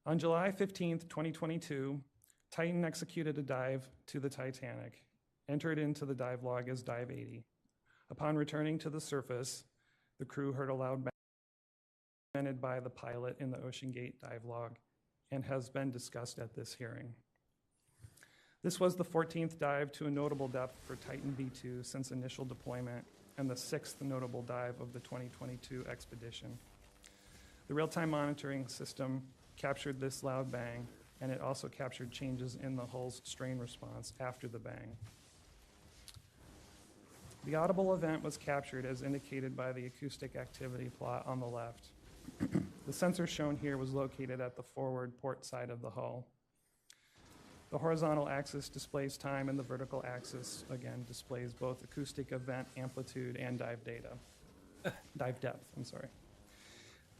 On July 15th, 2022, Titan executed a dive to the Titanic, entered into the dive log as Dive 80. Upon returning to the surface, the crew heard a loud bang presented by the pilot in the Oceangate dive log and has been discussed at this hearing. This was the 14th dive to a notable depth for Titan V2 since initial deployment and the 6th notable dive of the 2022 expedition. The real-time monitoring system captured this loud bang, and it also captured changes in the hull's strain response after the bang. The audible event was captured as indicated by the acoustic activity plot on the left. The sensor shown here was located at the forward port side of the hull. The horizontal axis displays time, and the vertical axis, again, displays both acoustic event amplitude and dive depth, I'm sorry.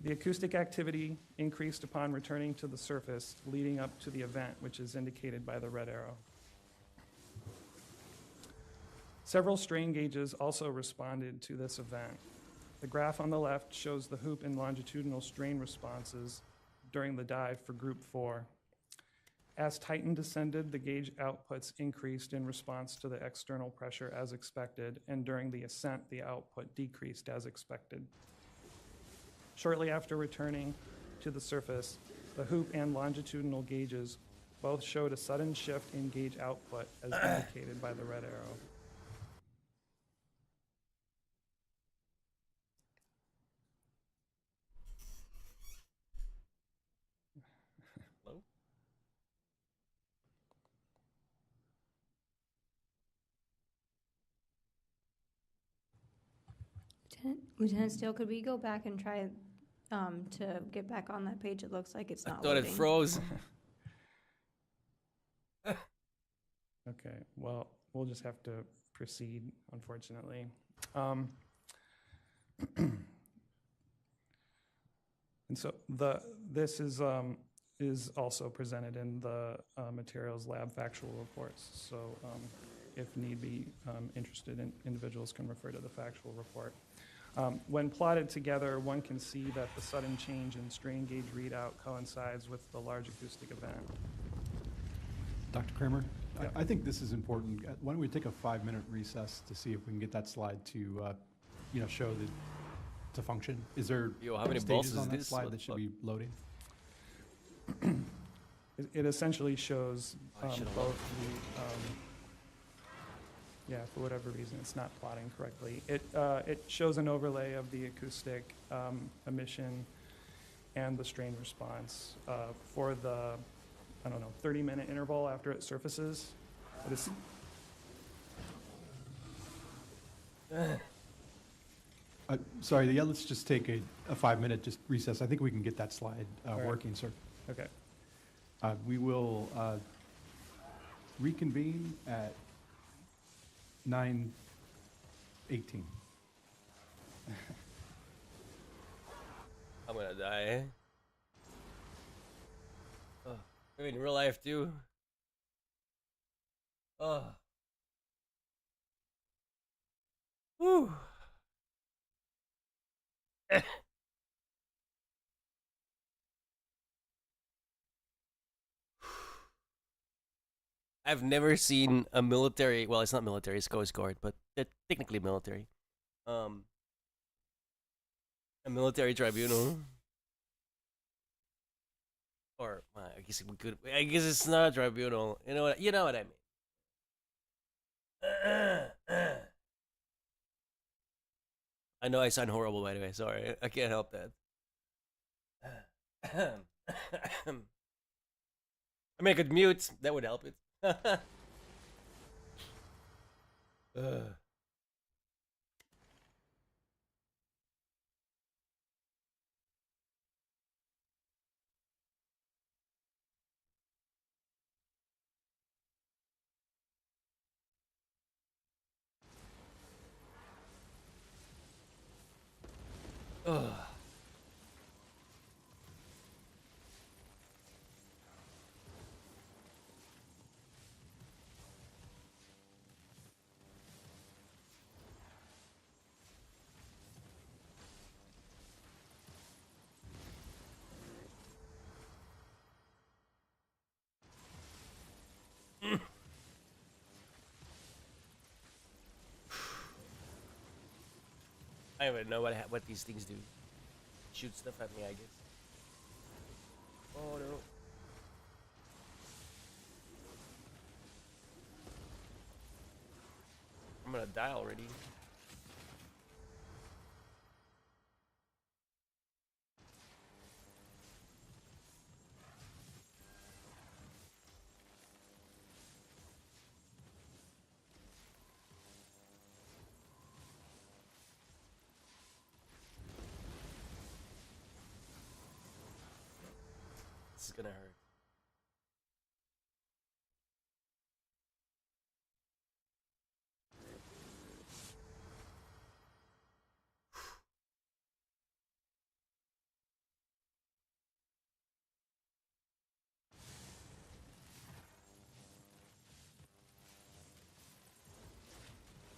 The acoustic activity increased upon returning to the surface leading up to the event, which is indicated by the red arrow. Several strain gauges also responded to this event. The graph on the left shows the hoop and longitudinal strain responses during the dive for Group 4. As Titan descended, the gauge outputs increased in response to the external pressure as expected, and during the ascent, the output decreased as expected. Shortly after returning to the surface, the hoop and longitudinal gauges both showed a sudden shift in gauge output as indicated by the red arrow. Hello? Lieutenant Steele, could we go back and try to get back on that page? It looks like it's I not thought loading. it froze. Okay, well, we'll just have to proceed, unfortunately. And so this is also presented in the materials lab factual reports. So if need be, interested in individuals can refer to the factual report. When plotted together, one can see that the sudden change in strain gauge readout coincides with the large acoustic event. Dr. Kramer, Yeah. I think this is important. Why don't we take a 5-minute recess to see if we can get that slide to, show that to function? Is there Yo, how many stages balls is on that this? slide What that the should be loading? It essentially shows I should've both the, for whatever reason, it's not plotting correctly. It shows an overlay of the acoustic emission and the strain response for the, 30-minute interval after it surfaces. But it's Sorry, yeah, let's just take a 5-minute just recess. I think we can get that slide right. working, sir. okay. We will reconvene at 9:18. I'm gonna die. Oh, I mean, in real life too. Oh. Whew. I've never seen a military. Well, it's not military; it's Coast Guard, but technically military. A military tribunal, or I guess we could. I guess it's not a tribunal. You know what? You know what I mean. I know I sound horrible, by the way. Sorry, I can't help that. I mean, I could mute. That would help it. Ugh. I don't even know what these things do. Shoot stuff at me, I guess. Oh no. I'm gonna die already. This is gonna hurt.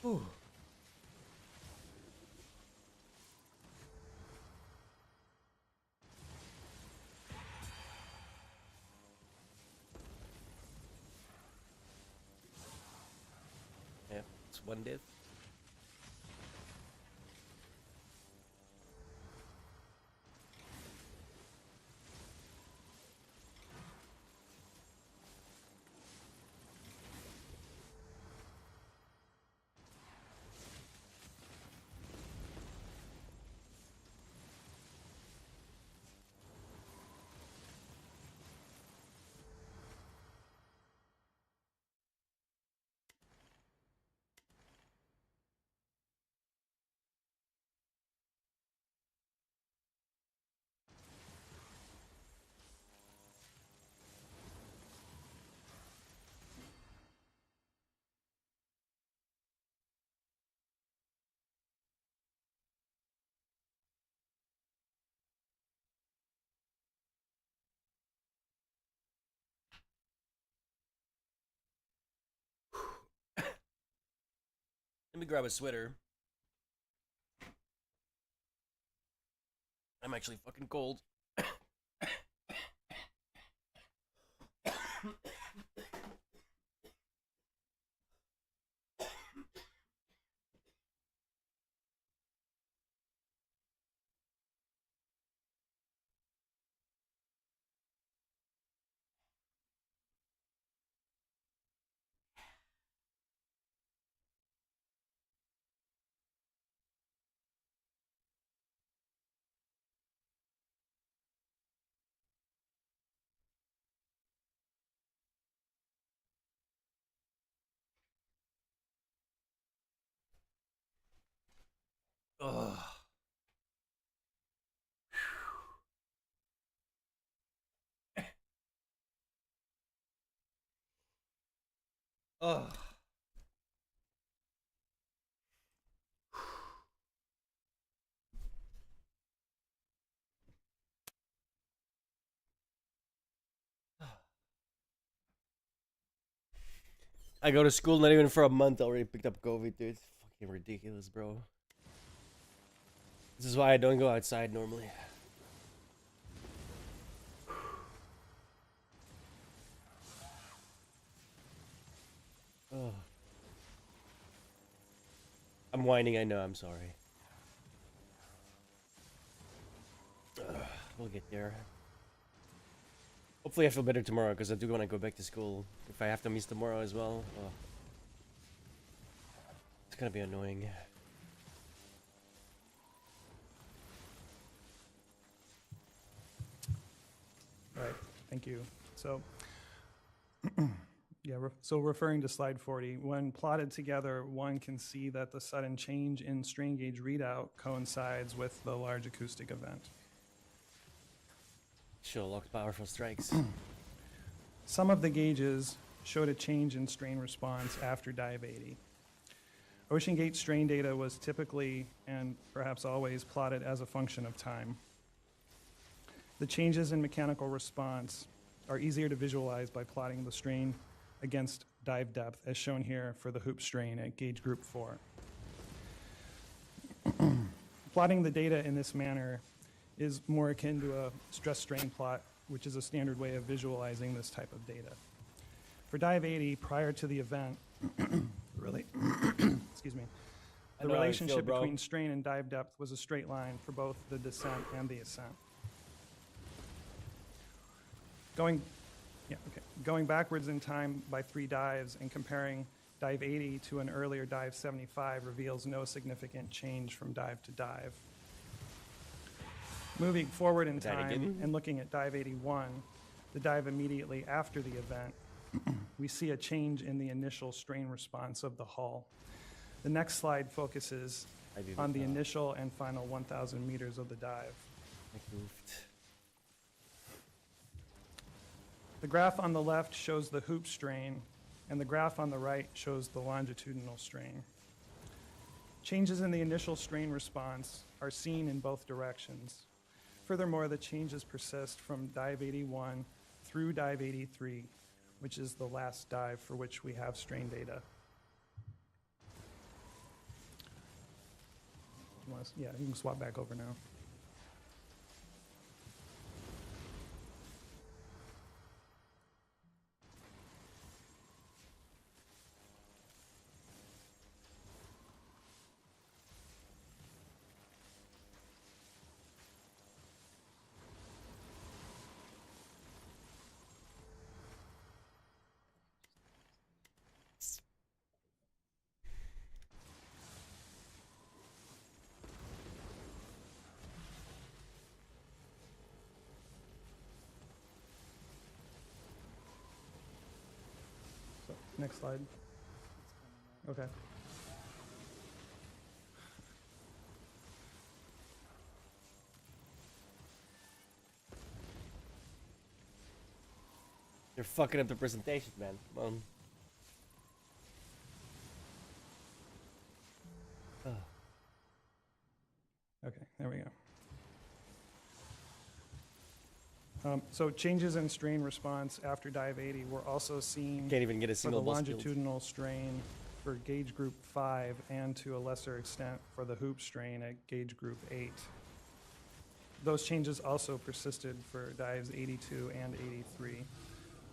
Whew. Yeah, it's one death. Let me grab a sweater. I'm actually fucking cold. Ugh. Ugh. I go to school not even for a month already picked up COVID, dude. It's fucking ridiculous, bro. This is why I don't go outside normally. Ugh. I'm whining, I know, I'm sorry. Ugh, we'll get there. Hopefully I feel better tomorrow, because I do want to go back to school. If I have to miss tomorrow as well, it's gonna be annoying. Right, thank you. So, yeah, so referring to slide 40, when plotted together, one can see that the sudden change in strain gauge readout coincides with the large acoustic event. Sherlock's powerful strikes. Some of the gauges showed a change in strain response after dive 80. Oceangate strain data was typically, and perhaps always, plotted as a function of time. The changes in mechanical response are easier to visualize by plotting the strain against dive depth, as shown here for the hoop strain at gauge group 4. Plotting the data in this manner is more akin to a stress strain plot, which is a standard way of visualizing this type of data. For dive 80, prior to the event, really, excuse me, The know how you relationship feel, bro. between strain and dive depth was a straight line for both the descent and the ascent. Going backwards in time by 3 dives and comparing dive 80 to an earlier dive 75 reveals no significant change from dive to dive. Moving forward in That time again? and looking at dive 81, the dive immediately after the event, we see a change in the initial strain response of the hull. The next slide focuses I did on it, the initial and final 1,000 meters of the dive. I goofed. The graph on the left shows the hoop strain, and the graph on the right shows the longitudinal strain. Changes in the initial strain response are seen in both directions. Furthermore, the changes persist from dive 81 through dive 83, which is the last dive for which we have strain data. Yeah, you can swap back over now. So, next slide. Okay. You're fucking up the presentation, man. Come on. Okay, there we go. So changes in strain response after dive 80 were also seen Can't even get a for the single bus field. longitudinal strain for gauge group 5 and to a lesser extent for the hoop strain at gauge group 8. Those changes also persisted for dives 82 and 83.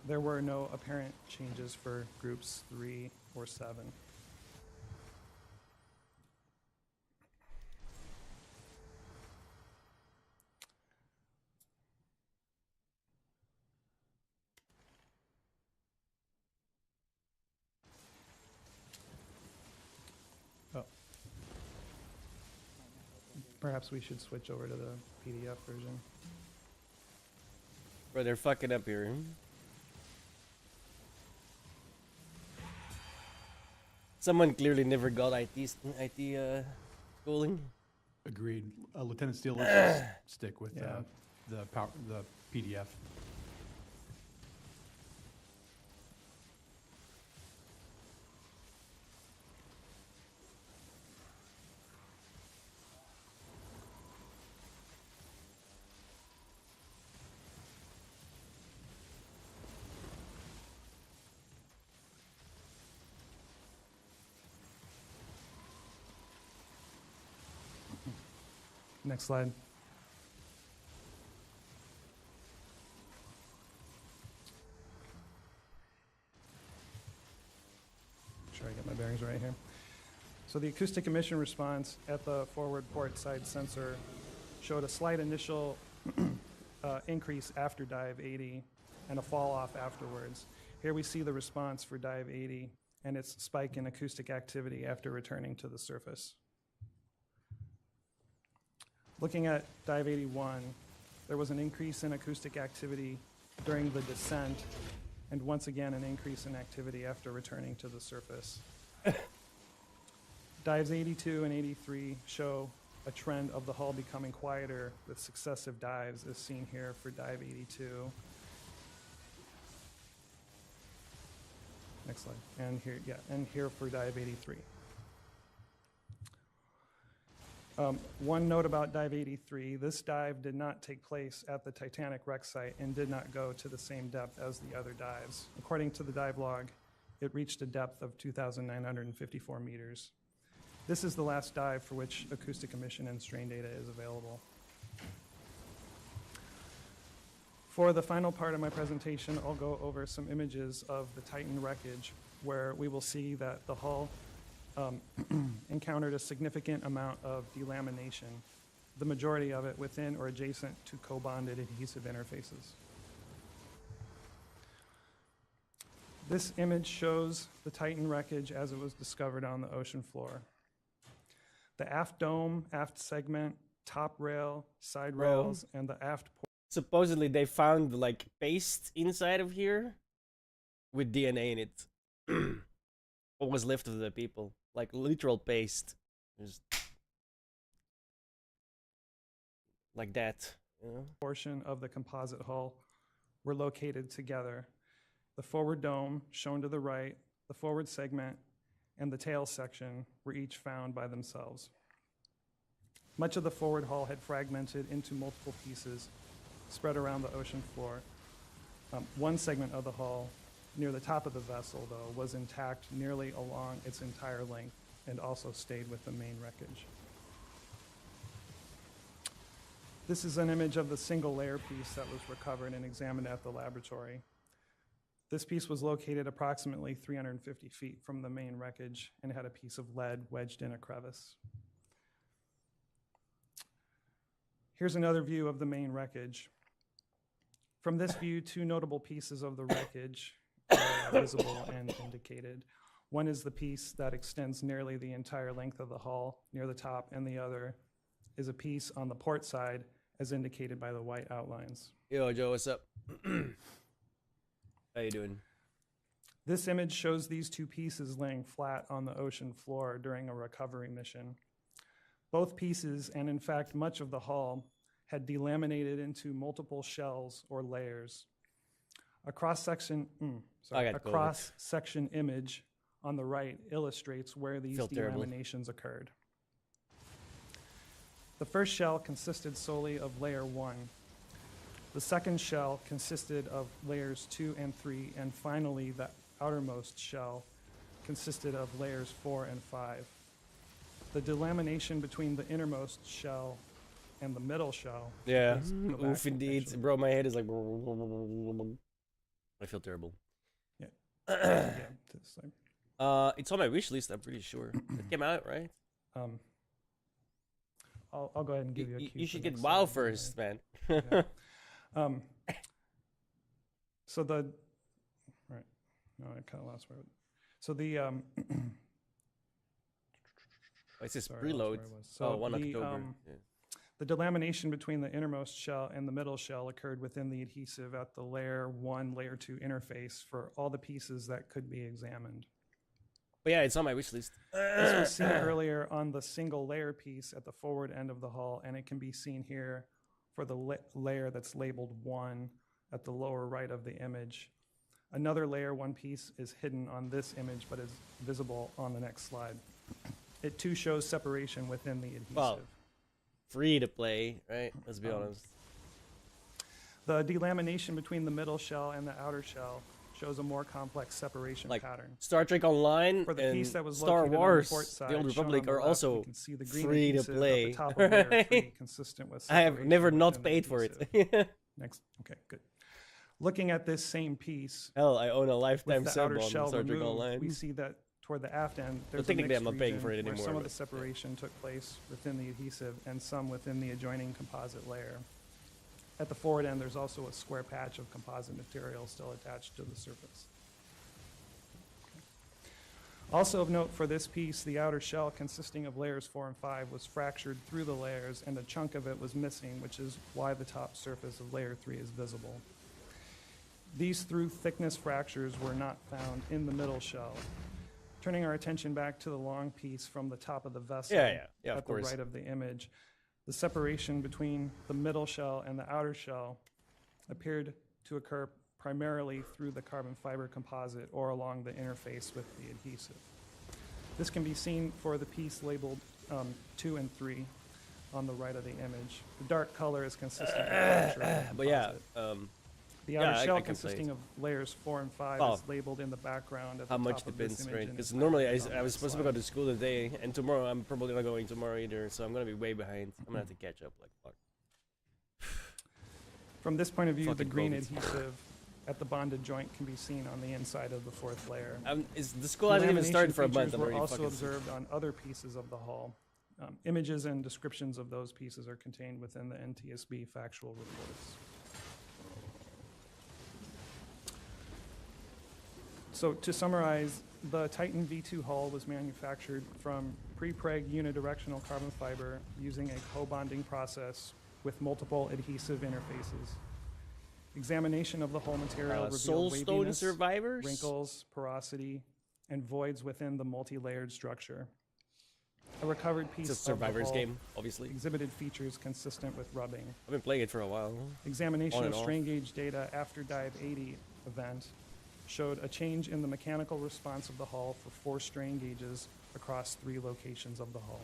There were no apparent changes for groups 3 or 7. Oh. Perhaps we should switch over to the PDF version. Bro, they're fucking up here. Someone clearly never got IT schooling. Agreed. Lieutenant Steele, let's just stick with Yeah. the PDF. Next slide. Make sure I get my bearings right here. So the acoustic emission response at the forward port side sensor showed a slight initial increase after dive 80 and a fall off afterwards. Here we see the response for dive 80 and its spike in acoustic activity after returning to the surface. Looking at dive 81, there was an increase in acoustic activity during the descent, and once again an increase in activity after returning to the surface. Dives 82 and 83 show a trend of the hull becoming quieter with successive dives, as seen here for dive 82. Next slide. And here for dive 83. One note about dive 83, this dive did not take place at the Titanic wreck site and did not go to the same depth as the other dives. According to the dive log, it reached a depth of 2,954 meters. This is the last dive for which acoustic emission and strain data is available. For the final part of my presentation, I'll go over some images of the Titan wreckage, where we will see that the hull encountered a significant amount of delamination, the majority of it within or adjacent to co-bonded adhesive interfaces. This image shows the Titan wreckage as it was discovered on the ocean floor. The aft dome, aft segment, top rail, side Bro. rails, and the aft Supposedly they found like paste inside of here with DNA in it. What was left of the people? Like literal paste. Just like that. You know? portion of the composite hull were located together. The forward dome, shown to the right, the forward segment, and the tail section were each found by themselves. Much of the forward hull had fragmented into multiple pieces spread around the ocean floor. One segment of the hull, near the top of the vessel, though, was intact nearly along its entire length and also stayed with the main wreckage. This is an image of the single layer piece that was recovered and examined at the laboratory. This piece was located approximately 350 feet from the main wreckage and had a piece of lead wedged in a crevice. Here's another view of the main wreckage. From this view, two notable pieces of the wreckage are visible and indicated. One is the piece that extends nearly the entire length of the hull near the top, and the other is a piece on the port side as indicated by the white outlines. Yo, Joe, what's up? How you doing? This image shows these two pieces laying flat on the ocean floor during a recovery mission. Both pieces, and in fact much of the hull, had delaminated into multiple shells or layers. A cross-section image on the right illustrates where these Feel terrible. delaminations occurred. The first shell consisted solely of layer 1. The second shell consisted of layers 2 and 3, and finally the outermost shell consisted of layers 4 and 5. The delamination between the innermost shell and the middle shell. Yeah. Let's go back, Oof, indeed. actually. Bro, my head is like... I feel terrible. Yeah, this thing. It's on my wish list, I'm pretty sure. It came out, right? I'll go ahead and give you a cue. You for should get next WoW slide. first, man. Yeah. So the right, no, I kind of lost where. So the It says sorry, I lost where preload. I was. So 1 the, October. Yeah. the delamination between the innermost shell and the middle shell occurred within the adhesive at the layer 1, layer 2 interface for all the pieces that could be examined. But yeah, it's on my wish list. This was seen earlier on the single layer piece at the forward end of the hull, and it can be seen here for the layer that's labeled 1 at the lower right of the image. Another layer 1 piece is hidden on this image, but is visible on the next slide. It too shows separation within the adhesive. Well, free to play, right? Let's be honest. The delamination between the middle shell and the outer shell shows a more complex separation Like pattern. Star Trek Online For the and piece that was Star located Wars, on the port side, the Old shown Republic on the are left, also you can see the green free to adhesive at play. the top of layer 3, Right? consistent with I have separation never not within the paid for adhesive. it. Next, okay, good. Looking at this same piece, Hell, I own a lifetime with the sub outer on shell Star Trek removed, Online. we see that toward the aft end, there's technically a I'm mixed not paying for region it where anymore, some of but- the separation took place within the adhesive and some within the adjoining composite layer. At the forward end, there's also a square patch of composite material still attached to the surface. Also of note for this piece, the outer shell consisting of layers 4 and 5 was fractured through the layers, and a chunk of it was missing, which is why the top surface of layer 3 is visible. These through thickness fractures were not found in the middle shell. Turning our attention back to the long piece from the top of the vessel Yeah, of at course. the right of the image, the separation between the middle shell and the outer shell appeared to occur primarily through the carbon fiber composite or along the interface with the adhesive. This can be seen for the piece labeled 2 and 3 on the right of the image. The dark color is consistent with the nature of the But yeah, composite. The yeah, outer I shell can play consisting it. of layers 4 and 5 Oh. is labeled in the background at how the much top of this depends, image right? and Because is normally highlighted on I was that supposed to slide. go to school today, and tomorrow I'm probably not going tomorrow either, so I'm gonna be way behind. I'm gonna have to catch up like fuck. From this point of view, the Fucking green COVID. adhesive at the bonded joint can be seen on the inside of the fourth layer. The school hasn't even started for a month. Delamination I'm features were already also fucking. observed on other pieces of the hull. Images and descriptions of those pieces are contained within the NTSB factual reports. So to summarize, the Titan V2 hull was manufactured from pre-preg unidirectional carbon fiber using a co-bonding process with multiple adhesive interfaces. Examination of the hull material revealed Soulstone waviness, survivors. wrinkles, porosity, and voids within the multi-layered structure. A recovered piece It's a of the survivors hull game, obviously. exhibited features consistent with rubbing. I've been playing it for a while. Examination On of and off. strain gauge data after dive 80 event showed a change in the mechanical response of the hull for 4 strain gauges across 3 locations of the hull.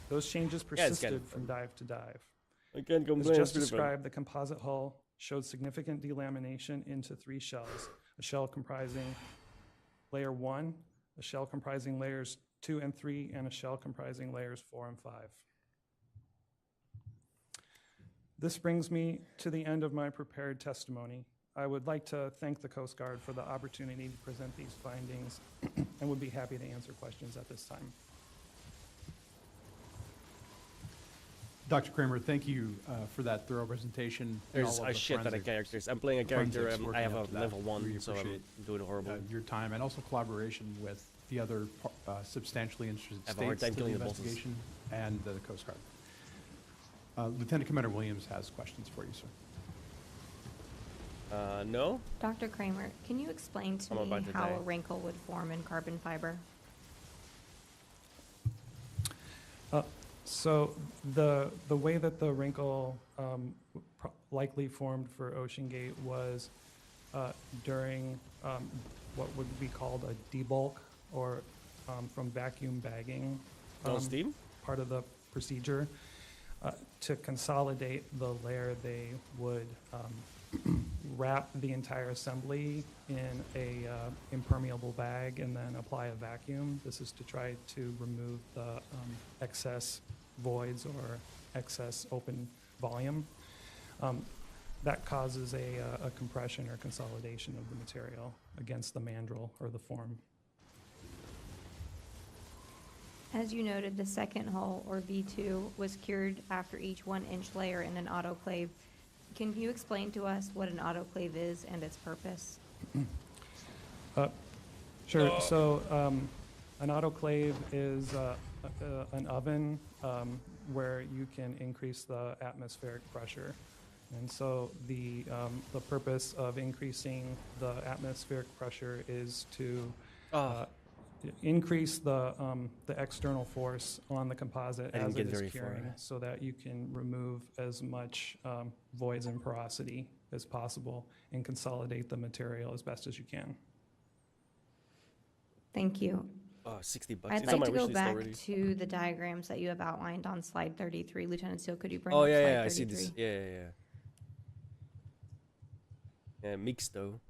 Those changes Yeah, it's persisted kind of from fun. dive to dive. I can't As complain. just it's pretty fun. described, the composite hull showed significant delamination into 3 shells, a shell comprising layer 1, a shell comprising layers 2 and 3, and a shell comprising layers 4 and 5. This brings me to the end of my prepared testimony. I would like to thank the Coast Guard for the opportunity to present these findings and would be happy to answer questions at this time. Dr. Kramer, thank you for that thorough presentation. and There's all of a the shit ton of forensic, characters. I'm playing a character. forensics I working have up a to that. level 1, Really so I'm appreciate, doing horrible. your time and also collaboration with the other substantially interested I have a hard states time to the killing the bosses. investigation and the Coast Guard. Lieutenant Commander Williams has questions for you, sir. No? Dr. Kramer, can you explain to I'm me about to how die. a wrinkle would form in carbon fiber? So the way that the wrinkle likely formed for Oceangate was during what would be called a debulk, or from vacuum bagging. No steam? Part of the procedure. To consolidate the layer, they would wrap the entire assembly in a impermeable bag and then apply a vacuum. This is to try to remove the excess voids or excess open volume. That causes a compression or consolidation of the material against the mandrel or the form. As you noted, the second hull, or V2, was cured after each 1-inch layer in an autoclave. Can you explain to us what an autoclave is and its purpose? Sure. So an autoclave is an oven where you can increase the atmospheric pressure. And so the purpose of increasing the atmospheric pressure is to increase the external force on the composite I didn't as get it is very far. curing, so that you can remove as much voids and porosity as possible and consolidate the material as best as you can. Thank you. Oh, $60. I'd It's on like my to wish go list back already. to the diagrams that you have outlined on slide 33. Lieutenant Steele, could you bring Oh, up yeah, slide yeah, I 33? see this. Yeah. Yeah, mixed though.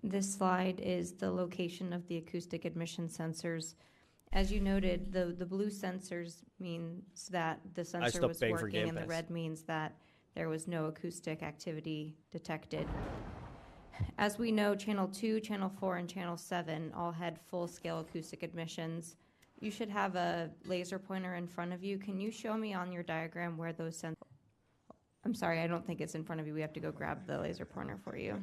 This slide is the location of the acoustic admission sensors. As you noted, the blue sensors means that the sensor stopped was paying for working, Game and the Pass. red means that there was no acoustic activity detected. As we know, Channel 2, Channel 4, and Channel 7 all had full-scale acoustic admissions. You should have a laser pointer in front of you. Can you show me on your diagram where those sensors... I'm sorry, I don't think it's in front of you. We have to go grab the laser pointer for you.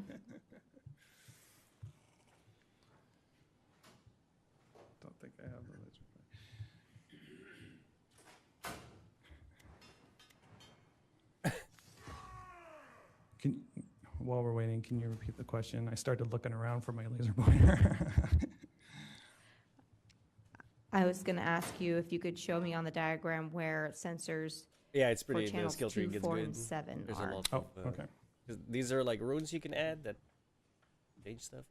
Don't think I have the laser pointer. While we're waiting, can you repeat the question? I started looking around for my laser pointer. I was going to ask you if you could show me on the diagram where sensors Yeah, it's for pretty. The channels skill tree 2, gets 4, good. and 7 There's are. a lot Oh, of. okay. 'Cause these are like runes you can add that change stuff.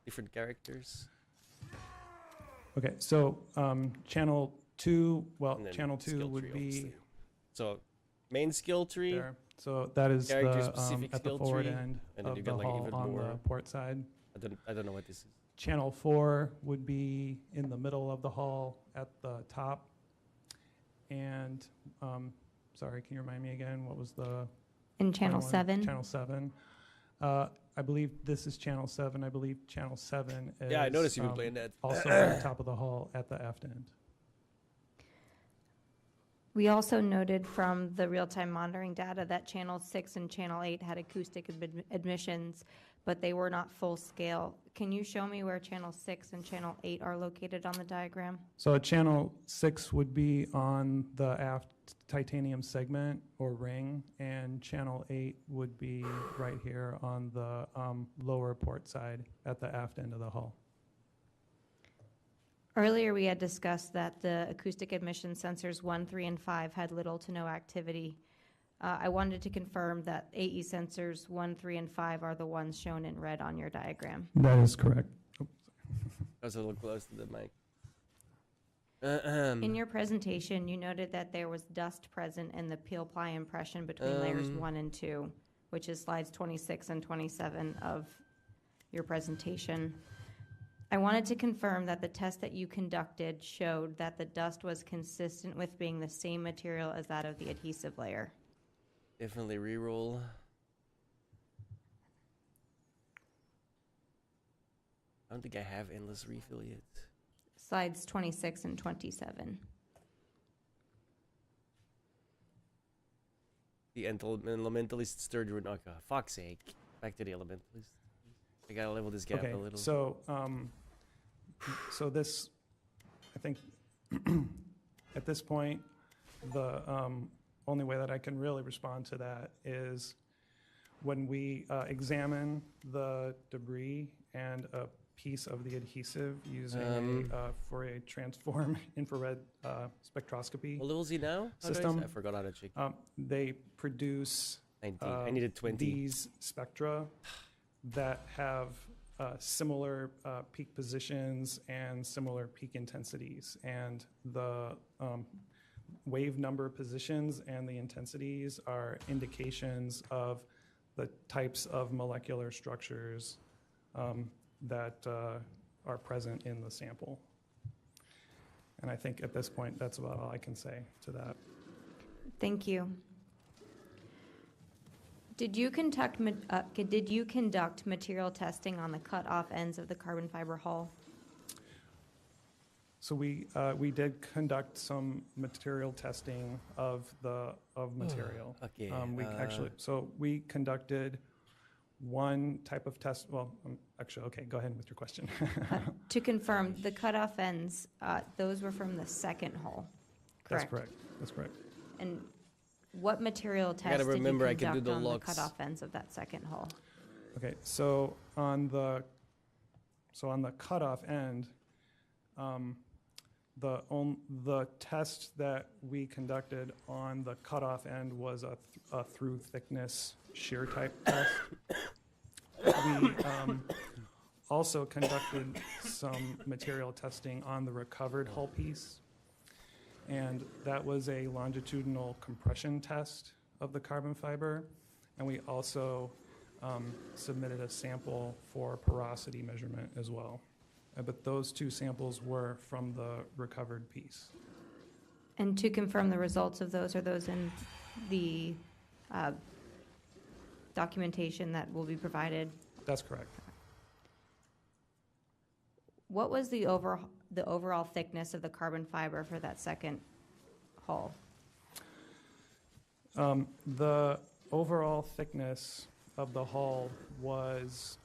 Different characters. Okay, so channel 2, well, And then channel 2 skill would tree, be obviously. So, main skill tree, there. So that is Character-specific at the skill forward tree, end and then of you the got, like, hull even on the more- port side. I don't know what this is. Channel 4 would be in the middle of the hull at the top. and, sorry, can you remind me again, what was the? In channel final one? 7? Channel 7. I believe this is channel 7. I believe channel 7 is. Yeah, I noticed you've been playing that. Also at the top of the hall at the aft end. We also noted from the real-time monitoring data that channel 6 and channel 8 had acoustic admissions, but they were not full scale. Can you show me where channel 6 and channel 8 are located on the diagram? So channel 6 would be on the aft titanium segment or ring, and channel 8 would be right here on the lower port side at the aft end of the hull. Earlier, we had discussed that the acoustic emission sensors 1, 3, and 5 had little to no activity. I wanted to confirm that AE sensors 1, 3, and 5 are the ones shown in red on your diagram. That is correct. I was a little close to the mic. In your presentation, you noted that there was dust present in the peel ply impression between layers 1 and 2, which is slides 26 and 27 of your presentation. I wanted to confirm that the test that you conducted showed that the dust was consistent with being the same material as that of the adhesive layer. Definitely reroll. I don't think I have endless refill yet. Slides 26 and 27. The elementalist stirred your knock. Fuck's sake. Back to the elementalist. I gotta level this gap Okay, a little. so this, I think, at this point, the only way that I can really respond to that is when we examine the debris and a piece of the adhesive using a Fourier transform infrared spectroscopy What level is he now? system. I forgot how to check. They produce 19. I needed 20. these spectra that have similar peak positions and similar peak intensities. And the wave number positions and the intensities are indications of the types of molecular structures that are present in the sample. And I think at this point, that's about all I can say to that. Thank you. Did you conduct material testing on the cut-off ends of the carbon fiber hull? So we did conduct some material testing of material. Okay. We conducted one type of test. Well, actually, okay. Go ahead with your question. To confirm, the cut-off ends, those were from the second hull, correct? That's correct. That's correct. And what material test gotta did you remember I can do conduct the on the locks. cut-off ends of that second hull? Okay. So on the cutoff end, the test that we conducted on the cutoff end was a through thickness shear type test. We also conducted some material testing on the recovered hull piece, and that was a longitudinal compression test of the carbon fiber, and we also submitted a sample for porosity measurement as well. But those two samples were from the recovered piece. And to confirm the results of those, are those in the documentation that will be provided? That's correct. What was the overall thickness of the carbon fiber for that second hull? The overall thickness of the hull was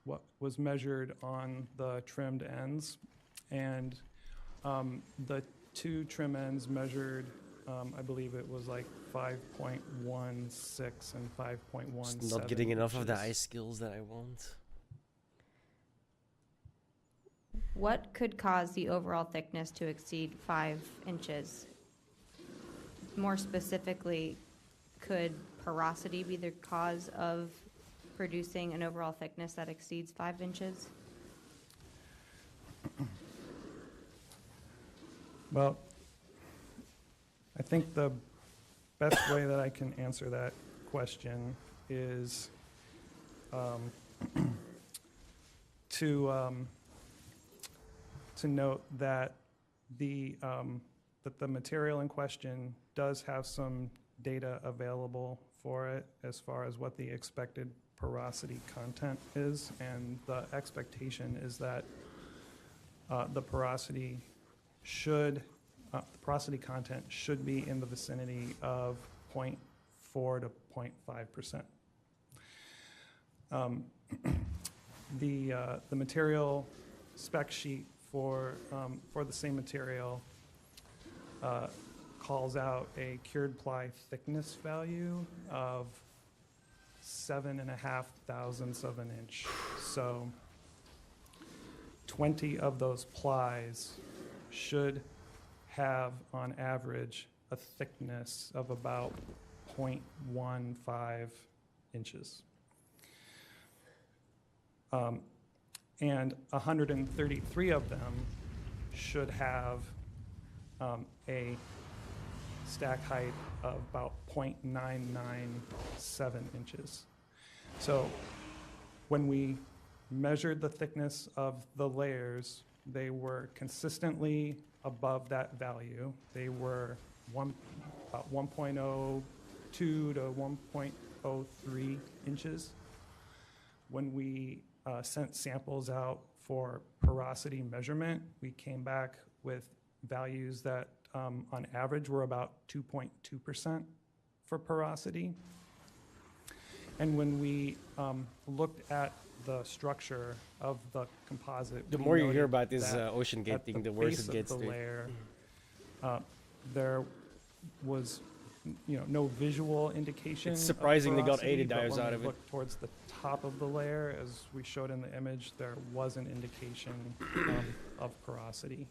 what was measured on the trimmed ends, and the two trim ends measured, I believe it was like 5.16 and 5.17. Just not getting enough of the inches. ice skills that I want. What could cause the overall thickness to exceed 5 inches? More specifically, could porosity be the cause of producing an overall thickness that exceeds 5 inches? Well, I think the best way that I can answer that question is to note that the that the material in question does have some data available for it as far as what the expected porosity content is, and the expectation is that the porosity content should be in the vicinity of 0.4 to 0.5%. The material spec sheet for the same material calls out a cured ply thickness value of 7.5 thousandths of an inch. So 20 of those plies should have, on average, a thickness of about 0.15 inches. And 133 of them should have a stack height of about 0.997 inches. So when we measured the thickness of the layers, they were consistently above that value. They were about 1.02 to 1.03 inches. When we sent samples out for porosity measurement, we came back with values that on average were about 2.2% for porosity. And when we looked at the structure of the composite, The we more you hear noted about this that Oceangate at thing, the worse base it gets. of the Dude. layer, there was no visual indication. It's of surprising they got porosity, 80 but dives when out we of it. looked towards the top of the layer, as we showed in the image, there was an indication of porosity.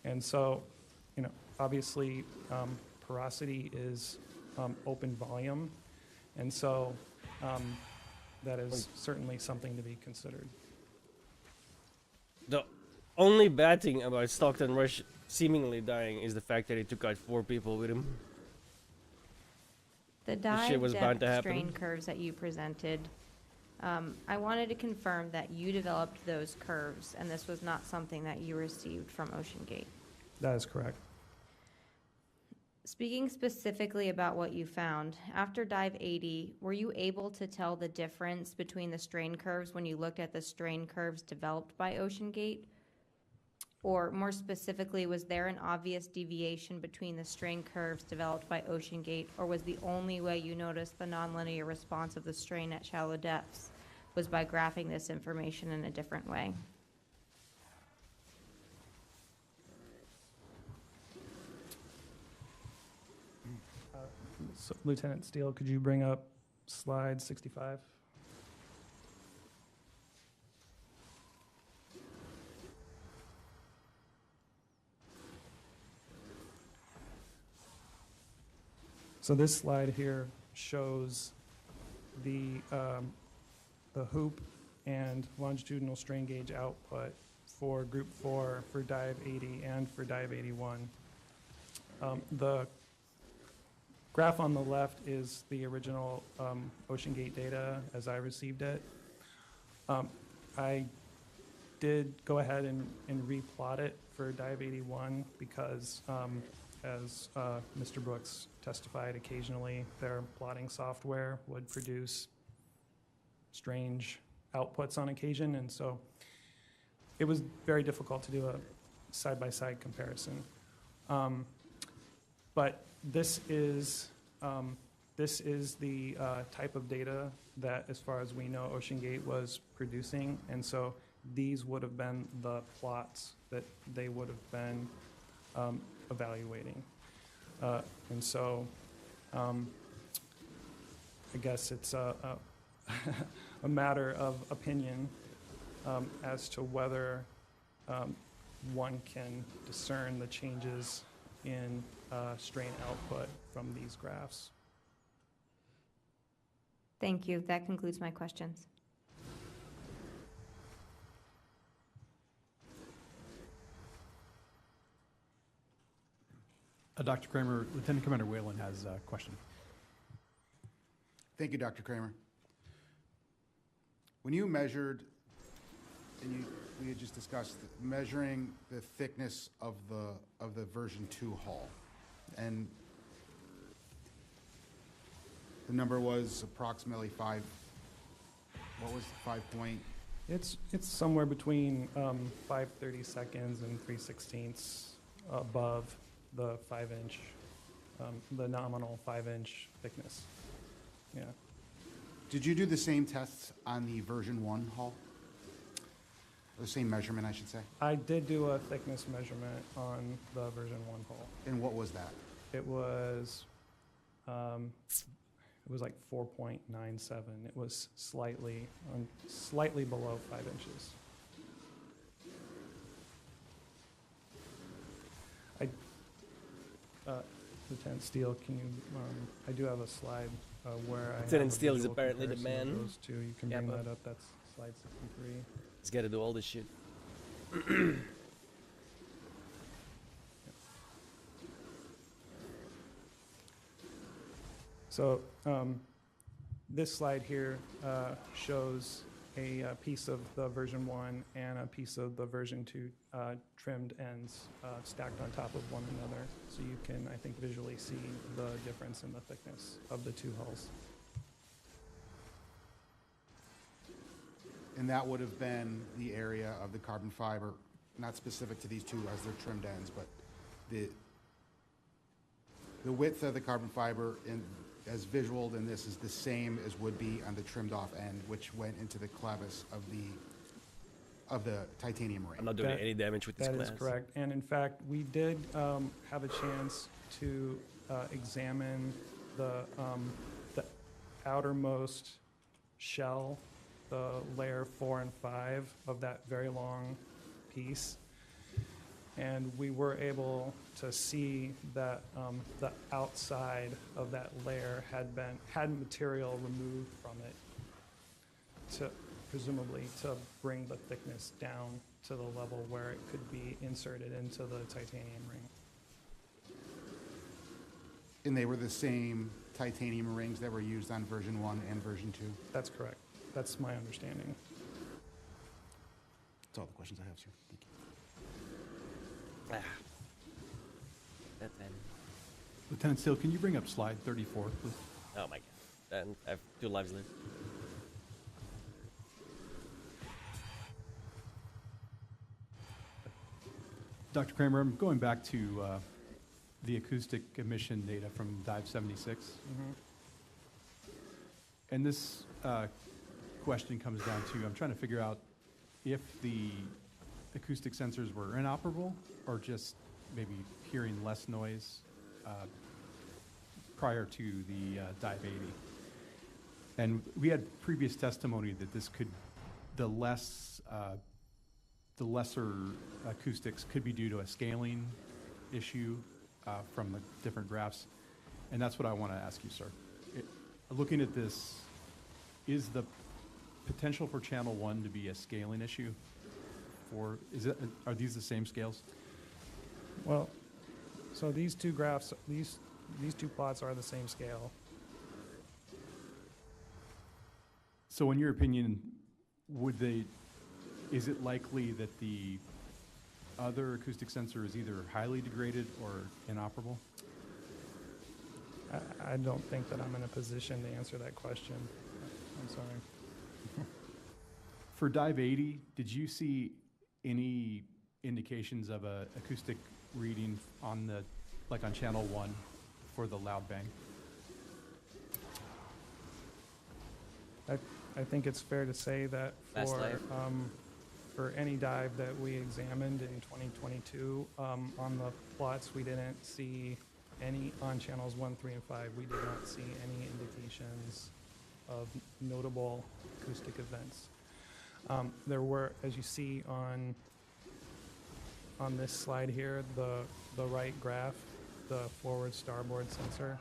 And so, obviously, porosity is open volume, and so that is certainly something to be considered. The only bad thing about Stockton Rush seemingly dying is the fact that he took out 4 people with him. The shit dive was bound to depth happen. strain curves that you presented, I wanted to confirm that you developed those curves, and this was not something that you received from Oceangate. That is correct. Speaking specifically about what you found, after dive 80, were you able to tell the difference between the strain curves when you looked at the strain curves developed by Oceangate? Or more specifically, was there an obvious deviation between the strain curves developed by Oceangate, or was the only way you noticed the nonlinear response of the strain at shallow depths was by graphing this information in a different way? So, Lieutenant Steele, could you bring up slide 65? So this slide here shows the hoop and longitudinal strain gauge output for Group 4 for dive 80 and for dive 81. The graph on the left is the original Oceangate data as I received it. I did go ahead and replot it for dive 81 because as Mr. Brooks testified, occasionally their plotting software would produce strange outputs on occasion, and so it was very difficult to do a side-by-side comparison. But this is the type of data that, as far as we know, Oceangate was producing, and so these would have been the plots that they would have been evaluating. And so I guess it's a matter of opinion as to whether one can discern the changes in strain output from these graphs. Thank you. That concludes my questions. Dr. Kramer, Lieutenant Commander Whalen has a question. Thank you, Dr. Kramer. When you measured and we had just discussed measuring the thickness of the version 2 hull, and the number was approximately 5. What was 5 point? It's somewhere between 5/32 and 3/16 above the 5-inch, the nominal 5-inch thickness. Yeah. Did you do the same tests on the version 1 hull? Or the same measurement, I should say. I did do a thickness measurement on the version 1 hull. And what was that? It was like 4.97. It was slightly below 5 inches. Lieutenant Steele, can you? I do have a slide where I. Lieutenant have a Steele is visual apparently the comparison of man. Those two, you can Yeah, bring but- that up. That's slide 63. He's got to do all this shit. So this slide here shows a piece of the version 1 and a piece of the version 2 trimmed ends stacked on top of one another. So you can, I think, visually see the difference in the thickness of the two hulls. And that would have been the area of the carbon fiber, not specific to these two as they're trimmed ends, but the width of the carbon fiber as visualed in this is the same as would be on the trimmed off end, which went into the clevis of the titanium ring. I'm not doing That- any damage with this That class. is correct. And in fact, we did have a chance to examine the outermost shell, the layer 4 and 5 of that very long piece. And we were able to see that the outside of that layer had material removed from it to presumably to bring the thickness down to the level where it could be inserted into the titanium ring. And they were the same titanium rings that were used on version 1 and version 2? That's correct. That's my understanding. That's all the questions I have, sir. Thank you. Ah. That then. Lieutenant Steele, can you bring up slide 34, please? Oh my god. And I have 2 lives left. Dr. Kramer, I'm going back to the acoustic emission data from Dive 76. And this question comes down to, I'm trying to figure out if the acoustic sensors were inoperable or just maybe hearing less noise prior to the Dive 80. And we had previous testimony that this could, the lesser acoustics could be due to a scaling issue from the different graphs. And that's what I want to ask you, sir. Looking at this, is the potential for channel 1 to be a scaling issue? Are these the same scales? Well, so these two graphs, these two plots are the same scale. So in your opinion, is it likely that the other acoustic sensor is either highly degraded or inoperable? I don't think that I'm in a position to answer that question. I'm sorry. For Dive 80, did you see any indications of a acoustic reading on on channel 1 for the loud bang? I think it's fair to say that Last dive. for any dive that we examined in 2022, on the plots, we didn't see any, on channels 1, 3, and 5, we did not see any indications of notable acoustic events. There were, as you see on this slide here, the right graph, the forward starboard sensor,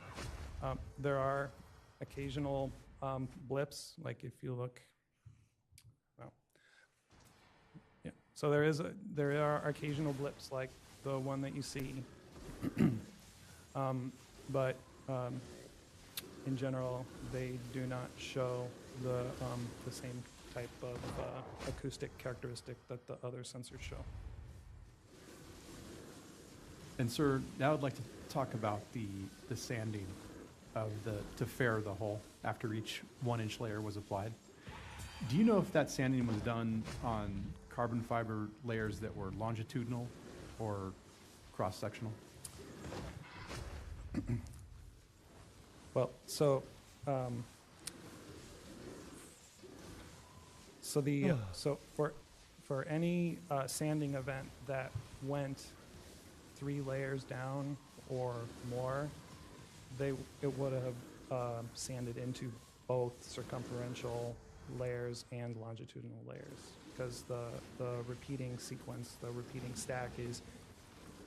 there are occasional blips, like if you look, well, yeah. So there are occasional blips like the one that you see, but in general, they do not show the same type of acoustic characteristic that the other sensors show. And sir, now I'd like to talk about the sanding of to fair the hull after each 1-inch layer was applied. Do you know if that sanding was done on carbon fiber layers that were longitudinal or cross-sectional? Well, so for any sanding event that went 3 layers down or more, it would have sanded into both circumferential layers and longitudinal layers, because the repeating sequence, the repeating stack is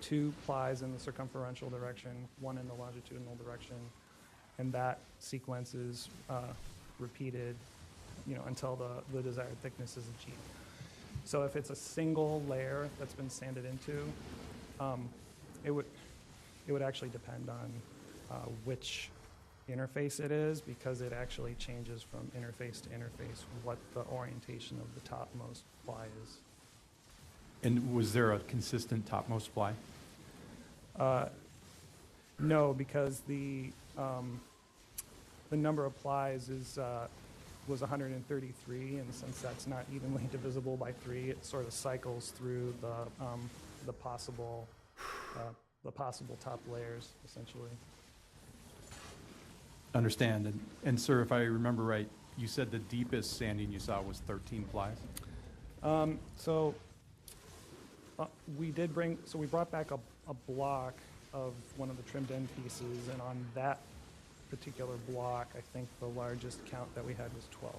2 plies in the circumferential direction, 1 in the longitudinal direction, and that sequence is repeated, until the desired thickness is achieved. So if it's a single layer that's been sanded into, it would actually depend on which interface it is, because it actually changes from interface to interface what the orientation of the topmost ply is. And was there a consistent topmost ply? No, because the number of plies was 133, and since that's not evenly divisible by 3, it sort of cycles through the possible top layers, essentially. Understand. And sir, if I remember right, you said the deepest sanding you saw was 13 plies? We brought back a block of one of the trimmed end pieces, and on that particular block, I think the largest count that we had was 12.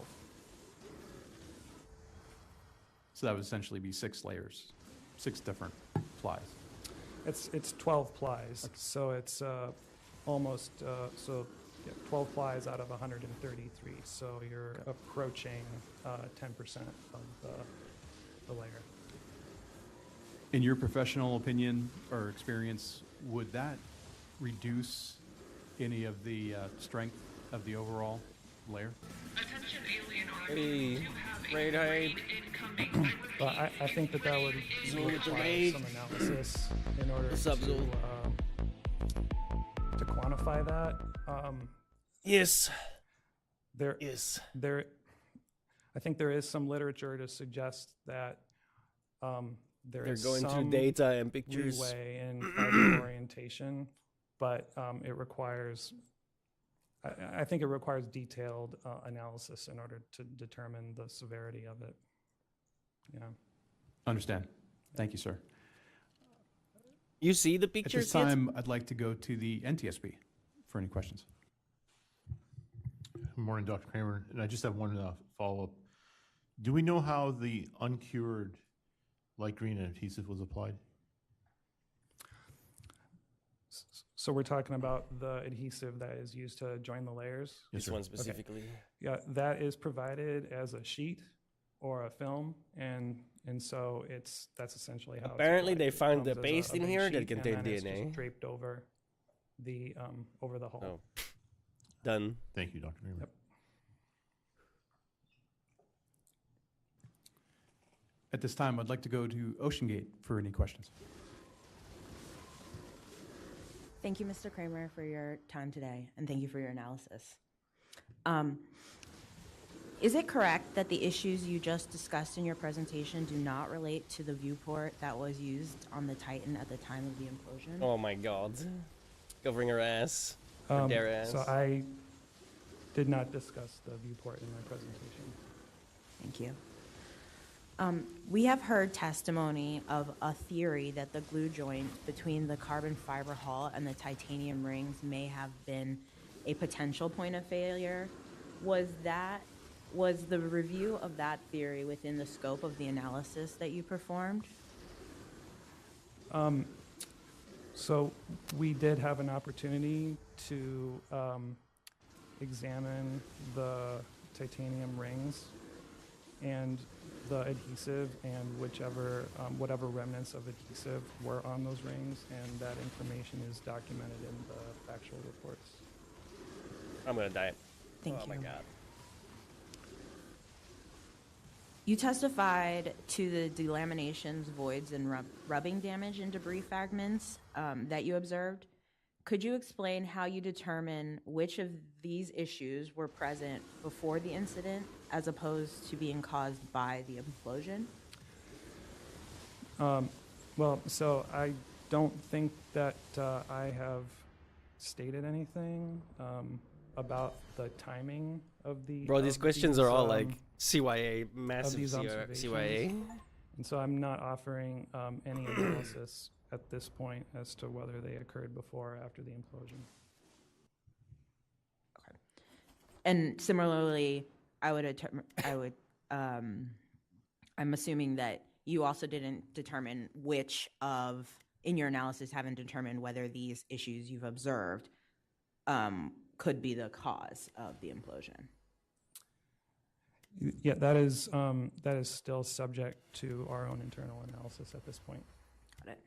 So that would essentially be 6 layers, 6 different plies. It's 12 plies, so it's almost 12 plies out of 133. So you're approaching 10% of the layer. In your professional opinion or experience, would that reduce any of the strength of the overall layer? Attention alien Hey, army. You have a raid raid hype. incoming. But I think that would Zoom with the require raid. some analysis in order What's up, Zoom? to quantify that. Yes. There, Yes. I think there is some literature to suggest that there They're is going some through data and pictures. leeway in fiber orientation, but it requires. I think it requires detailed analysis in order to determine the severity of it. Yeah. Understand. Thank you, sir. You see the At pictures, this kids? time, I'd like to go to the NTSB for any questions. Good morning, Dr. Kramer. And I just have one follow-up. Do we know how the uncured light green adhesive was applied? So we're talking about the adhesive that is used to join the layers. Yes, This sir. one specifically. Yeah, that is provided as a sheet or a film, and so that's essentially how. Apparently it's they applied. It found the comes as paste a in big here that sheet, and contained then it's DNA. just draped over the hull. Oh. Done. Thank you, Dr. Kramer. Yep. At this time, I'd like to go to Oceangate for any questions. Thank you, Mr. Kramer, for your time today, and thank you for your analysis. Is it correct that the issues you just discussed in your presentation do not relate to the viewport that was used on the Titan at the time of the implosion? Oh my god. Covering her ass. Her dare ass. So I did not discuss the viewport in my presentation. Thank you. We have heard testimony of a theory that the glue joint between the carbon fiber hull and the titanium rings may have been a potential point of failure. Was the review of that theory within the scope of the analysis that you performed? So we did have an opportunity to examine the titanium rings and the adhesive and whatever remnants of adhesive were on those rings, and that information is documented in the factual reports. I'm gonna die. Thank Oh you. my god. You testified to the delaminations, voids, and rubbing damage and debris fragments that you observed. Could you explain how you determine which of these issues were present before the incident as opposed to being caused by the implosion? Well, so I don't think that I have stated anything about the timing of the. Bro, these of questions are all like um, CYA, massive these CYA. observations. And so I'm not offering any analysis at this point as to whether they occurred before or after the implosion. And similarly, I'm assuming that you also didn't determine which of, in your analysis, haven't determined whether these issues you've observed could be the cause of the implosion. Yeah, that is still subject to our own internal analysis at this point. Got it.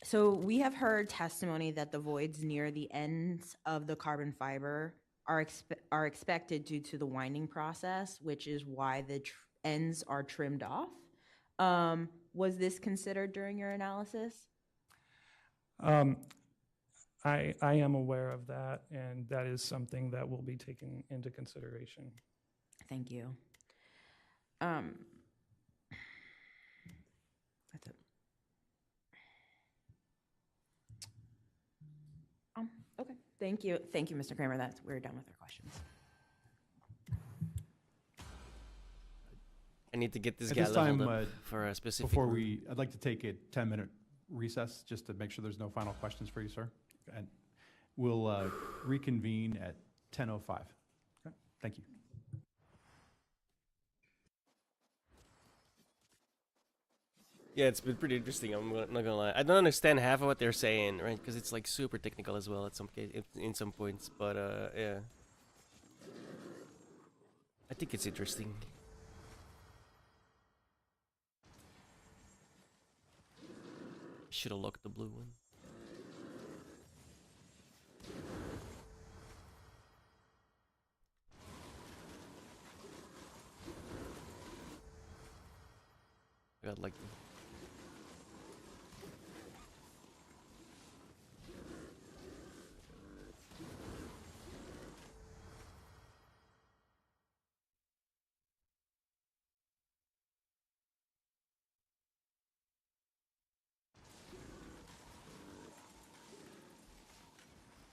So we have heard testimony that the voids near the ends of the carbon fiber are expected due to the winding process, which is why the ends are trimmed off. Was this considered during your analysis? I am aware of that, and that is something that will be taken into consideration. Thank you. That's it. Okay. Thank you. Thank you, Mr. Kramer. We're done with our questions. I need to get this At guy this leveled time, up for a specific. Before group. I'd like to take a 10-minute recess just to make sure there's no final questions for you, sir. And we'll reconvene at 10:05. Okay. Thank you. Yeah, it's been pretty interesting. Not gonna lie. I don't understand half of what they're saying, right? Because it's like super technical as well at some case, in some points. But yeah, I think it's interesting. Should have locked the blue one. I got like.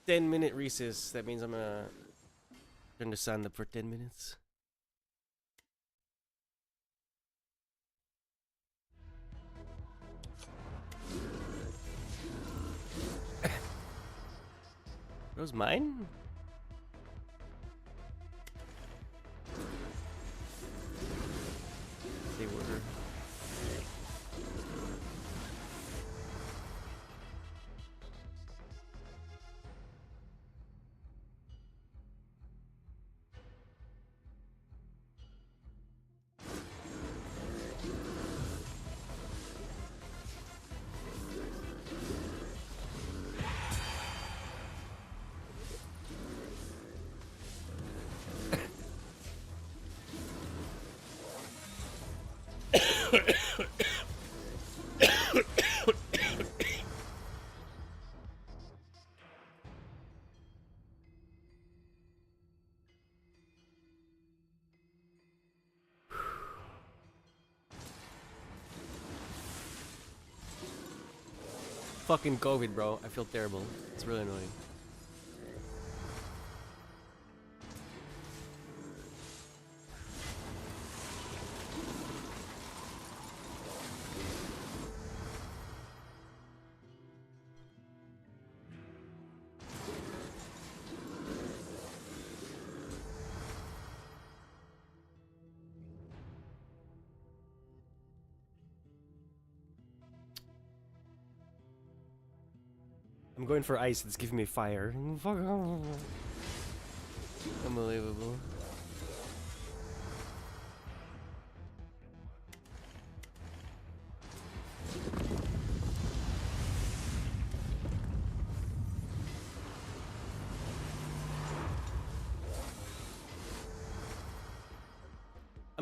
10-minute recess. That means I'm gonna turn the sound up for 10 minutes. Those mine? They were. Fucking COVID, bro. I feel terrible. It's really annoying. I'm going for ice. It's giving me fire. Fuck. Unbelievable.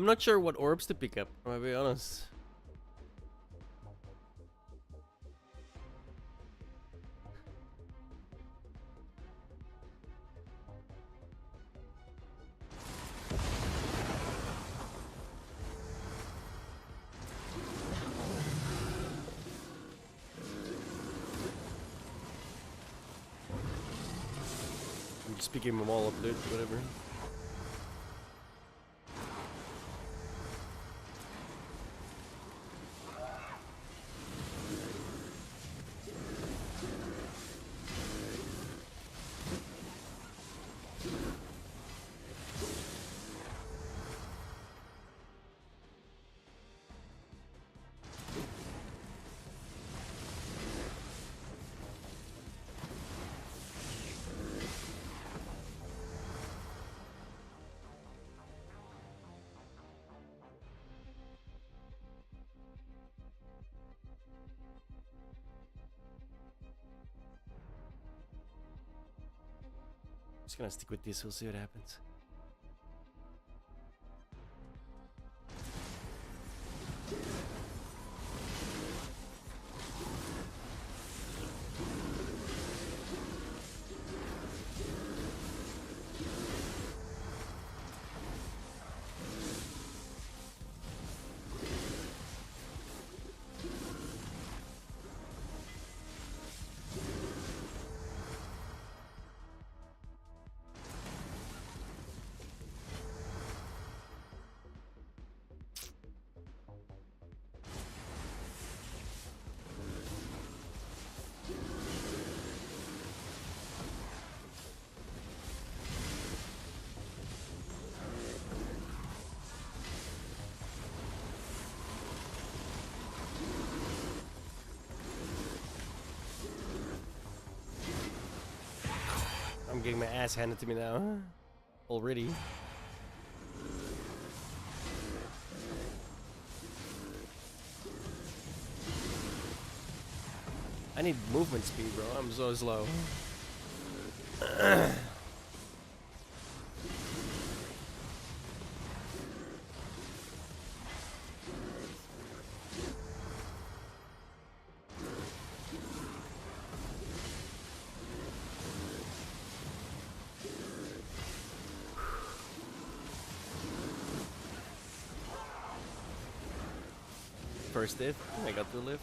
I'm not sure what orbs to pick up, I'll be honest. I'm just picking them all up, dude, whatever. Just gonna stick with this, we'll see what happens. I'm getting my ass handed to me now. Already. I need movement speed, bro. I'm so slow. First hit, I got the lift.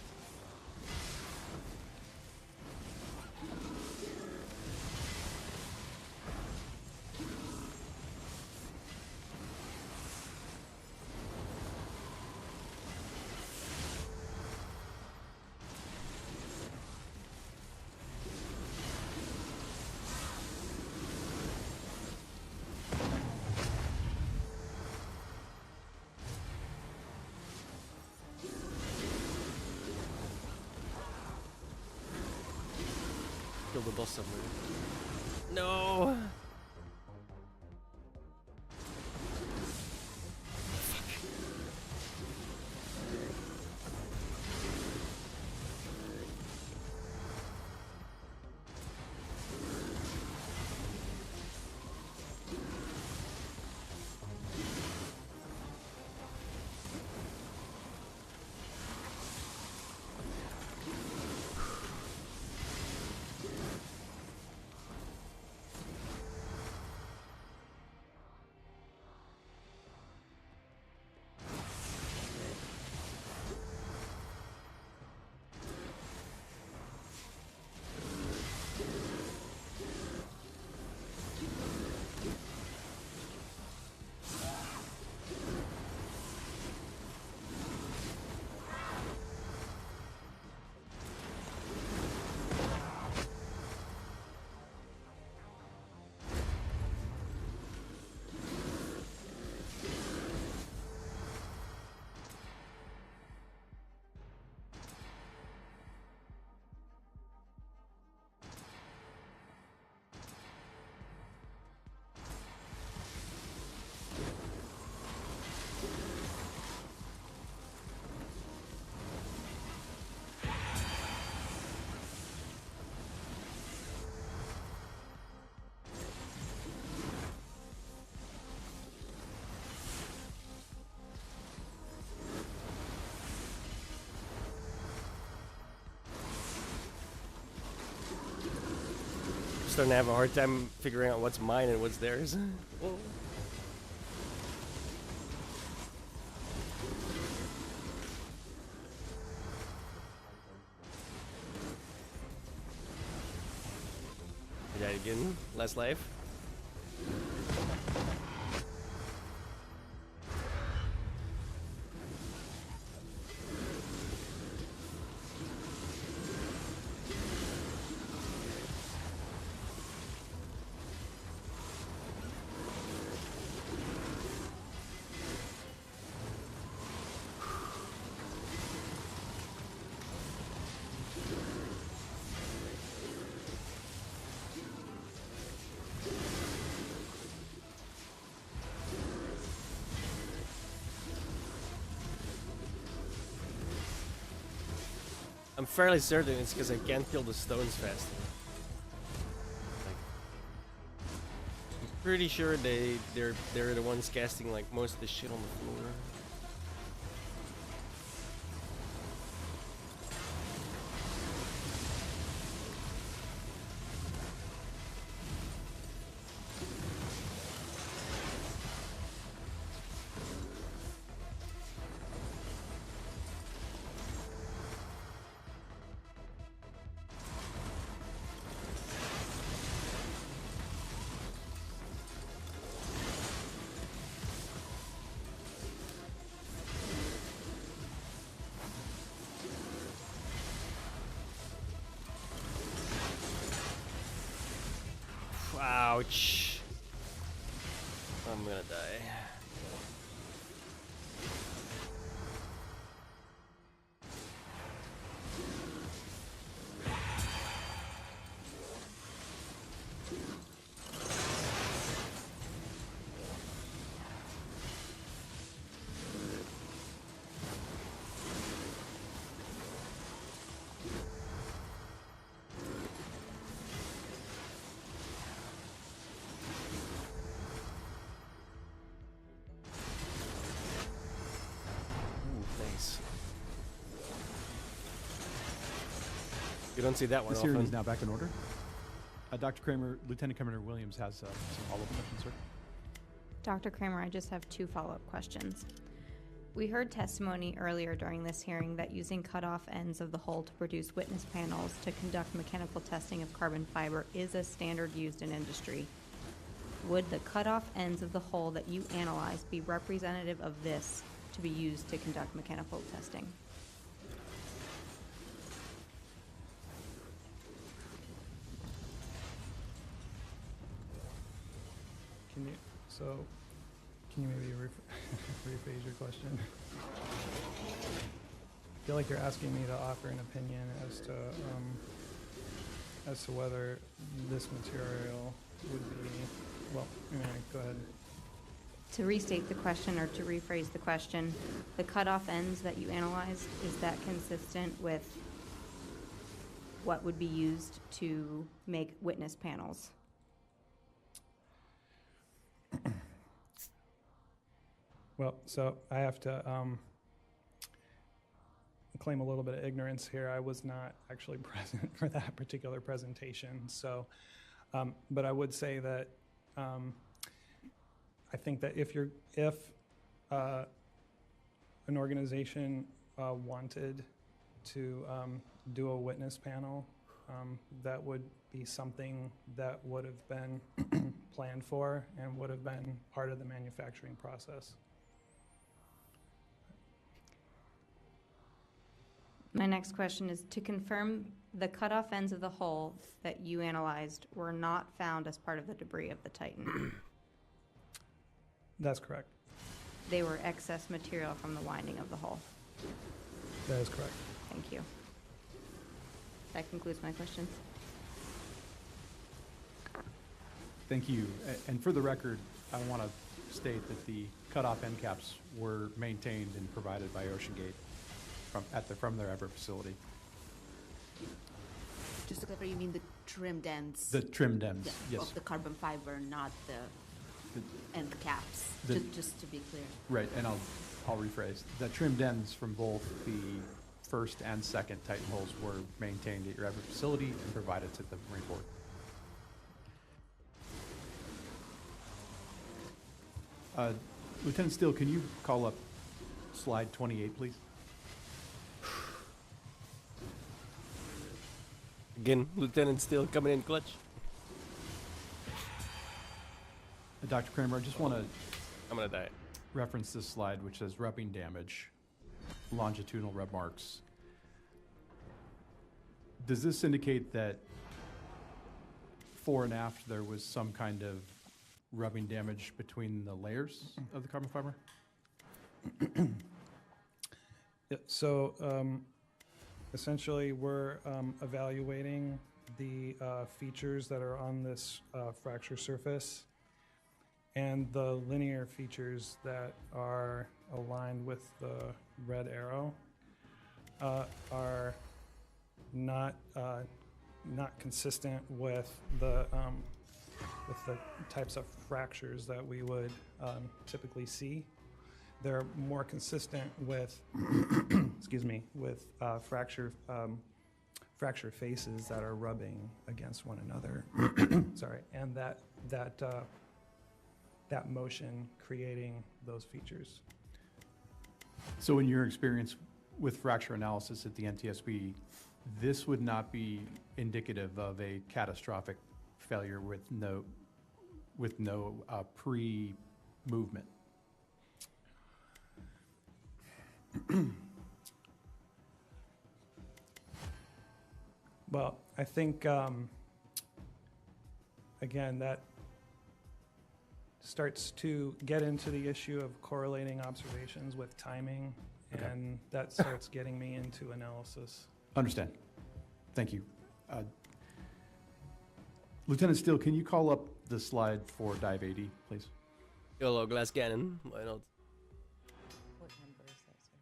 Kill the boss somewhere. No! starting to have a hard time figuring out what's mine and what's theirs. Whoa. I died again. Less life. I'm fairly certain it's because I can't kill the stones fast enough. Like, I'm pretty sure they're the ones casting like most of the shit on the floor. Ouch. I'm gonna die. Nice. You don't see that one This hearing often. is now back in order. Dr. Kramer, Lieutenant Commander Williams has some follow-up questions, sir. Dr. Kramer, I just have 2 follow-up questions. We heard testimony earlier during this hearing that using cutoff ends of the hull to produce witness panels to conduct mechanical testing of carbon fiber is a standard used in industry. Would the cutoff ends of the hull that you analyzed be representative of this to be used to conduct mechanical testing? Can you maybe rephrase your question? I feel like you're asking me to offer an opinion as to whether this material would be, well, go ahead. To restate the question or to rephrase the question, the cutoff ends that you analyzed, is that consistent with what would be used to make witness panels? Well, so I have to claim a little bit of ignorance here. I was not actually present for that particular presentation. So, but I would say that I think that if an organization wanted to do a witness panel, that would be something that would have been planned for and would have been part of the manufacturing process. My next question is to confirm the cutoff ends of the hull that you analyzed were not found as part of the debris of the Titan. That's correct. They were excess material from the winding of the hull. That is correct. Thank you. That concludes my questions. Thank you. And for the record, I want to state that the cutoff end caps were maintained and provided by Oceangate from their Everett facility. Just to clarify, you mean the trimmed ends? The trimmed ends, yes. Of the carbon fiber, not the end caps, just to be clear. Right, and I'll rephrase. The trimmed ends from both the first and second Titan hulls were maintained at your Everett facility and provided to the Marine Corps. Lieutenant Steele, can you call up slide 28, please? Again, Lieutenant Steele coming in clutch. Dr. Kramer, I just want to I'm gonna die. reference this slide, which says rubbing damage, longitudinal rub marks. Does this indicate that fore and aft there was some kind of rubbing damage between the layers of the carbon fiber? Yeah, so essentially, we're evaluating the features that are on this fracture surface, and the linear features that are aligned with the red arrow are not consistent with the types of fractures that we would typically see. They're more consistent with, excuse me, with fracture faces that are rubbing against one another. Sorry, and that motion creating those features. So in your experience with fracture analysis at the NTSB, this would not be indicative of a catastrophic failure with no pre-movement? Well, I think, again, that starts to get into the issue of correlating observations with timing, Okay. and that starts getting me into analysis. Understand. Thank you. Lieutenant Steele, can you call up the slide for dive 80, please? YOLO glass cannon. Why not? What number is that, sir?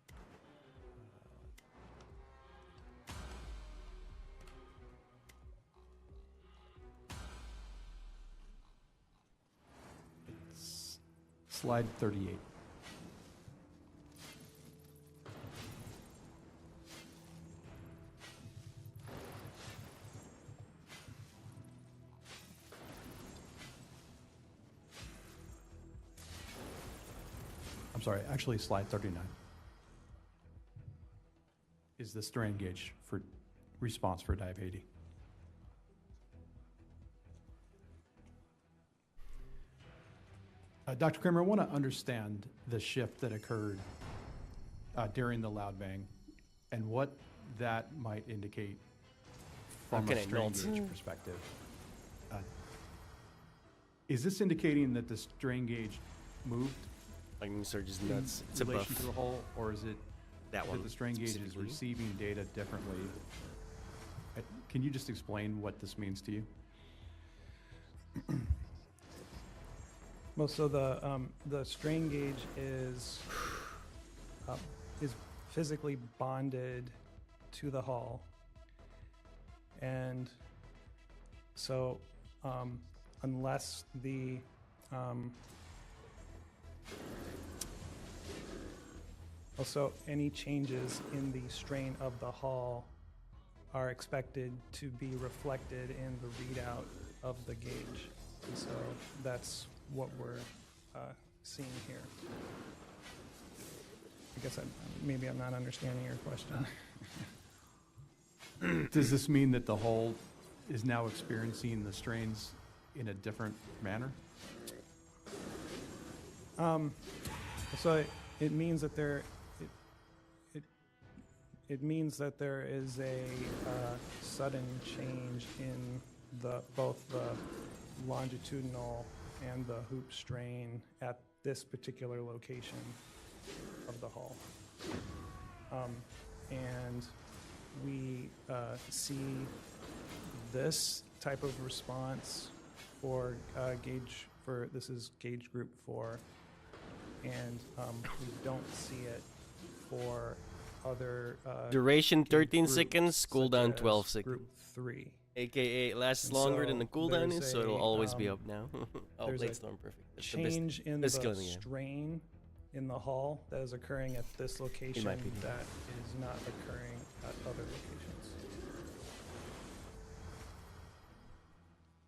It's slide 38. I'm sorry, actually slide 39 is the strain gauge for response for dive 80. Dr. Kramer, I want to understand the shift that occurred during the loud bang and what that might indicate from How a can I strain not? gauge perspective. Is this indicating that the strain gauge moved Lightning surge is in nuts. It's a relation buff. to the hole, or is it That one. that the strain gauge is specifically. receiving data differently? Can you just explain what this means to you? Well, so the strain gauge is physically bonded to the hull, and so unless the also any changes in the strain of the hull are expected to be reflected in the readout of the gauge. And so that's what we're seeing here. I guess maybe I'm not understanding your question. Does this mean that the hull is now experiencing the strains in a different manner? So it means that it means that there is a sudden change in both the longitudinal and the hoop strain at this particular location of the hull. And we see this type of response for this is gauge group 4, and we don't see it for other Duration gauge 13 groups seconds, cooldown such 12 as seconds. Group 3. AKA it lasts And longer so than the cooldown there's is, so it'll a, always be up now. Oh, there's Blade a Storm, perfect. That's the best. Change in best the skill in the game. strain in the hull that is occurring at this location that opinion. is not occurring at other locations.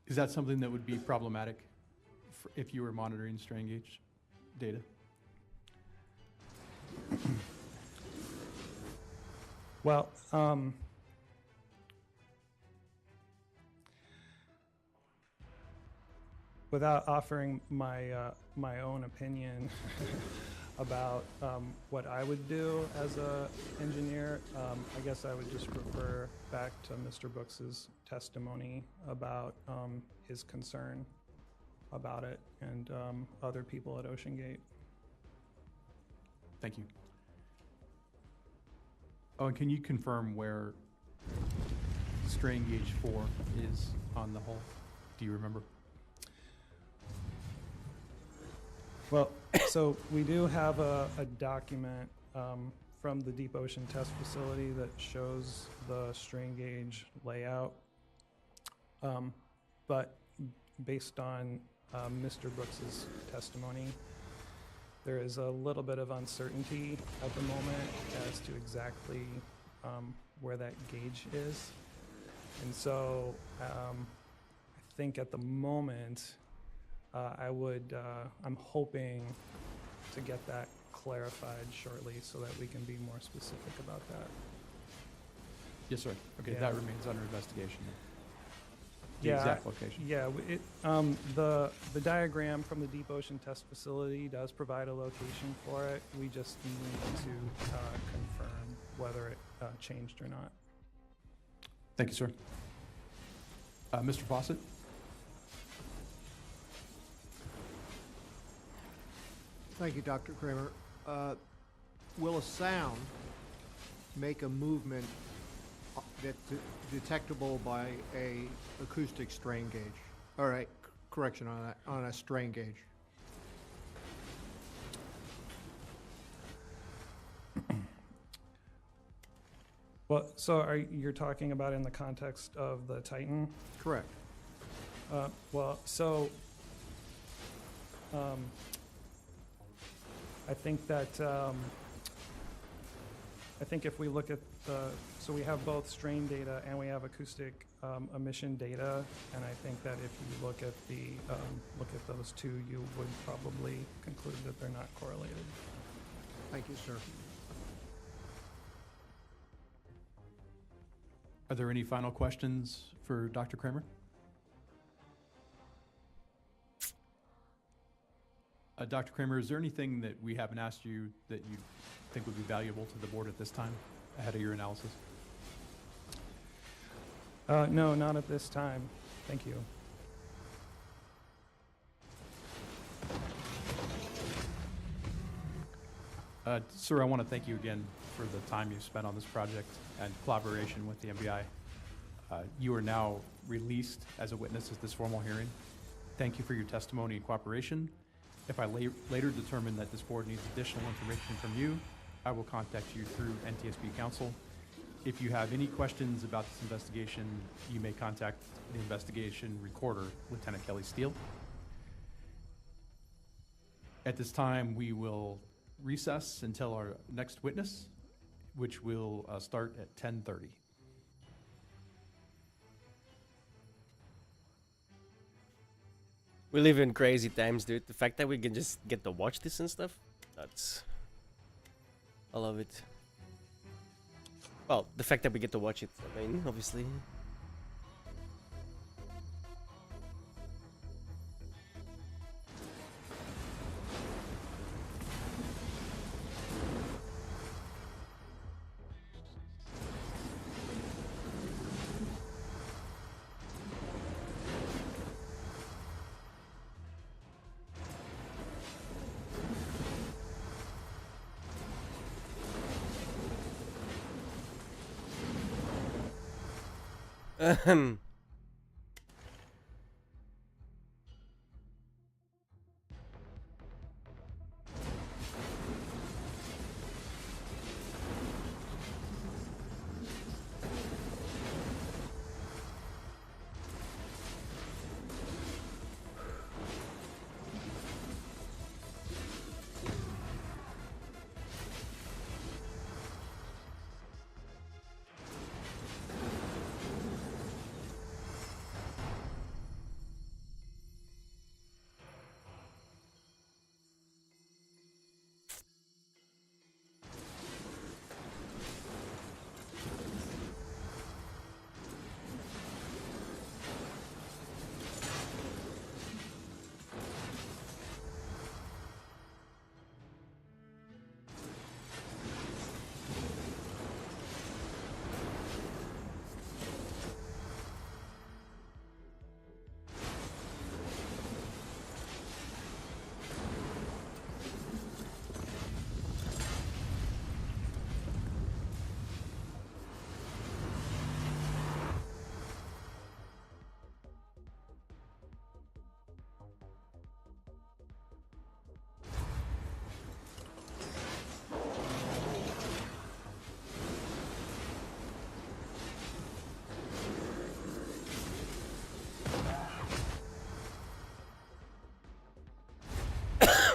Is that something that would be problematic if you were monitoring strain gauge data? Well, without offering my own opinion about what I would do as a engineer, I guess I would just refer back to Mr. Brooks's testimony about his concern about it and other people at Oceangate. Thank you. Oh, and can you confirm where strain gauge 4 is on the hull? Do you remember? Well, so we do have a document from the Deep Ocean Test Facility that shows the strain gauge layout. But based on Mr. Brooks's testimony, there is a little bit of uncertainty at the moment as to exactly where that gauge is. And so I think at the moment, I'm hoping to get that clarified shortly so that we can be more specific about that. Yes, sir. Okay, Yeah. that remains under investigation. The Yeah, exact location. Yeah, the diagram from the Deep Ocean Test Facility does provide a location for it. We just need to confirm whether it changed or not. Thank you, sir. Mr. Fawcett? Thank you, Dr. Kramer. Will a sound make a movement that's detectable by a acoustic strain gauge? All right, correction on that, on a strain gauge. Well, so you're talking about in the context of the Titan? Correct. Well, so I think that I think if we look at so we have both strain data and we have acoustic emission data, and I think that if you look at those two, you would probably conclude that they're not correlated. Thank you, sir. Are there any final questions for Dr. Kramer? Dr. Kramer, is there anything that we haven't asked you that you think would be valuable to the board at this time ahead of your analysis? No, not at this time. Thank you. Sir, I want to thank you again for the time you've spent on this project and collaboration with the MBI. You are now released as a witness at this formal hearing. Thank you for your testimony and cooperation. If I later determine that this board needs additional information from you, I will contact you through NTSB counsel. If you have any questions about this investigation, you may contact the investigation recorder, Lieutenant Kelly Steele. At this time, we will recess until our next witness, which will start at 10:30. We live in crazy times, dude. The fact that we can just get to watch this and stuff, I love it. Well, the fact that we get to watch it, I mean, obviously. Ahem.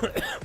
Fuck.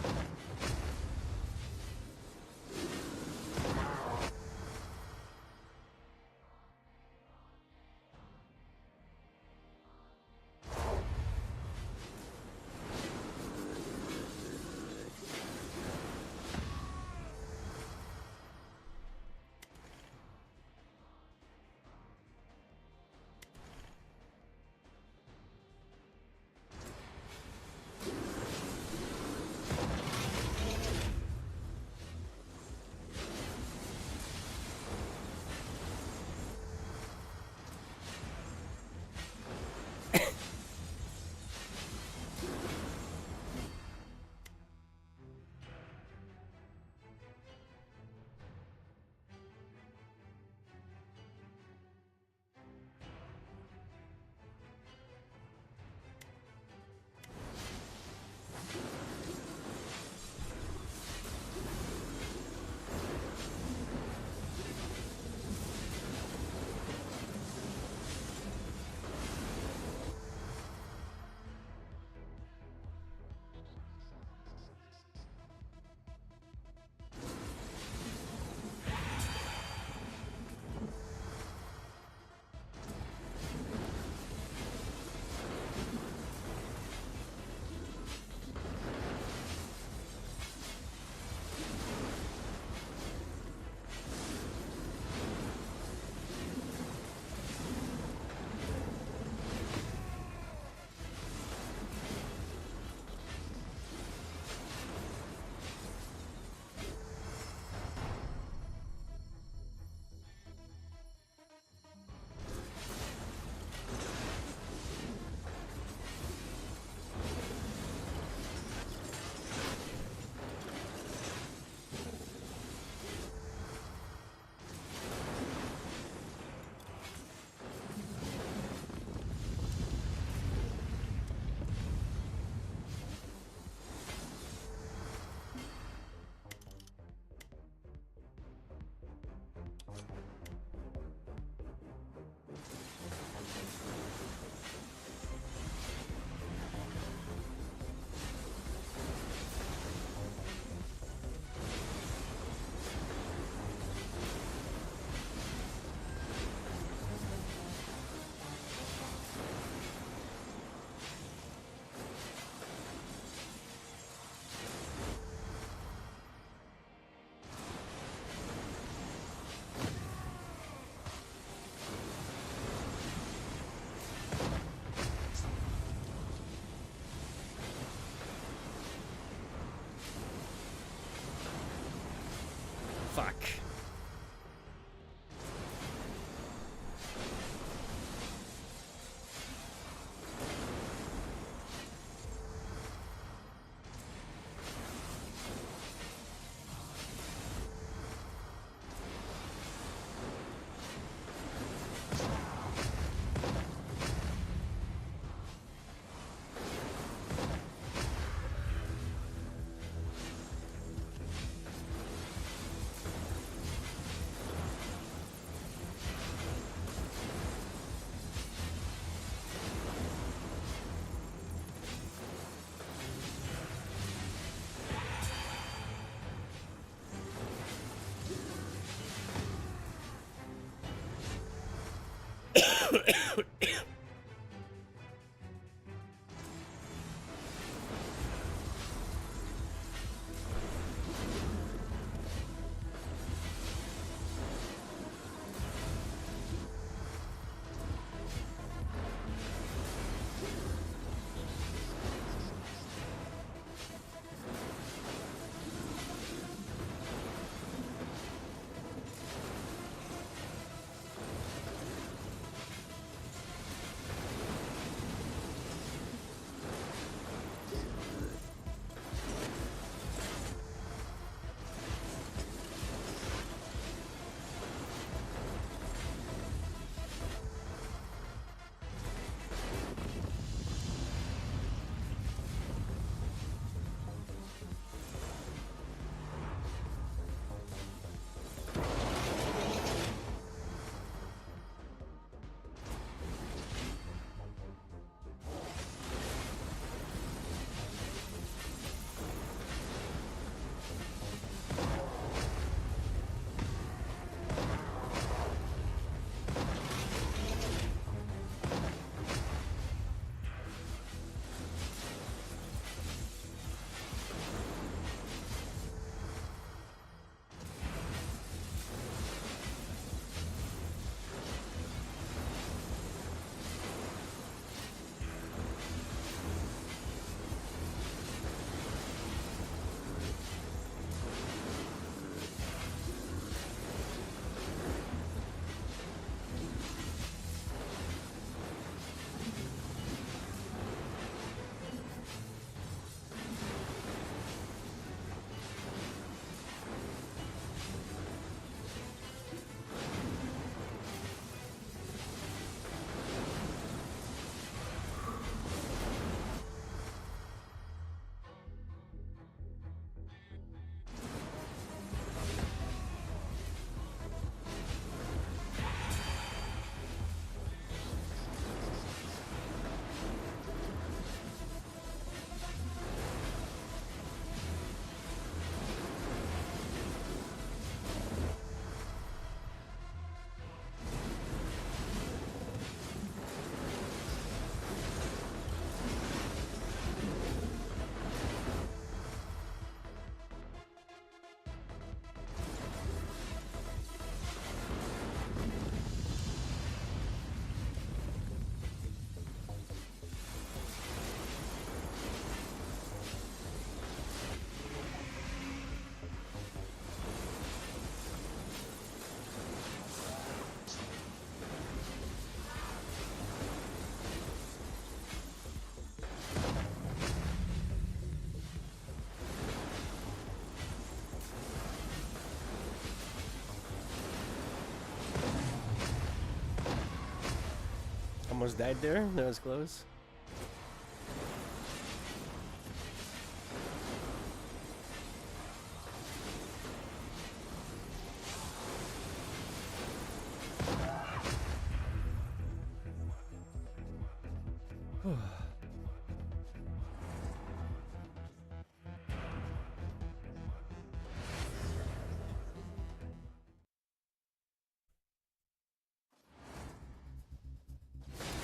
Almost died there. That was close.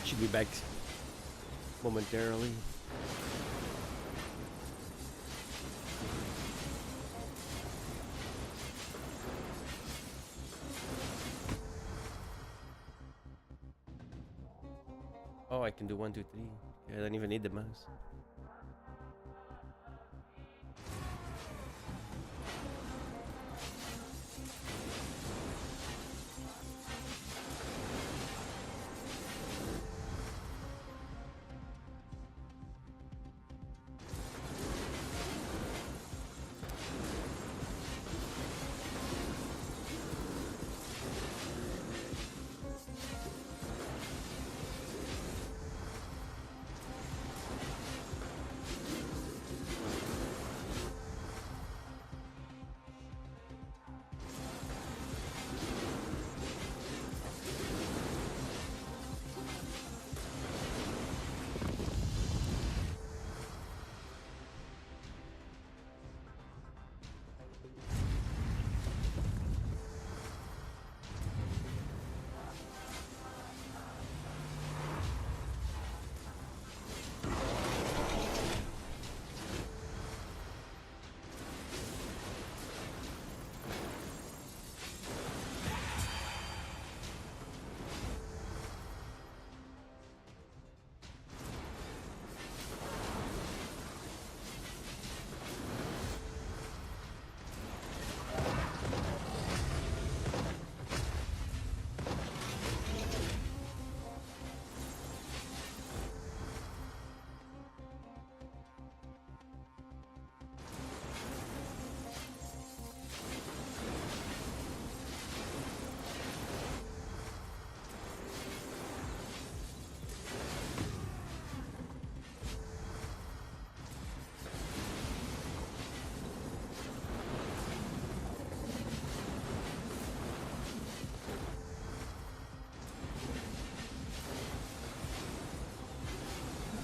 Should be back momentarily. Oh, I can do 1, 2, 3. I don't even need the mouse.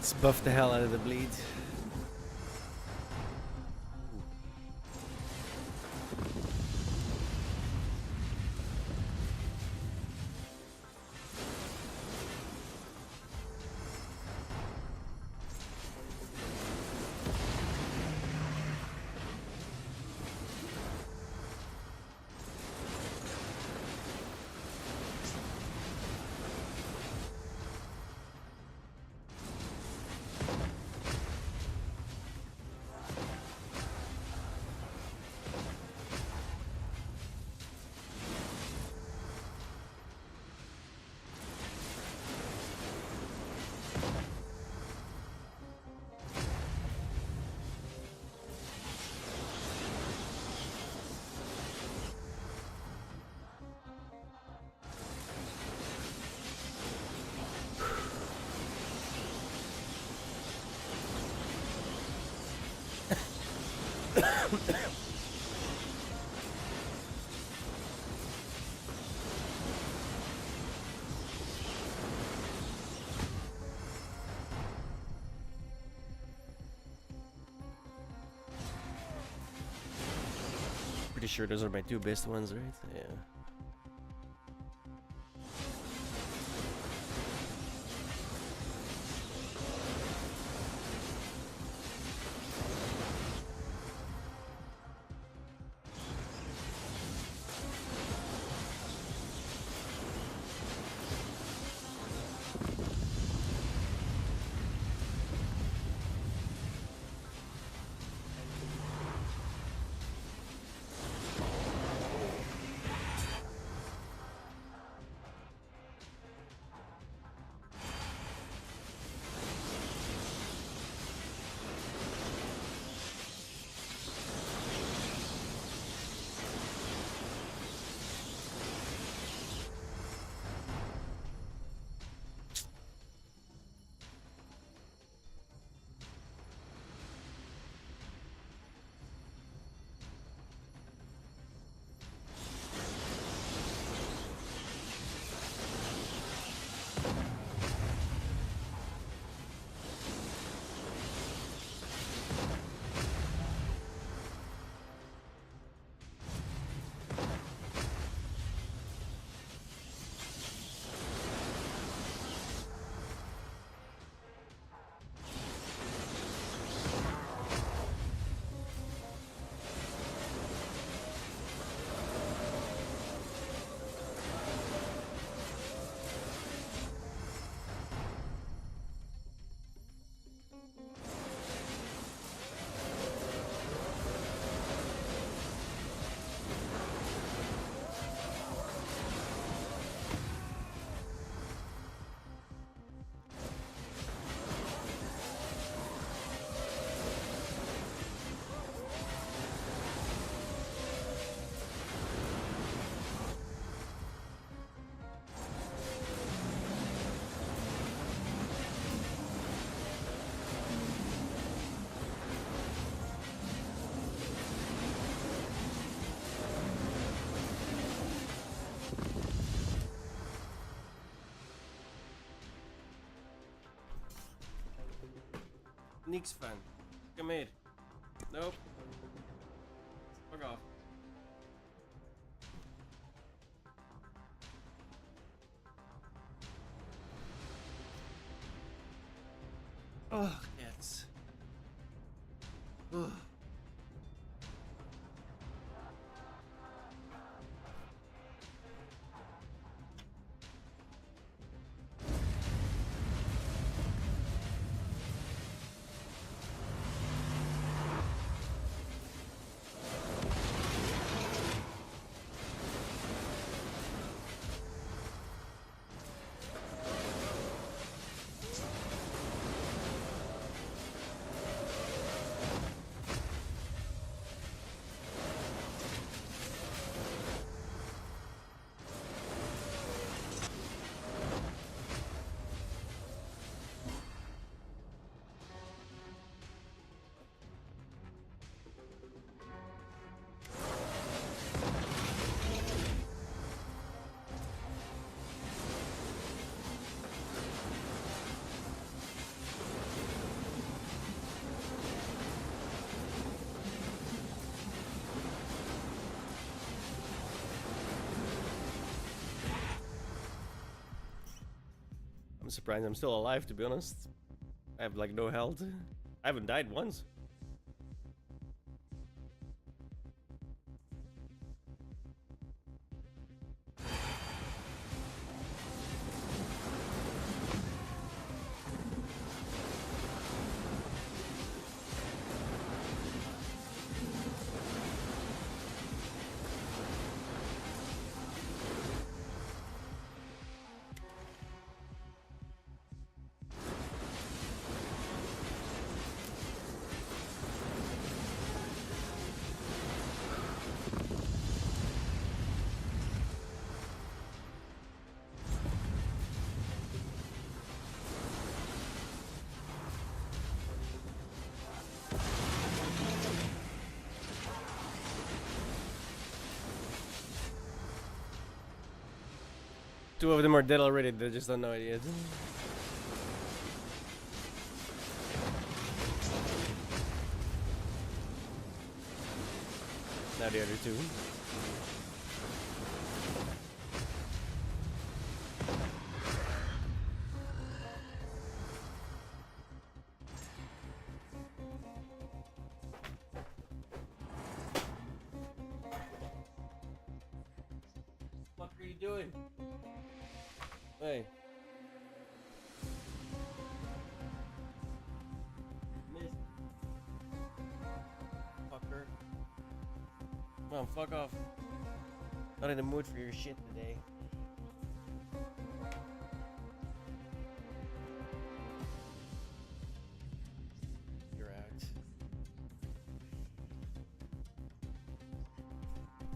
Let's buff the hell out of the bleed. Pretty sure those are my two best ones, right? Yeah. Niks fan. Kom hier. Nope. Fuck off. Oh, cats. Ugh. I'm surprised I'm still alive, to be honest. I have like no health. I haven't died once. Two of them are dead already, they just don't know it yet. Now the other two. What are you doing? Hey. Miss. Fucker. Come on, fuck off. Not in the mood for your shit today. You're out.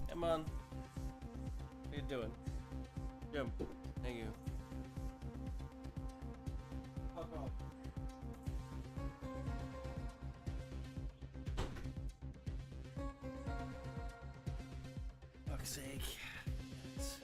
Come on. What are you doing? Jump. Thank you. Fuck off. Fuck's sake. Yes.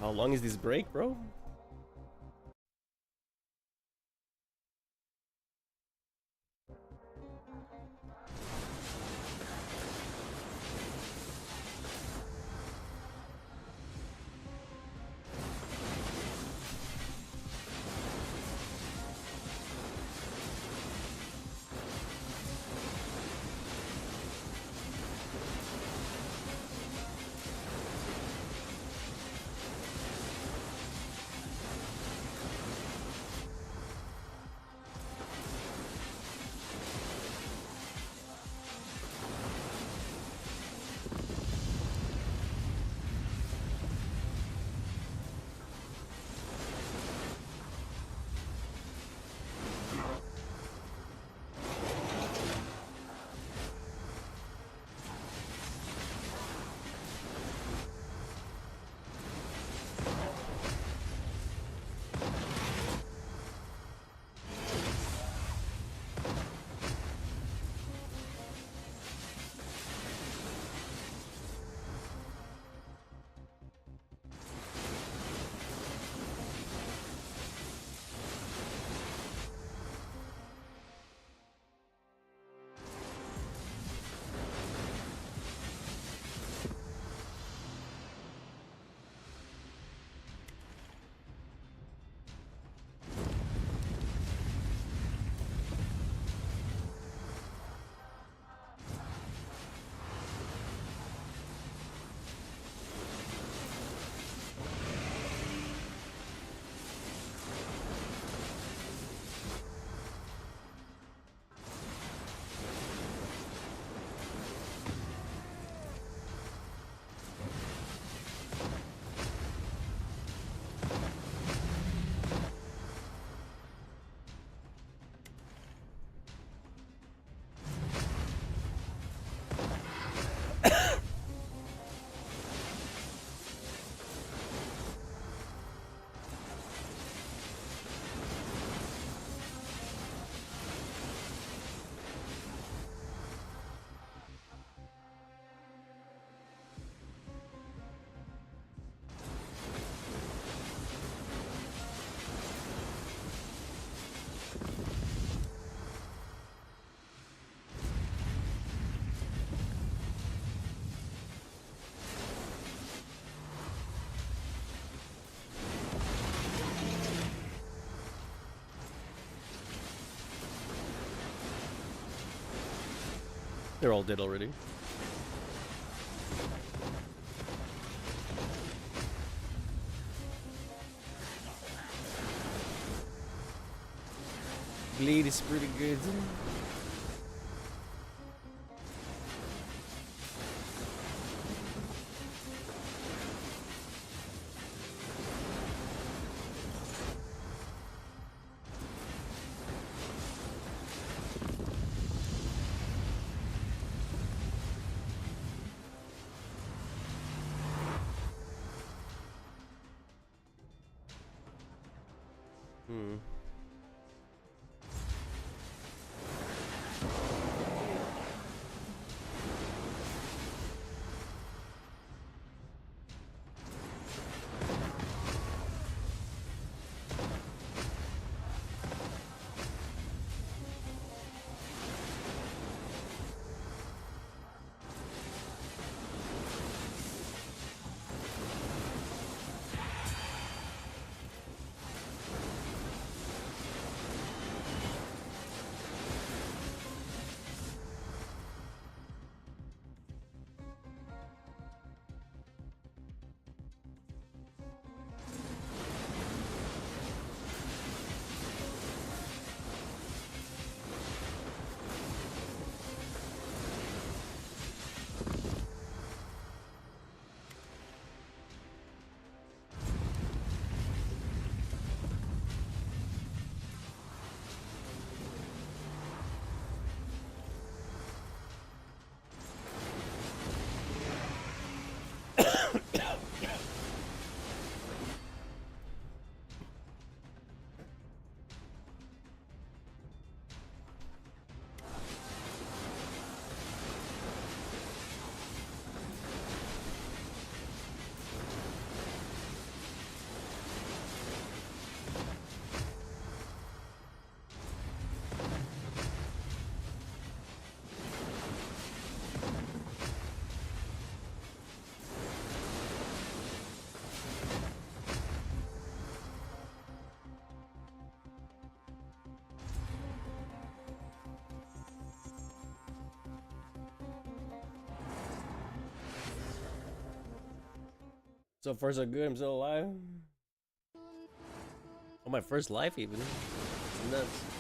How long is this break, bro? They're all dead already. Bleed is pretty good. Hmm. So far so good, I'm still alive. Oh, my first life even. It's nuts.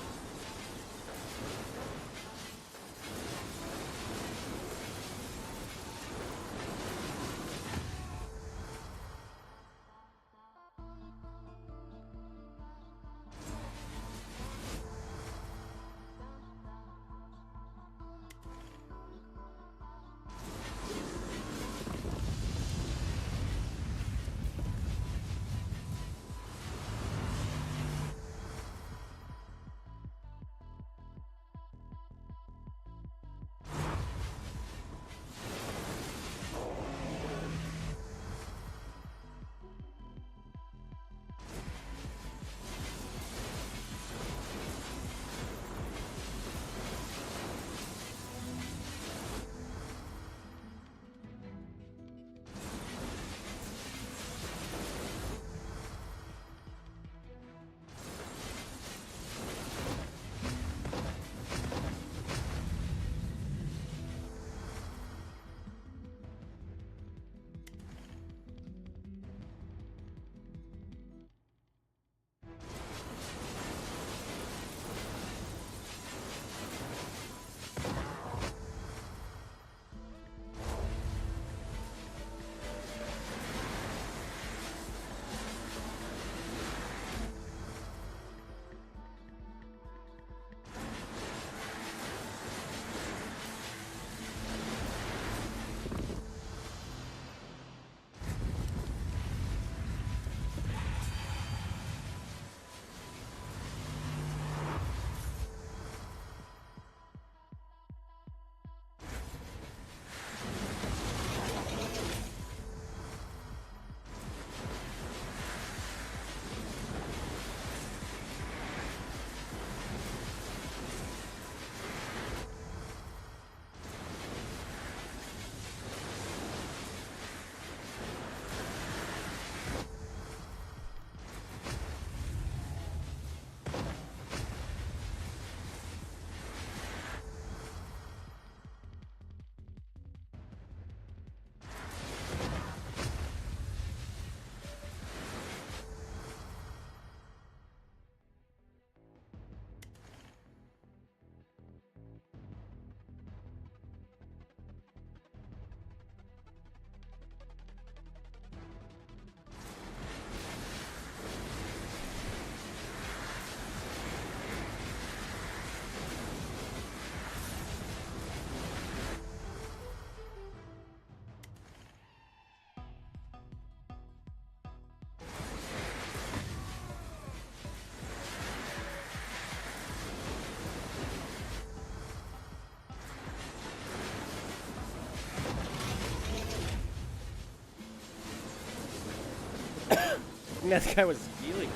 That guy was healing.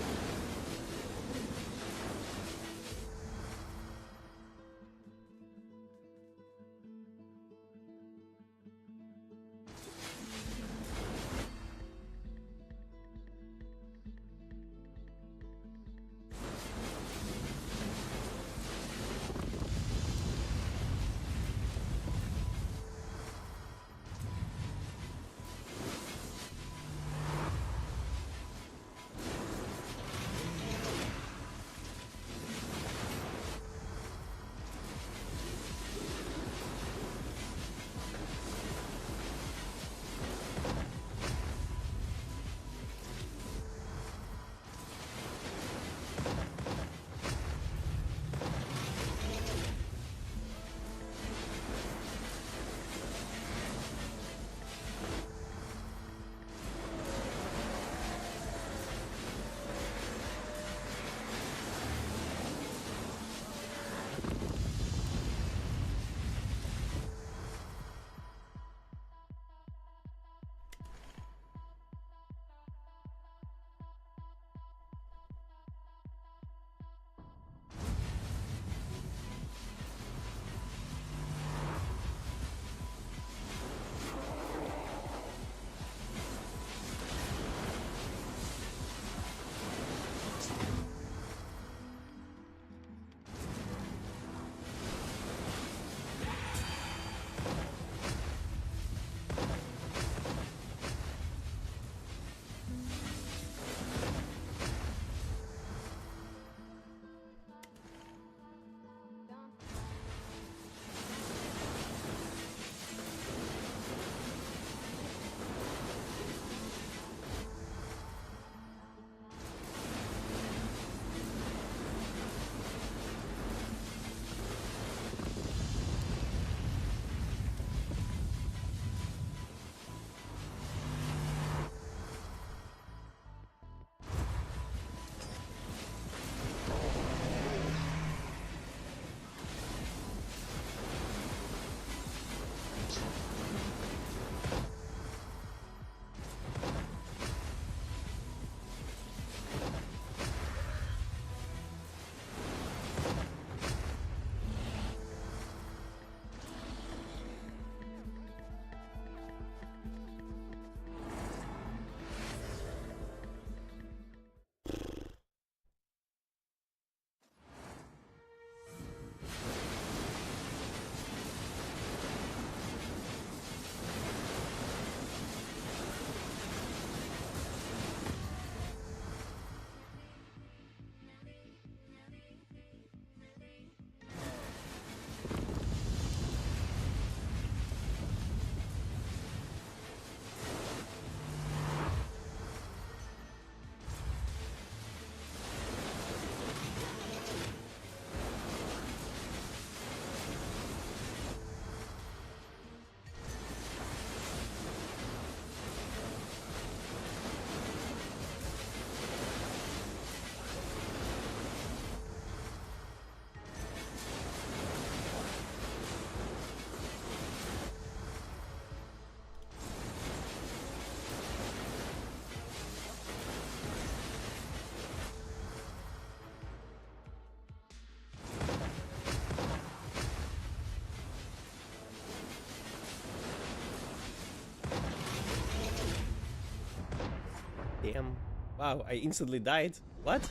Damn. Wow, I instantly died. What?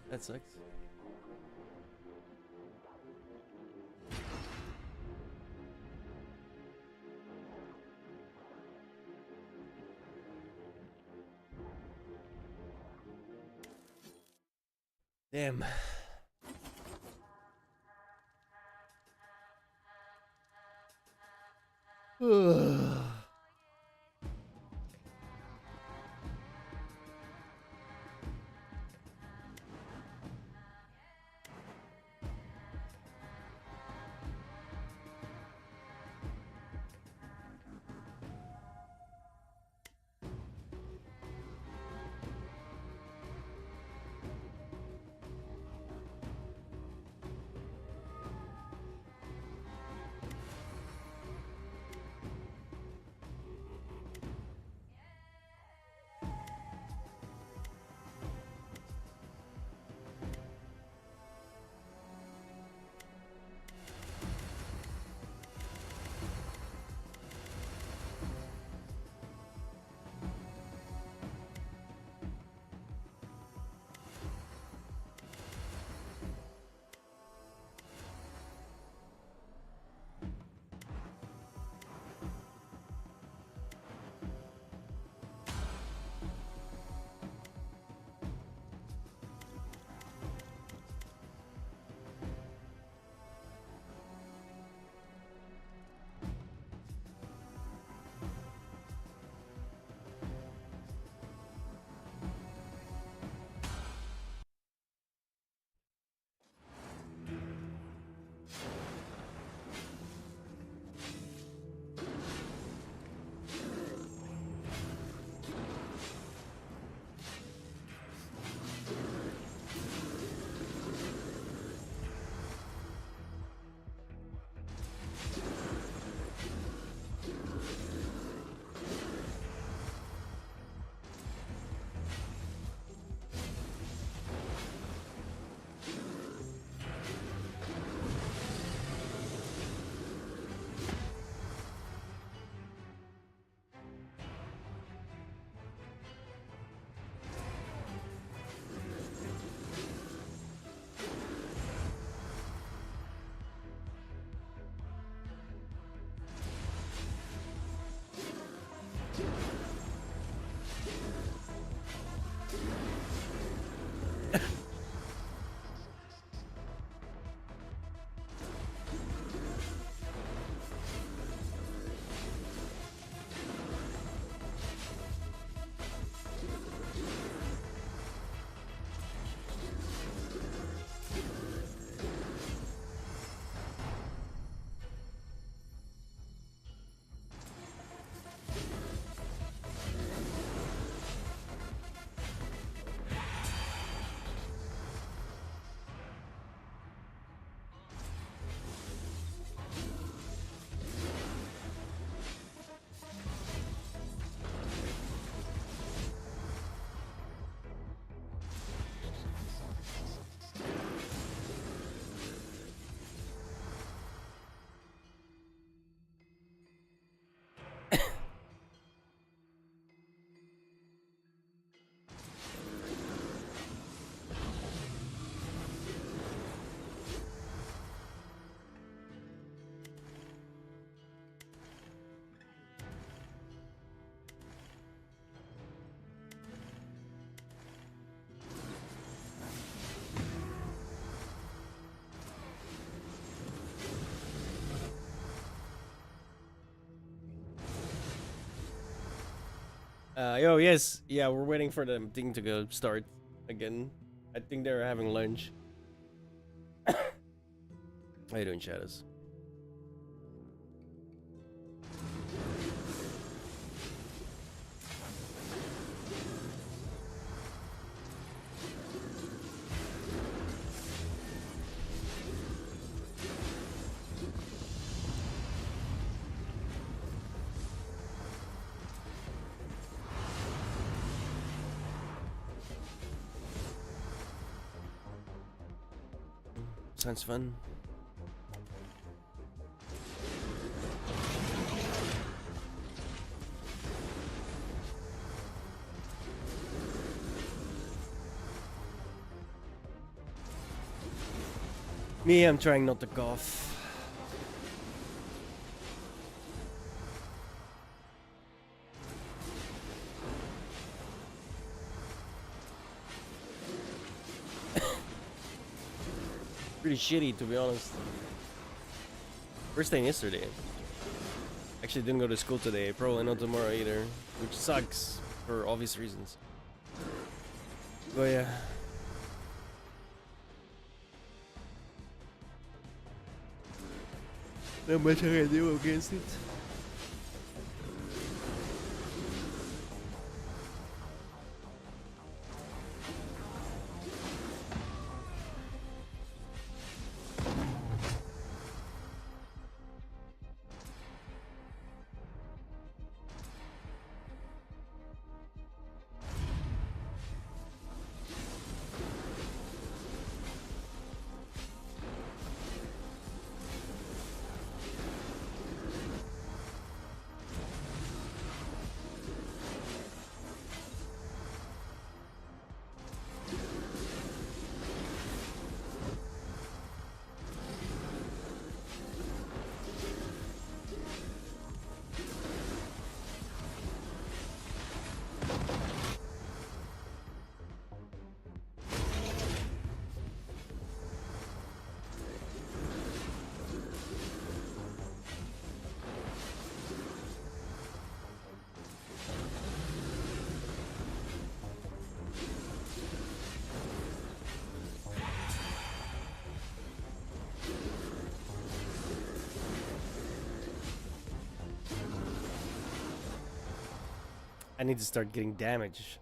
That sucks. Damn. Oh yes, yeah, we're waiting for the thing to go start again. I think they're having lunch. How you doing, Shadows? Sounds fun. Me, I'm trying not to cough. Pretty shitty, to be honest. First thing yesterday. Actually didn't go to school today, probably not tomorrow either, which sucks for obvious reasons. But yeah. Not much I can do against it. I need to start getting damage.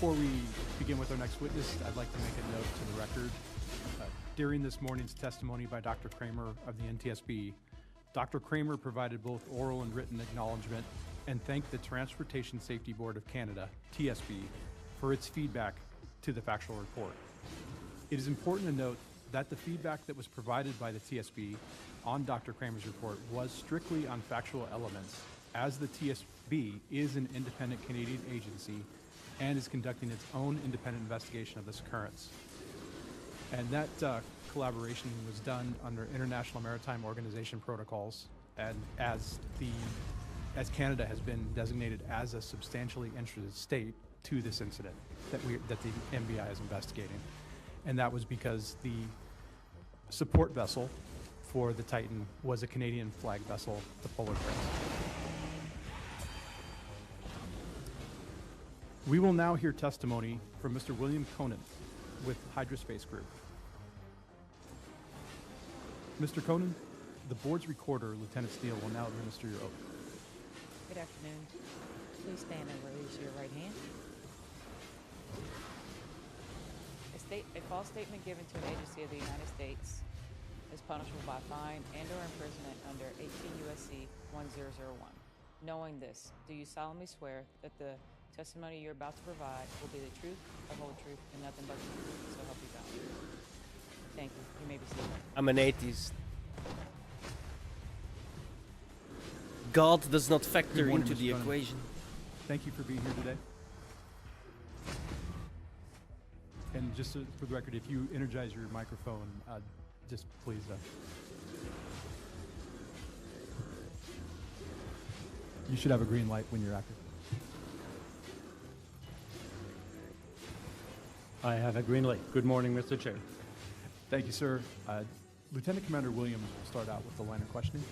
Before we begin with our next witness, I'd like to make a note to the record. During this morning's testimony by Dr. Kramer of the NTSB, Dr. Kramer provided both oral and written acknowledgement and thanked the Transportation Safety Board of Canada, TSB, for its feedback to the factual report. It is important to note that the feedback that was provided by the TSB on Dr. Kramer's report was strictly on factual elements, as the TSB is an independent Canadian agency and is conducting its own independent investigation of this occurrence. And that collaboration was done under International Maritime Organization protocols, and as Canada has been designated as a substantially interested state to this incident that the MBI is investigating. And that was because the support vessel for the Titan was a Canadian flag vessel, the Polar Prince. We will now hear testimony from Mr. William Conan with Hydrospace Group. Mr. Conan, the board's recorder, Lieutenant Steele, will now administer your oath. Good afternoon. Please stand and raise your right hand. A false statement given to an agency of the United States is punishable by fine and/or imprisonment under 18 U.S.C. 1001. Knowing this, do you solemnly swear that the testimony you're about to provide will be the truth, the whole truth, and nothing but the truth? So help you God. Thank you. You may be seated. I'm an atheist. God does not factor Good morning, into Mr. the Conan. equation. Thank you for being here today. And just for the record, if you energize your microphone, just please. You should have a green light when you're active. I have a green light. Good morning, Mr. Chair. Thank you, sir. Lieutenant Commander Williams will start out with the line of questioning.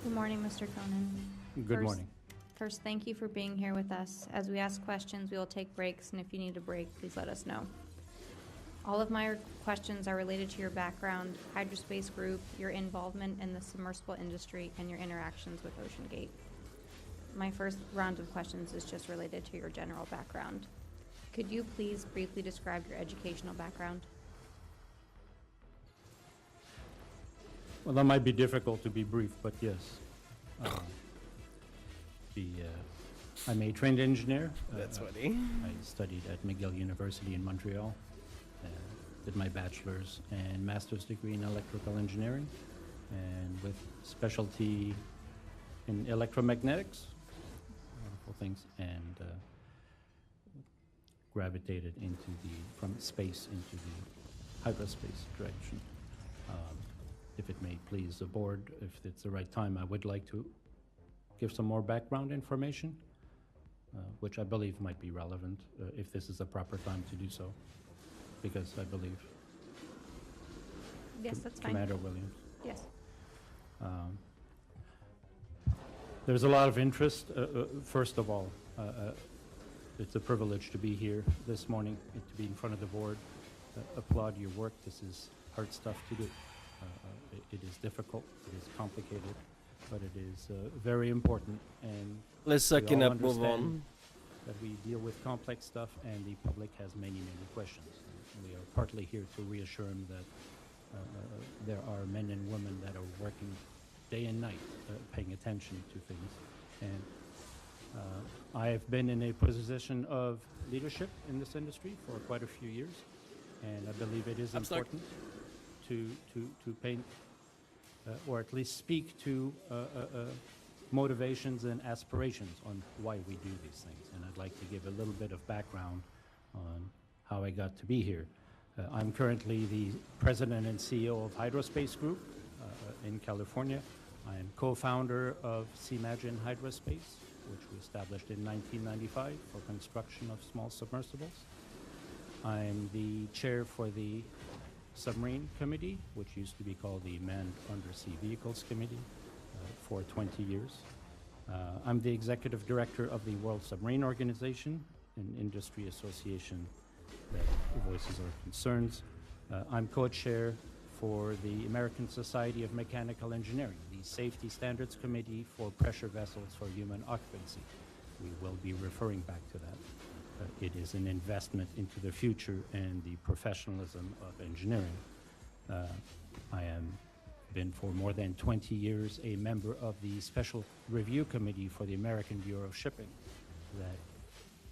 Good morning, Mr. Conan. Good morning. First, thank you for being here with us. As we ask questions, we will take breaks, and if you need a break, please let us know. All of my questions are related to your background, Hydrospace Group, your involvement in the submersible industry, and your interactions with Oceangate. My first round of questions is just related to your general background. Could you please briefly describe your educational background? Well, that might be difficult to be brief, but yes. I'm a trained engineer. That's funny. I studied at McGill University in Montreal. Did my bachelor's and master's degree in electrical engineering, and with specialty in electromagnetics, wonderful things, and gravitated from space into the hyperspace direction. If it may please the board, if it's the right time, I would like to give some more background information, which I believe might be relevant if this is the proper time to do so, because I believe. Yes, that's fine. Commander Williams. Yes. There's a lot of interest. First of all, it's a privilege to be here this morning, and to be in front of the board. Applaud your work. This is hard stuff to do. It is difficult, it is complicated, but it is very important, and Let's suck it up, move on. That we deal with complex stuff, and the public has many, many questions. We are partly here to reassure them that there are men and women that are working day and night, paying attention to things. And I have been in a position of leadership in this industry for quite a few years, and I believe it is important to paint or at least speak to motivations and aspirations on why we do these things. And I'd like to give a little bit of background on how I got to be here. I'm currently the president and CEO of Hydrospace Group in California. I am co-founder of Seamagine Hydrospace, which we established in 1995 for construction of small submersibles. I'm the chair for the Submarine Committee, which used to be called the Manned Undersea Vehicles Committee, for 20 years. I'm the executive director of the World Submarine Organization, an industry association that voices our concerns. I'm co-chair for the American Society of Mechanical Engineering, the Safety Standards Committee for Pressure Vessels for Human Occupancy. We will be referring back to that. It is an investment into the future and the professionalism of engineering. I am been for more than 20 years a member of the Special Review Committee for the American Bureau of Shipping that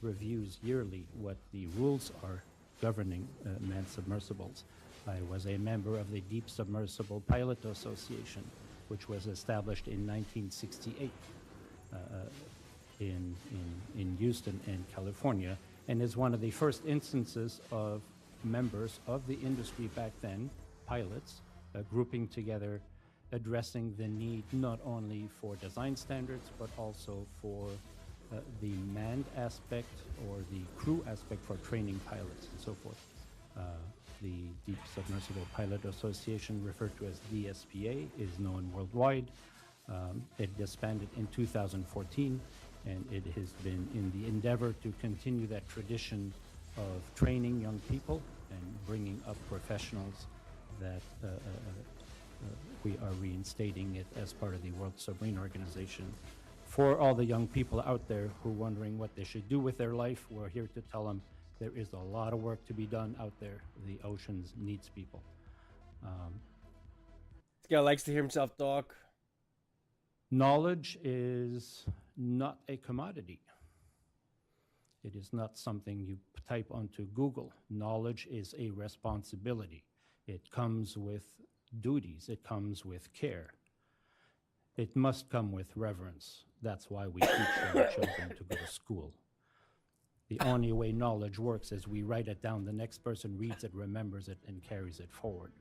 reviews yearly what the rules are governing manned submersibles. I was a member of the Deep Submersible Pilot Association, which was established in 1968 in Houston and California, and is one of the first instances of members of the industry back then, pilots, grouping together, addressing the need not only for design standards, but also for the manned aspect or the crew aspect for training pilots and so forth. The Deep Submersible Pilot Association, referred to as DSPA, is known worldwide. It disbanded in 2014, and it has been in the endeavor to continue that tradition of training young people and bringing up professionals that we are reinstating it as part of the World Submarine Organization. For all the young people out there who are wondering what they should do with their life, we're here to tell them there is a lot of work to be done out there. The oceans needs people. This guy likes to hear himself talk. Knowledge is not a commodity. It is not something you type onto Google. Knowledge is a responsibility. It comes with duties. It comes with care. It must come with reverence. That's why we teach our children to go to school. The only way knowledge works is we write it down, the next person reads it, remembers it, and carries it forward.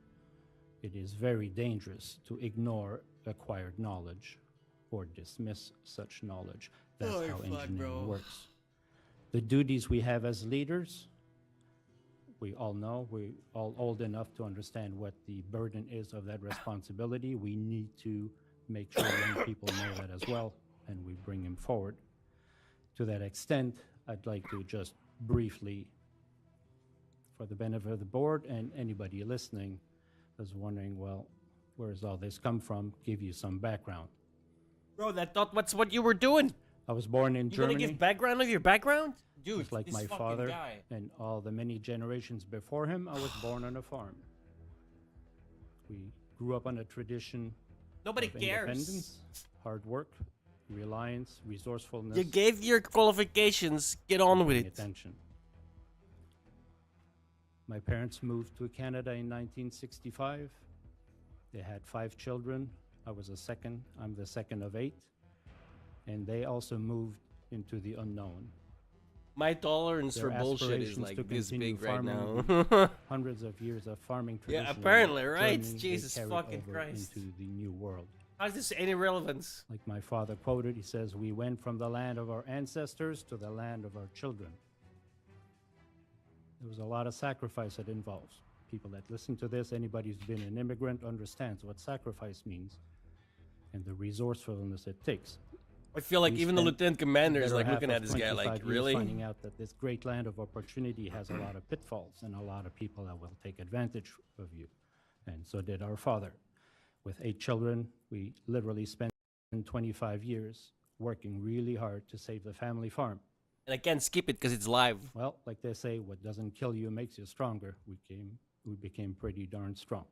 It is very dangerous to ignore acquired knowledge or dismiss such knowledge. That's how engineering works. The duties we have as leaders, we all know, we're all old enough to understand what the burden is of that responsibility. We need to make sure young people know that as well, and we bring them forward. To that extent, I'd like to just briefly, for the benefit of the board and anybody listening that's wondering, well, where does all this come from, give you some background. Bro, that's what you were doing. I was born in You Germany. gonna give background of your background? Dude, just like this my fucking father guy. and all the many generations before him, I was born on a farm. We grew up on a tradition Nobody of cares. independence, hard work, reliance, resourcefulness. You gave your qualifications. Get on with paying it. attention. My parents moved to Canada in 1965. They had 5 children. I'm the second of 8. And they also moved into the unknown. My tolerance Their for bullshit is aspirations like to this continue big right farming now. hundreds of years of farming tradition. Yeah, in apparently, right? Germany, they Jesus carried fucking over Christ. into the new world. How's this any relevance? Like my father quoted, he says, "We went from the land of our ancestors to the land of our children." There was a lot of sacrifice that involves. People that listen to this, anybody who's been an immigrant understands what sacrifice means and the resourcefulness it takes. I feel like We even the spent lieutenant commander is better like half looking of at this guy 25 like, years really? finding out that this great land of opportunity has a lot of pitfalls and a lot of people that will take advantage of you. And so did our father. With 8 children, we literally spent 25 years working really hard to save the family farm. And I can't skip it because it's live. Well, like they say, what doesn't kill you makes you stronger. We became pretty darn strong.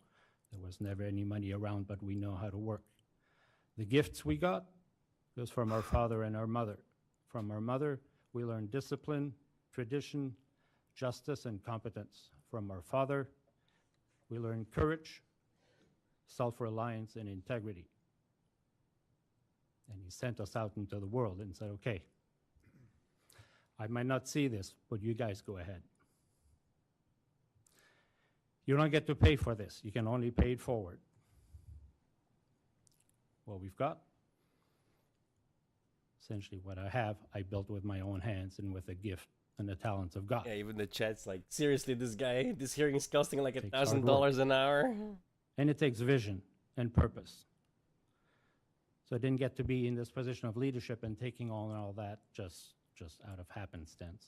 There was never any money around, but we know how to work. The gifts we got was from our father and our mother. From our mother, we learned discipline, tradition, justice, and competence. From our father, we learned courage, self-reliance, and integrity. And he sent us out into the world and said, okay, I might not see this, but you guys go ahead. You don't get to pay for this. You can only pay it forward. What we've got, essentially what I have, I built with my own hands and with the gift and the talents of God. Yeah, even the chat's like, seriously, this hearing is costing like Takes hard $1,000 an hour. And it takes vision and purpose. So I didn't get to be in this position of leadership and taking on all that just out of happenstance.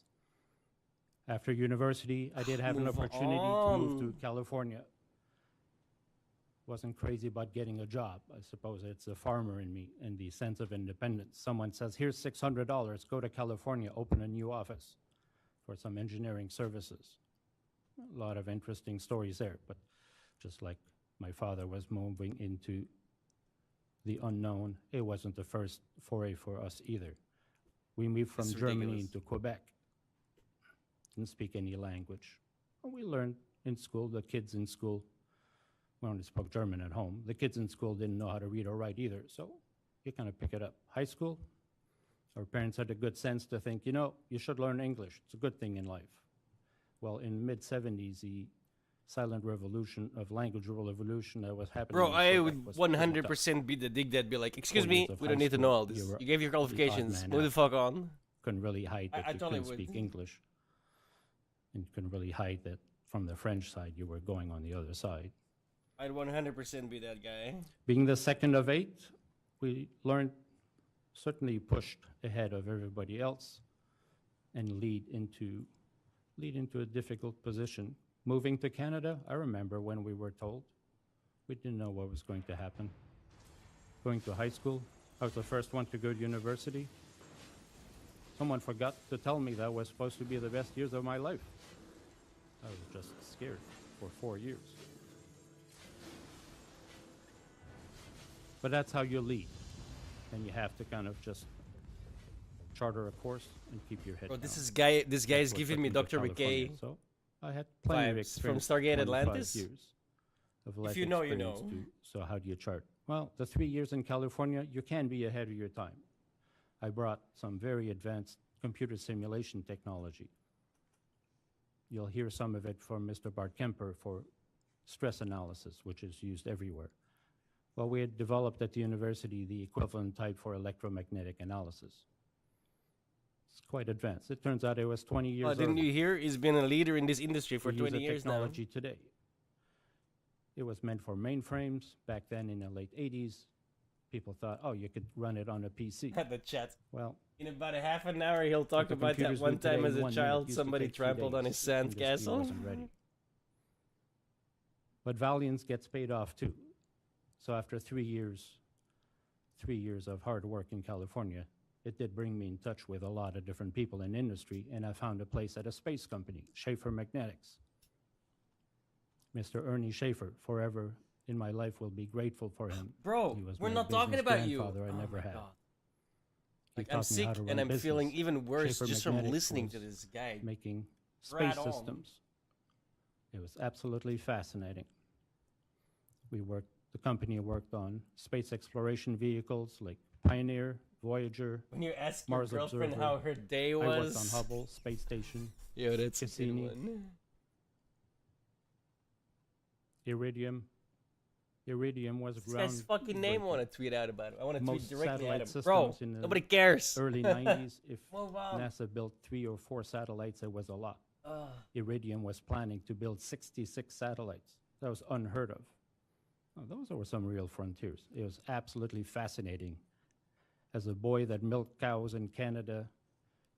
After university, I did have an Move opportunity to on. move to California. Wasn't crazy about getting a job. I suppose it's a farmer in me and the sense of independence. Someone says, here's $600, go to California, open a new office for some engineering services. A lot of interesting stories there, but just like my father was moving into the unknown, it wasn't the first foray for us either. We moved from It's Germany ridiculous. into Quebec. didn't speak any language. Well, we learned in school, the kids in school, we only spoke German at home. The kids in school didn't know how to read or write either, so you kind of pick it up. High school, our parents had the good sense to think, you know, you should learn English. It's a good thing in life. Well, in mid-70s, the silent revolution of language revolution that was happening. Bro, in I Quebec would was pretty tough. 100% be the dig that be like, excuse 4 me, years of we high don't need to school, know all this. you were You gave your the odd qualifications. man Move the out. fuck on. Couldn't really hide that I you totally couldn't would. speak English. And couldn't really hide that from the French side, you were going on the other side. I'd 100% be that guy. Being the second of 8, we learned, certainly pushed ahead of everybody else and lead into a difficult position. Moving to Canada, I remember when we were told, we didn't know what was going to happen. Going to high school, I was the first one to go to university. Someone forgot to tell me that was supposed to be the best years of my life. I was just scared for 4 years. But that's how you lead. And you have to kind of just charter a course and keep your head Bro, down. this guy That's is what giving took me to Dr. California. McKay So I had plenty of vibes experience. from Stargate 25 Atlantis. Years of If life you know, you experience know. so how do you chart? Well, the 3 years in California, you can be ahead of your time. I brought some very advanced computer simulation technology. You'll hear some of it from Mr. Bart Kemper for stress analysis, which is used everywhere. Well, we had developed at the university the equivalent type for electromagnetic analysis. It's quite advanced. It turns out it was 20 years Oh, didn't early. you hear? He's been a leader in this industry for We use 20 the years now. technology today. It was meant for mainframes back then in the late 80s. People thought, oh, you could run it on a PC. The chat. Well, In about a half an hour, he'll talk the about that computers one do today time as in a 1 minute child, used to somebody take 3 trampled on days. his sand Industry castle. wasn't ready. But Valiance gets paid off too. So after 3 years of hard work in California, it did bring me in touch with a lot of different people in industry, and I found a place at a space company, Schaefer Magnetics. Mr. Ernie Schaefer, forever in my life will be grateful for him. Bro, He was we're my not talking business about you. grandfather I Oh never my had. God. He Like, I'm taught me sick how to and run I'm feeling business. even worse Schaefer just from Magnetics listening to was this guy. making Rat space on. systems. It was absolutely fascinating. The company worked on space exploration vehicles like Pioneer, Voyager, When you ask your Mars girlfriend Observer. how her day I was. worked on Hubble Space Station, Yo, that's a Cassini. good one. Iridium. Iridium was This guy's fucking name I want to tweet out about it. I want to tweet Most directly at satellite him. Bro, systems in the nobody cares. early 90s. If Move on. NASA built 3 or 4 satellites, it was a lot. Ugh. Iridium was planning to build 66 satellites. That was unheard of. Oh, those were some real frontiers. It was absolutely fascinating. As a boy that milked cows in Canada,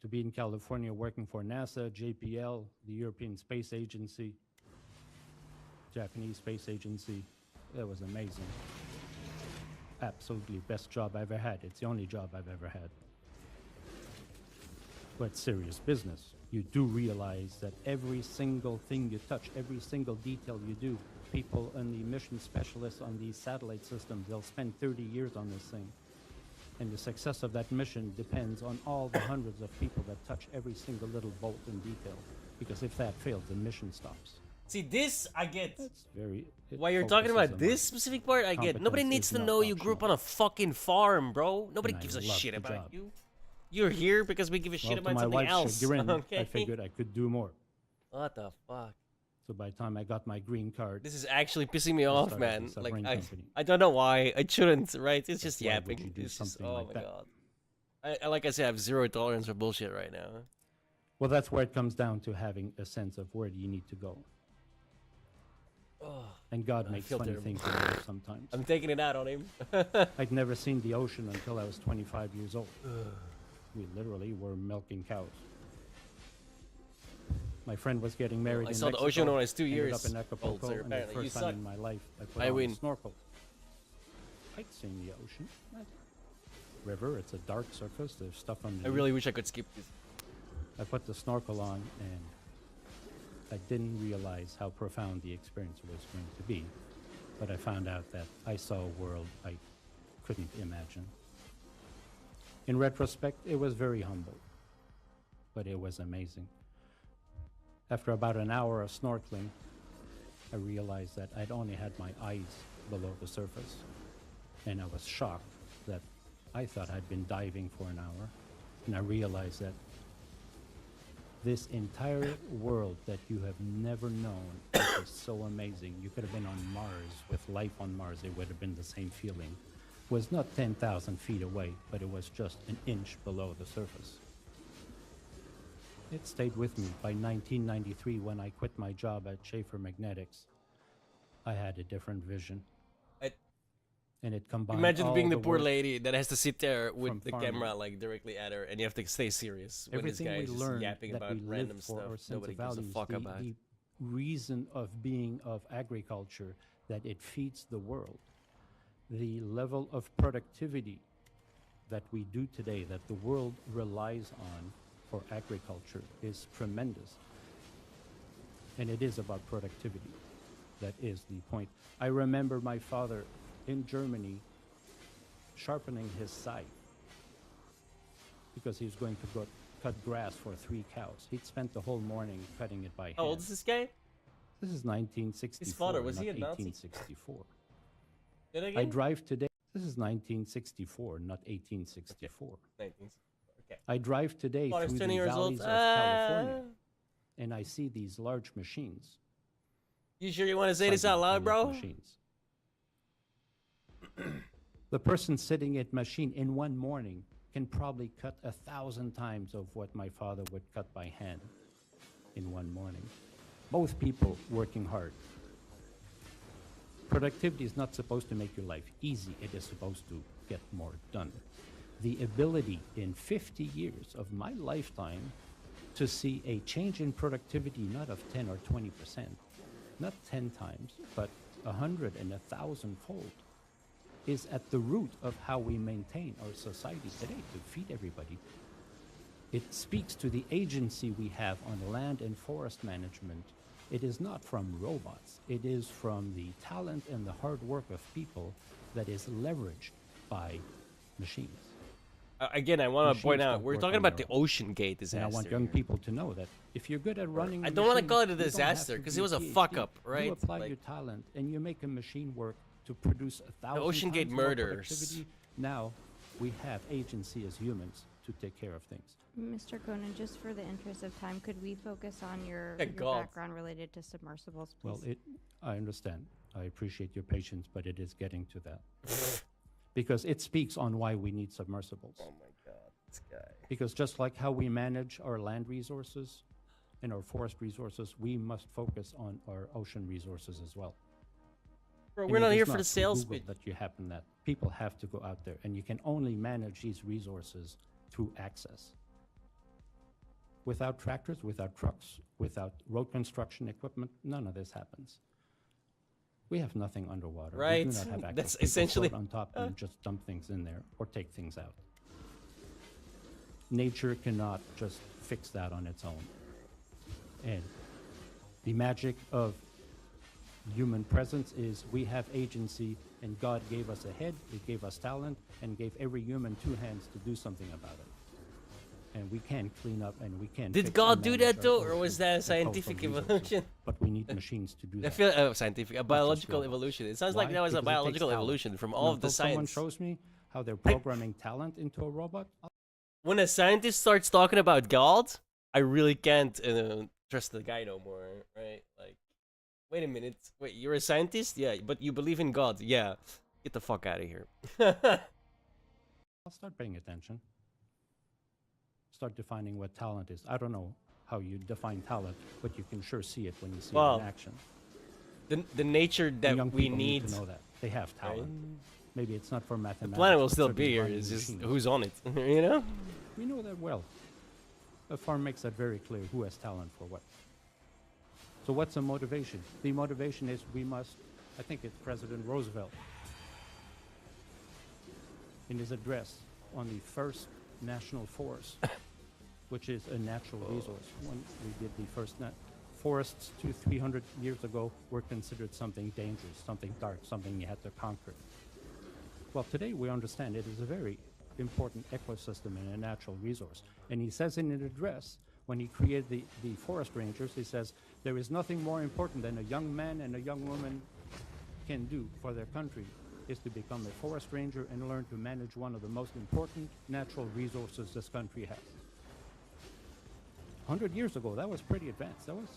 to be in California working for NASA, JPL, the European Space Agency, Japanese Space Agency, that was amazing. Absolutely best job I ever had. It's the only job I've ever had. But serious business. You do realize that every single thing you touch, every single detail you do, people and the mission specialists on these satellite systems, they'll spend 30 years on this thing. And the success of that mission depends on all the hundreds of people that touch every single little bolt in detail. Because if that fails, the mission stops. See, this I get. It's very... it Why you're talking focuses about on this specific part, I get. Nobody competence needs is to not know you grew up on a fucking farm, bro. Nobody And I gives a love shit the about job. you. You're here because we give a shit Well, to about my something wife's else. chagrin, Okay? I figured I could do more. What the fuck? So by the time I got my green card, This is actually pissing me I off, started man. this Like submarine I, company. I don't know why. I shouldn't, right? It's just why would yapping. you do It's just, something oh like my that? god. Like I said, I have zero tolerance for bullshit right now. well, that's where it comes down to having a sense of where do you need to go. Oh, And God I makes feel funny terrible. things in life sometimes. I'm taking it out on him. I'd never seen the ocean until I was 25 years old. We literally were milking cows. My friend was getting married I in saw the Mexico, ocean when I was 2 ended years up in old, Acapulco, so and the apparently you first suck. time in my life I put I on win. a snorkel. I'd seen the ocean. River, it's a dark surface, there's stuff underneath. I really wish I could skip this. I put the snorkel on and I didn't realize how profound the experience was going to be. But I found out that I saw a world I couldn't imagine. In retrospect, it was very humble, but it was amazing. After about an hour of snorkeling, I realized that I'd only had my eyes below the surface. And I was shocked that I thought I'd been diving for an hour. And I realized that this entire world that you have never known is so amazing. You could have been on Mars with life on Mars. It would have been the same feeling. Was not 10,000 feet away, but it was just an inch below the surface. It stayed with me. By 1993, when I quit my job at Schaefer Magnetics, I had a different vision. And it combined Imagine all being the poor work lady that has to sit there from with the farming. camera like directly at her, and you have to stay serious when this Everything guy we is just learned yapping that about we random lived for stuff our sense nobody of gives a values, fuck the, about. the reason of being of agriculture, that it feeds the world. The level of productivity that we do today, that the world relies on for agriculture, is tremendous. And it is about productivity. That is the point. I remember my father in Germany sharpening his scythe because he was going to cut grass for 3 cows. He'd spent the whole morning cutting it by hand. How old is this guy? This is 1964. His father, was he a not Nazi? 1864. Did I again? drive today. This is 1964, not 1864. 19. Okay. I drive today Father's through 20 the years old. valleys of California, and I see these large machines. You sure you want to say this Cycling out loud, these bro? machines. The person sitting at machine in one morning can probably cut 1,000 times of what my father would cut by hand in one morning. Both people working hard. Productivity is not supposed to make your life easy. It is supposed to get more done. The ability in 50 years of my lifetime to see a change in productivity, not of 10 or 20%, not 10 times, but 100 and 1,000 fold, is at the root of how we maintain our society today to feed everybody. It speaks to the agency we have on land and forest management. It is not from robots. It is from the talent and the hard work of people that is leveraged by machines. Again, I want to Machines point out, don't we're work talking on about their the own. Oceangate disaster. And I want young people to know that if you're good at running, I a don't want to machine, call it a you don't have disaster to because be it was a PhD. fuck up, right? You apply Like- your talent and you make a machine work to produce 1,000 Oceangate times more murders. productivity. Now we have agency as humans to take care of things. Mr. Conan, just for the interest of time, could we focus on your Thank God. background related to submersibles, please? Well, I understand. I appreciate your patience, but it is getting to that. Because it speaks on why we need submersibles. Oh my god, this guy. Because just like how we manage our land resources and our forest resources, we must focus on our ocean resources as well. Bro, And we're it not is here for the through sales Google pitch. that you happen that people have to go out there, and you can only manage these resources through access. Without tractors, without trucks, without road construction equipment, none of this happens. We have nothing underwater. We Right. do not have access. That's People essentially- float on top and just dump things in there or take things out. Nature cannot just fix that on its own. And the magic of human presence is we have agency, and God gave us a head, He gave us talent, and gave every human 2 hands to do something about it. And we can clean up and we can. Did fix God and do manage that our though, or oceans was that a and coastal scientific resources. evolution? But we need machines to do I that. feel scientific, a biological robots. evolution. It sounds like Why? that was a Because it takes biological talent. evolution from And all of the until someone science. shows me how they're programming talent into a robot, When a scientist starts talking about God, I really can't trust the guy no more, right? Like, wait a minute, wait, you're a scientist? Yeah, but you believe in God? Yeah, get the fuck out of here. I'll start paying attention. Start defining what talent is. I don't know how you define talent, but you can sure see it when you see Well, it in action. The nature And that young we people need, to know that they have talent. Maybe it's not for the mathematics. planet will but still for be here. designing It's just machines. who's on it, you know? We know that well. A farm makes that very clear, who has talent for what. So what's the motivation? The motivation is we must, I think it's President Roosevelt, in his address on the first national forest, which is a natural resource. When we did the first forests 200-300 years ago were considered something dangerous, something dark, something you had to conquer. Well, today we understand it is a very important ecosystem and a natural resource. And he says in an address, when he created the forest rangers, he says, there is nothing more important than a young man and a young woman can do for their country is to become a forest ranger and learn to manage one of the most important natural resources this country has. 100 years ago, that was pretty advanced. That was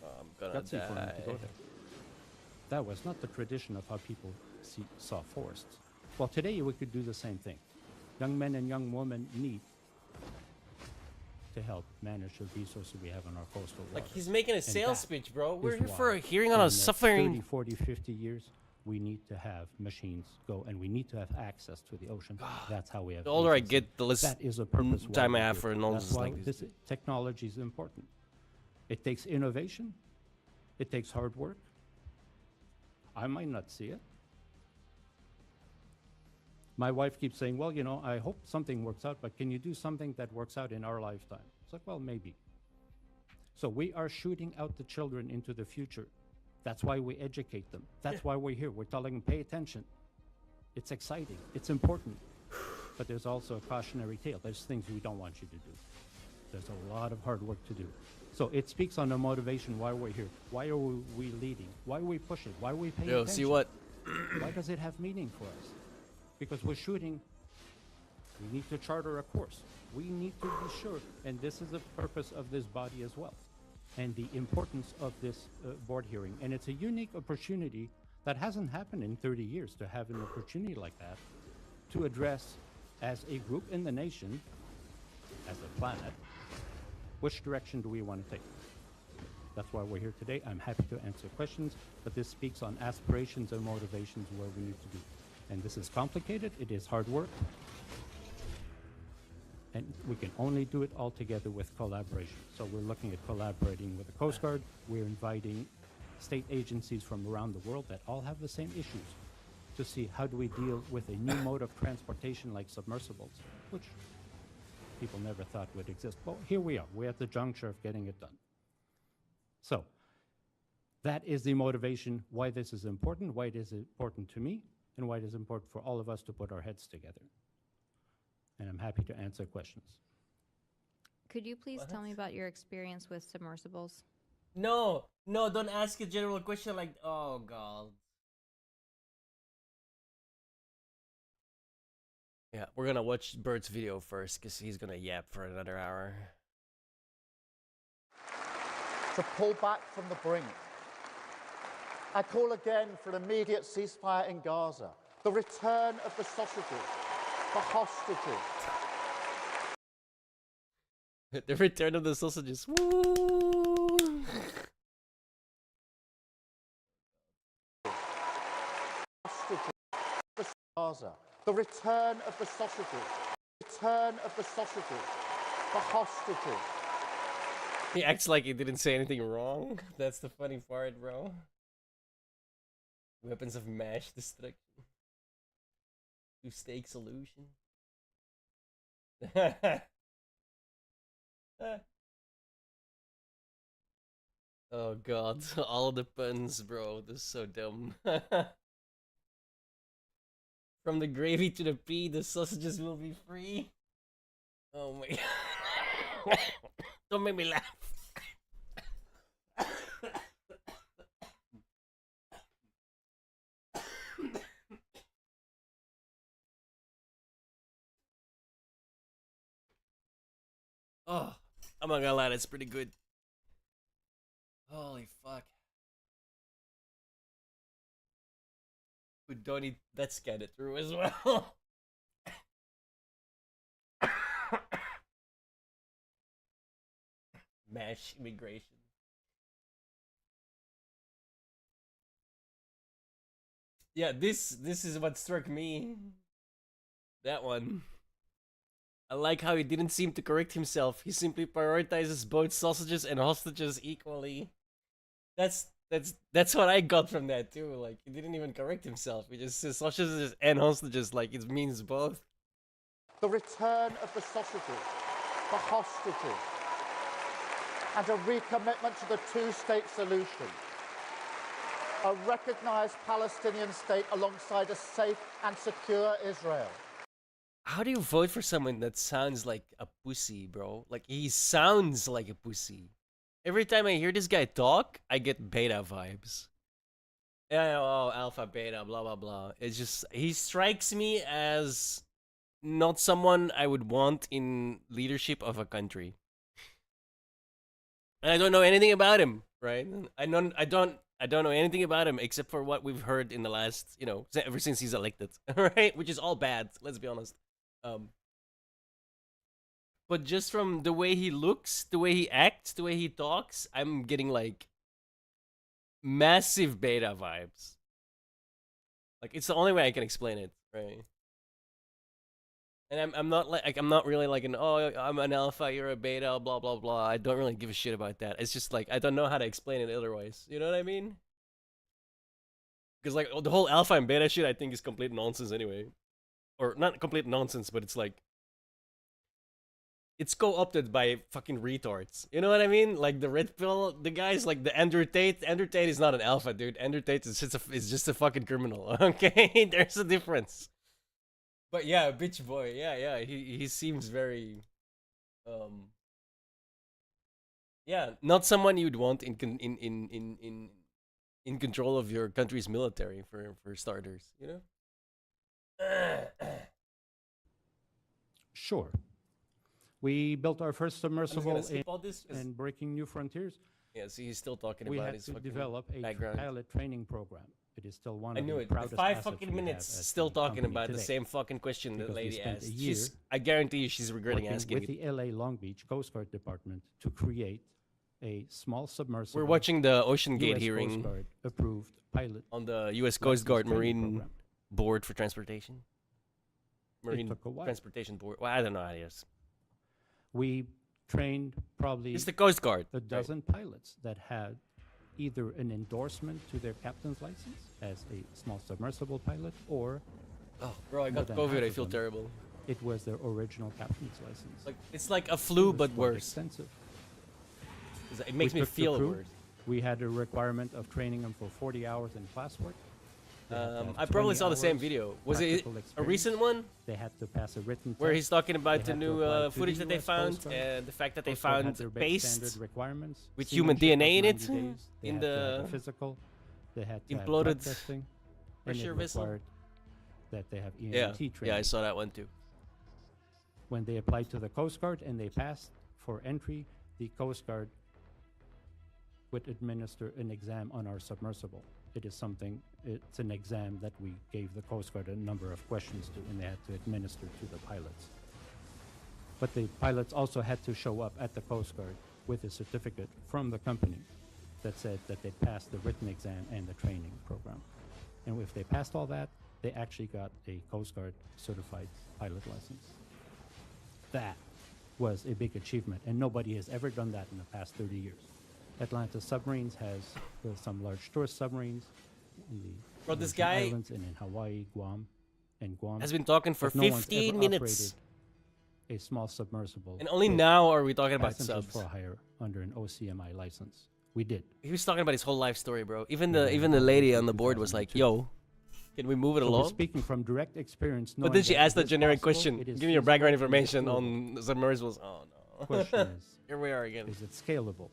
I'm gonna gutsy for him to go die. there. That was not the tradition of how people saw forests. Well, today we could do the same thing. Young men and young women need to help manage the resources we have on our coastal water. Like he's making a And sales that speech, bro. is We're here for why a hearing on in a the next suffering. 30, 40, 50 years, we need to have machines go, and we need to have access to the ocean. That's how we have. The older I agency. get, the less that is a purpose why time I we're have here. for knowledge That's why like this. this technology is important. It takes innovation. It takes hard work. I might not see it. My wife keeps saying, well, you know, I hope something works out, but can you do something that works out in our lifetime? It's like, well, maybe. So we are shooting out the children into the future. That's why we educate them. That's why we're here. We're telling them, pay attention. It's exciting. It's important. But there's also a cautionary tale. There's things we don't want you to do. There's a lot of hard work to do. So it speaks on the motivation why we're here. Why are we leading? Why are we pushing? Why are we paying attention? See what? Why does it have meaning for us? Because we're shooting, we need to charter a course. We need to be sure, and this is the purpose of this body as well, and the importance of this board hearing. And it's a unique opportunity that hasn't happened in 30 years to have an opportunity like that to address as a group in the nation, as a planet, which direction do we want to take? That's why we're here today. I'm happy to answer questions, but this speaks on aspirations and motivations where we need to be. And this is complicated, it is hard work, and we can only do it all together with collaboration. So we're looking at collaborating with the Coast Guard. We're inviting state agencies from around the world that all have the same issues to see how do we deal with a new mode of transportation like submersibles, which people never thought would exist. Well, here we are. We're at the juncture of getting it done. So that is the motivation why this is important, why it is important to me, and why it is important for all of us to put our heads together. And I'm happy to answer questions. Could you please tell me about your experience with submersibles? No, don't ask a general question like, oh god. Yeah, we're gonna watch Bert's video first because he's gonna yap for another hour. To pull back from the brink. I call again for an immediate ceasefire in Gaza, the return of the sausages, the hostages. The return of the sausages. Woo! Hostages, the Gaza, the return of the sausages, return of the sausages, the hostages. He acts like he didn't say anything wrong. That's the funny part, bro. Weapons of mass destruction. Two-stake solution. Oh god, all the puns, bro. This is so dumb. From the gravy to the pea, the sausages will be free. Oh my god. Don't make me laugh. Oh, I'm not gonna lie, that's pretty good. Holy fuck. But don't need that scan it through as well. Mash immigration. Yeah, this is what struck me. That one. I like how he didn't seem to correct himself. He simply prioritizes both sausages and hostages equally. That's what I got from that too. Like, he didn't even correct himself. He just says sausages and hostages like it means both. The return of the sausages, the hostages, and a recommitment to the two-state solution. A recognized Palestinian state alongside a safe and secure Israel. How do you vote for someone that sounds like a pussy, bro? Like, he sounds like a pussy. Every time I hear this guy talk, I get beta vibes. Yeah, oh, alpha, beta, blah, blah, blah. It's just, he strikes me as not someone I would want in leadership of a country. And I don't know anything about him, right? I don't know anything about him except for what we've heard in the last, ever since he's elected, right? Which is all bad, let's be honest. But just from the way he looks, the way he acts, the way he talks, I'm getting like massive beta vibes. Like, it's the only way I can explain it, right? And I'm not like I'm not really like I'm an alpha, you're a beta, blah blah blah. I don't really give a shit about that. It's just like I don't know how to explain it otherwise. You know what I mean? Because like the whole alpha and beta shit, I think is complete nonsense anyway, or not complete nonsense, but it's like it's co-opted by fucking retards. You know what I mean? Like the red pill, the guys like the Andrew Tate. Andrew Tate is not an alpha, dude. Andrew Tate is just a fucking criminal. Okay, there's a difference. But yeah, bitch boy. Yeah. He seems very, yeah, not someone you'd want in control of your country's military for starters. You know. Sure. We built our first submersible skip all this 'cause- in Breaking New Frontiers. Yeah, see, he's still talking We about had his to fucking develop a background. pilot training program. It is still one I of knew the it. The proudest 5 assets fucking we have minutes as still a talking company about the today. same fucking question that Because we lady spent asked. a year I guarantee you she's regretting working asking with it. the LA Long Beach Coast Guard Department to create a small submersible. We're watching the Oceangate US hearing Coast Guard approved pilot on the U.S. Coast Guard training Marine program. Board for Transportation. Marine took a while. Transportation Board. Well, I don't know how it is. We trained probably It's the Coast Guard. a dozen pilots that had either an endorsement to their captain's license as a small submersible pilot, or Oh, bro, I more got than COVID. half I of feel them, terrible. it was their original captain's license. It's like a It flu, was but quite worse. extensive. It makes We me took the feel crew. worse. We had a requirement of training them for 40 hours in classwork. They had to have I probably 20 saw the same hours video. Was it practical a experience. recent one? They had to pass a written Where test. he's talking about They the had to new apply to footage the that they US found Coast Guard. and the fact that they Coast Guard had found their very paste standard requirements, with human seamanship DNA in of it 90 days. They in had to have the a physical. They had to have blood imploded testing, and pressure it vessel. required that they have EMT Yeah, training. yeah, I saw that one too. When they applied to the Coast Guard and they passed for entry, the Coast Guard would administer an exam on our submersible. It's an exam that we gave the Coast Guard a number of questions to, and they had to administer to the pilots. But the pilots also had to show up at the Coast Guard with a certificate from the company that said that they passed the written exam and the training program. And if they passed all that, they actually got a Coast Guard certified pilot license. That was a big achievement, and nobody has ever done that in the past 30 years. Atlanta Submarines has some large tourist submarines in the Bro, this Virgin guy Islands and in Hawaii, Guam. has been talking for but no one's 15 ever minutes. operated a small submersible. And only with now are we talking about passengers subs. for hire under an OCMI license. We did. He was talking about his whole life story, bro. Even Yeah, the lady on the board was like, 2002. "Yo, can we move it So we're along?" speaking from direct experience. But knowing then she that asked it the is generic possible, question. it is Give me your background feasible, and it's information doable. on submersibles. Oh no. Question is, Here we are again. is it scalable?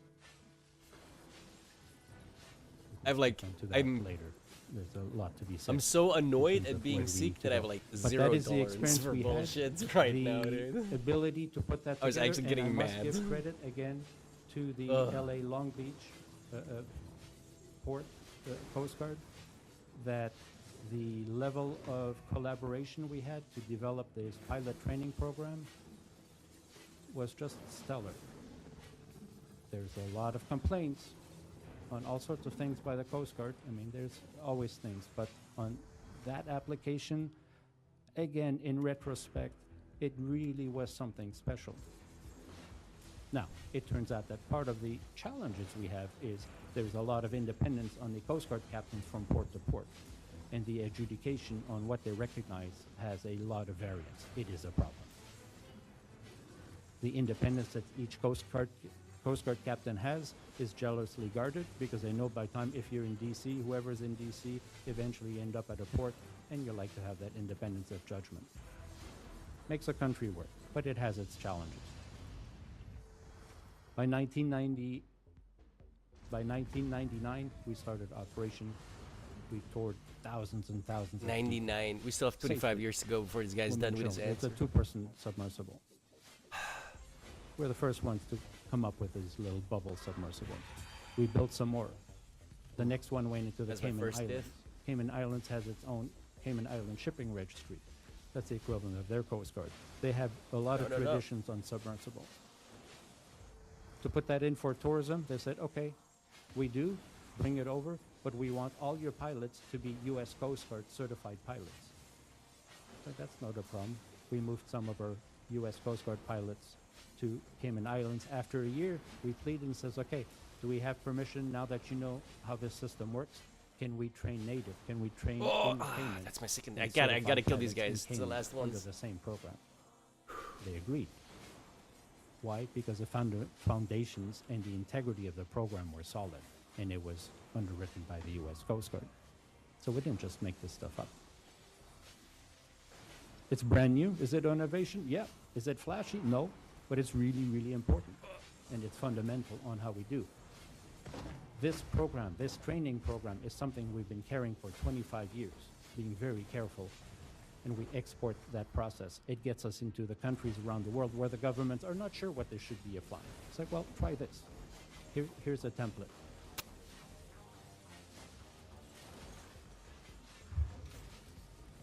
I've like Come to that I'm later. There's a lot to be said. I'm so annoyed terms at of being where we sick need to that I have go. like But $0 that is the experience for we had, bullshit right the now, dude. ability to put that together. I was actually and getting I must mad. give credit again to the Ugh. LA Long Beach Port Coast Guard, that the level of collaboration we had to develop this pilot training program was just stellar. There's a lot of complaints on all sorts of things by the Coast Guard. I mean, there's always things, but on that application, again, in retrospect, it really was something special. Now, it turns out that part of the challenges we have is there's a lot of independence on the Coast Guard captains from port to port, and the adjudication on what they recognize has a lot of variance. It is a problem. The independence that each Coast Guard captain has is jealously guarded, because they know by the time, if you're in DC, whoever's in DC eventually end up at a port, and you like to have that independence of judgment. makes a country work, but it has its challenges. By 1999, we started operation. We toured thousands and thousands. 99. We still have 25 years to go before this guy's done with his It's answer. a two-person submersible. We're the first ones to come up with this little bubble submersible. We built some more. The next one went into the That's my Cayman first Islands. diff. Cayman Islands has its own Cayman Island Shipping Registry. That's the equivalent of their Coast Guard. They have a lot of No. traditions on submersibles. To put that in for tourism, they said, okay, we do, bring it over, but we want all your pilots to be U.S. Coast Guard certified pilots. So that's not a problem. We moved some of our U.S. Coast Guard pilots to Cayman Islands. After a year, we pleaded and says, okay, do we have permission now that you know how this system works? Can we train native? Can we train in Cayman? That's my second. and I gotta certified kill these pilots in guys. It's the Cayman last under ones. the same program. They agreed. Why? Because the foundations and the integrity of the program were solid, and it was underwritten by the U.S. Coast Guard. So we didn't just make this stuff up. It's brand new. Is it innovation? Yeah. Is it flashy? No. But it's really, really important, and it's fundamental on how we do. This program, this training program, is something we've been carrying for 25 years, being very careful, and we export that process. It gets us into the countries around the world where the governments are not sure what they should be applying. It's like, well, try this. Here's a template.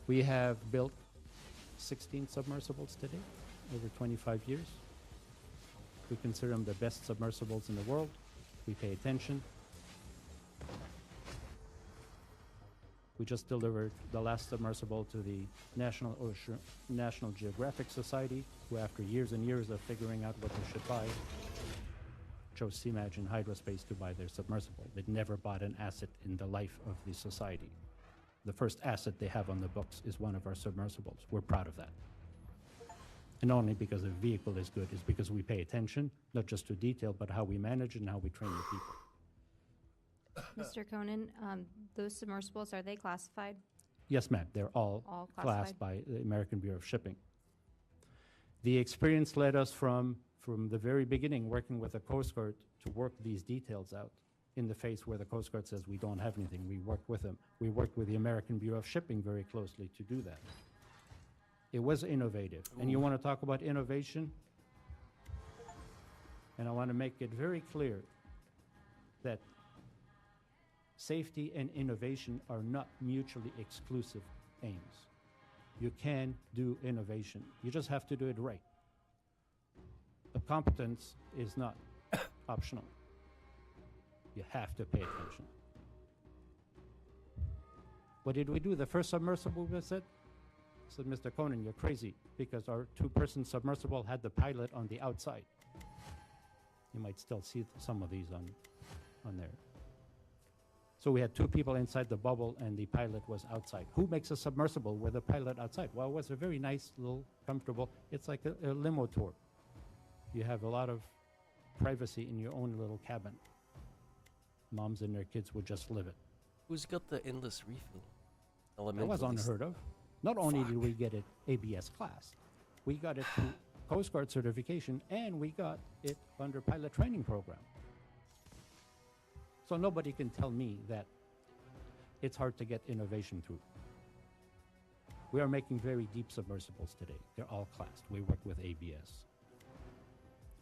We have built 16 submersibles today, over 25 years. We consider them the best submersibles in the world. We pay attention. We just delivered the last submersible to the National Geographic Society, who after years and years of figuring out what they should buy, chose Seamage and Hydrospace to buy their submersible. They'd never bought an asset in the life of the society. The first asset they have on the books is one of our submersibles. We're proud of that. And not only because the vehicle is good, is because we pay attention, not just to detail, but how we manage and how we train the people. Mr. Conan, those submersibles, are they classified? Yes, ma'am. They're all classed classified? by the American Bureau of Shipping. The experience led us from the very beginning, working with the Coast Guard to work these details out in the face where the Coast Guard says we don't have anything. We work with them. We worked with the American Bureau of Shipping very closely to do that. It was innovative. And you want to talk about innovation? And I want to make it very clear that safety and innovation are not mutually exclusive aims. You can do innovation. You just have to do it right. The competence is not optional. You have to pay attention. What did we do? The first submersible we said, Mr. Conan, you're crazy, because our two-person submersible had the pilot on the outside. You might still see some of these on there. So we had two people inside the bubble and the pilot was outside. Who makes a submersible with a pilot outside? Well, it was a very nice, little, comfortable, it's like a limo tour. You have a lot of privacy in your own little cabin. Moms and their kids would just live it. Who's got the endless refill? That was unheard of. Not only did we get it ABS class, we got it through Coast Guard certification, and we got it under pilot training program. So nobody can tell me that it's hard to get innovation through. We are making very deep submersibles today. They're all classed. We work with ABS,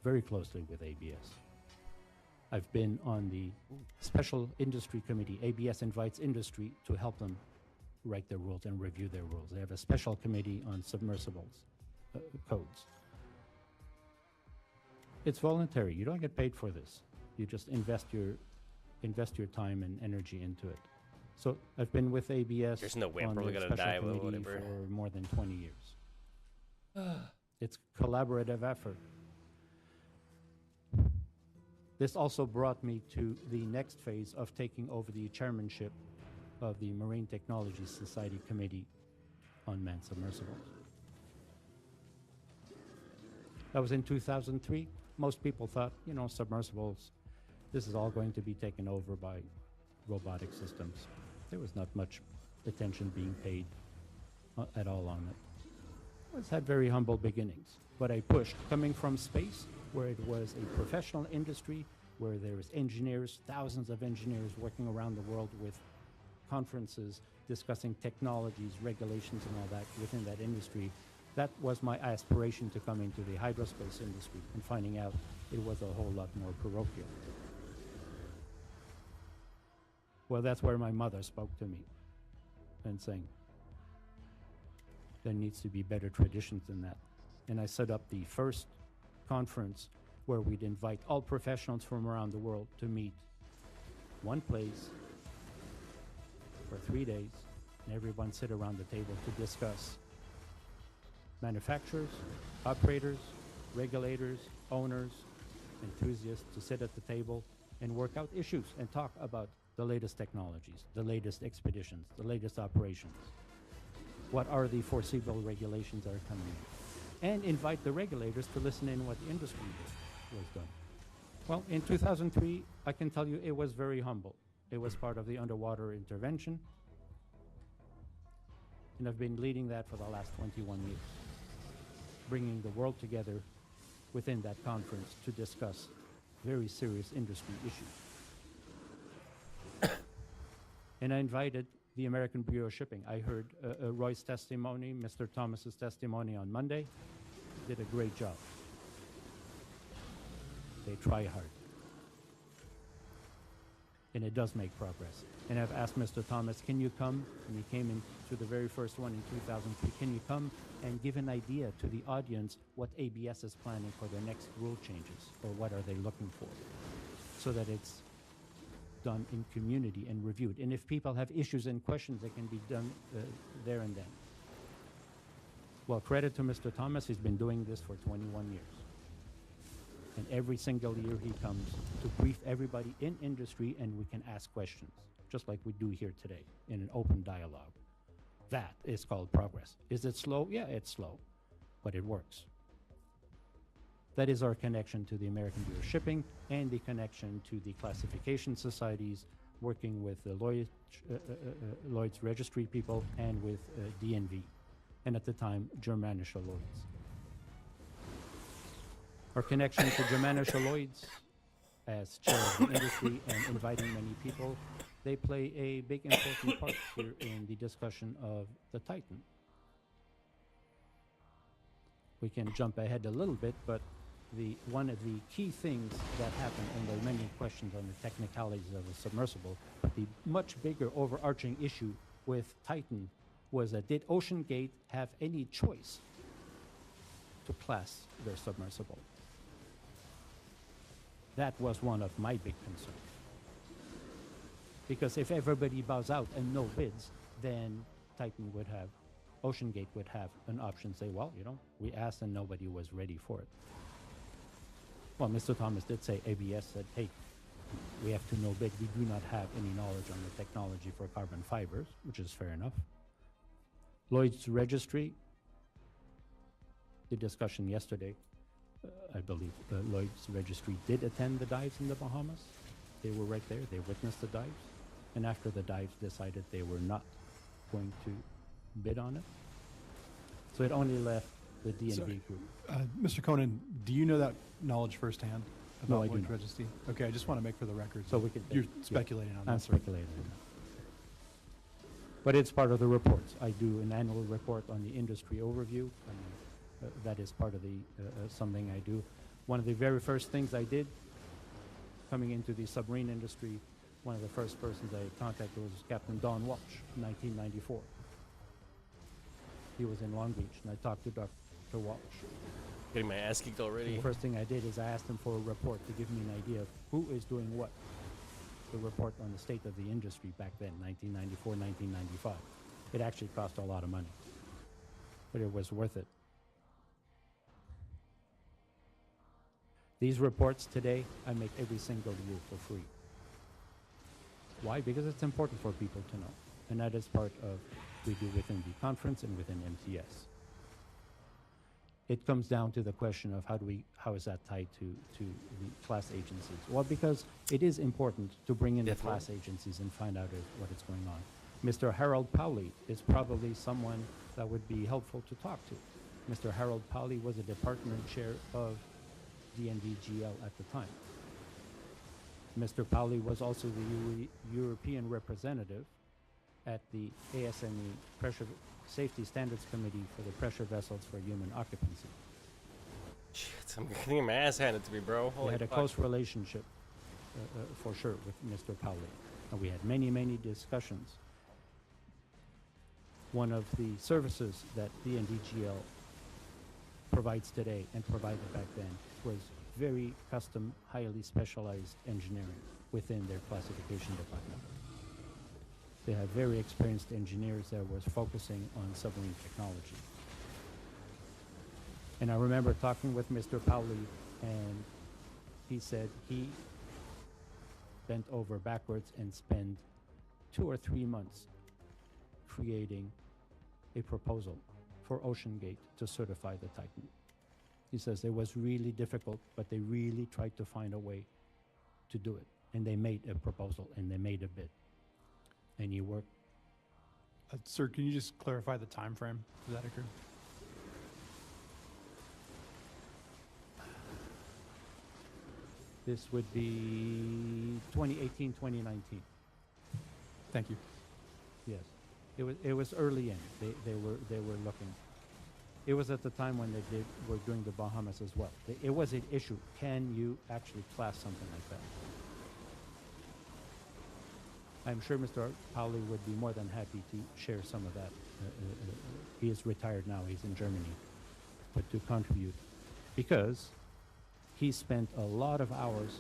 very closely with ABS. I've been on the special industry committee. ABS invites industry to help them write their rules and review their rules. They have a special committee on submersibles codes. It's voluntary. You don't get paid for this. You just invest your time and energy into it. So I've been with ABS There's no way I'm on probably the gonna special die, but committee whatever. for more than 20 years. It's collaborative effort. This also brought me to the next phase of taking over the chairmanship of the Marine Technology Society Committee on Manned Submersibles. That was in 2003. Most people thought, you know, submersibles, this is all going to be taken over by robotic systems. There was not much attention being paid at all on it. had very humble beginnings, but I pushed coming from space, where it was a professional industry, where there was engineers, thousands of engineers working around the world with conferences discussing technologies, regulations, and all that within that industry. That was my aspiration to come into the hydrospace industry, and finding out it was a whole lot more parochial. Well, that's where my mother spoke to me and saying, there needs to be better traditions than that. And I set up the first conference where we'd invite all professionals from around the world to meet one place for 3 days, and everyone sit around the table to discuss manufacturers, operators, regulators, owners, enthusiasts to sit at the table and work out issues and talk about the latest technologies, the latest expeditions, the latest operations. What are the foreseeable regulations that are coming in? And invite the regulators to listen in what the industry was done. Well, in 2003, I can tell you it was very humble. It was part of the underwater intervention. And I've been leading that for the last 21 years, bringing the world together within that conference to discuss very serious industry issues. And I invited the American Bureau of Shipping. I heard Roy's testimony, Mr. Thomas's testimony on Monday. Did a great job. They try hard. And it does make progress. And I've asked Mr. Thomas, can you come? And he came in to the very first one in 2003. Can you come and give an idea to the audience what ABS is planning for their next rule changes, or what are they looking for, so that it's done in community and reviewed. And if people have issues and questions, they can be done there and then. Well, credit to Mr. Thomas, he's been doing this for 21 years. And every single year he comes to brief everybody in industry, and we can ask questions, just like we do here today in an open dialogue. That is called progress. Is it slow? Yeah, it's slow, but it works. That is our connection to the American Bureau of Shipping and the connection to the classification societies, working with the Lloyd's Registry people and with DNV, and at the time, Germanische Lloyd's. Our connection to Germanische Lloyd's as chair of the industry and inviting many people, they play a big important part here in the discussion of the Titan. We can jump ahead a little bit, but one of the key things that happened, and there are many questions on the technicalities of a submersible, but the much bigger overarching issue with Titan was that did Oceangate have any choice to class their submersible? That was one of my big concerns. Because if everybody bows out and no bids, then Titan would have, Oceangate would have an option, say, well, you know, we asked and nobody was ready for it. Well, Mr. Thomas did say, ABS said, hey, we have to no bid. We do not have any knowledge on the technology for carbon fibers, which is fair enough. Lloyd's Registry, the discussion yesterday, I believe Lloyd's Registry did attend the dives in the Bahamas. They were right there. They witnessed the dives. And after the dives decided they were not going to bid on it. So it only left the DNV group. Mr. Conan, do you know that knowledge firsthand No, about I do Lloyd's not. Registry? Okay, I just want to make for the record. So we could. You're speculating on that. I'm speculating on that. But it's part of the reports. I do an annual report on the industry overview. That is part of the something I do. One of the very first things I did coming into the submarine industry, one of the first persons I contacted was Captain Don Walsh in 1994. He was in Long Beach, and I talked to Dr. Walsh. Getting my ass kicked already. The first thing I did is I asked him for a report to give me an idea of who is doing what. The report on the state of the industry back then, 1994, 1995. It actually cost a lot of money, but it was worth it. These reports today, I make every single year for free. Why? Because it's important for people to know. And that is part of we do within the conference and within MTS. It comes down to the question of how is that tied to the class agencies? Well, because it is important to bring in the class agencies and find out what is going on. Mr. Harold Powley is probably someone that would be helpful to talk to. Mr. Harold Powley was a department chair of DNVGL at the time. Mr. Powley was also the European representative at the ASME Pressure Safety Standards Committee for the pressure vessels for human occupancy. Shit, I'm getting my ass handed to me, bro. We Holy had a fuck. close relationship, for sure, with Mr. Powley. And we had many, many discussions. One of the services that DNVGL provides today and provided back then was very custom, highly specialized engineering within their classification department. They have very experienced engineers that was focusing on submarine technology. And I remember talking with Mr. Powley, and he said he bent over backwards and spent 2 or 3 months creating a proposal for Oceangate to certify the Titan. He says it was really difficult, but they really tried to find a way to do it. And they made a proposal, and they made a bid. And he worked. Sir, can you just clarify the time frame that occurred? This would be 2018, 2019. Thank you. Yes. It was early in. They were looking. It was at the time when they were doing the Bahamas as well. It was an issue. Can you actually class something like that? I'm sure Mr. Powley would be more than happy to share some of that. He is retired now. He's in Germany. But to contribute. Because he spent a lot of hours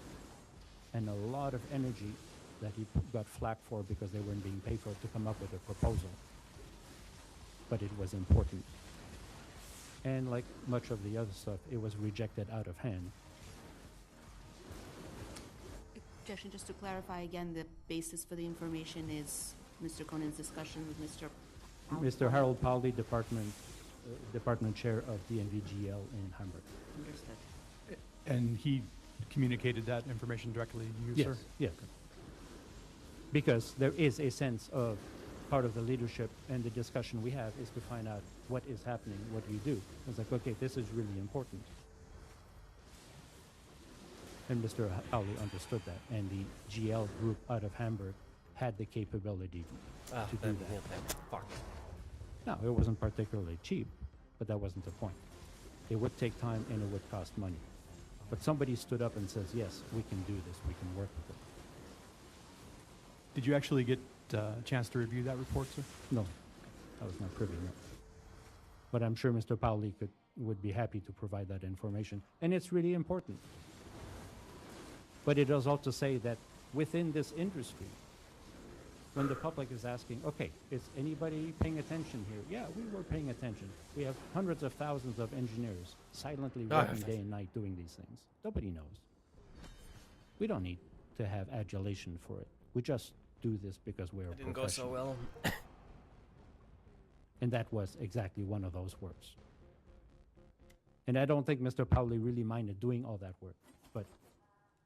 and a lot of energy that he got flack for because they weren't being paid for to come up with a proposal. But it was important. And like much of the other stuff, it was rejected out of hand. Objection, just to clarify again, the basis for the information is Mr. Conan's discussion with Mr. Mr. Harold Powley, department chair of DNVGL in Hamburg. Understood. And he communicated that information directly to you, Yes, sir? yes. Because there is a sense of part of the leadership and the discussion we have is to find out what is happening, what do you do? It's like, okay, this is really important. And Mr. Powley understood that, and the GL group out of Hamburg had the capability to do that. Fuck. No, it wasn't particularly cheap, but that wasn't the point. It would take time and it would cost money. But somebody stood up and says, yes, we can do this, we can work with it. Did you actually get a chance to review that report, sir? No, I was not privy, no. But I'm sure Mr. Powley would be happy to provide that information, and it's really important. But it does also say that within this industry, when the public is asking, okay, is anybody paying attention here? Yeah, we were paying attention. We have hundreds of thousands of engineers silently working day and night doing these things. Nobody knows. We don't need to have adulation for it. We just do this because we're It didn't go so well. And that was exactly one of those works. And I don't think Mr. Powley really minded doing all that work, but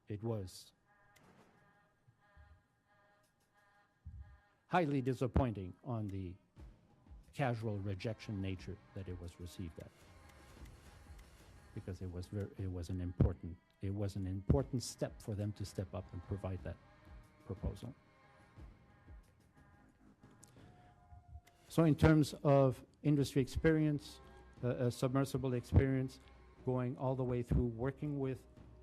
it was highly disappointing on the casual rejection nature that it was received at, because it was an important step for them to step up and provide that proposal. So in terms of industry experience, submersible experience, going all the way through working with,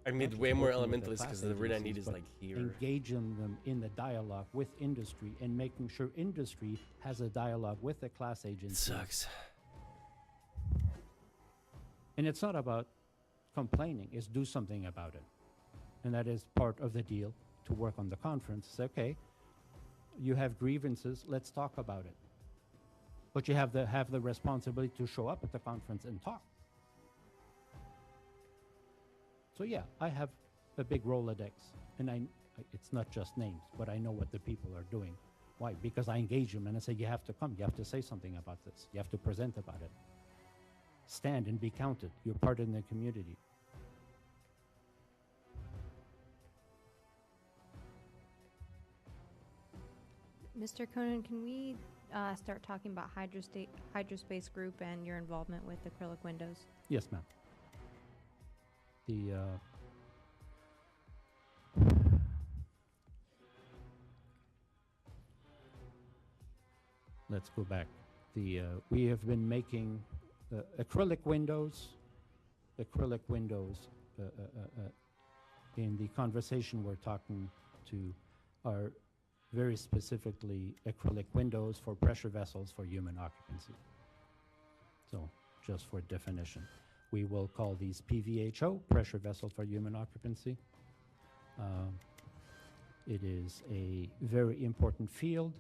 I need not way just more working with the elementalists because class the word I need agencies, is but like here. engaging them in the dialogue with industry and making sure industry has a dialogue with the class agency. Sucks. And it's not about complaining, it's do something about it. And that is part of the deal to work on the conference. Say, okay, you have grievances, let's talk about it. But you have the responsibility to show up at the conference and talk. So yeah, I have a big Rolodex, and it's not just names, but I know what the people are doing. Why? Because I engage them and I say, you have to come, you have to say something about this, you have to present about it. Stand and be counted, you're part of the community. Mr. Conan, can we start talking about Hydrospace Group and your involvement with acrylic windows? Yes, ma'am. The let's go back. We have been making acrylic windows. Acrylic windows. In the conversation we're talking to, are very specifically acrylic windows for pressure vessels for human occupancy. So, just for definition, we will call these PVHO, pressure vessel for human occupancy. It is a very important field.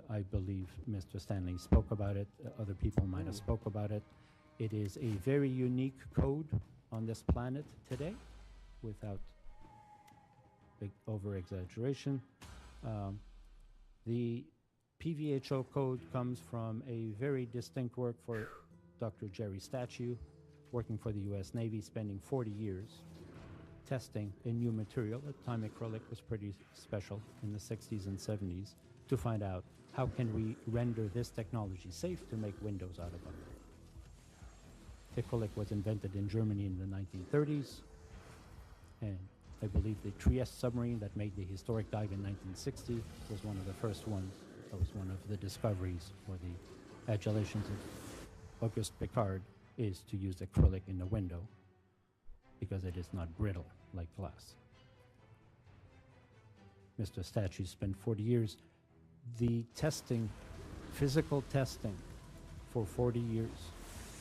I believe Mr. Stanley spoke about it. Other people might have spoke about it. It is a very unique code on this planet today, without big over-exaggeration. The PVHO code comes from a very distinct work for Dr. Jerry Statue, working for the U.S. Navy, spending 40 years testing a new material. At the time, acrylic was pretty special in the 60s and 70s, to find out how can we render this technology safe to make windows out of it. Acrylic was invented in Germany in the 1930s, and I believe the Trieste submarine that made the historic dive in 1960 was one of the first ones. That was one of the discoveries, or the adulations of Auguste Piccard, is to use acrylic in the window because it is not brittle like glass. Mr. Statue spent 40 years. The testing, physical testing for 40 years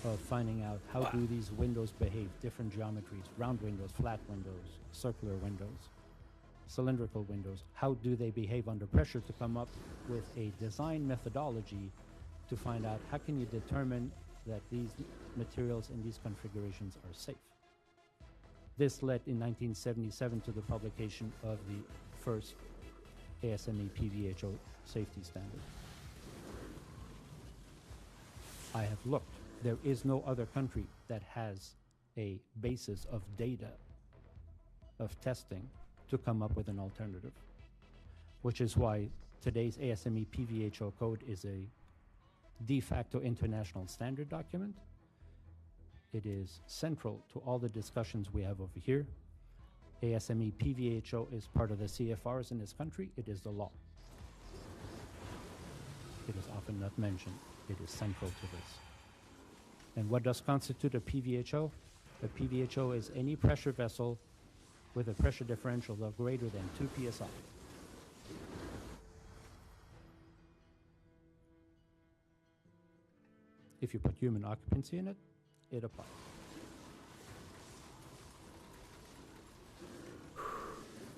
of finding out how do these windows behave, different geometries, round windows, flat windows, circular windows, cylindrical windows, how do they behave under pressure, to come up with a design methodology to find out how can you determine that these materials in these configurations are safe. This led in 1977 to the publication of the first ASME PVHO safety standard. I have looked. There is no other country that has a basis of data, of testing, to come up with an alternative, which is why today's ASME PVHO code is a de facto international standard document. It is central to all the discussions we have over here. ASME PVHO is part of the CFRs in this country. It is the law. It is often not mentioned. It is central to this. And what does constitute a PVHO? A PVHO is any pressure vessel with a pressure differential of greater than 2 psi. If you put human occupancy in it, it applies.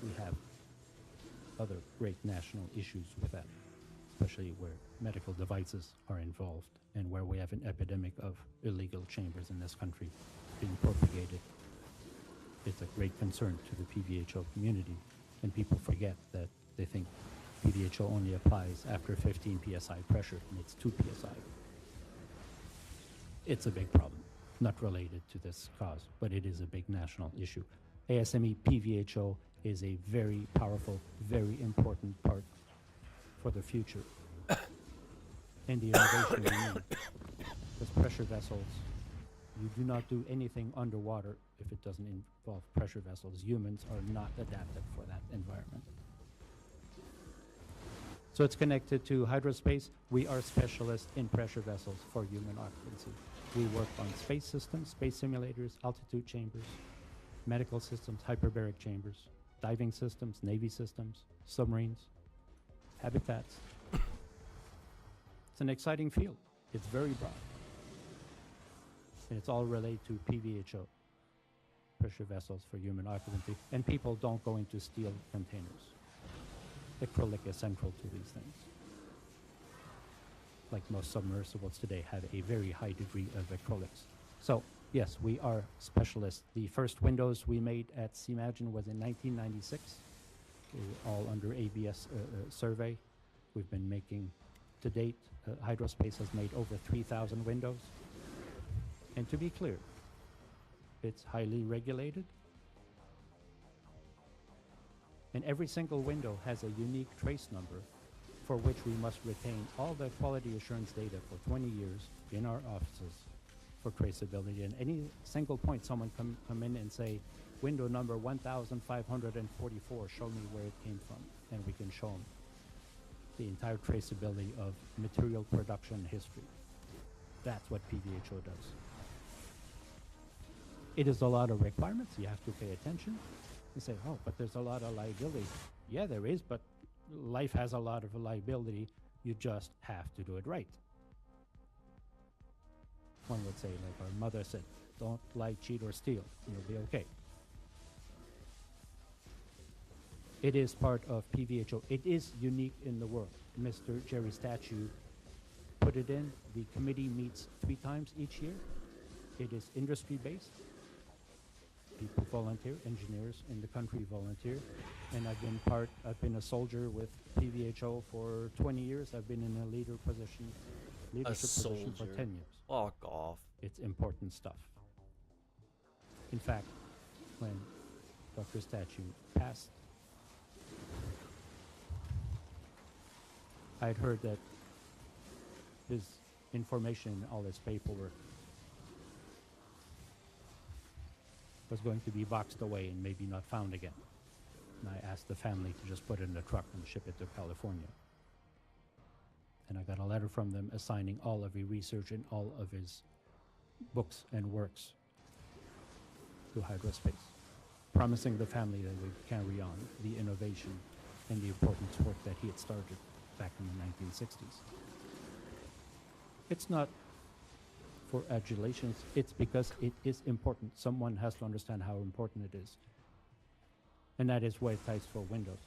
We have other great national issues with that, especially where medical devices are involved and where we have an epidemic of illegal chambers in this country being propagated. It's a great concern to the PVHO community, and people forget that they think PVHO only applies after 15 psi pressure, and it's 2 psi. It's a big problem, not related to this cause, but it is a big national issue. ASME PVHO is a very powerful, very important part for the future and the innovation we need. Because pressure vessels, you do not do anything underwater if it doesn't involve pressure vessels. Humans are not adapted for that environment. So it's connected to hydrospace. We are specialists in pressure vessels for human occupancy. We work on space systems, space simulators, altitude chambers, medical systems, hyperbaric chambers, diving systems, Navy systems, submarines, habitats. It's an exciting field. It's very broad. And it's all related to PVHO, pressure vessels for human occupancy. And people don't go into steel containers. Acrylic is central to these things. Like most submersibles today have a very high degree of acrylics. So yes, we are specialists. The first windows we made at Seamagine was in 1996, all under ABS survey. We've been making, to date, Hydrospace has made over 3,000 windows. And to be clear, it's highly regulated. And every single window has a unique trace number for which we must retain all the quality assurance data for 20 years in our offices for traceability. And any single point someone come in and say, window number 1544, show me where it came from, and we can show them the entire traceability of material production history. That's what PVHO does. It is a lot of requirements. You have to pay attention. You say, oh, but there's a lot of liability. Yeah, there is, but life has a lot of liability. You just have to do it right. One would say, like our mother said, don't lie, cheat, or steal. You'll be okay. It is part of PVHO. It is unique in the world. Mr. Jerry Statue put it in. The committee meets 3 times each year. It is industry-based. People volunteer, engineers in the country volunteer. And I've been a soldier with PVHO for 20 years. I've been in a leadership position for 10 years. Fuck off. It's important stuff. In fact, when Dr. Statue passed, I'd heard that his information, all his paperwork, was going to be boxed away and maybe not found again. And I asked the family to just put it in a truck and ship it to California. And I got a letter from them assigning all of his research and all of his books and works to Hydrospace, promising the family that we would carry on the innovation and the important work that he had started back in the 1960s. It's not for adulations, it's because it is important. Someone has to understand how important it is. And that is why it ties for Windows.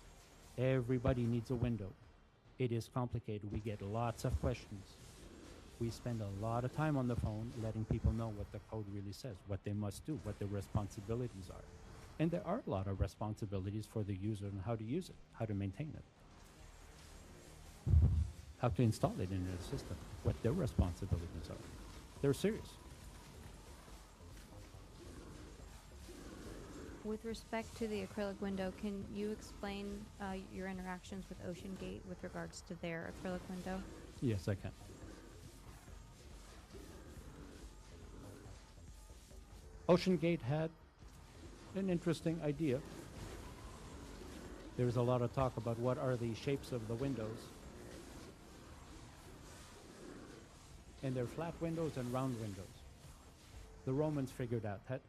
Everybody needs a window. It is complicated. We get lots of questions. We spend a lot of time on the phone letting people know what the code really says, what they must do, what their responsibilities are. And there are a lot of responsibilities for the user and how to use it, how to maintain it, how to install it in their system, what their responsibilities are. They're serious. With respect to the acrylic window, can you explain your interactions with Oceangate with regards to their acrylic window? Yes, I can. Oceangate had an interesting idea. There's a lot of talk about what are the shapes of the windows. And they're flat windows and round windows. The Romans figured out that.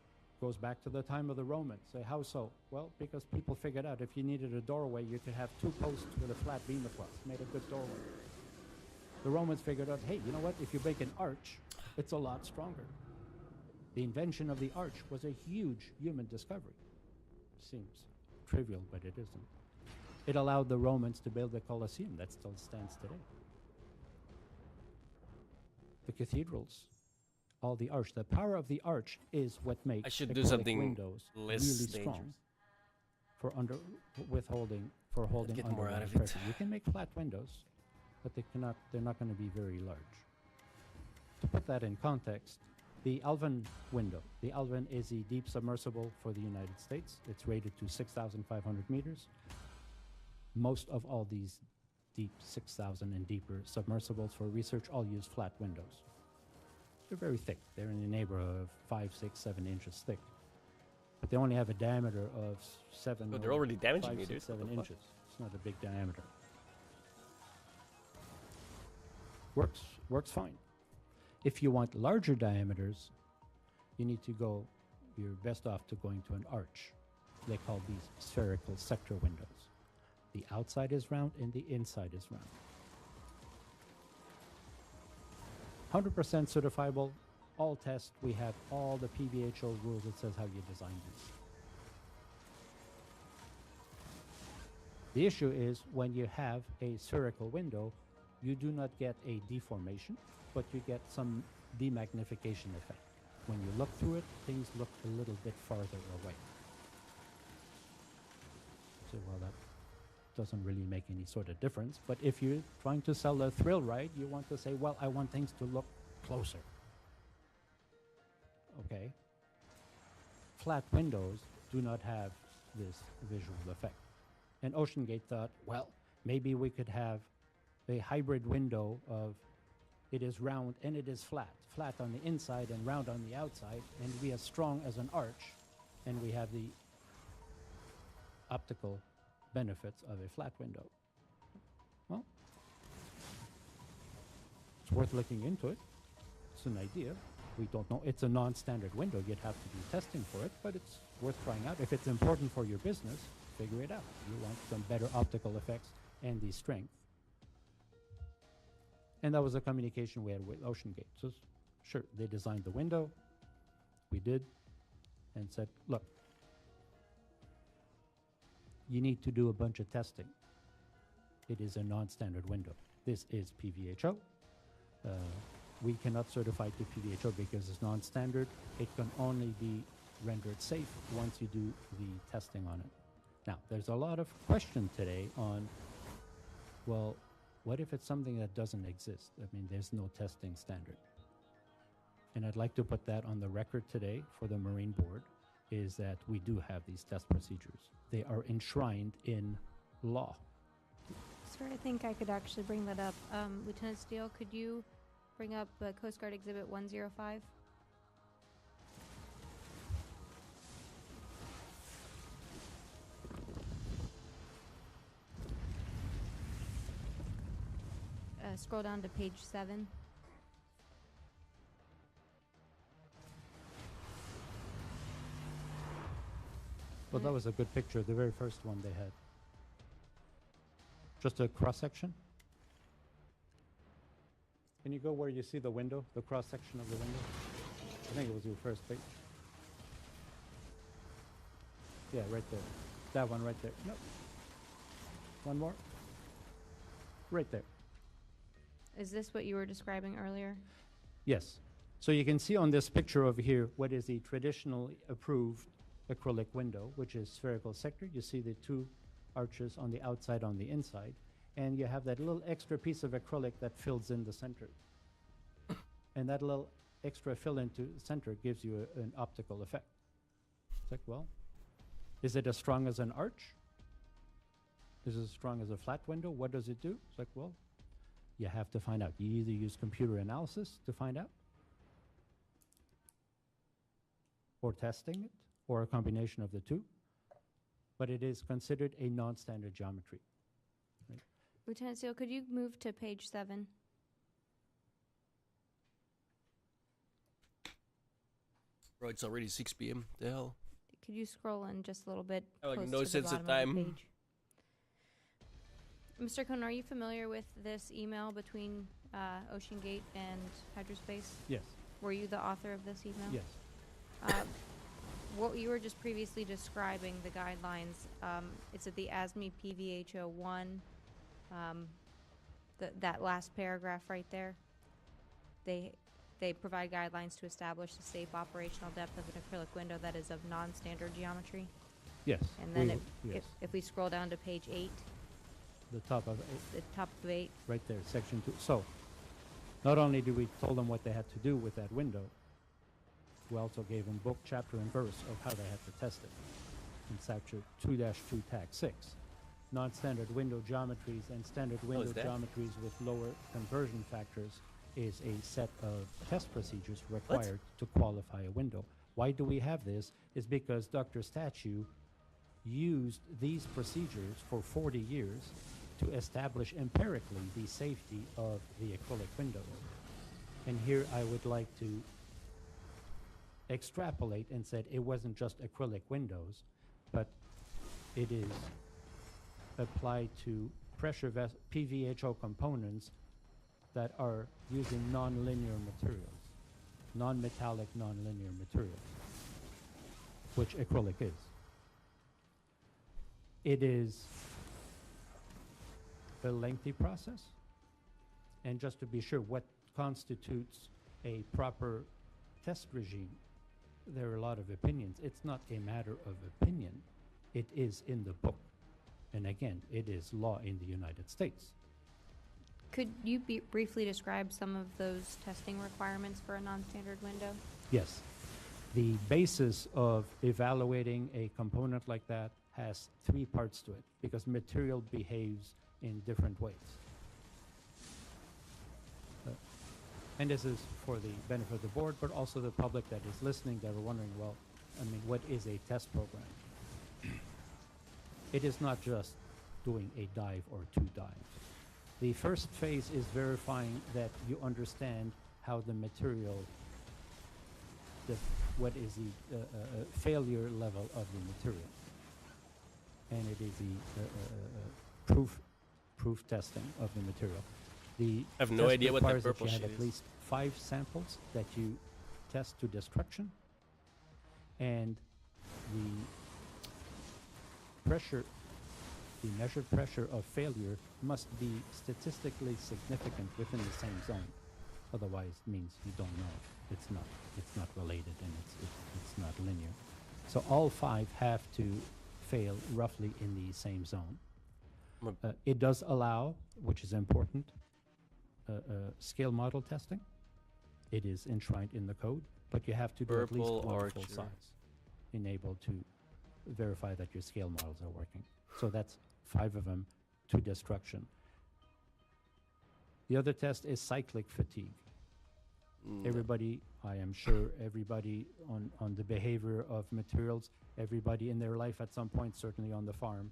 Goes back to the time of the Romans. Say, how so? Well, because people figured out if you needed a doorway, you could have 2 posts with a flat beam across. Made a good doorway. The Romans figured out, hey, you know what? If you make an arch, it's a lot stronger. The invention of the arch was a huge human discovery. Seems trivial, but it isn't. It allowed the Romans to build the Colosseum that still stands today. The cathedrals, all the arch. The power of the arch is what makes I should acrylic do something windows less really dangerous. strong for holding Get under more out of pressure. it. You can make flat windows, but they're not going to be very large. To put that in context, the Alvin window. The Alvin is a deep submersible for the United States. It's rated to 6,500 meters. Most of all these deep 6,000 and deeper submersibles for research all use flat windows. They're very thick. They're in the neighborhood of 5, 6, 7 inches thick. But they only have a diameter of 7 Oh, they're already damaging 5, me, 6, dude. 7 What the fuck? inches. It's not a big diameter. Works fine. If you want larger diameters, you need to go, you're best off to going to an arch. They call these spherical sector windows. The outside is round and the inside is round. 100% certifiable, all tests, we have all the PVHO rules that says how you design these. The issue is when you have a spherical window, you do not get a deformation, but you get some demagnification effect. When you look through it, things look a little bit farther away. So, well, that doesn't really make any sort of difference. But if you're trying to sell a thrill ride, you want to say, well, I want things to look closer. Okay. Flat windows do not have this visual effect. And Oceangate thought, well, maybe we could have a hybrid window of it is round and it is flat, flat on the inside and round on the outside, and be as strong as an arch, and we have the optical benefits of a flat window. Well, it's worth looking into it. It's an idea. We don't know. It's a non-standard window. You'd have to do testing for it, but it's worth trying out. If it's important for your business, figure it out. You want some better optical effects and the strength. And that was a communication we had with Oceangate. So sure, they designed the window. We did, and said, look, you need to do a bunch of testing. It is a non-standard window. This is PVHO. We cannot certify to PVHO because it's non-standard. It can only be rendered safe once you do the testing on it. Now, there's a lot of question today on, well, what if it's something that doesn't exist? I mean, there's no testing standard. And I'd like to put that on the record today for the Marine Board, is that we do have these test procedures. They are enshrined in law. Sir, I think I could actually bring that up. Lieutenant Steele, could you bring up Coast Guard Exhibit 105? Scroll down to page 7. Well, that was a good picture, the very first one they had. Just a cross-section. Can you go where you see the window, the cross-section of the window? I think it was your first page. Yeah, right there. That one right there. No. One more. Right there. Is this what you were describing earlier? Yes. So you can see on this picture over here what is the traditionally approved acrylic window, which is spherical sector. You see the two arches on the outside, on the inside, and you have that little extra piece of acrylic that fills in the center. And that little extra fill into the center gives you an optical effect. It's like, well, is it as strong as an arch? Is it as strong as a flat window? What does it do? It's like, well, you have to find out. You either use computer analysis to find out, or testing it, or a combination of the two. But it is considered a non-standard geometry. Right? Lieutenant Steele, could you move to page 7? Bro, it's already 6 p.m. The hell? Could you scroll in just a little bit? I like close no to the sense of bottom the time. page? Mr. Cohn, are you familiar with this email between Oceangate and Hydrospace? Yes. Were you the author of this email? Yes. What you were just previously describing, the guidelines, it's at the ASME PVHO 1, that last paragraph right there. They provide guidelines to establish the safe operational depth of an acrylic window that is of non-standard geometry. Yes. And then yes. if we scroll down to page 8, The top of 8. the top of 8, Right there, section 2. So, not only did we told them what they had to do with that window, we also gave them book, chapter, and verse of how they had to test it. In section 2-2 tag 6. Non-standard window geometries and standard window that? geometries with lower conversion factors is a set of test procedures required to qualify a window. Why do we have this? Is because Dr. Statue used these procedures for 40 years to establish empirically the safety of the acrylic windows. And here I would like to extrapolate and said it wasn't just acrylic windows, but it is applied to pressure PVHO components that are using non-linear materials, non-metallic, non-linear materials, which acrylic is. It is a lengthy process, and just to be sure what constitutes a proper test regime, there are a lot of opinions. It's not a matter of opinion. It is in the book. And again, it is law in the United States. could you briefly describe some of those testing requirements for a non-standard window? Yes. The basis of evaluating a component like that has 3 parts to it because material behaves in different ways. And this is for the benefit of the board, but also the public that is listening that are wondering, well, I mean, what is a test program? It is not just doing a dive or two dives. The first phase is verifying that you understand how the material, what is the failure level of the material. And it is the proof testing of the material. The I have no test idea what that requires purple that you have shit at is. least 5 samples that you test to destruction, and the pressure, the measured pressure of failure must be statistically significant within the same zone. Otherwise, it means you don't know. It's not related, and it's not linear. So all 5 have to fail roughly in the same zone. It does allow, which is important, scale model testing. It is enshrined in the code, but you have to do at least Purple one full Archer. size in able to verify that your scale models are working. So that's 5 of them to destruction. The other test is cyclic fatigue. Everybody, I am sure everybody on the behavior of materials, everybody in their life at some point, certainly on the farm,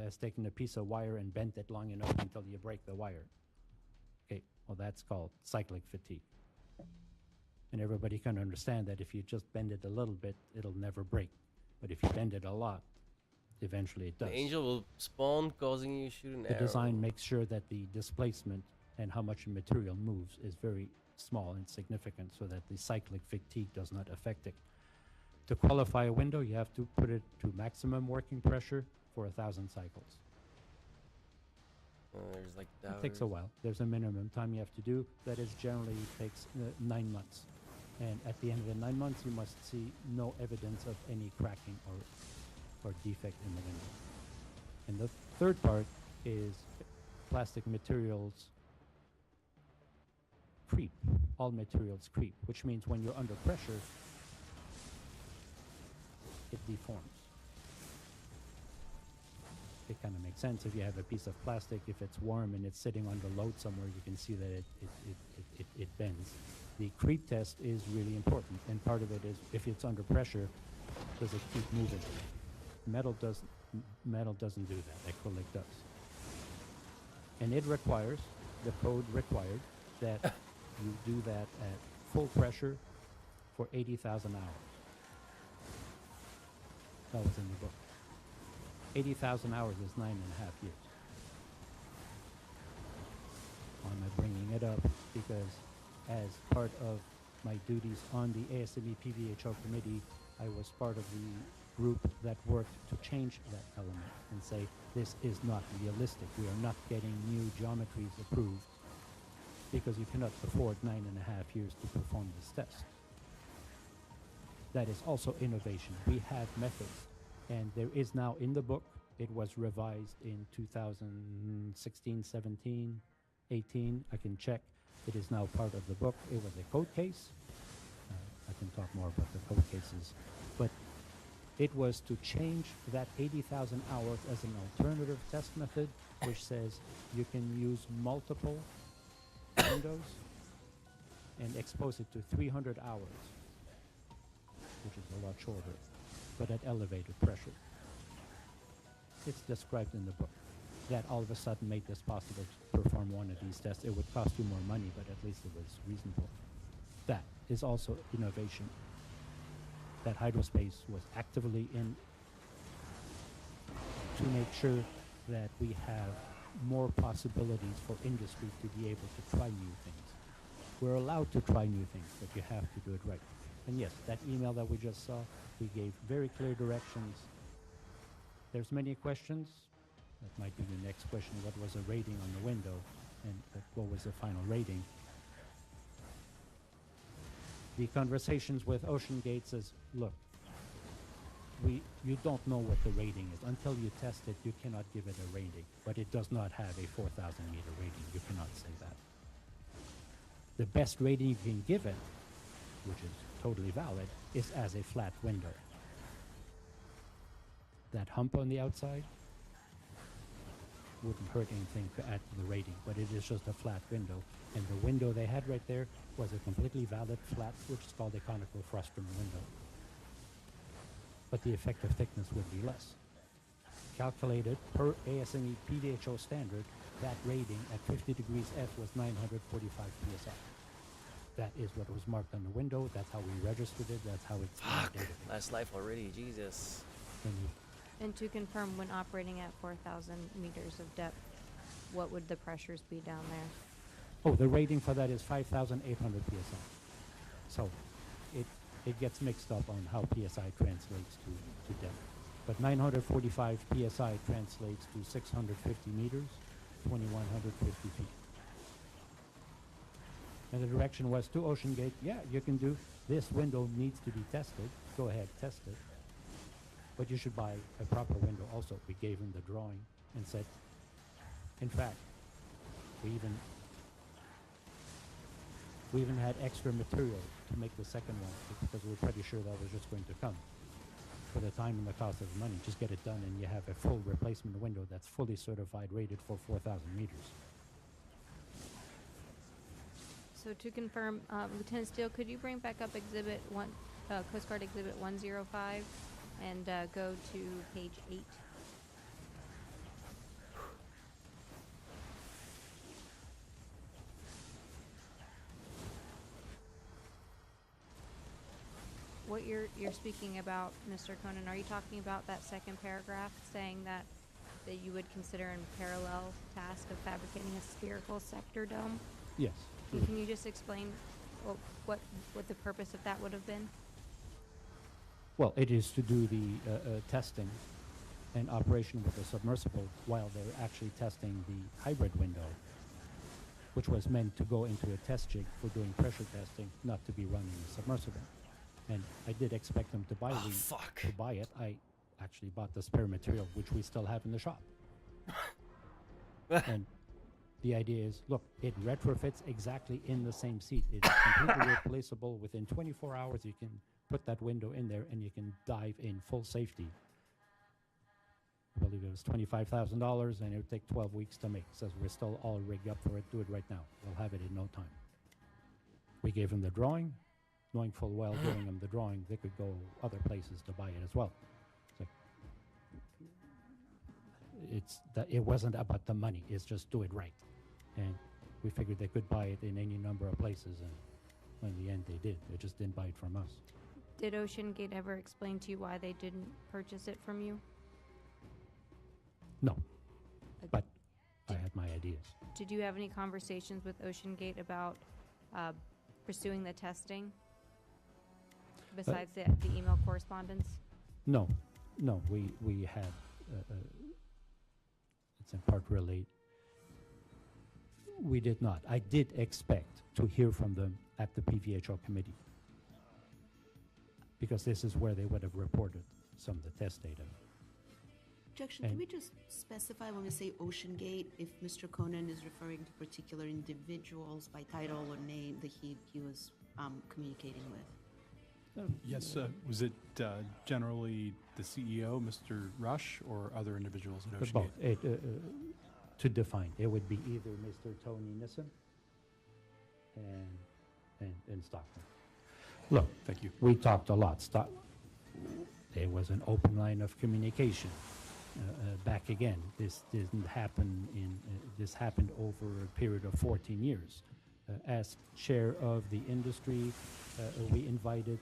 has taken a piece of wire and bent it long enough until you break the wire. Okay, well that's called cyclic fatigue. And everybody can understand that if you just bend it a little bit, it'll never break. But if you bend it a lot, eventually it does. The angel will spawn, causing you to shoot an The arrow. design makes sure that the displacement and how much material moves is very small and significant so that the cyclic fatigue does not affect it. To qualify a window, you have to put it to maximum working pressure for 1,000 cycles. There's like It takes a while. There's a minimum time you have to do. That is generally takes 9 months. And at the end of the 9 months, you must see no evidence of any cracking or defect in the window. And the third part is plastic materials creep. All materials creep, which means when you're under pressure, it deforms. It kind of makes sense. If you have a piece of plastic, if it's warm and it's sitting under load somewhere, you can see that it bends. The creep test is really important, and part of it is if it's under pressure, does it keep moving? Metal doesn't do that. Acrylic does. And it requires, the code required, that you do that at full pressure for 80,000 hours. That was in the book. 80,000 hours is 9.5 years. Why am I bringing it up? Because as part of my duties on the ASME PVHO committee, I was part of the group that worked to change that element and say, this is not realistic. We are not getting new geometries approved because you cannot afford 9.5 years to perform this test. That is also innovation. We have methods. And there is now in the book, it was revised in 2016, 17, 18. I can check. It is now part of the book. It was a code case. I can talk more about the code cases. But it was to change that 80,000 hours as an alternative test method, which says you can use multiple windows and expose it to 300 hours, which is a lot shorter, but at elevated pressure. It's described in the book. That all of a sudden made this possible to perform one of these tests. It would cost you more money, but at least it was reasonable. That is also innovation. That Hydrospace was actively in to make sure that we have more possibilities for industry to be able to try new things. We're allowed to try new things, but you have to do it right. And yes, that email that we just saw, we gave very clear directions. There's many questions. That might be the next question. What was the rating on the window? And what was the final rating? The conversations with Oceangate says, look, you don't know what the rating is. Until you test it, you cannot give it a rating. But it does not have a 4,000 meter rating. You cannot say that. The best rating you can give it, which is totally valid, is as a flat window. That hump on the outside, wouldn't hurt anything to add to the rating, but it is just a flat window. And the window they had right there was a completely valid flat, which is called a conical frustum window. But the effective thickness would be less. Calculated per ASME PDHO standard, that rating at 50 degrees F was 945 psi. That is what was marked on the window. That's how we registered it. That's how it's Fuck. dated. Last life already. Jesus. And to confirm, when operating at 4,000 meters of depth, what would the pressures be down there? Oh, the rating for that is 5,800 psi. So it gets mixed up on how psi translates to depth. But 945 psi translates to 650 meters, 2,150 feet. And the direction was to Oceangate. Yeah, you can do this window needs to be tested. Go ahead, test it. But you should buy a proper window also. We gave him the drawing and said, in fact, we even had extra material to make the second one because we were pretty sure that was just going to come. For the time and the cost of the money, just get it done and you have a full replacement window that's fully certified, rated for 4,000 meters. So to confirm, Lieutenant Steele, could you bring back up Exhibit 1, Coast Guard Exhibit 105, and go to page 8? What you're speaking about, Mr. Conan, are you talking about that second paragraph saying that you would consider in parallel task of fabricating a spherical sector dome? Yes. Can you just explain what the purpose of that would have been? Well, it is to do the testing and operation with the submersible while they're actually testing the hybrid window, which was meant to go into a test jig for doing pressure testing, not to be running a submersible. And I did expect them to buy to buy it. I actually bought the spare material, which we still have in the shop. And the idea is, look, it retrofits exactly in the same seat. It is completely replaceable. Within 24 hours, you can put that window in there and you can dive in full safety. I believe it was $25,000 and it would take 12 weeks to make. Says we're still all rigged up for it. Do it right now. We'll have it in no time. We gave him the drawing, knowing full well, giving them the drawing, they could go other places to buy it as well. It wasn't about the money. It's just do it right. And we figured they could buy it in any number of places, and in the end they did. They just didn't buy it from us. Did Oceangate ever explain to you why they didn't purchase it from you? No, but I had my ideas. Did you have any conversations with Oceangate about pursuing the testing besides the email correspondence? No, we had, it's in part related. We did not. I did expect to hear from them at the PVHO committee because this is where they would have reported some of the test data. Objection, can we just specify when we say Oceangate, if Mr. Conan is referring to particular individuals by title or name that he was communicating with? Yes, was it generally the CEO, Mr. Rush, or other individuals at Oceangate? Both. To define, it would be either Mr. Tony Nissen and Stockton. Look, thank you. We talked a lot. There was an open line of communication. Back again, this didn't happen this happened over a period of 14 years. As chair of the industry, we invited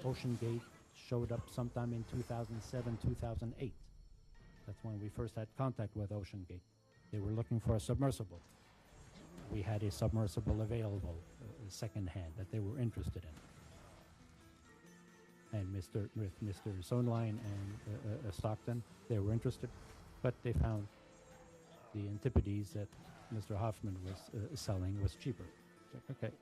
Oceangate, showed up sometime in 2007, 2008. That's when we first had contact with Oceangate. They were looking for a submersible. We had a submersible available, secondhand, that they were interested in. And Mr. Sonline and Stockton, they were interested, but they found the Antipodes that Mr. Hoffman was selling was cheaper. Okay.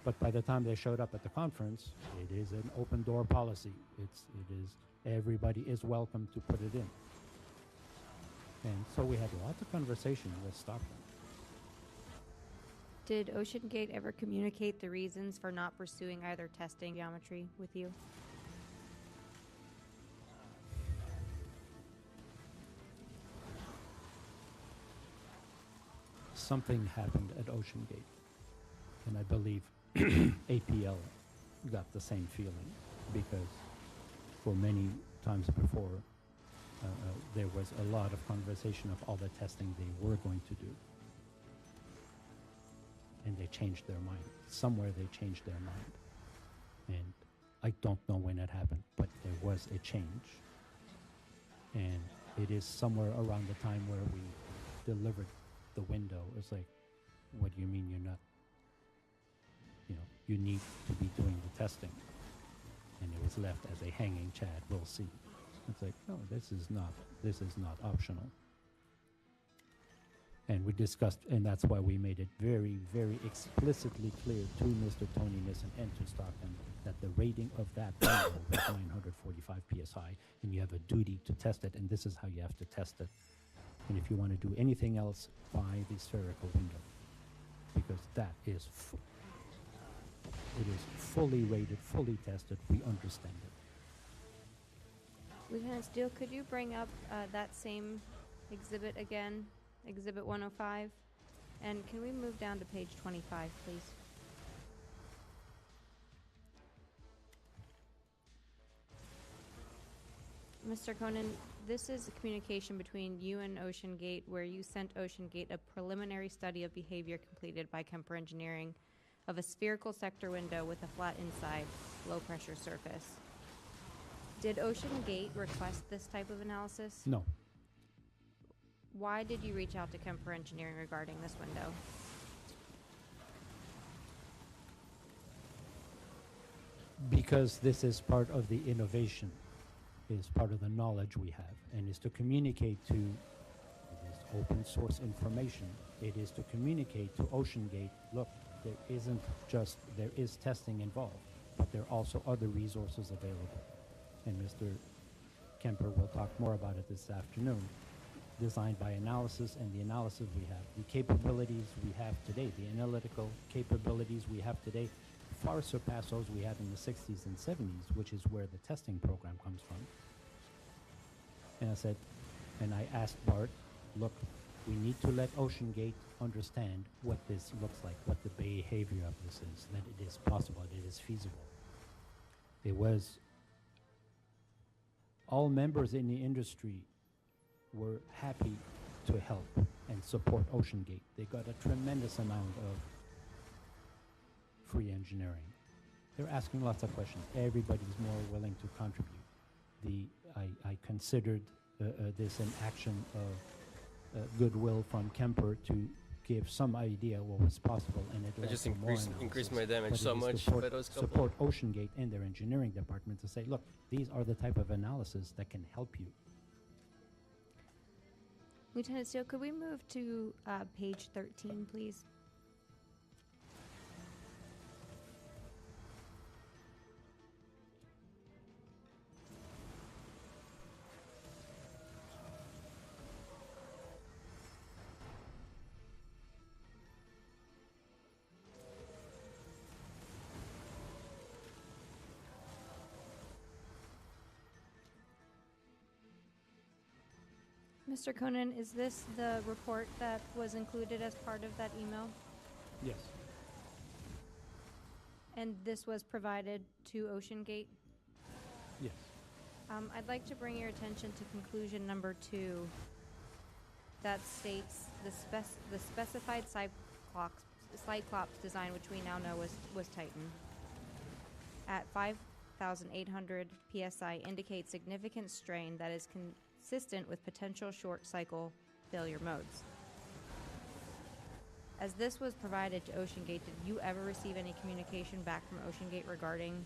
But by the time they showed up at the conference, it is an open door policy. It is everybody is welcome to put it in. And so we had lots of conversation with Stockton. Did Oceangate ever communicate the reasons for not pursuing either testing geometry with you? something happened at Oceangate, and I believe APL got the same feeling, because for many times before, there was a lot of conversation of all the testing they were going to do. And they changed their mind. Somewhere they changed their mind. And I don't know when it happened, but there was a change. And it is somewhere around the time where we delivered the window. It's like, what do you mean you're not? You know, you need to be doing the testing. And it was left as a hanging chad, we'll see. It's like, no, this is not optional. And we discussed, and that's why we made it very, very explicitly clear to Mr. Tony Nissen and to Stockton that the rating of that window was 945 PSI, and you have a duty to test it, and this is how you have to test it. And if you want to do anything else, buy the spherical window, because that is, it is fully rated, fully tested, we understand it. Lieutenant Steele, could you bring up that same exhibit again, Exhibit 105? And can we move down to page 25, please? Mr. Conan, this is a communication between you and Oceangate, where you sent Oceangate a preliminary study of behavior completed by Kemper Engineering of a spherical sector window with a flat inside, low-pressure surface. Did Oceangate request this type of analysis? No. Why did you reach out to Kemper Engineering regarding this window? Because this is part of the innovation, is part of the knowledge we have, and is to communicate to, it is open source information, it is to communicate to Oceangate, look, there is testing involved, but there are also other resources available. And Mr. Kemper will talk more about it this afternoon. Designed by analysis, and the analysis we have, the capabilities we have today, the analytical capabilities we have today far surpass those we had in the 60s and 70s, which is where the testing program comes from. And I said, and I asked Bart, look, we need to let Oceangate understand what this looks like, what the behavior of this is, that it is possible, that it is feasible. It was all members in the industry were happy to help and support Oceangate. They got a tremendous amount of free engineering. They're asking lots of questions. Everybody's more willing to contribute. I considered this an action of goodwill from Kemper to give some idea what was possible, and it I just led to more increased analysis. my damage But so it is much support, by those couple. support Oceangate and their engineering department to say, look, these are the type of analysis that can help you. Lieutenant Steele, could we move to page 13, please? Mr. Conan, is this the report that was included as part of that email? Yes. And this was provided to Oceangate? Yes. I'd like to bring your attention to conclusion number 2 that states the specified Cyclops design, which we now know was Titan, at 5,800 PSI indicates significant strain that is consistent with potential short cycle failure modes. As this was provided to Oceangate, did you ever receive any communication back from Oceangate regarding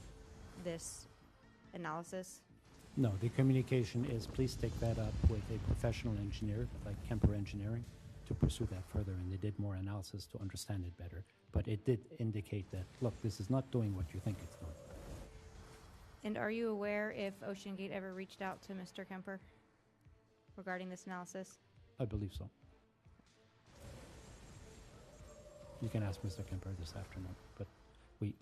this analysis? No, the communication is please take that up with a professional engineer like Kemper Engineering to pursue that further, and they did more analysis to understand it better. But it did indicate that, look, this is not doing what you think it's doing. And are you aware if Oceangate ever reached out to Mr. Kemper regarding this analysis? I believe so. You can ask Mr. Kemper this afternoon, but we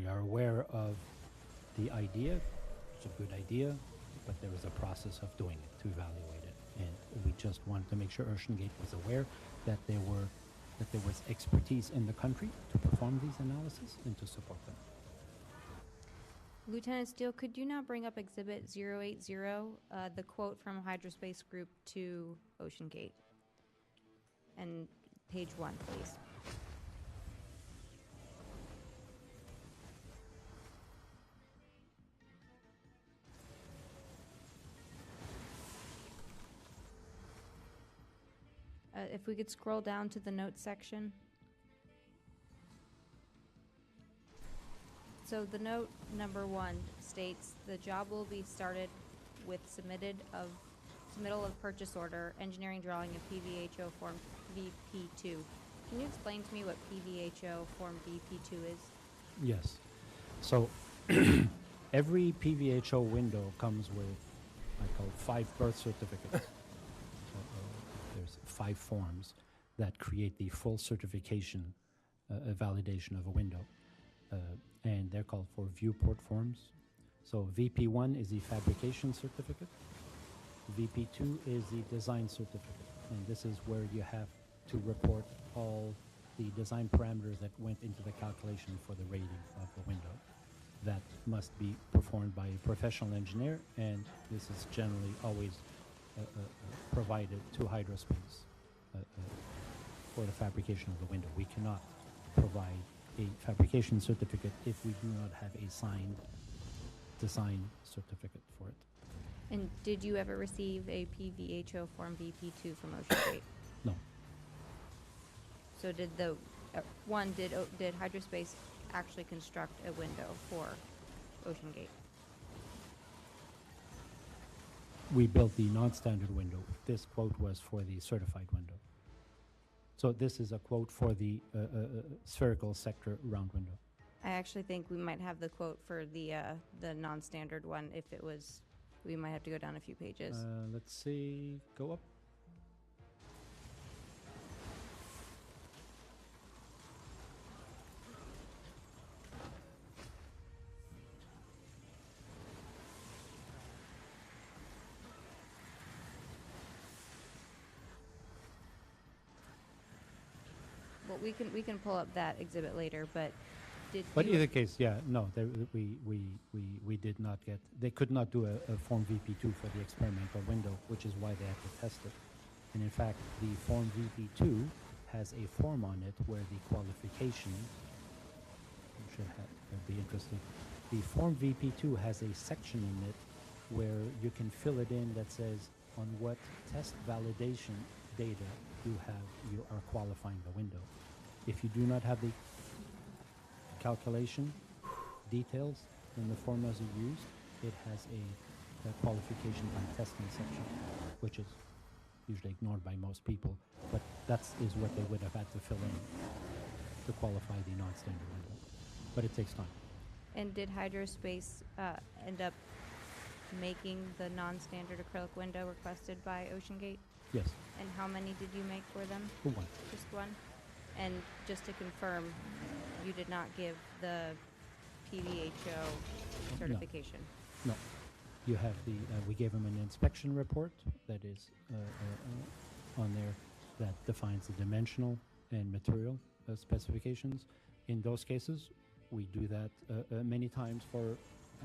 are aware of the idea. It's a good idea, but there is a process of doing it to evaluate it. And we just wanted to make sure Oceangate was aware that there was expertise in the country to perform these analyses and to support them. Lieutenant Steele, could you now bring up Exhibit 080, the quote from Hydrospace Group to Oceangate? And page 1, please. If we could scroll down to the notes section. So the note number 1 states the job will be started with submittal of purchase order, engineering drawing of PVHO Form VP2. Can you explain to me what PVHO Form VP2 is? Yes. So every PVHO window comes with, I call 5 birth certificates. There's 5 forms that create the full certification, validation of a window. And they're called for viewport forms. So VP1 is the fabrication certificate. VP2 is the design certificate. And this is where you have to report all the design parameters that went into the calculation for the rating of the window. That must be performed by a professional engineer, and this is generally always provided to Hydrospace for the fabrication of the window. We cannot provide a fabrication certificate if we do not have a signed design certificate for it. And did you ever receive a PVHO Form VP2 from Oceangate? No. So did did Hydrospace actually construct a window for Oceangate? We built the non-standard window. This quote was for the certified window. So this is a quote for the spherical sector round window. I actually think we might have the quote for the non-standard one. If it was, we might have to go down a few pages. Let's see, go up. Well, we can pull up that exhibit later, but But in either case, yeah, no, we did not get, they could not do a Form VP2 for the experimental window, which is why they had to test it. And in fact, the Form VP2 has a form on it where the qualification, that'd be interesting. The Form VP2 has a section in it where you can fill it in that says on what test validation data you are qualifying the window. If you do not have the calculation details in the formulas you use, it has a qualification by testing section, which is usually ignored by most people, but that is what they would have had to fill in to qualify the non-standard window. But it takes time. And did Hydrospace end up making the non-standard acrylic window requested by Oceangate? Yes. And how many did you make for them? One. Just one? And just to confirm, you did not give the PVHO certification? No. You have the, we gave them an inspection report that is on there that defines the dimensional and material specifications. In those cases, we do that many times for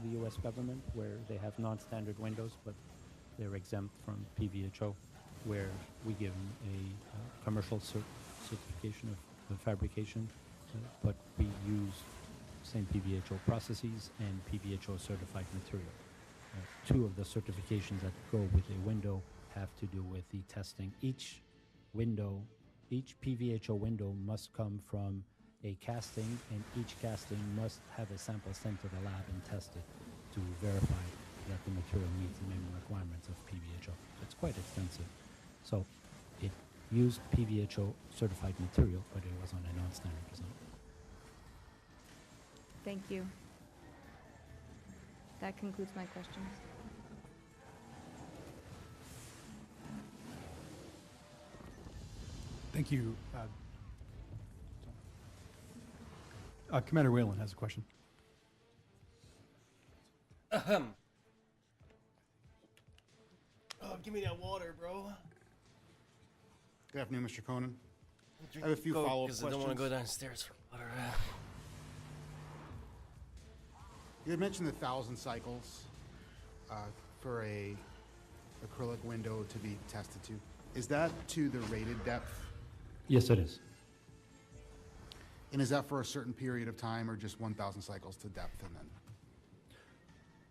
the U.S. government where they have non-standard windows, but they're exempt from PVHO, where we give them a commercial certification of fabrication, but we use same PVHO processes and PVHO certified material. 2 of the certifications that go with a window have to do with the testing. Each PVHO window must come from a casting, and each casting must have a sample sent to the lab and tested to verify that the material meets the minimum requirements of PVHO. It's quite extensive. So it used PVHO certified material, but it was on a non-standard design. Thank you. That concludes my questions. Thank you. Commander Whalen has a question. Oh, give me that water, bro. Good afternoon, Mr. Conan. I have a few follow-up questions. I don't want to go downstairs for water. You had mentioned the 1,000 cycles for a acrylic window to be tested to. Is that to the rated depth? Yes, it is. And is that for a certain period of time or just 1,000 cycles to depth and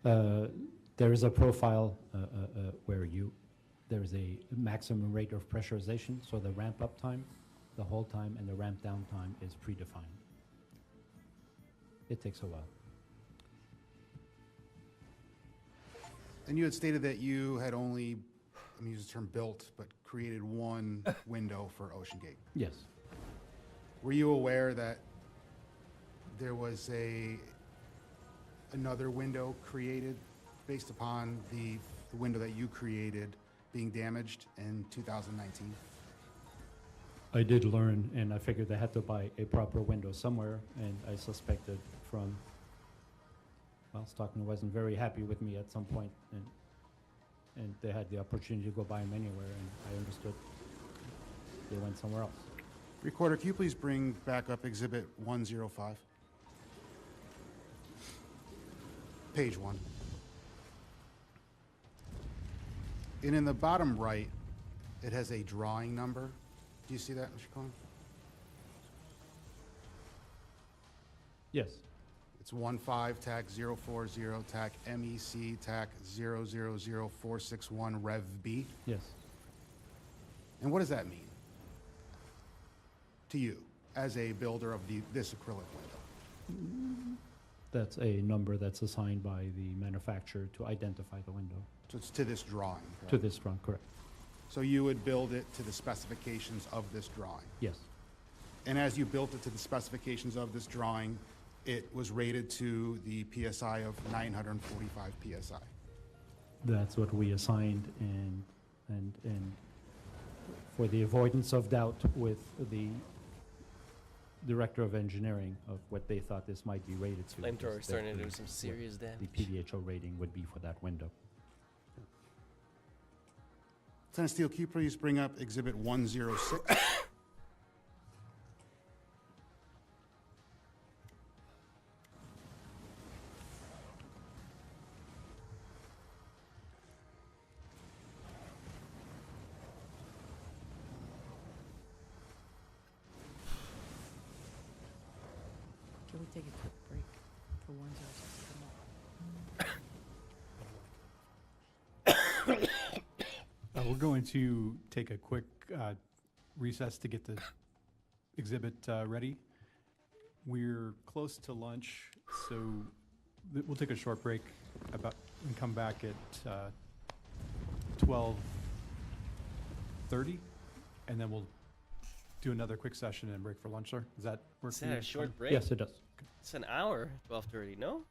then? There is a profile where there is a maximum rate of pressurization, so the ramp up time, the hold time, and the ramp down time is predefined. It takes a while. And you had stated that you had only, I'm going to use the term built, but created one window for Oceangate. Yes. Were you aware that there was another window created based upon the window that you created being damaged in 2019? I did learn, and I figured they had to buy a proper window somewhere, and I suspected from, well, Stockton wasn't very happy with me at some point, and they had the opportunity to go buy them anywhere, and I understood they went somewhere else. Recorder, can you please bring back up Exhibit 105? Page 1. And in the bottom right, it has a drawing number. Do you see that, Mr. Cohen? Yes. It's 15 TAC 040 TAC MEC TAC 000461 Rev B. Yes. And what does that mean to you as a builder of this acrylic window? That's a number that's assigned by the manufacturer to identify the window. So it's to this drawing, correct? To this drawing, correct. So you would build it to the specifications of this drawing? Yes. And as you built it to the specifications of this drawing, it was rated to the PSI of 945 PSI? That's what we assigned, and for the avoidance of doubt with the director of engineering of what they thought this might be rated to. Flamethrower is starting to that do some serious damage. The PDHO rating would be for that window. Lieutenant Steele, can you please bring up Exhibit 106? Can we take a quick break for 106 to come up? We're going to take a quick recess to get the exhibit ready. We're close to lunch, so we'll take a short break and come back at 12:30, and then we'll do another quick session and break for lunch, sir. Does that work Is for that you? a short break? Yes, it does. It's an hour, 12:30, no?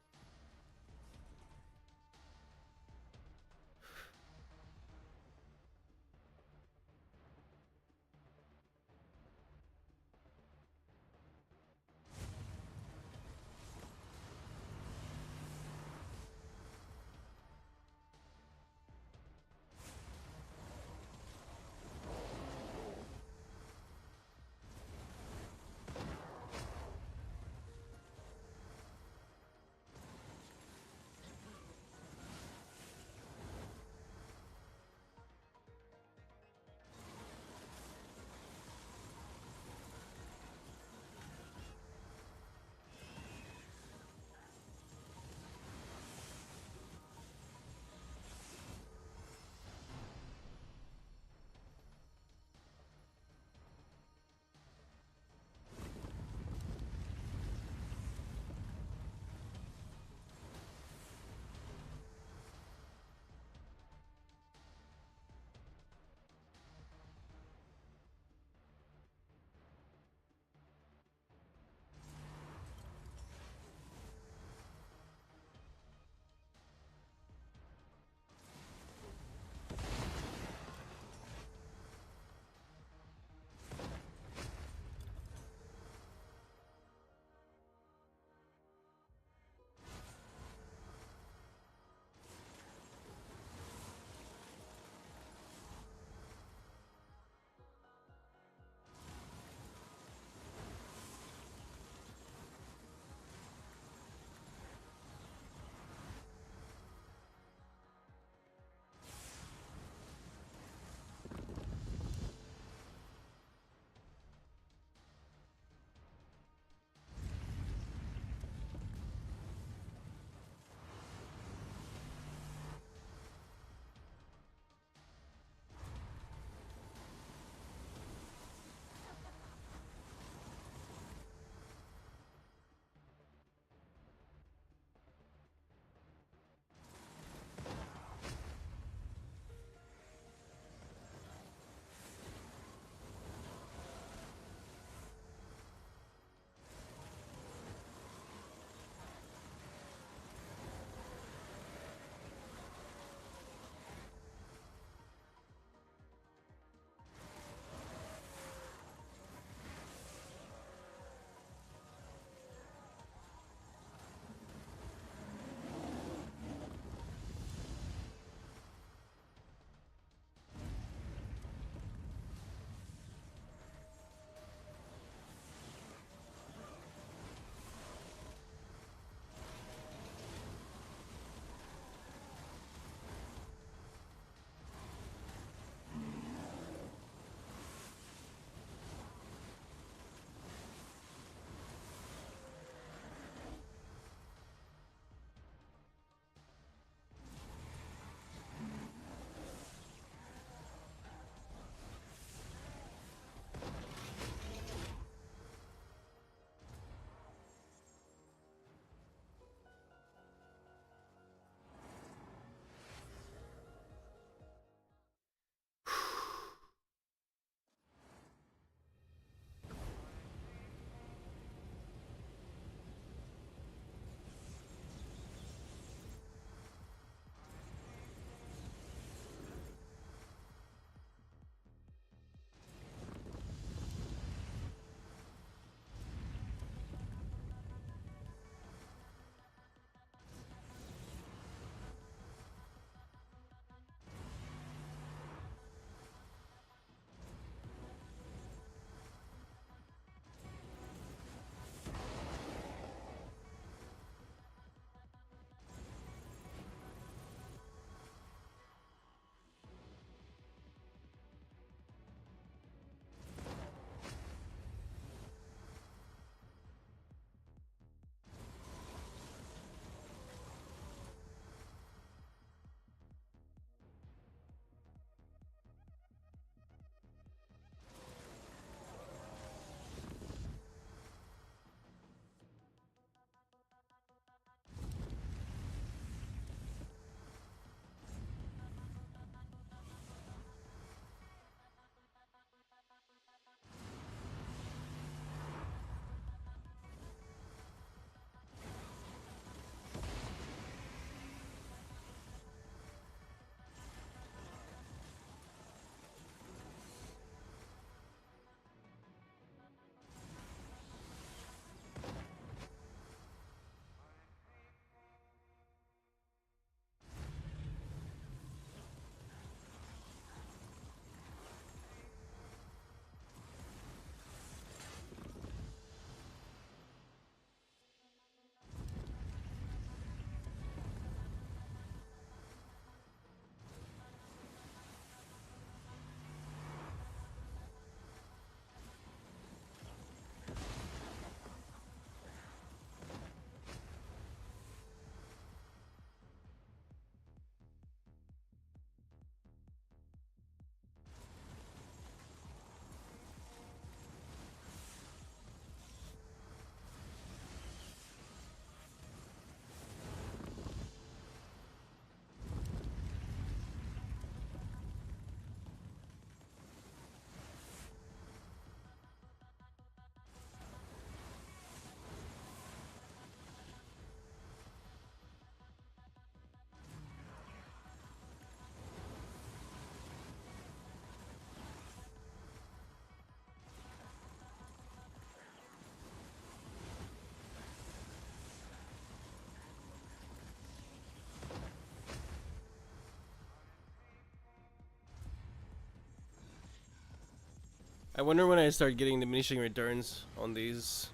I wonder when I start getting diminishing returns on these.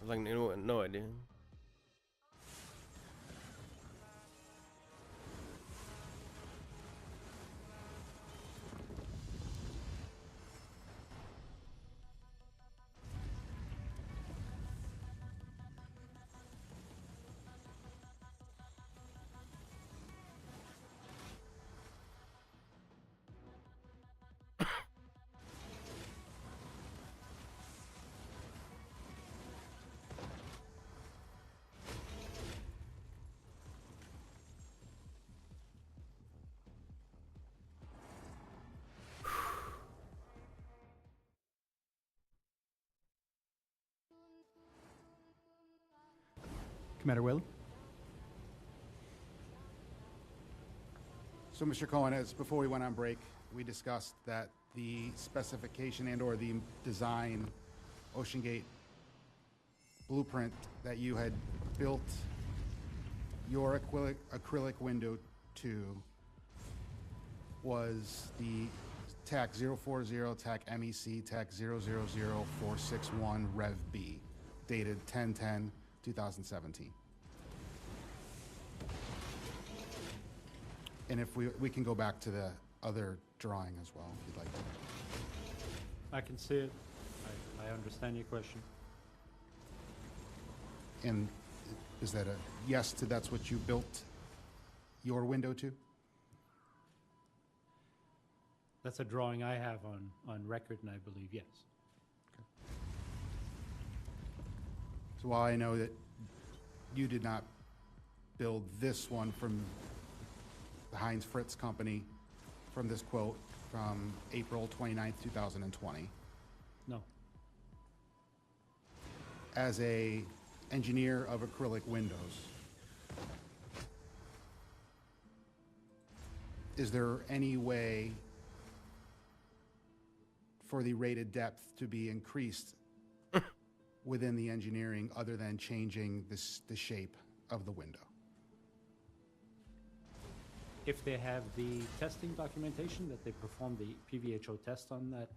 Like no idea. Commander Whalen? So, Mr. Cohen, as before we went on break, we discussed that the specification and/or the design Oceangate blueprint that you had built your acrylic window to was the TAC 040, TAC MEC, TAC 000461 Rev B, dated 10/10/2017. And if we can go back to the other drawing as well, if you'd like to. I can see it. I understand your question. And is that a yes to that's what you built your window to? That's a drawing I have on record, and I believe yes. So while I know that you did not build this one from the Heinz Fritz company, from this quote from April 29th, 2020. No. As a engineer of acrylic windows, is there any way for the rated depth to be increased within the engineering other than changing the shape of the window? If they have the testing documentation that they performed the PVHO test on that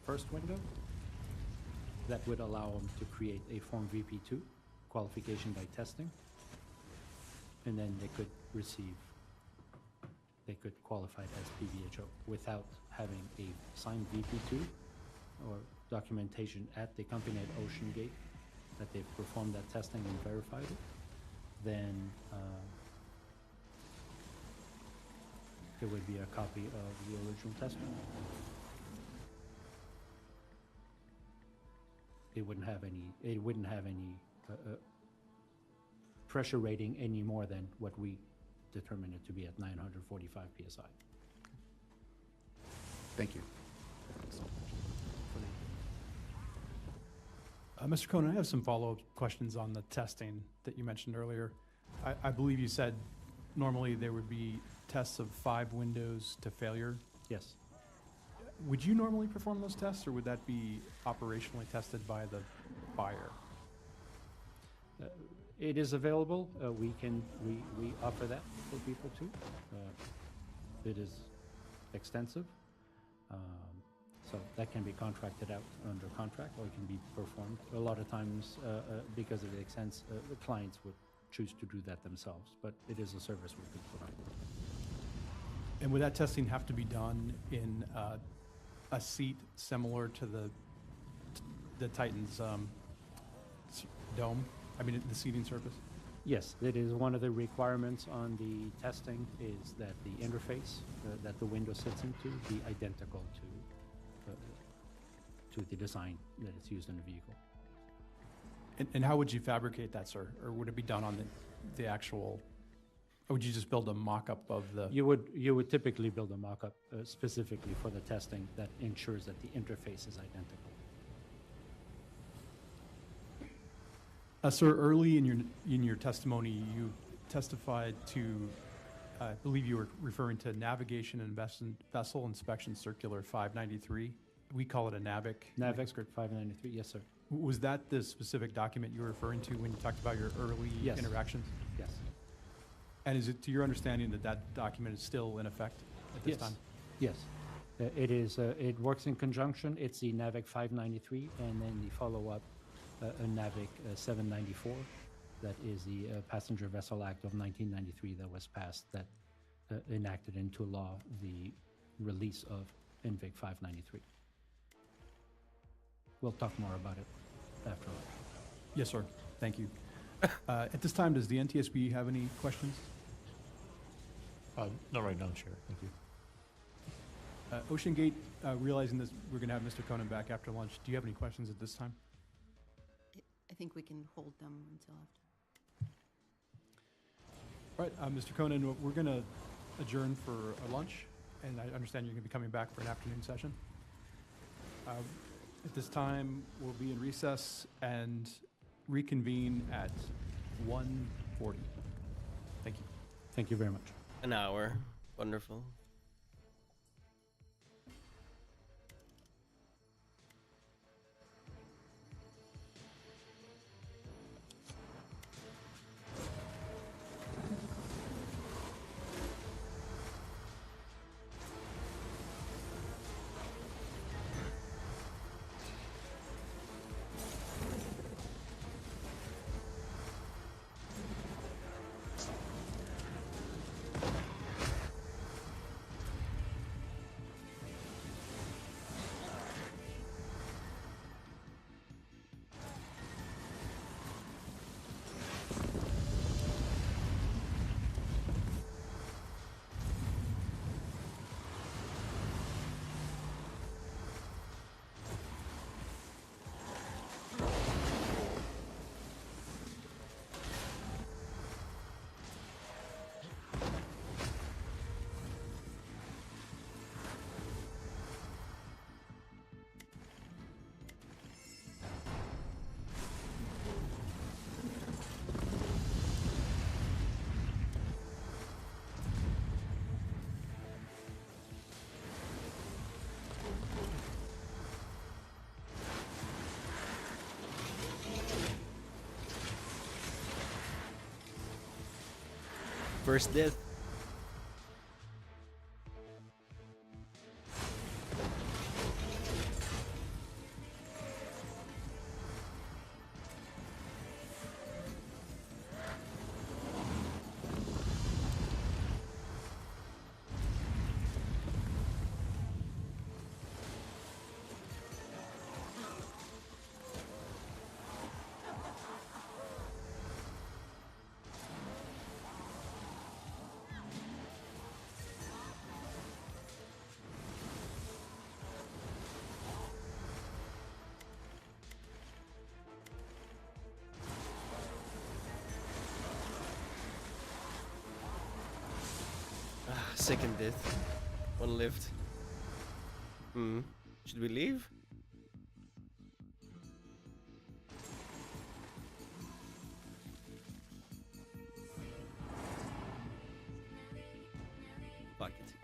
first window, that would allow them to create a Form VP2 qualification by testing, and then they could qualify it as PVHO without having a signed VP2 or documentation at the company at Oceangate that they've performed that testing and verified it. Then there would be a copy of the original testimony. It wouldn't have any pressure rating any more than what we determined it to be at 945 psi. Thank you. Mr. Conan, I have some follow-up questions on the testing that you mentioned earlier. I believe you said normally there would be tests of 5 windows to failure. Yes. Would you normally perform those tests, or would that be operationally tested by the buyer? It is available. We offer that for people too. It is extensive. So that can be contracted out under contract, or it can be performed. A lot of times, because of the expense, the clients would choose to do that themselves, but it is a service we could provide. And would that testing have to be done in a seat similar to the Titan's dome? I mean, the seating surface? Yes, that is one of the requirements on the testing, is that the interface that the window sits into be identical to the design that is used in the vehicle. And how would you fabricate that, sir? Or would it be done on the actual, or would you just build a mock-up of the? You would typically build a mock-up specifically for the testing that ensures that the interface is identical. Sir, early in your testimony, you testified to, I believe you were referring to Navigation and Vessel Inspection Circular 593. We call it a NAVIC. NAVIC 593, yes, sir. Was that the specific document you were referring to when you talked about your early Yes. interactions? Yes. And is it to your understanding that that document is still in effect at this Yes. time? Yes. It works in conjunction. It's the NAVIC 593 and then the follow-up, a NAVIC 794. That is the Passenger Vessel Act of 1993 that was passed that enacted into law the release of NVIC 593. We'll talk more about it after lunch. Yes, sir. Thank you. At this time, does the NTSB have any questions? Not right now, Chair. Thank you. Oceangate, realizing this, we're going to have Mr. Conan back after lunch. Do you have any questions at this time? I think we can hold them until after. All right, Mr. Conan, we're going to adjourn for a lunch, and I understand you're going to be coming back for an afternoon session. At this time, we'll be in recess and reconvene at 1:40. Thank you. Thank you very much. An hour. Wonderful. First death. Second death. One left. Should we leave? Fuck it.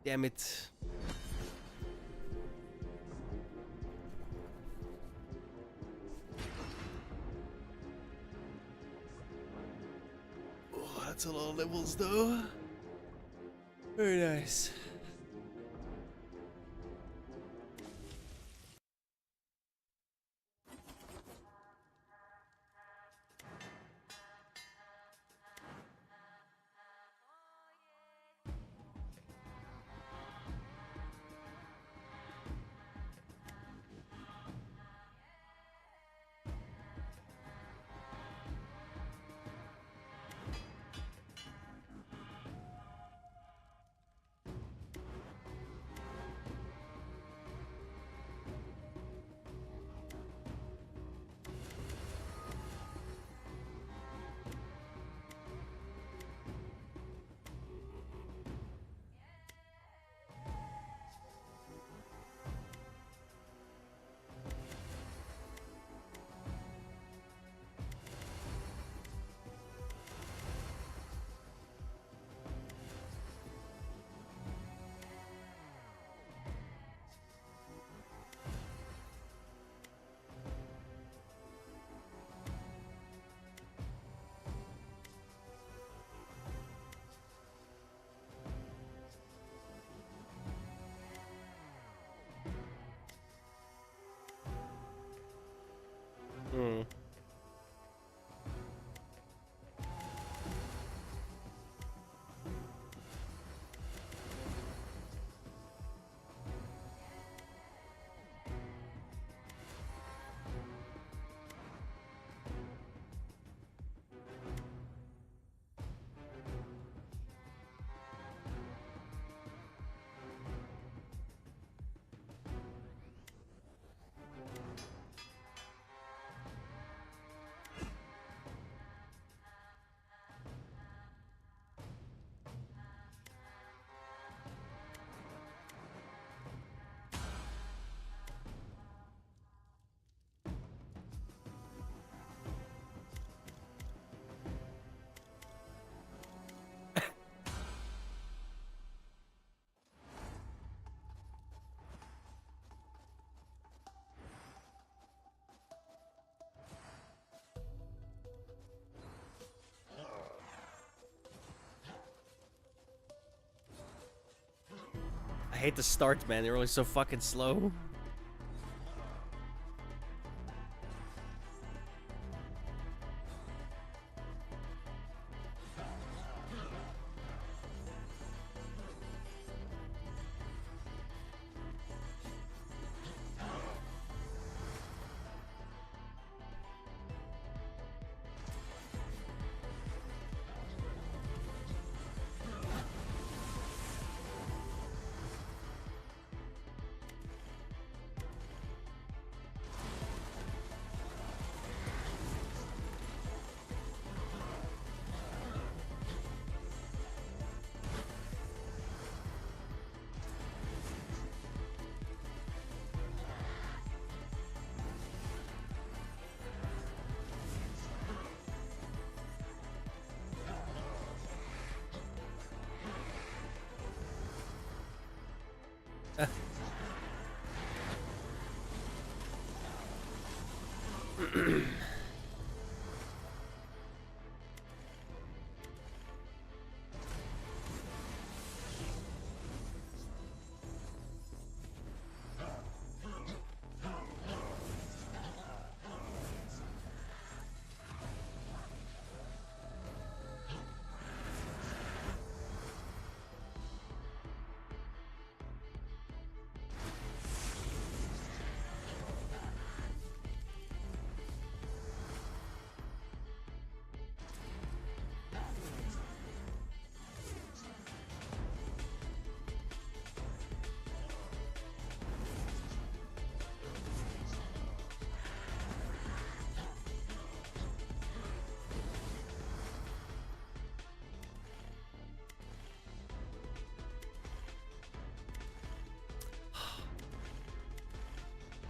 Damn it. That's a lot of levels though. Very nice. Hmm. I hate the start, man. They're always so fucking slow.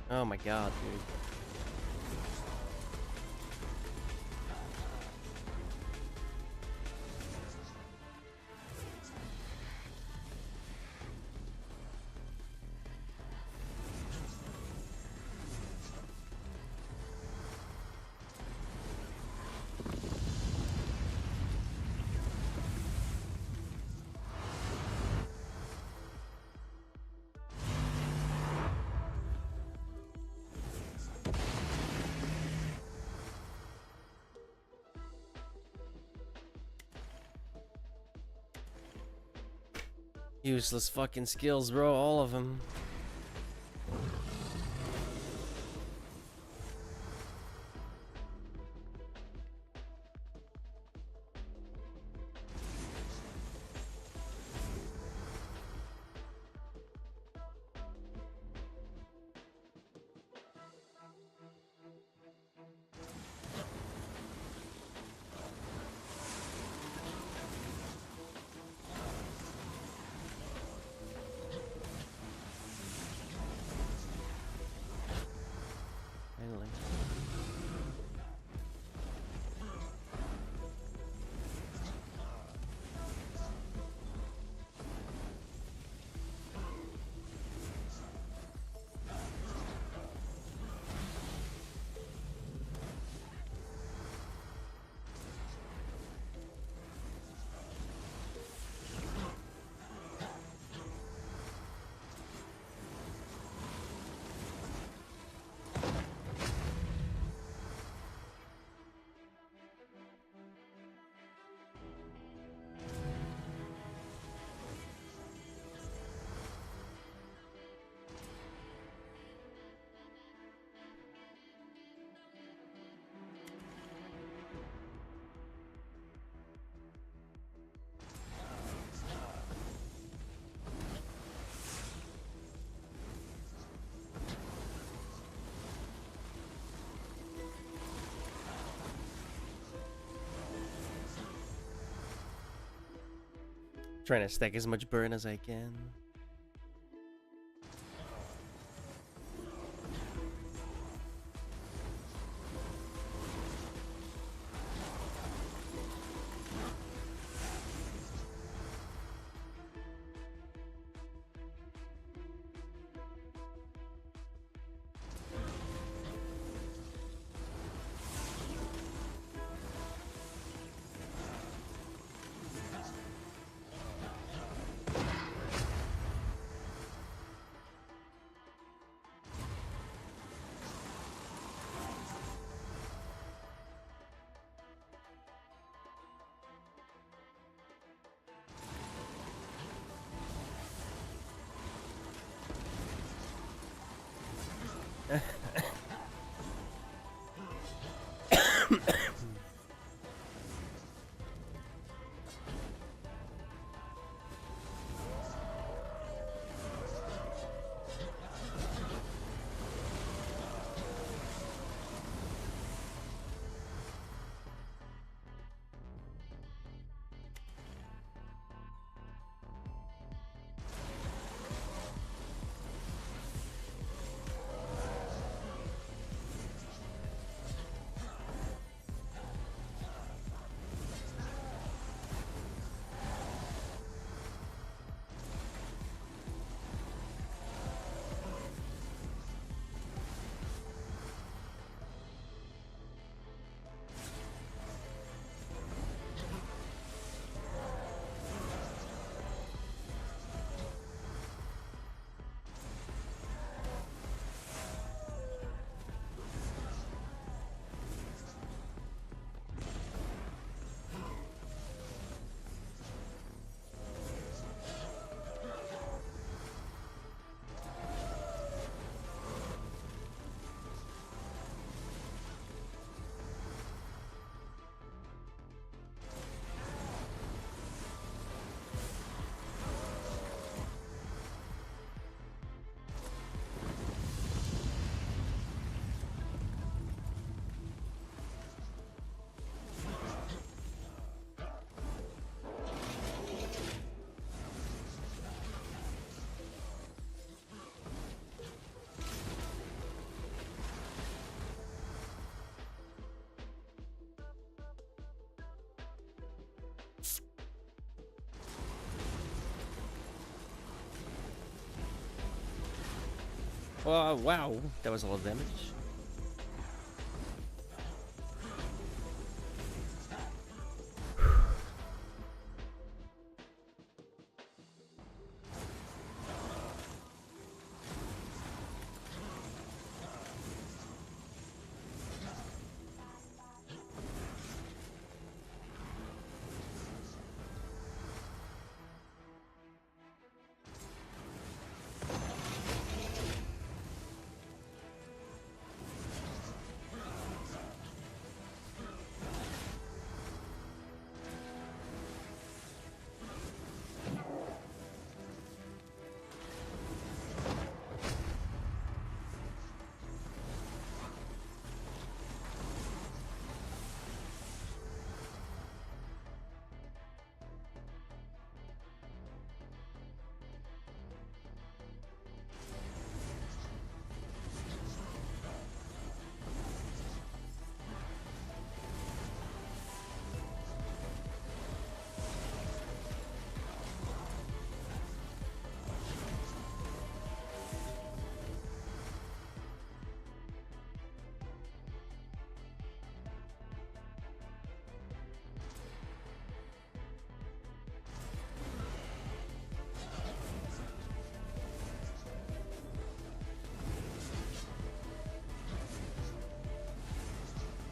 Oh my god, dude. Useless fucking skills, bro. All of them. Finally. Trying to stack as much burn as I can. Oh, wow. That was a lot of damage.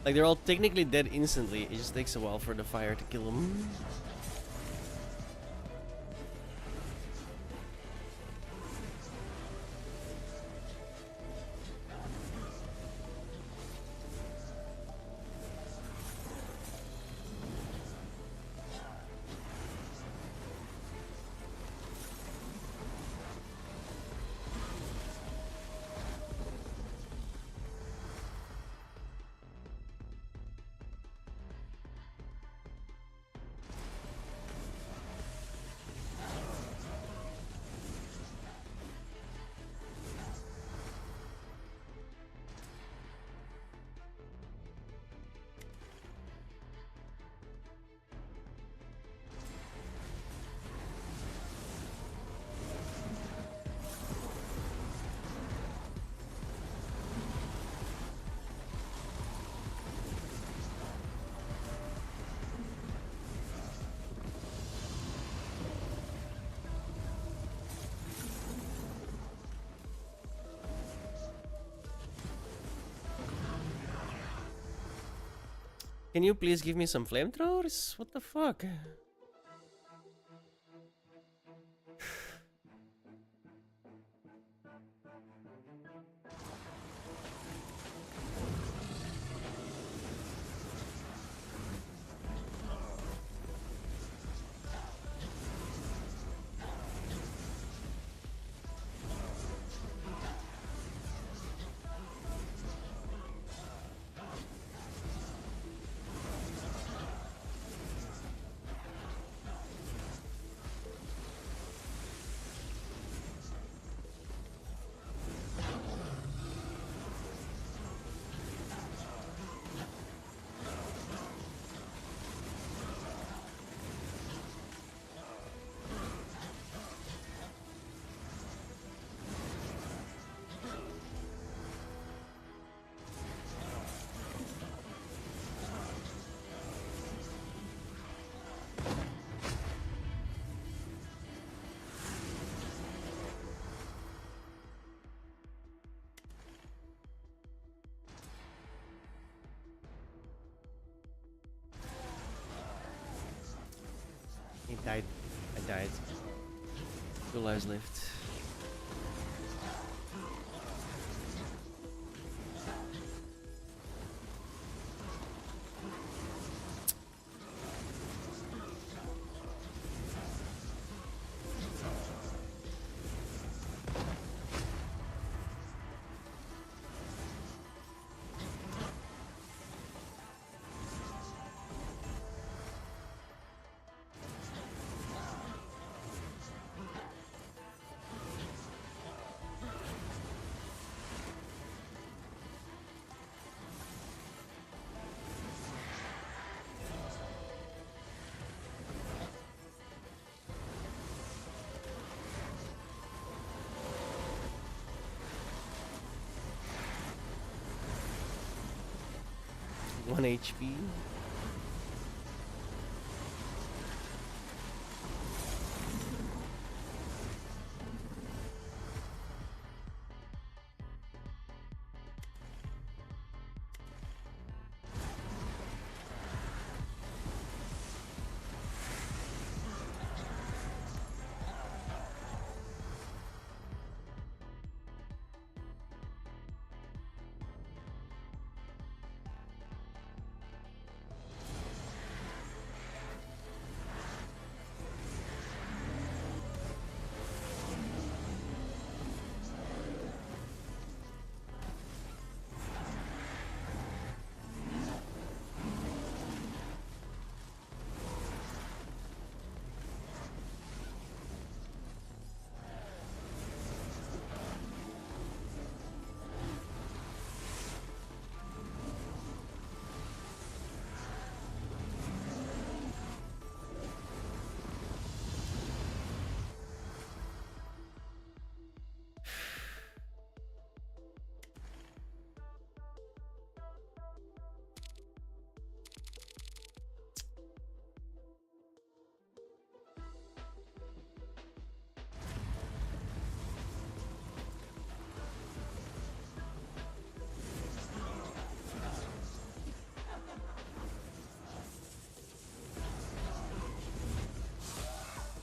Like, they're all technically dead instantly. It just takes a while for the fire to kill them. Can you please give me some flamethrowers? What the fuck? He died. I died. 2 lives left. One HP.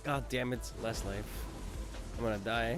God damn it, last life. I'm gonna die.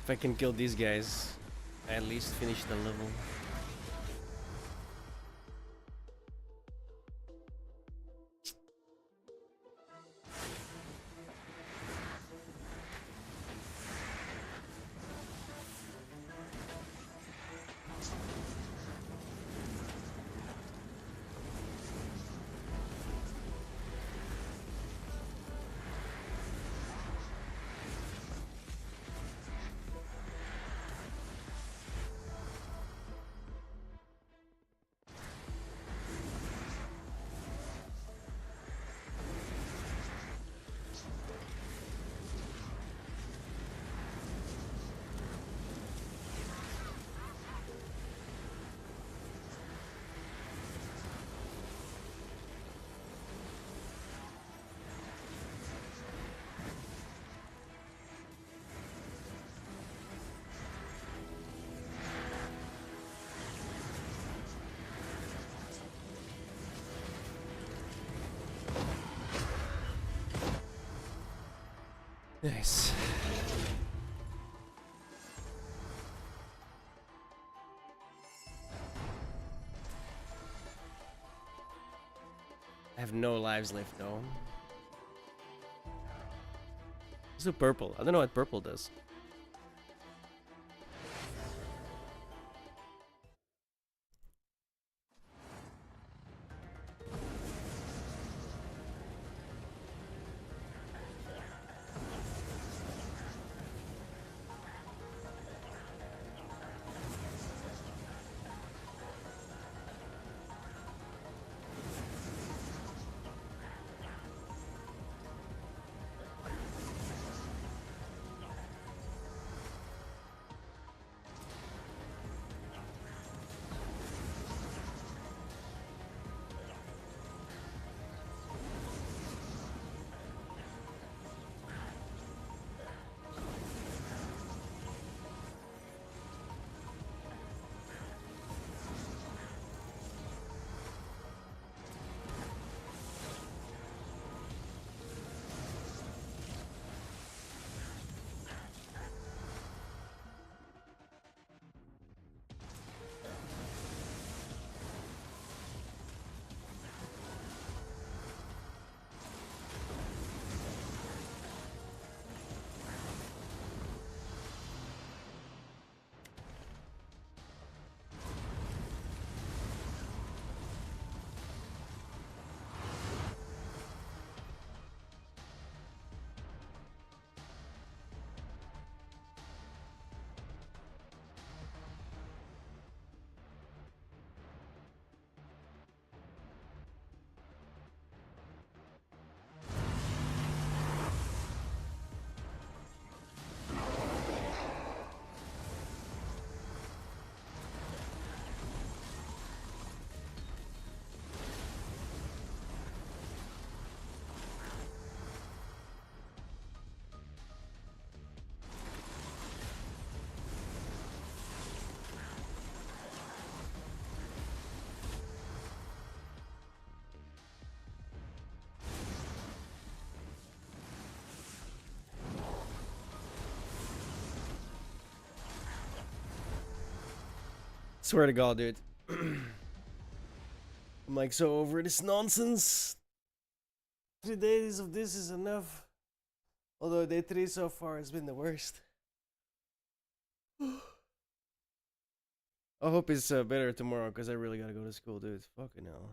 If I can kill these guys, I at least finish the level. Nice. I have no lives left though. Let's do purple. I don't know what purple does. Swear to God, dude. I'm like so over this nonsense. 3 days of this is enough. Although day 3 so far has been the worst. I hope it's better tomorrow because I really gotta go to school, dude. Fucking hell.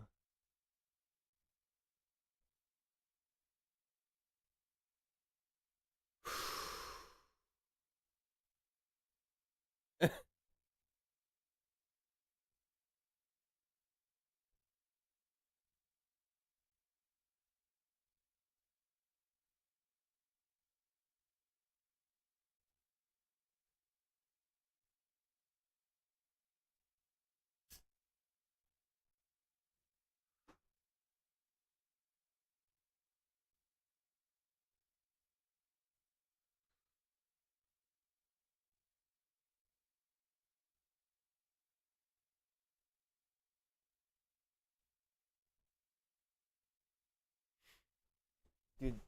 Dude,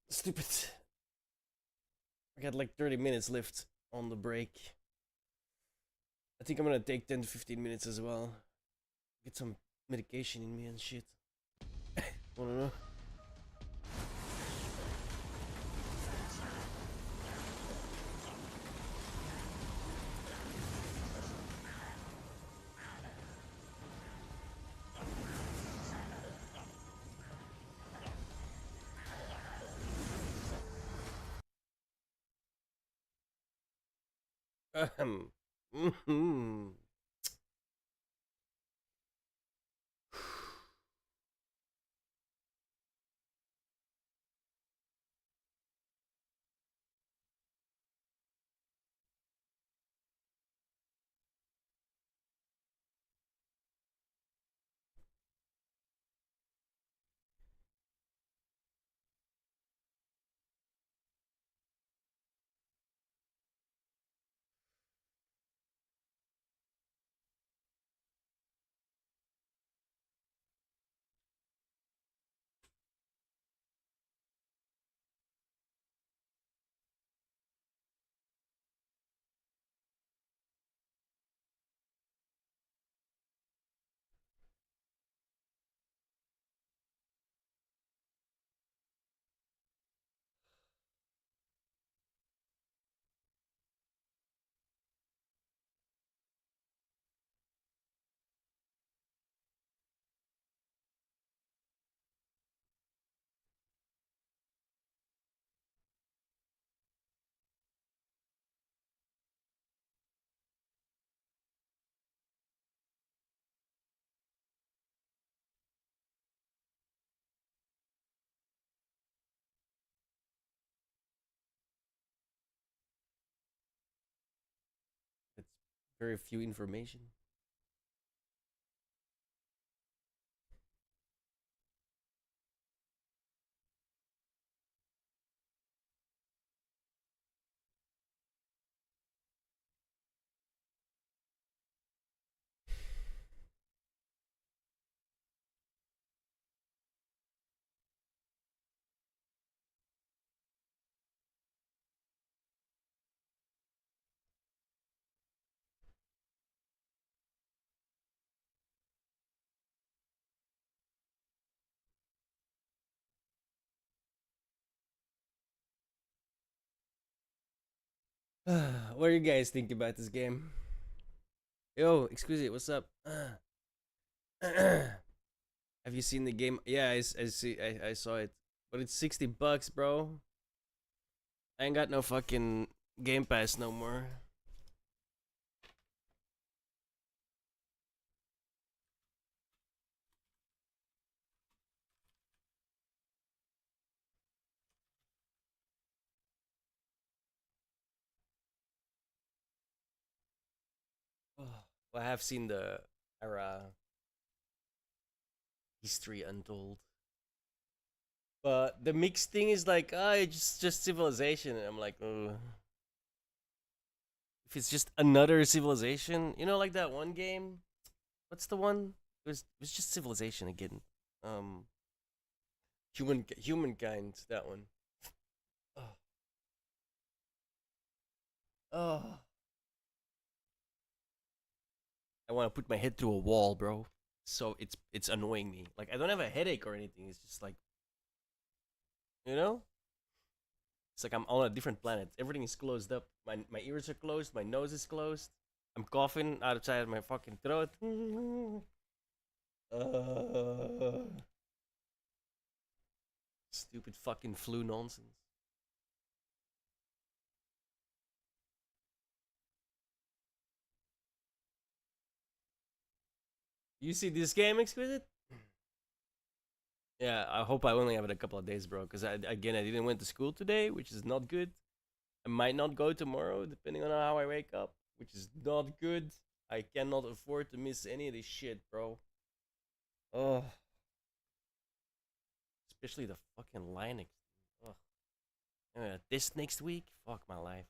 stupid. I got like 30 minutes left on the break. I think I'm gonna take 10 to 15 minutes as well. Get some medication in me and shit. Wanna know? Mhm. It's very few information. What do you guys think about this game? Yo, excuse me, what's up? Have you seen the game? Yeah, I see. I saw it, but it's $60, bro. I ain't got no fucking Game Pass no more. Well, I have seen the era history untold, but the mixed thing is like, it's just civilization. And I'm like, oh. If it's just another civilization, you know, like that one game. What's the one? It was just civilization again. Humankind. That one. Oh. Oh. I want to put my head through a wall, bro. So it's annoying me. Like I don't have a headache or anything. It's just like, you know, it's like I'm on a different planet. Everything is closed up. My ears are closed. My nose is closed. I'm coughing outside of my fucking throat. Stupid fucking flu nonsense. You see this game, Exquisite? Yeah, I hope I only have it a couple of days, bro. Because I didn't went to school today, which is not good. I might not go tomorrow, depending on how I wake up, which is not good. I cannot afford to miss any of this shit, bro. Oh, especially the fucking Linux. Ugh. This next week, fuck my life.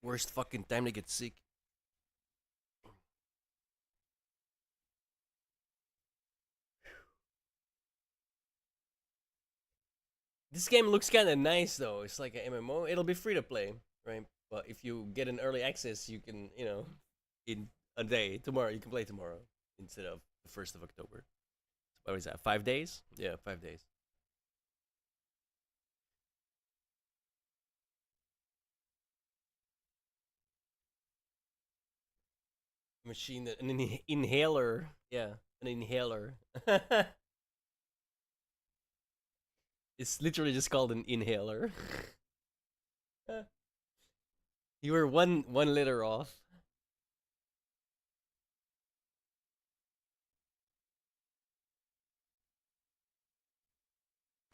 Worst fucking time to get sick. This game looks kind of nice though. It's like an MMO. It'll be free to play, right? But if you get an early access, you can, in a day, tomorrow, you can play tomorrow instead of the 1st of October. What is that, 5 days? Yeah, 5 days. Machine, an inhaler. Yeah, an inhaler. It's literally just called an inhaler. You were one letter off.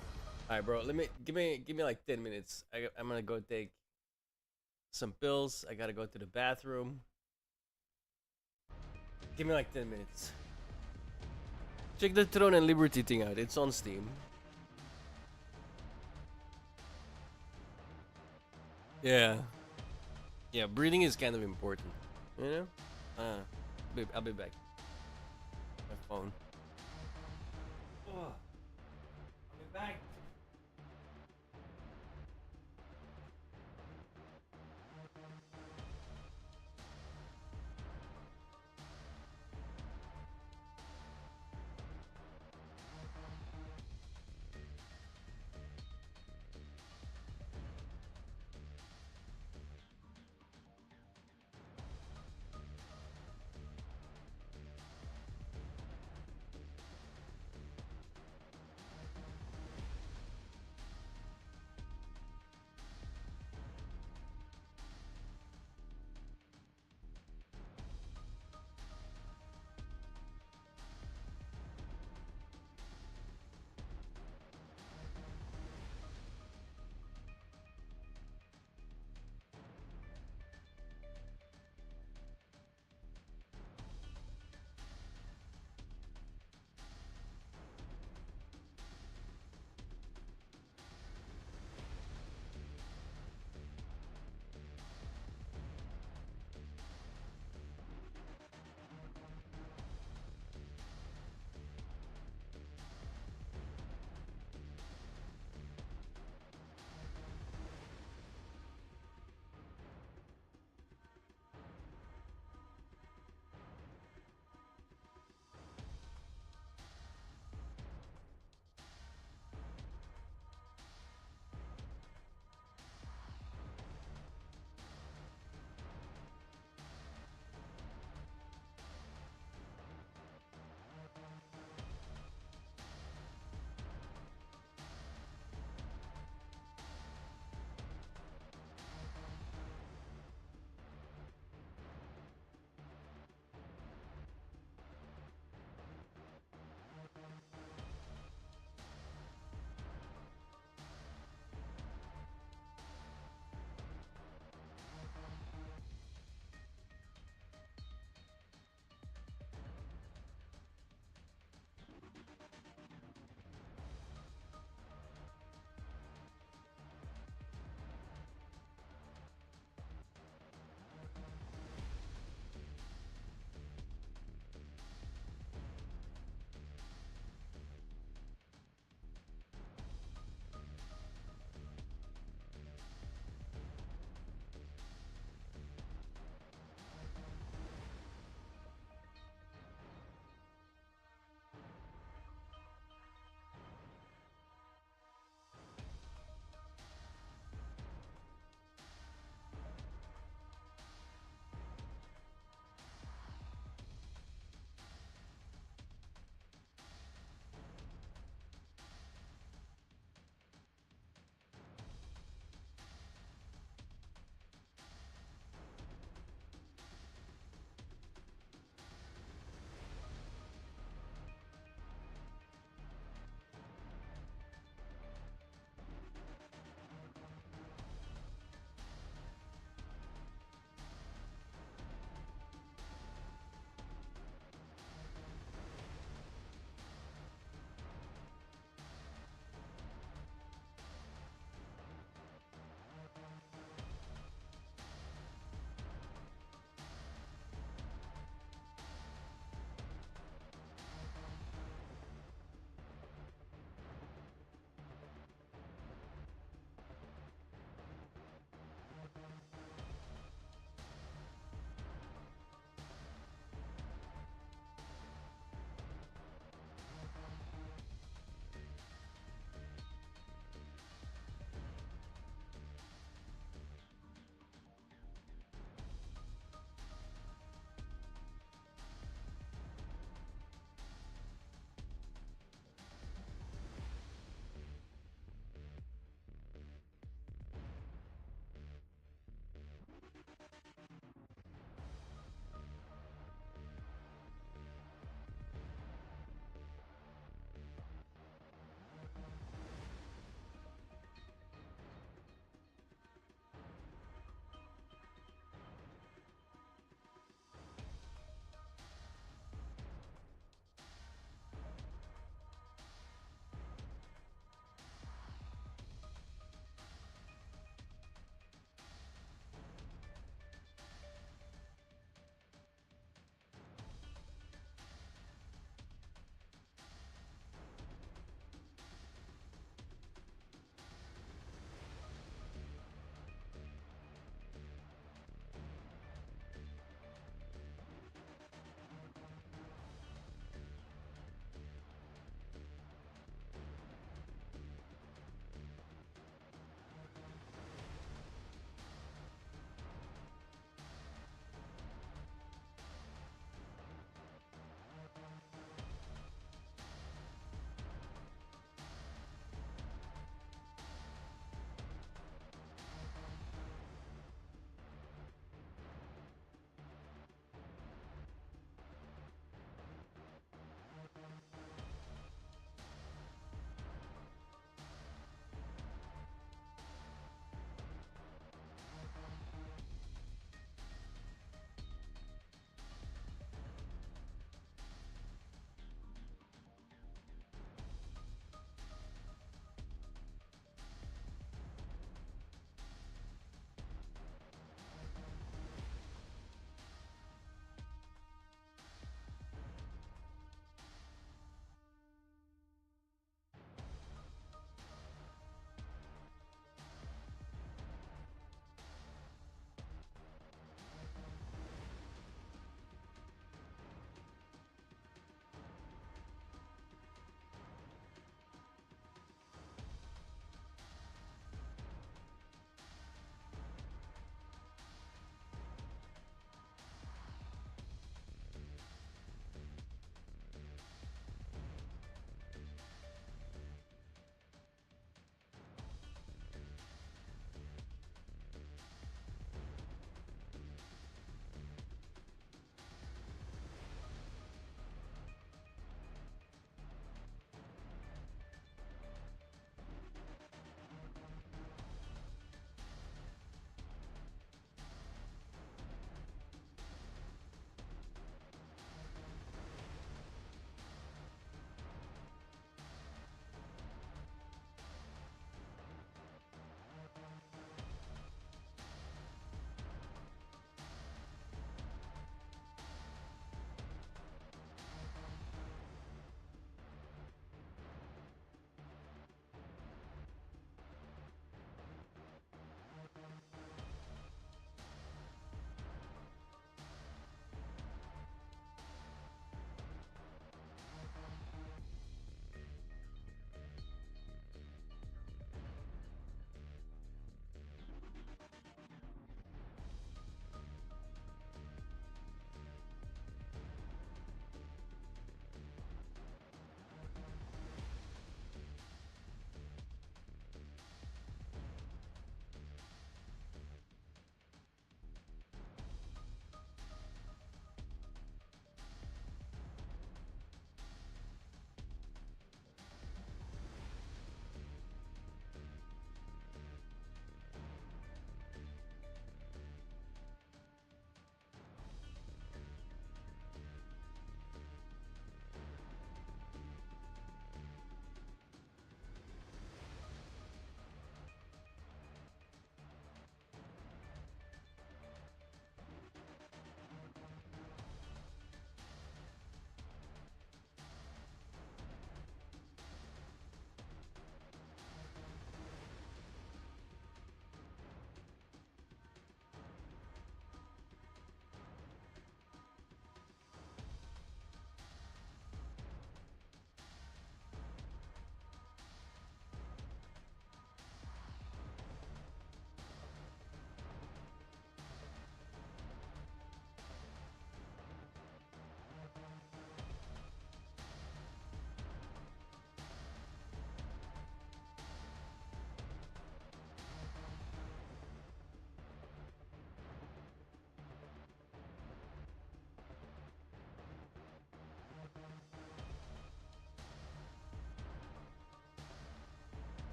All right, bro. Give me like 10 minutes. I'm gonna go take some pills. I gotta go to the bathroom. Give me like 10 minutes. Check the Throne and Liberty thing out. It's on Steam. Yeah. Yeah, breathing is kind of important. You know? I'll be back. My phone. Oh, I'll be back.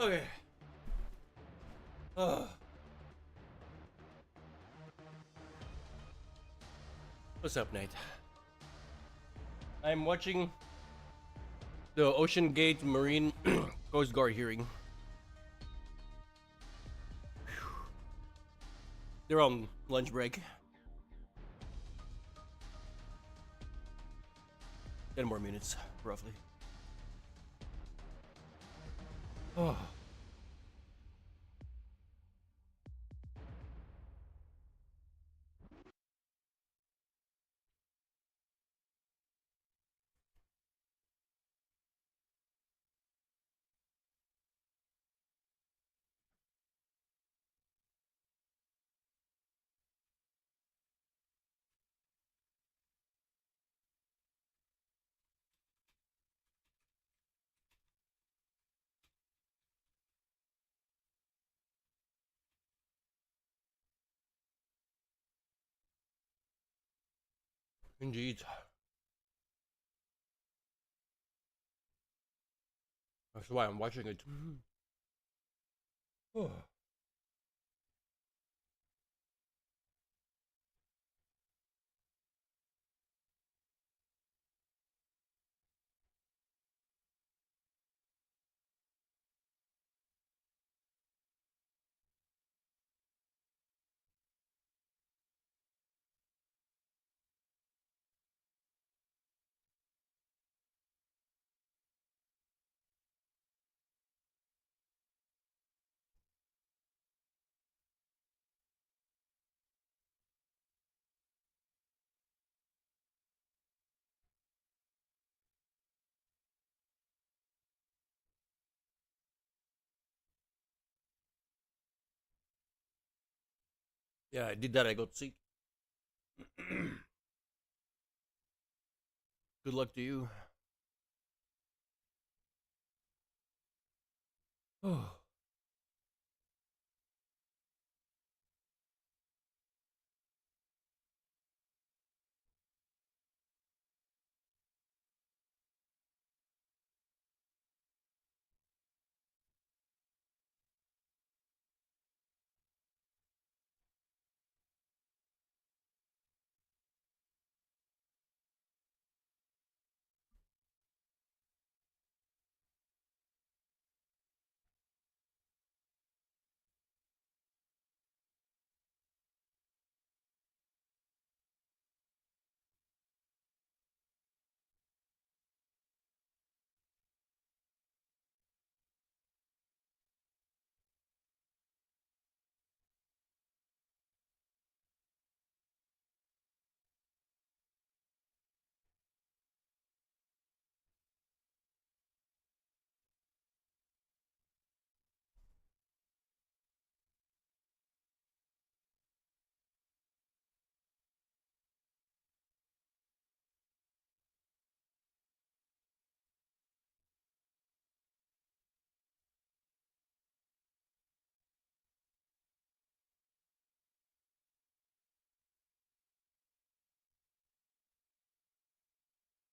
Okay. What's up, Nate? I'm watching the Oceangate Marine Coast Guard hearing. They're on lunch break. 10 more minutes, roughly. Oh. Indeed. That's why I'm watching it. Oh. Yeah, I did that. I got sick. Good luck to you. Oh.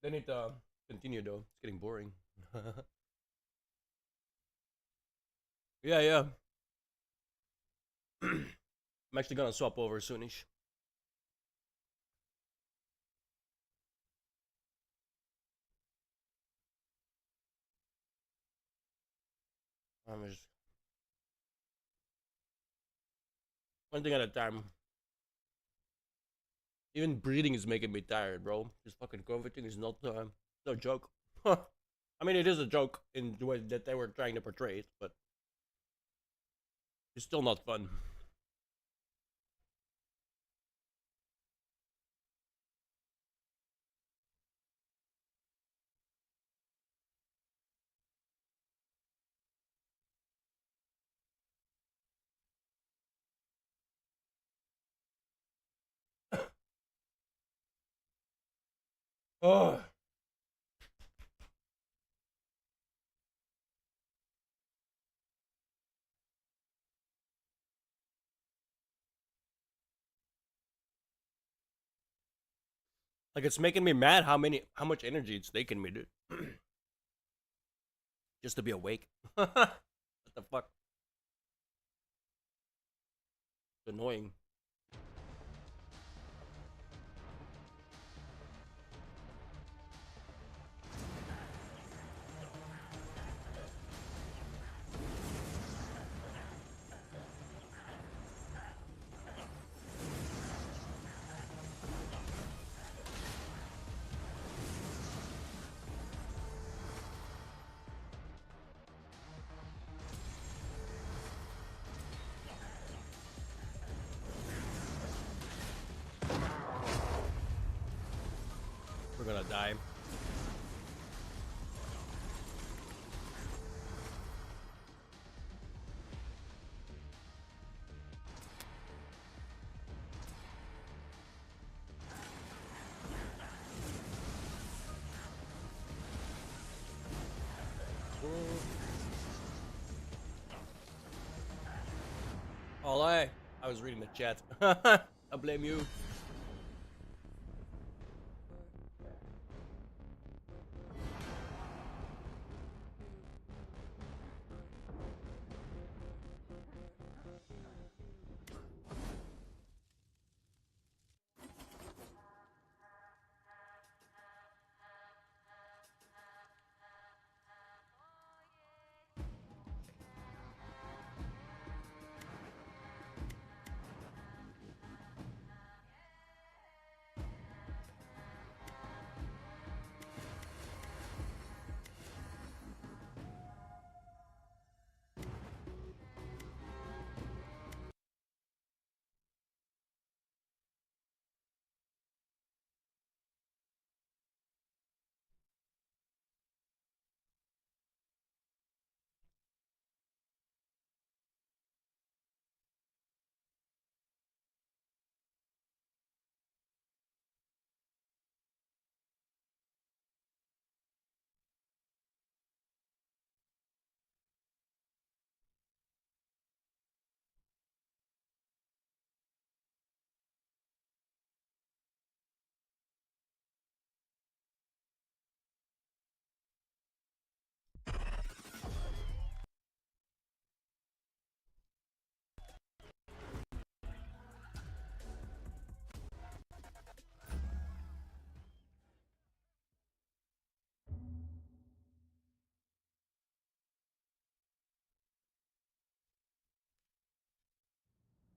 Then it continue though. It's getting boring. Yeah, yeah. I'm actually gonna swap over soonish. I'm just one thing at a time. Even breathing is making me tired, bro. This fucking COVID thing is not no joke. I mean, it is a joke in the way that they were trying to portray it, but it's still not fun. Oh. Like it's making me mad how much energy it's taking me, dude. Just to be awake. What the fuck? Annoying. We're gonna die. All I was reading the chat. I blame you.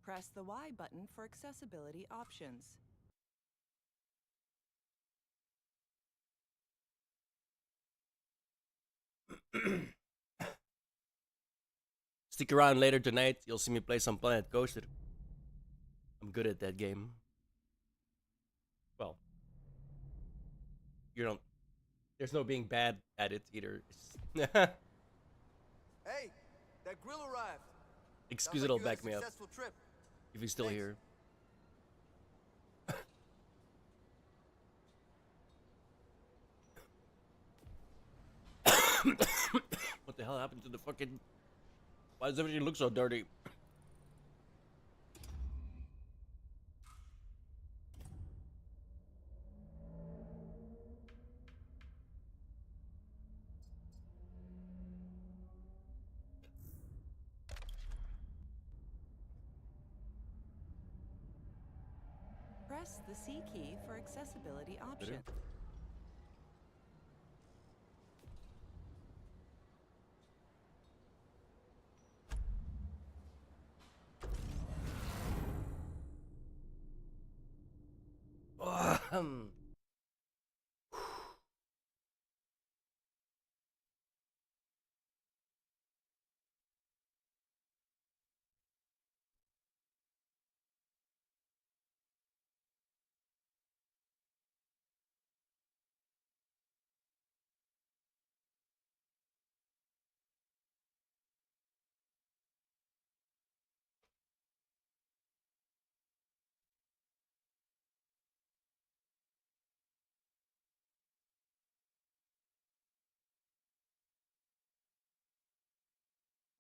Press the Y button for accessibility options. Stick around later tonight. You'll see me play some Planet Coaster. I'm good at that game. Well, you don't. There's no being bad at it either. Hey, that grill arrived. Excuse Sounds it'll like you had back a me up successful trip. if he's still Thanks. here. What the hell happened to the fucking? Why does everything look so dirty? Press the C key for accessibility options.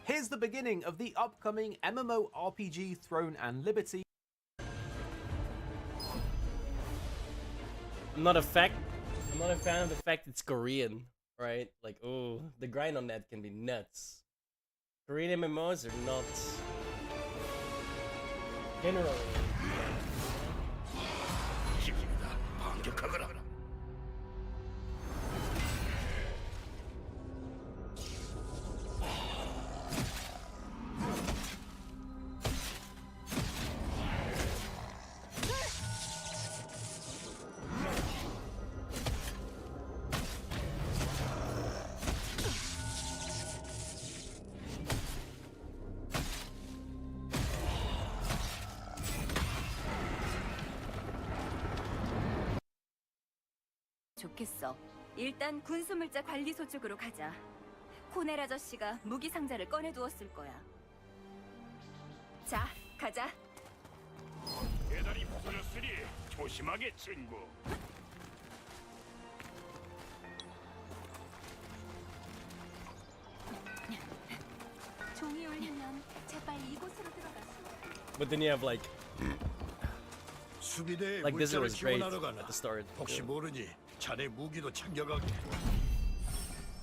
Here's the beginning of the upcoming MMORPG Throne and Liberty. I'm not a fan of the fact it's Korean, right? Like, oh, the grind on that can be nuts. Korean MMOs are not generally. 좋겠어. 일단 군수물자 관리소 쪽으로 가자. 코넬 아저씨가 무기 상자를 꺼내두었을 거야. 자, 가자. 계단이 부서졌으니 조심하게, 친구. 종이 울리면 재빨리 이곳으로 들어가서. But then you have like 수비대에 Like this 물자를 was great 지원하러 가나. at the start. 혹시 모르니 자네 무기도 챙겨가겠고.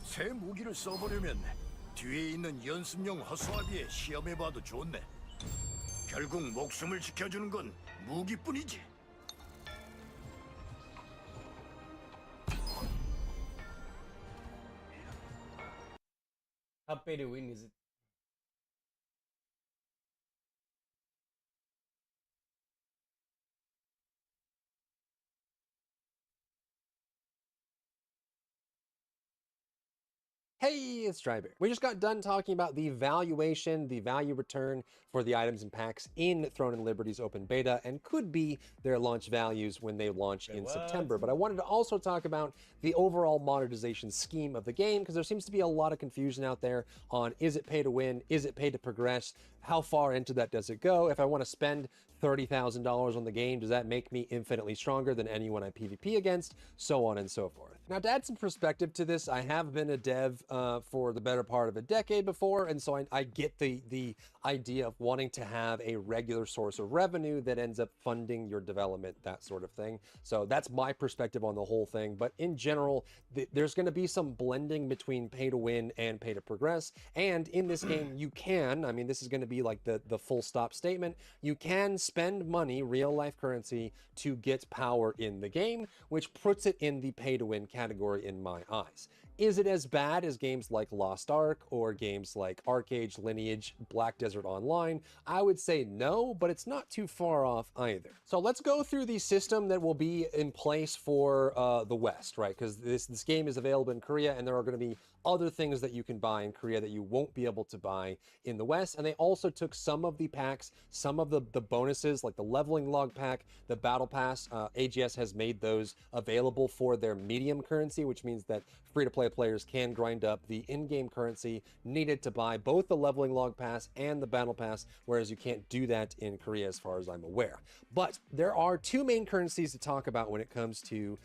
새 무기를 써보려면 뒤에 있는 연습용 허수아비에 시험해봐도 좋네. 결국 목숨을 지켜주는 건 무기뿐이지. How pay to win is it? Hey, it's Drybear. We just got done talking about the valuation, the value return for the items and packs in Throne and Liberty's open beta, and could be their launch values when they launch in September. But I wanted to also talk about the overall monetization scheme of the game, because there seems to be a lot of confusion out there on, is it pay to win? Is it pay to progress? How far into that does it go? If I want to spend $30,000 on the game, does that make me infinitely stronger than anyone I PvP against? So on and so forth. Now, to add some perspective to this, I have been a dev for the better part of a decade before, and so I get the idea of wanting to have a regular source of revenue that ends up funding your development, that sort of thing. So that's my perspective on the whole thing. But in general, there's going to be some blending between pay to win and pay to progress. And in this game, you can, I mean, this is going to be like the full stop statement, you can spend money, real life currency, to get power in the game, which puts it in the pay to win category in my eyes. Is it as bad as games like Lost Ark or games like Arcade, Lineage, Black Desert Online? I would say no, but it's not too far off either. So let's go through the system that will be in place for the West, right? Because this game is available in Korea, and there are going to be other things that you can buy in Korea that you won't be able to buy in the West. And they also took some of the packs, some of the bonuses, like the leveling log pack, the battle pass. AGS has made those available for their medium currency, which means that free-to-play players can grind up the in-game currency needed to buy both the leveling log pass and the battle pass, whereas you can't do that in Korea as far as I'm aware. But there are two main currencies to talk about when it comes to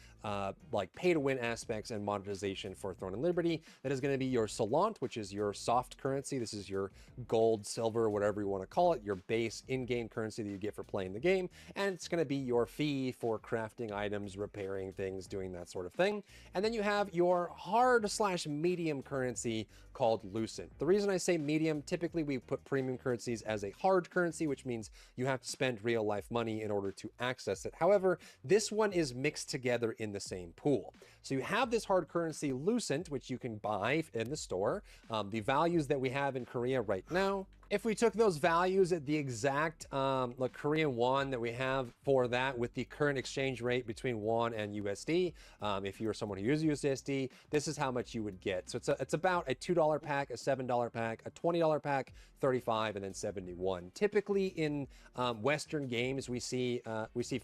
like pay-to-win aspects and monetization for Throne and Liberty. That is going to be your Solant, which is your soft currency. This is your gold, silver, whatever you want to call it, your base in-game currency that you get for playing the game. And it's going to be your fee for crafting items, repairing things, doing that sort of thing. And then you have your hard/medium currency called Lucent. The reason I say medium, typically we put premium currencies as a hard currency, which means you have to spend real life money in order to access it. However, this one is mixed together in the same pool. So you have this hard currency Lucent, which you can buy in the store. The values that we have in Korea right now, if we took those values at the exact like Korean won that we have for that with the current exchange rate between won and USD, if you're someone who uses USD, this is how much you would get. So it's about a $2 pack, a $7 pack, a $20 pack, 35, and then 71. Typically in Western games, we see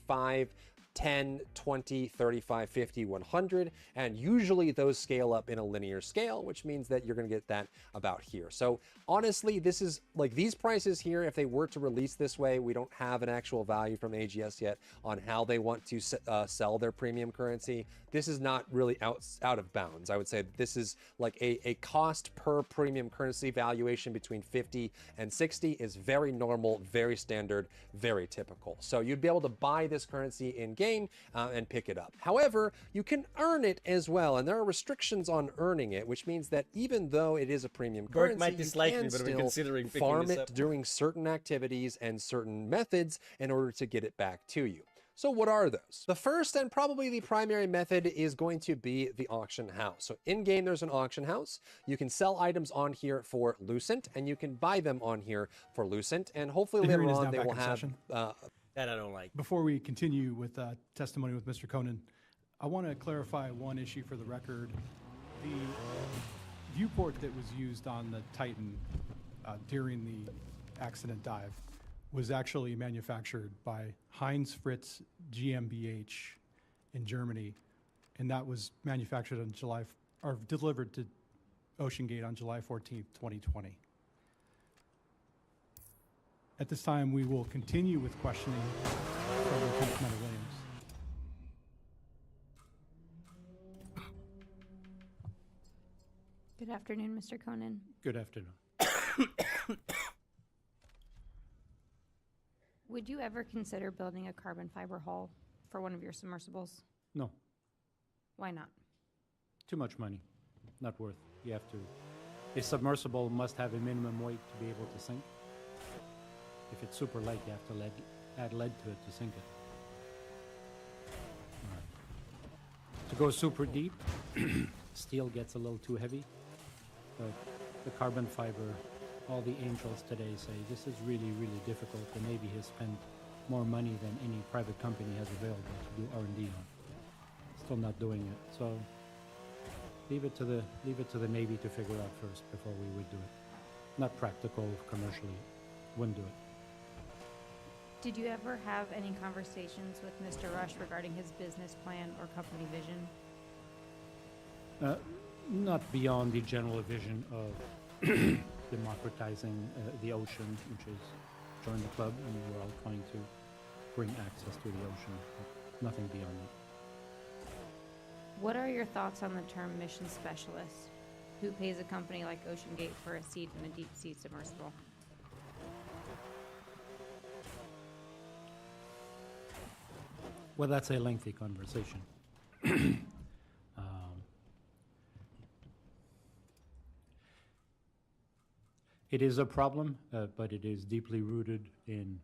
5, 10, 20, 35, 50, 100, and usually those scale up in a linear scale, which means that you're going to get that about here. So honestly, this is like these prices here, if they were to release this way, we don't have an actual value from AGS yet on how they want to sell their premium currency. This is not really out of bounds. I would say that this is like a cost per premium currency valuation between 50 and 60 is very normal, very standard, very typical. So you'd be able to buy this currency in game game and pick it up. However, you can earn it as well, and there are restrictions on earning it, which means that even though it is a premium Bert currency, might you dislike can me, but I'm still considering picking farm this it up. during certain activities and certain methods in order to get it back to you. So what are those? The first and probably the primary method is going to be the auction house. So in-game, there's an auction house. You can sell items on here for Lucent, and you can buy them on here for Lucent, and hopefully The later hearing is on now they back will in have... session. That I don't like. Before we continue with testimony with Mr. Conan, I want to clarify one issue for the record. The viewport that was used on the Titan during the accident dive was actually manufactured by Heinz Fritz GmbH in Germany, and that was manufactured on delivered to Oceangate on July 14th, 2020. At this time, we will continue with questioning from Lieutenant Commander Williams. Good afternoon, Mr. Conan. Good afternoon. Would you ever consider building a carbon fiber hull for one of your submersibles? No, Why not? too much money. Not worth. You have to. A submersible must have a minimum weight to be able to sink. If it's super light, you have to add lead to it to sink it. To go super deep, steel gets a little too heavy. But the carbon fiber, all the angels today say this is really, really difficult. The Navy has spent more money than any private company has available to do R&D on. Still not doing it. So leave it to the Navy to figure out first before we would do it. Not practical commercially. Wouldn't do it. Did you ever have any conversations with Mr. Rush regarding his business plan or company vision? Not beyond the general vision of democratizing the ocean, which is join the club, and we're all trying to bring access to the ocean. But nothing beyond that. What are your thoughts on the term mission specialist? Who pays a company like Oceangate for a seat in a deep sea submersible? Well, that's a lengthy conversation. It is a problem, but it is deeply rooted in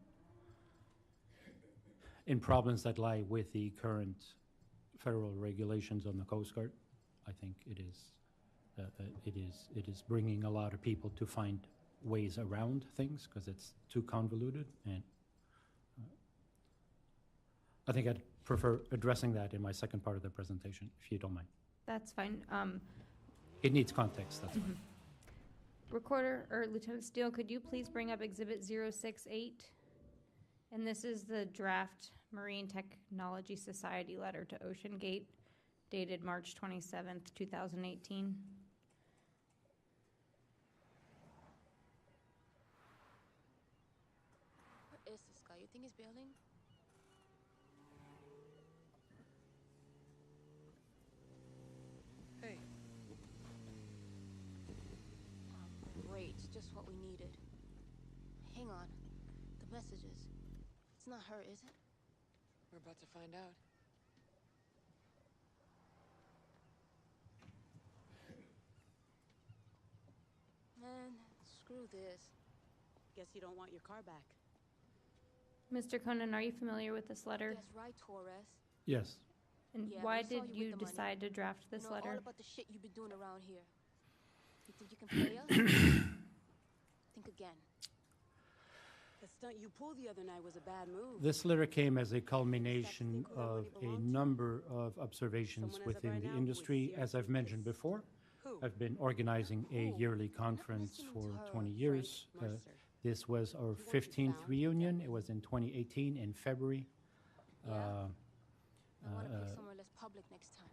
problems that lie with the current federal regulations on the Coast Guard. I think it is bringing a lot of people to find ways around things because it's too convoluted, and I think I'd prefer addressing that in my second part of the presentation, if you don't mind. That's fine. It needs context, that's fine. Recorder, or Lieutenant Steele, could you please bring up Exhibit 068? And this is the draft Marine Technology Society letter to Oceangate, dated March 27th, 2018. Where is this guy? You think he's bailing? Hey. Great, just what we needed. Hang on. The messages. It's not her, is it? We're about to find out. Man, screw this. Guess you don't want your car back. Mr. Conan, are you familiar with this letter? Yes, right, Torres. Yes. And Yeah, why we saw did you with you the money. decide to draft this You know letter? all about the shit you've been doing around here. You think you can play us? Think again. The stunt you pulled the other night was a bad move. This letter came as a culmination of a number of observations within the industry. As I've mentioned before, I've been organizing a yearly conference for 20 years. This was our 15th reunion. It was in 2018 in February. I want to pick somewhere less public next time.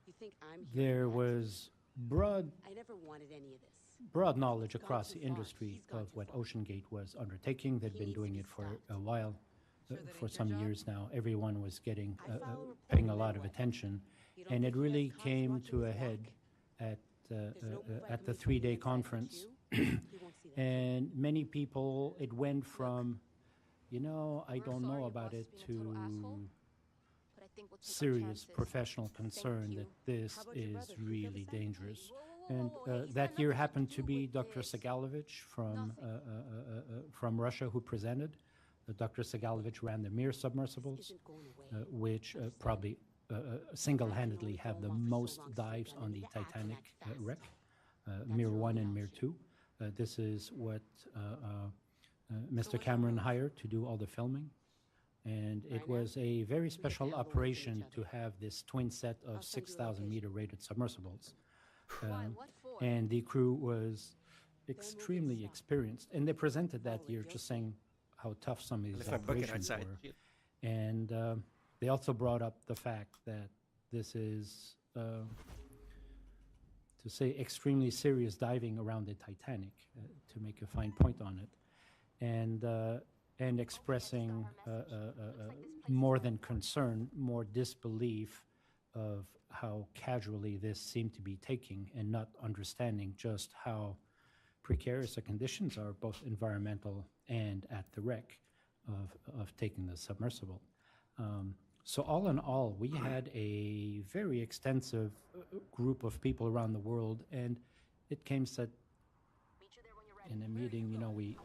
You think I'm There was broad I never wanted any of this. knowledge across the industry of what Oceangate was undertaking. They'd been doing it for a while, for some years now. Everyone was getting, paying a lot of attention, and it really came to a head at the 3-day conference. And many people, it went from you know, I don't know about it, to But I think we'll take our serious chances. professional concern you. that this How about your is brother? Did you ever really say? dangerous. Whoa, And whoa, whoa, he's that got year nothing to happened to do be with Dr. this. Segalovich from Russia who presented. Dr. Segalovich ran the Mir submersibles, which probably single-handedly have the most dives on the Titanic wreck, Mir 1 and Mir 2. This is what Mr. Cameron hired to do all the filming. And it was a very special operation to have this twin set of 6,000-meter rated submersibles. And the crew was extremely experienced. And they presented that year just saying how tough some of these operations were. And they also brought up the fact that this is, to say, extremely serious diving around the Titanic, to make a fine point on it. And expressing more than concern, more disbelief of how casually this seemed to be taking, and not understanding just how precarious the conditions are, both environmental and at the wreck of taking the submersible. So all in all, we had a very extensive group of people around the world, and it came said in a meeting, you know, we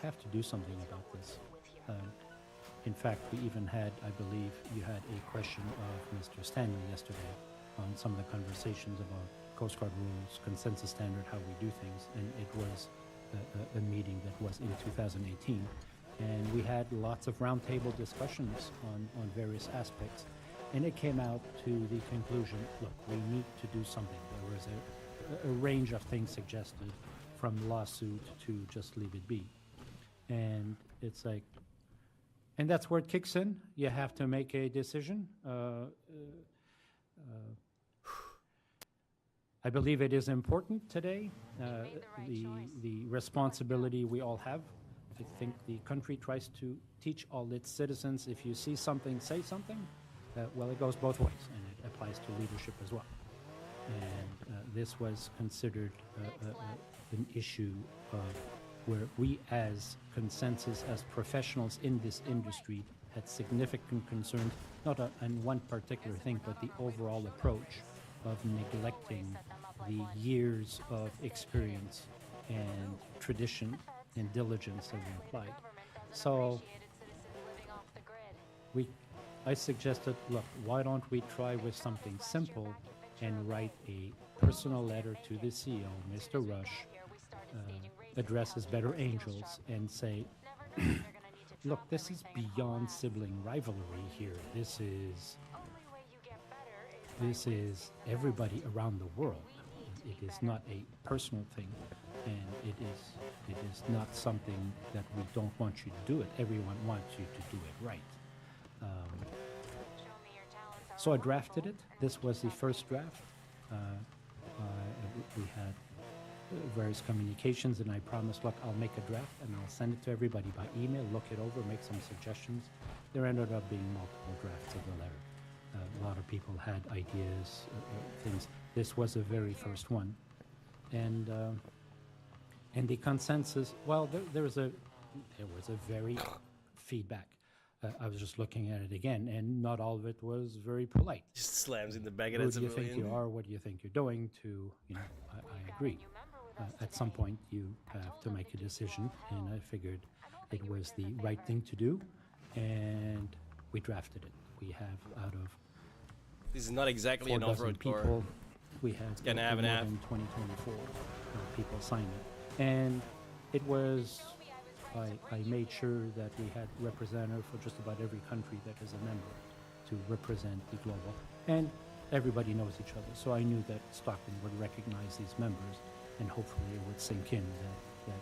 have to do something about this. In fact, we even had, I believe, you had a question of Mr. Stanley yesterday on some of the conversations about Coast Guard rules, consensus standard, how we do things, and it was a meeting that was in 2018. And we had lots of roundtable discussions on various aspects. And it came out to the conclusion, look, we need to do something. There was a range of things suggested, from lawsuit to just leave it be. And it's like, and that's where it kicks in. You have to make a decision. I believe it is important today, the responsibility we all have. I think the country tries to teach all its citizens, if you see something, say something. Well, it goes both ways, and it applies to leadership as well. And this was considered an issue where we as consensus, as professionals in this industry, had significant concerns, not on one particular thing, but the overall approach of neglecting the years of experience and tradition and diligence that we applied. So I suggested, look, why don't we try with something simple and write a personal letter to the CEO, Mr. Rush, address as better angels, and say, look, this is beyond sibling rivalry here. This is everybody around the world. It is not a personal thing, and it is not something that we don't want you to do it. Everyone wants you to do it right. So I drafted it. This was the first draft. We had various communications, and I promised, look, I'll make a draft and I'll send it to everybody by email, look it over, make some suggestions. There ended up being multiple drafts of the letter. A lot of people had ideas, things. This was the very first one. And the consensus, well, there was a very feedback. I was just looking at it again, and not all of it was very polite. Just slams in the bag of Who that do you think you are? What do you think you're doing? To, you know, I agree. At some point, you have to make a decision, and I figured it was the right thing to do, and we drafted it. We have out of This is not exactly an 4 off-road car. people, we had It's gonna have an more app. than 2024 people sign it, and it was. I made sure that we had representatives for just about every country that is a member to represent the global, and everybody knows each other. So I knew that Stockton would recognize these members, and hopefully it would sink in that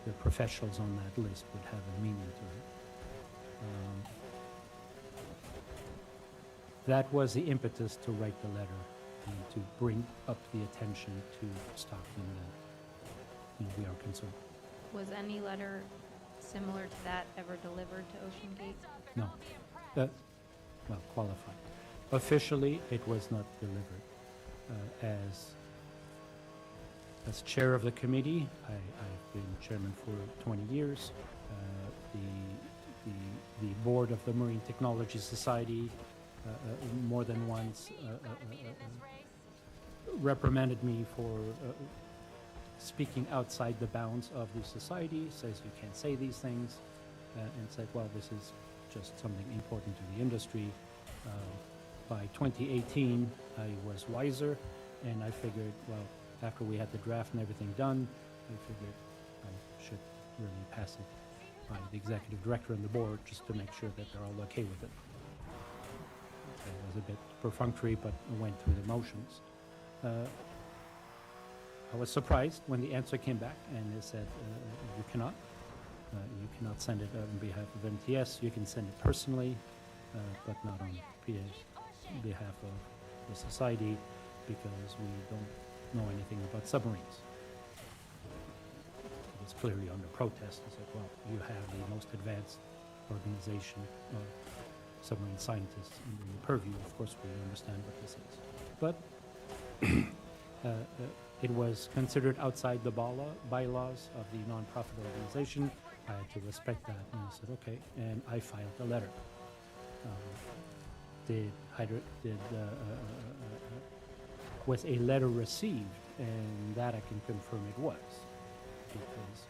the professionals on that list would have a meaning to it. That was the impetus to write the letter and to bring up the attention to Stockton that, you know, we are concerned. Was any letter similar to that ever delivered to Oceangate? No. Well, qualified. Officially, it was not delivered. As chair of the committee, I've been chairman for 20 years. The board of the Marine Technology Society more than once reprimanded me for speaking outside the bounds of the society, says you can't say these things, and said, well, this is just something important to the industry. By 2018, I was wiser, and I figured, well, after we had the draft and everything done, I figured I should really pass it by the executive director and the board just to make sure that they're all okay with it. It was a bit perfunctory, but I went through the motions. I was surprised when the answer came back and they said, you cannot send it on behalf of MTS. You can send it personally, but not on behalf of the society, because we don't know anything about submarines. It was clearly under protest. I said, well, you have the most advanced organization of submarine scientists in the purview. Of course, we understand what this is. But it was considered outside the bylaws of the nonprofit organization. I had to respect that, and I said, okay, and I filed a letter. Was a letter received? And that I can confirm it was, because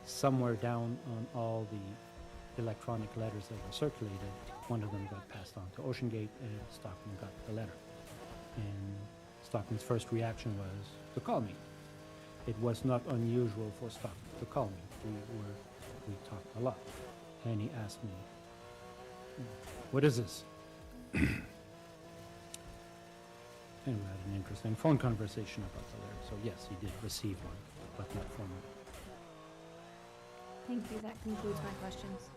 somewhere down on all the electronic letters that were circulated, one of them got passed on to Oceangate, and Stockton got the letter. And Stockton's first reaction was to call me. It was not unusual for Stockton to call me. We talked a lot, and he asked me, "What is this?" And we had an interesting phone conversation about the letter. So yes, he did receive one, but not formally. Thank you. That concludes my questions.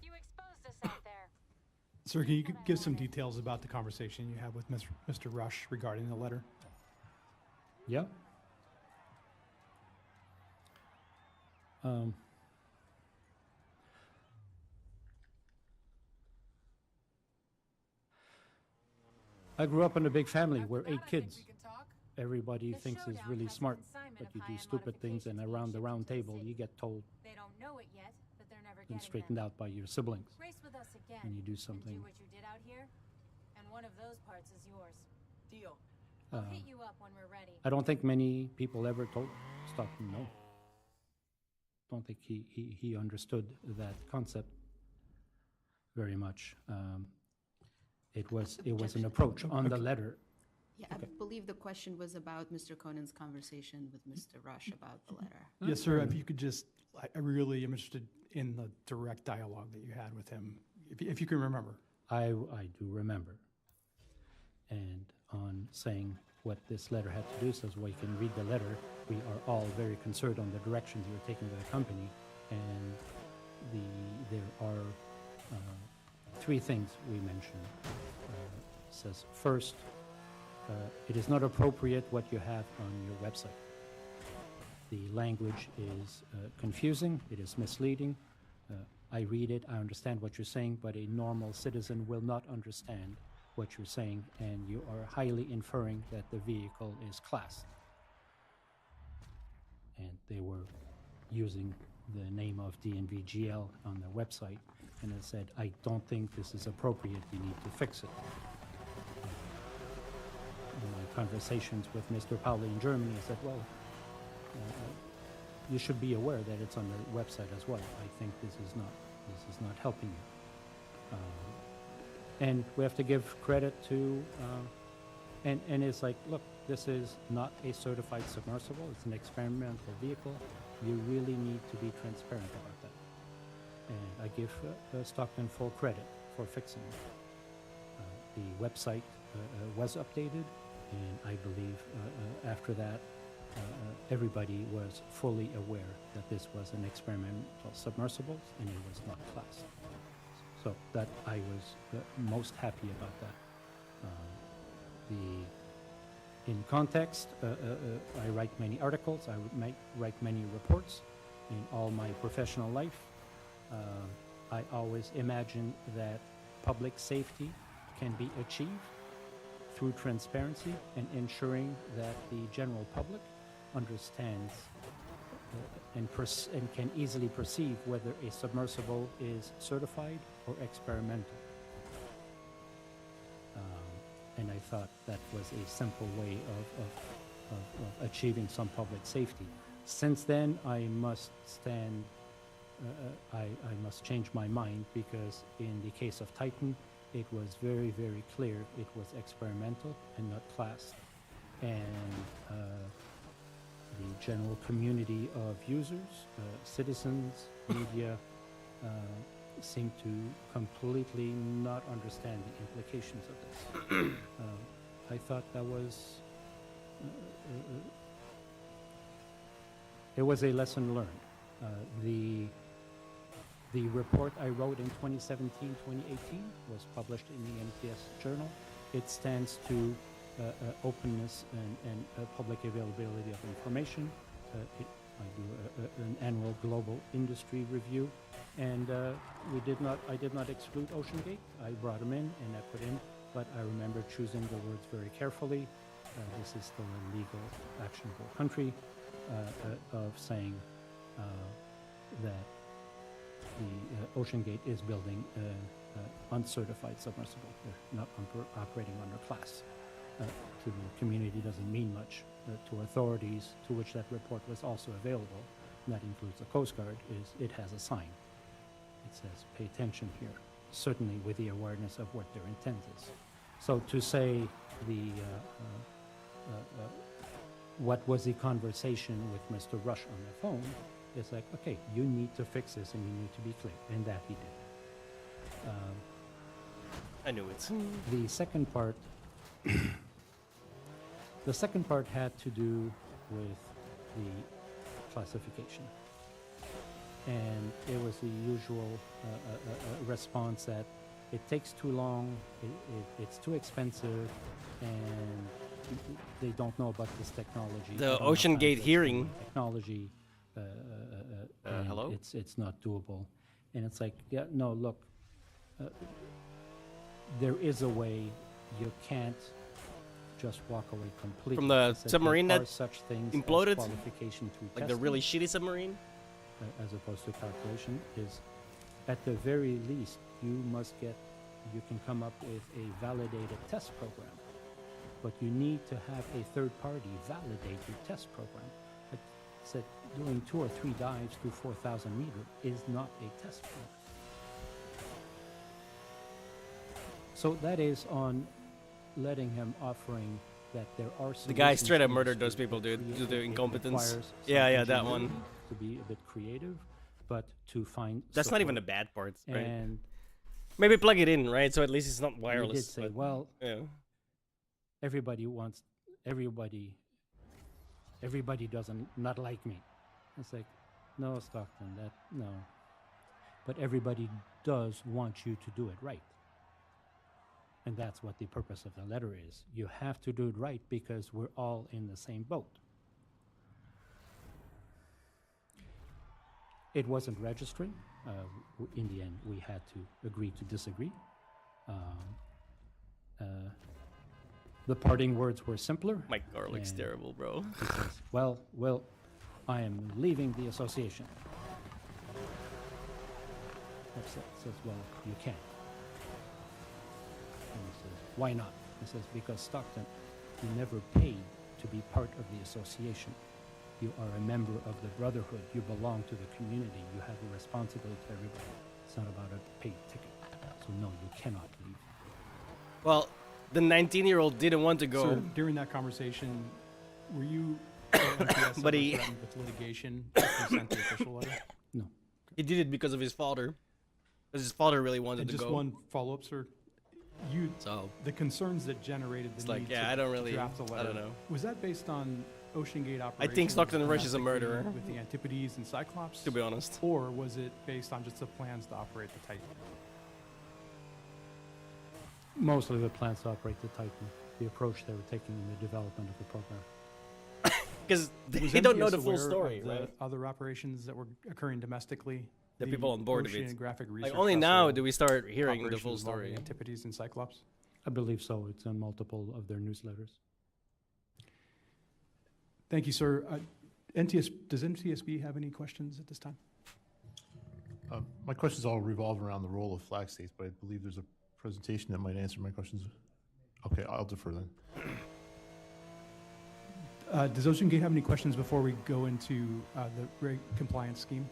You exposed us out there. Sir, can you give some details about the conversation you had with Mr. Rush regarding the letter? Yeah. I grew up in a big family. We're 8 kids. Everybody thinks is really smart, but you do stupid things, and around the round table, you get told They don't know it yet, but they're never and getting straightened out by your siblings. Race with us again. And you do something. Do what you did out here, and one of those parts is yours. Deal. Uh, I'll hit you up when we're ready. I don't think many people ever told Stockton no. Don't think he understood that concept very much. It was an approach on the letter. Yeah, I believe the question was about Mr. Conan's conversation with Mr. Rush about the letter. Yes, sir. If you could just, I really am interested in the direct dialogue that you had with him, if you can remember. I do remember. And on saying what this letter had to do, says, well, you can read the letter. We are all very concerned on the directions you're taking with the company, and there are 3 things we mentioned. Says first, it is not appropriate what you have on your website. The language is confusing, it is misleading. I read it, I understand what you're saying, but a normal citizen will not understand what you're saying, and you are highly inferring that the vehicle is classed. And they were using the name of DNVGL on their website, and it said, I don't think this is appropriate, you need to fix it. In my conversations with Mr. Pauli in Germany, I said, well, you should be aware that it's on the website as well. I think this is not helping you. And we have to give credit to, and it's like, look, this is not a certified submersible, it's an experimental vehicle. You really need to be transparent about that. And I give Stockton full credit for fixing it. The website was updated, and I believe after that, everybody was fully aware that this was an experimental submersible and it was not classed. So that I was most happy about that. In context, I write many articles, I write many reports in all my professional life. I always imagine that public safety can be achieved through transparency and ensuring that the general public understands and can easily perceive whether a submersible is certified or experimental. And I thought that was a simple way of achieving some public safety. Since then, I must must change my mind, because in the case of Titan, it was very, very clear it was experimental and not classed. And the general community of users, citizens, media, seem to completely not understand the implications of this. I thought that was it was a lesson learned. The report I wrote in 2017-2018 was published in the NPS Journal. It stands to openness and public availability of information. I do an annual global industry review, and I did not exclude Oceangate. I brought them in and I put in, but I remember choosing the words very carefully. This is still a legal, actionable country, of saying that the Oceangate is building uncertified submersible. They're not operating under class. To the community doesn't mean much. To authorities, to which that report was also available, and that includes the Coast Guard, is it has a sign. It says, pay attention here, certainly with the awareness of what their intent is. So to say what was the conversation with Mr. Rush on the phone, it's like, okay, you need to fix this and you need to be clear, and that he did. I knew it. The second part, the second part had to do with the classification, and it was the usual response that it takes too long, it's too expensive, and they don't know about this technology. The Oceangate hearing. Technology. Hello? It's not doable, and it's like, yeah, no, look, there is a way. You can't just walk away completely. From the submarine that such things imploded, qualification through like the really shitty submarine, as opposed to calculation, is at the very least you can come up with a validated test program, but you need to have a third party validate your test program. Like I said, doing 2 or 3 dives to 4,000 meters is not a test program. So that is on letting him, offering that there are the guy solutions straight up to murdered this those people, dude, due to It incompetence. requires Yeah, some that one. ingenuity to be a bit creative, but to find That's not even the support. bad part, right? And maybe plug it in, right? So at least it's not he wireless. did say, but, well, yeah. everybody doesn't not like me. It's like, no, Stockton, no. But everybody does want you to do it right. And that's what the purpose of the letter is. You have to do it right because we're all in the same boat. It wasn't registering. In the end, we had to agree to disagree. The parting words were simpler. My garlic's and terrible, bro. He says, well, I am leaving the association. That's it. Says, well, you can't. And he says, why not? He says, because Stockton, you never paid to be part of the association. You are a member of the brotherhood. You belong to the community. You have a responsibility to everybody. It's not about a paid ticket. So no, you cannot leave. Well, the 19-year-old didn't want to go. So during that conversation, were you MPS But he- threatened with litigation if you sent the official letter? No. He did it because of his father. Because his father really wanted And to just go. one follow-up, sir. The concerns that generated the It's need like, yeah, to I don't really- draft a I letter, don't know. was that based on Oceangate I operations? think Stockton Rush is a domestically murderer. with the Antipodes and Cyclops? To be honest. Or was it based on just the plans to operate the Titan? Mostly the plans to operate the Titan, the approach they were taking in the development of the program. Because Was they don't know MPS the full aware story, of the right? other operations that were occurring domestically? The people on board of it. Oceanographic Like, Research only now Vessel do we start hearing the full operations involving story. Antipodes and Cyclops? I believe so. It's in multiple of their newsletters. Thank you, sir. Does NTSB have any questions at this time? My questions all revolve around the role of flag states, but I believe there's a presentation that might answer my questions. Okay, I'll defer then. Does Oceangate have any questions before we go into the compliance scheme?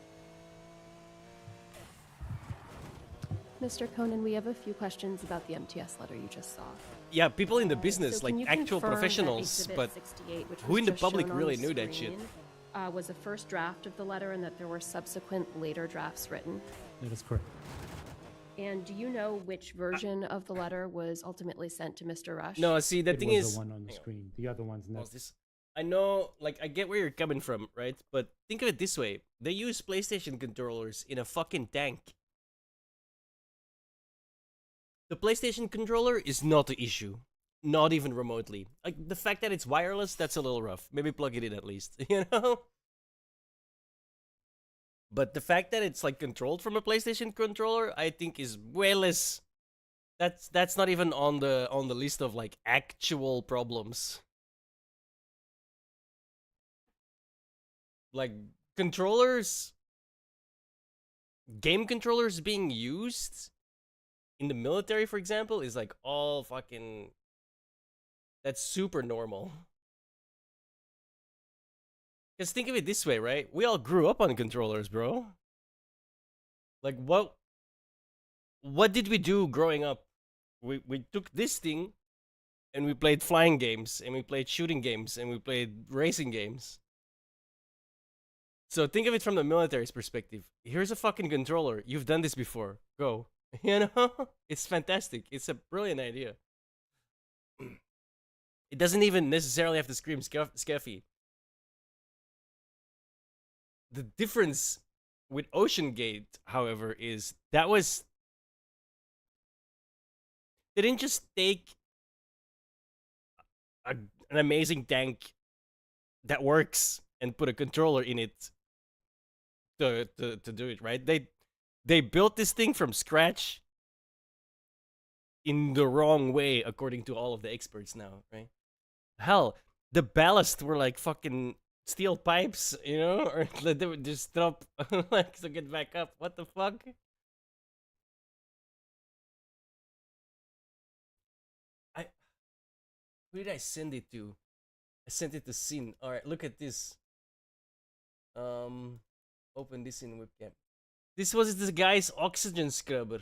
Mr. Conan, we have a few questions about the MTS letter you just saw. Yeah, people in the business, So can like you actual confirm that professionals, Exhibit but 68, which who was in the just public shown on really the knew that shit? screen, was a first draft of the letter and that there were subsequent later drafts written? That is correct. And do you know which version of the letter was ultimately sent to Mr. Rush? No, see, the It thing was is, the one on the screen. The other one's not. I know, like, I get where you're coming from, right? But think of it this way: they use PlayStation controllers in a fucking tank. The PlayStation controller is not the issue, not even remotely. Like the fact that it's wireless, that's a little rough. Maybe plug it in at least, you know. But the fact that it's like controlled from a PlayStation controller, I think is way less. That's not even on the list of like actual problems. Like controllers, game controllers being used in the military, for example, is like all fucking. That's super normal. Because think of it this way, right? We all grew up on controllers, bro. Like, what did we do growing up? We took this thing, and we played flying games, and we played shooting games, and we played racing games. So think of it from the military's perspective. Here's a fucking controller. You've done this before. Go. You know? It's fantastic. It's a brilliant idea. It doesn't even necessarily have to scream scuffy. The difference with Oceangate, however, is that was... They didn't just take an amazing tank that works and put a controller in it to do it, right? They built this thing from scratch in the wrong way, according to all of the experts now, right? Hell, the ballast were like fucking steel pipes, you know, or they would just drop like to get back up. What the fuck? Who did I send it to? I sent it to Sin. All right, look at this. Open this in webcam. This was this guy's oxygen scrubber.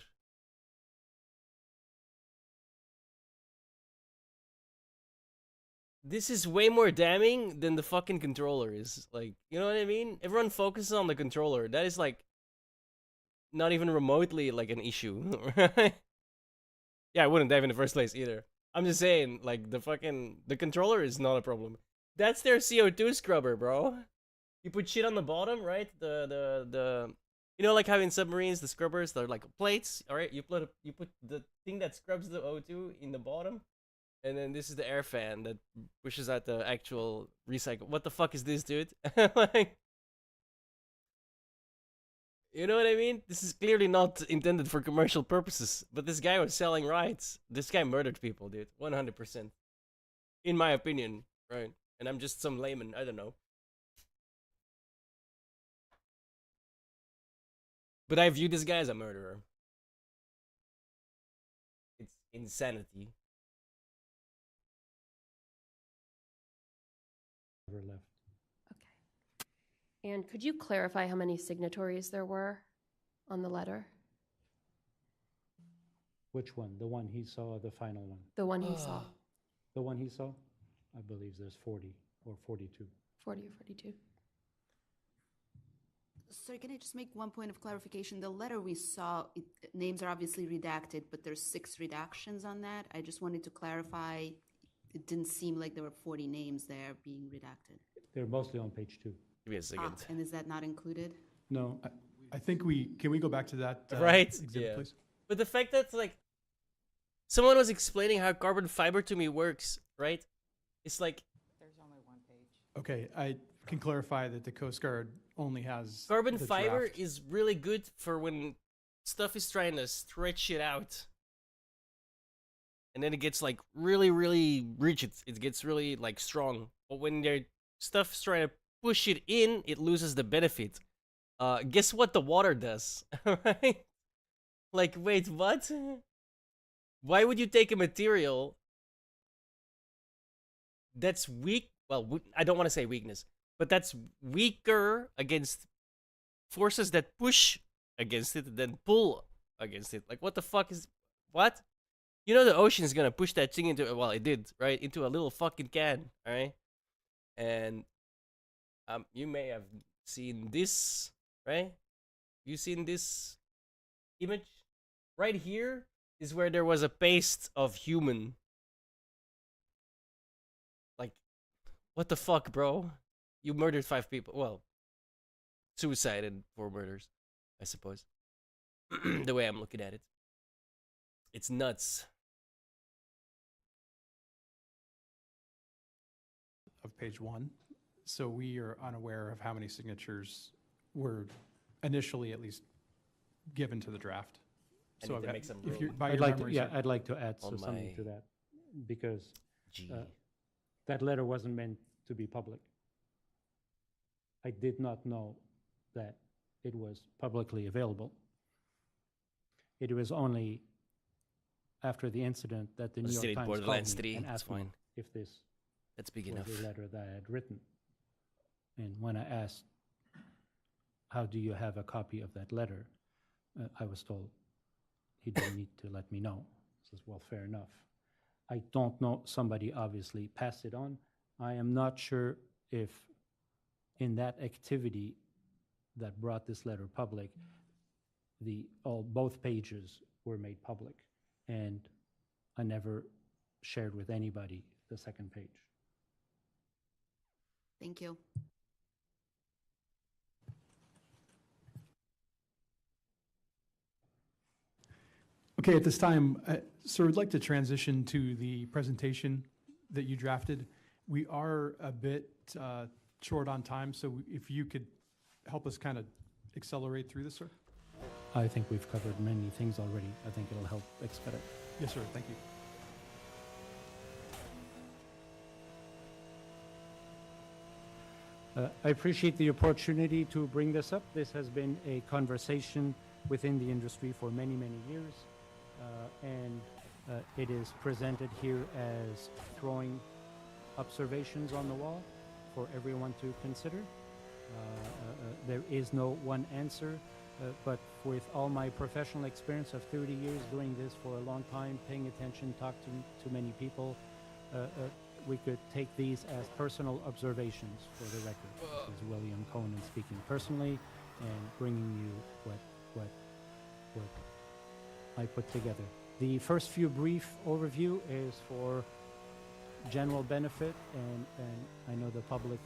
This is way more damning than the fucking controller is. Like, you know what I mean? Everyone focuses on the controller. That is like not even remotely like an issue, right? Yeah, I wouldn't dive in the first place either. I'm just saying, like, the controller is not a problem. That's their CO2 scrubber, bro. You put shit on the bottom, right? You know, like how in submarines, the scrubbers, they're like plates, alright? You put the thing that scrubs the O2 in the bottom, and then this is the air fan that pushes out the actual recycle. What the fuck is this, dude? Like, you know what I mean? This is clearly not intended for commercial purposes, but this guy was selling rights. This guy murdered people, dude. 100%. In my opinion, right? And I'm just some layman, I don't know. But I view this guy as a murderer. It's insanity. Never left. And could you clarify how many signatories there were on the letter? Which one? The one he saw or the final one? The one he saw. The one he saw? I believe there's 40 or 42. 40 or 42. Sir, can I just make one point of clarification? The letter we saw, names are obviously redacted, but there's 6 redactions on that. I just wanted to clarify. It didn't seem like there were 40 names there being redacted. They're mostly on page 2. Give me a second. And is that not included? No. I think can we go back to that right? exhibit, please? But the fact that, like, someone was explaining how carbon fiber to me works, right? It's like... There's only one page. Okay, I can clarify that the Coast Guard only has Carbon the fiber draft. is really good for when stuff is trying to stretch it out. And then it gets, like, really, really rigid. It gets really, like, strong. But when your stuff's trying to push it in, it loses the benefit. Guess what the water does? Right? Like, wait, what? Why would you take a material that's weak? Well, I don't want to say weakness, but that's weaker against forces that push against it than pull against it. Like, what the fuck is what? You know the ocean is gonna push that thing into, well, it did, right, into a little fucking can, all right? And you may have seen this, right? You seen this image? Right here is where there was a paste of human. Like, what the fuck, bro? You murdered 5 people. Well, suicide and 4 murders, I suppose. The way I'm looking at it. It's nuts. Of page 1. So we are unaware of how many signatures were initially at least given to the draft. I So need to I've make got- some if you're, room. by I'd your like to, memories, yeah, I'd like to add on something my to that because G. that letter wasn't meant to be public. I did not know that it was publicly available. It was only after the incident that the New Still York in Times Borderlands called me 3, and it's asked me fine. if this That's big was enough. the letter that I had written. And when I asked, how do you have a copy of that letter? I was told he didn't need to let me know. I says, well, fair enough. I don't know, somebody obviously passed it on. I am not sure if in that activity that brought this letter public, both pages were made public, and I never shared with anybody the second page. Thank you. Okay, at this time, sir, we'd like to transition to the presentation that you drafted. We are a bit short on time, so if you could help us kind of accelerate through this, sir? I think we've covered many things already. I think it'll help expedite. Yes, sir, thank you. I appreciate the opportunity to bring this up. This has been a conversation within the industry for many, many years. And it is presented here as throwing observations on the wall for everyone to consider. There is no one answer, but with all my professional experience of 30 years doing this for a long time, paying attention, talking to many people, we could take these as personal observations for the record. This is William Conan speaking personally and bringing you what I put together. The first few brief overview is for general benefit, and I know the public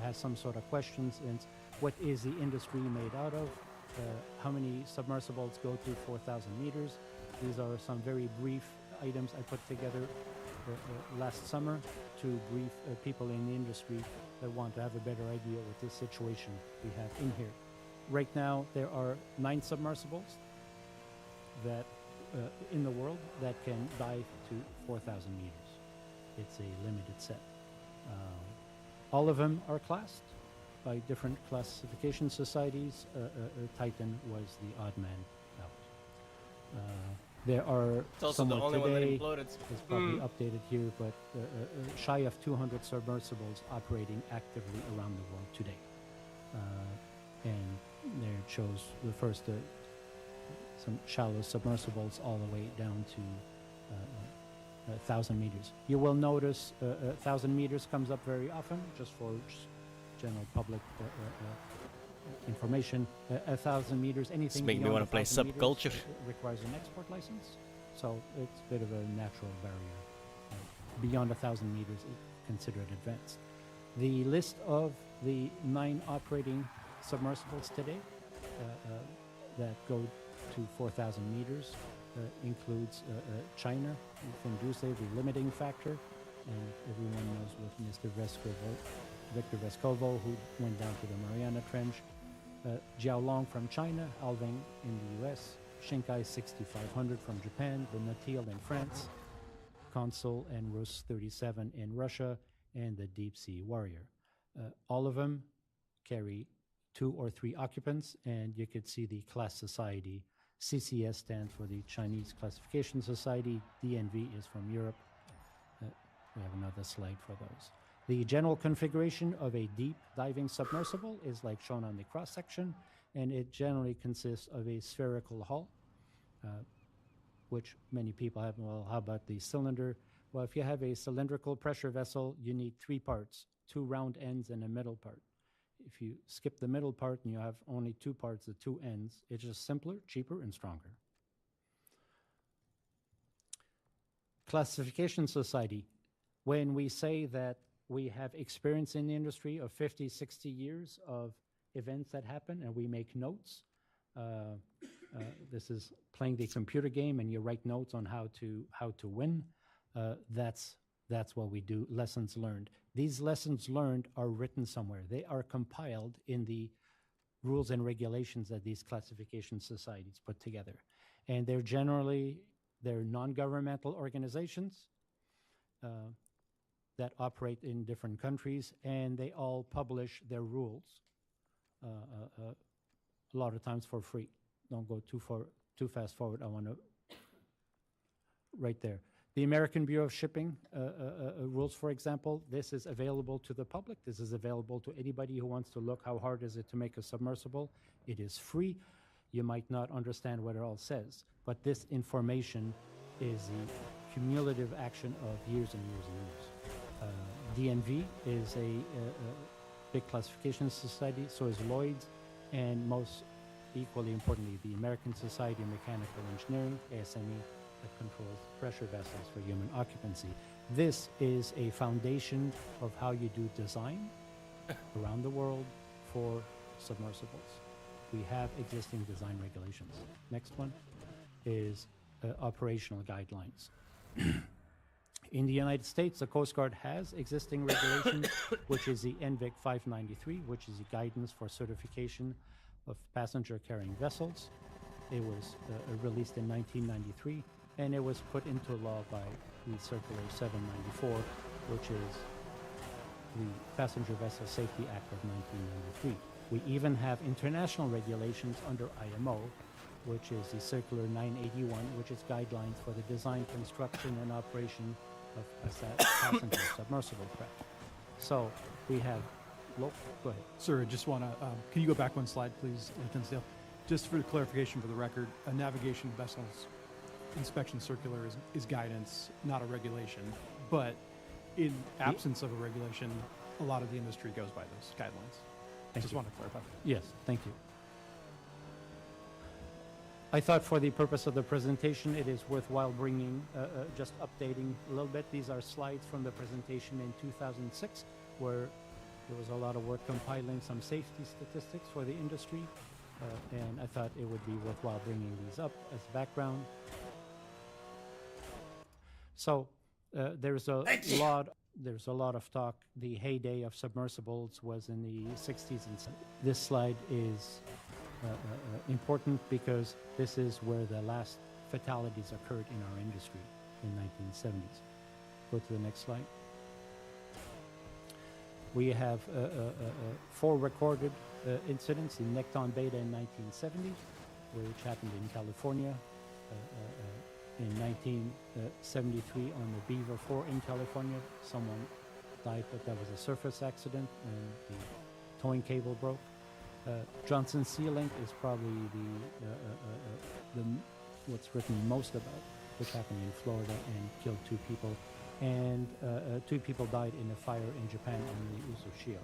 has some sort of questions. And what is the industry made out of? How many submersibles go to 4,000 meters? These are some very brief items I put together last summer to brief people in the industry that want to have a better idea what this situation we have in here. Right now, there are 9 submersibles that in the world that can dive to 4,000 meters. It's a limited set. All of them are classed by different classification societies. Titan was the odd man out. There are It's also the only one that imploded. It's probably updated here, but shy of 200 submersibles operating actively around the world today. And there it shows the first some shallow submersibles all the way down to 1,000 meters. You will notice 1,000 meters comes up very often, just for general public information. 1,000 meters, anything making me beyond wanna play 1,000 meters, Subculture. requires an export license, so it's a bit of a natural barrier. Beyond 1,000 meters, it's considered advanced. The list of the 9 operating submersibles today that go to 4,000 meters includes China, Finduse, the limiting factor, and everyone knows with Mr. Victor Vescovo, who went down to the Mariana Trench, Jiaolong from China, Alving in the US, Shinkai 6500 from Japan, the Natil in France, Consul and Rus 37 in Russia, and the Deep Sea Warrior. All of them carry 2 or 3 occupants, and you could see the class society. CCS stands for the Chinese Classification Society. DNV is from Europe. We have another slide for those. The general configuration of a deep diving submersible is like shown on the cross section, and it generally consists of a spherical hull, which many people have. Well, how about the cylinder? Well, if you have a cylindrical pressure vessel, you need 3 parts, 2 round ends and a middle part. If you skip the middle part and you have only 2 parts, the 2 ends, it's just simpler, cheaper, and stronger. Classification Society. When we say that we have experience in the industry of 50, 60 years of events that happen and we make notes, this is playing the computer game and you write notes on how to win. That's what we do, lessons learned. These lessons learned are written somewhere. They are compiled in the rules and regulations that these classification societies put together. And they're non-governmental organizations that operate in different countries, and they all publish their rules a lot of times for free. Don't go too fast forward. I want to right there. The American Bureau of Shipping rules, for example, this is available to the public. This is available to anybody who wants to look how hard is it to make a submersible. It is free. You might not understand what it all says, but this information is the cumulative action of years and years and years. DNV is a big classification society, so is Lloyd's, and most equally importantly, the American Society of Mechanical Engineering, ASME, that controls pressure vessels for human occupancy. This is a foundation of how you do design around the world for submersibles. We have existing design regulations. Next one is operational guidelines. In the United States, the Coast Guard has existing regulations, which is the NVIC 593, which is the guidance for certification of passenger-carrying vessels. It was released in 1993, and it was put into law by the Circular 794, which is the Passenger Vessel Safety Act of 1993. We even have international regulations under IMO, which is the Circular 981, which is guidelines for the design, construction, and operation of passenger submersible craft. So we have, go ahead. Sir, I just want to, can you go back one slide, please, Tinsdale? Just for clarification for the record, a navigation vessels inspection circular is guidance, not a regulation. But in absence of a regulation, a lot of the industry goes by those guidelines. I just want to clarify. Yes, thank you. I thought for the purpose of the presentation, it is worthwhile bringing, just updating a little bit. These are slides from the presentation in 2006, where there was a lot of work compiling some safety statistics for the industry, and I thought it would be worthwhile bringing these up as background. So there's a lot of talk. The heyday of submersibles was in the 60s and 70s. This slide is important because this is where the last fatalities occurred in our industry in 1970s. Go to the next slide. We have 4 recorded incidents in Necton Beta in 1970, which happened in California. In 1973 on the Beaver 4 in California, someone died, but that was a surface accident and the towing cable broke. Johnson Sea Link is probably the what's written most about, which happened in Florida and killed 2 people, and 2 people died in a fire in Japan on the Usushio.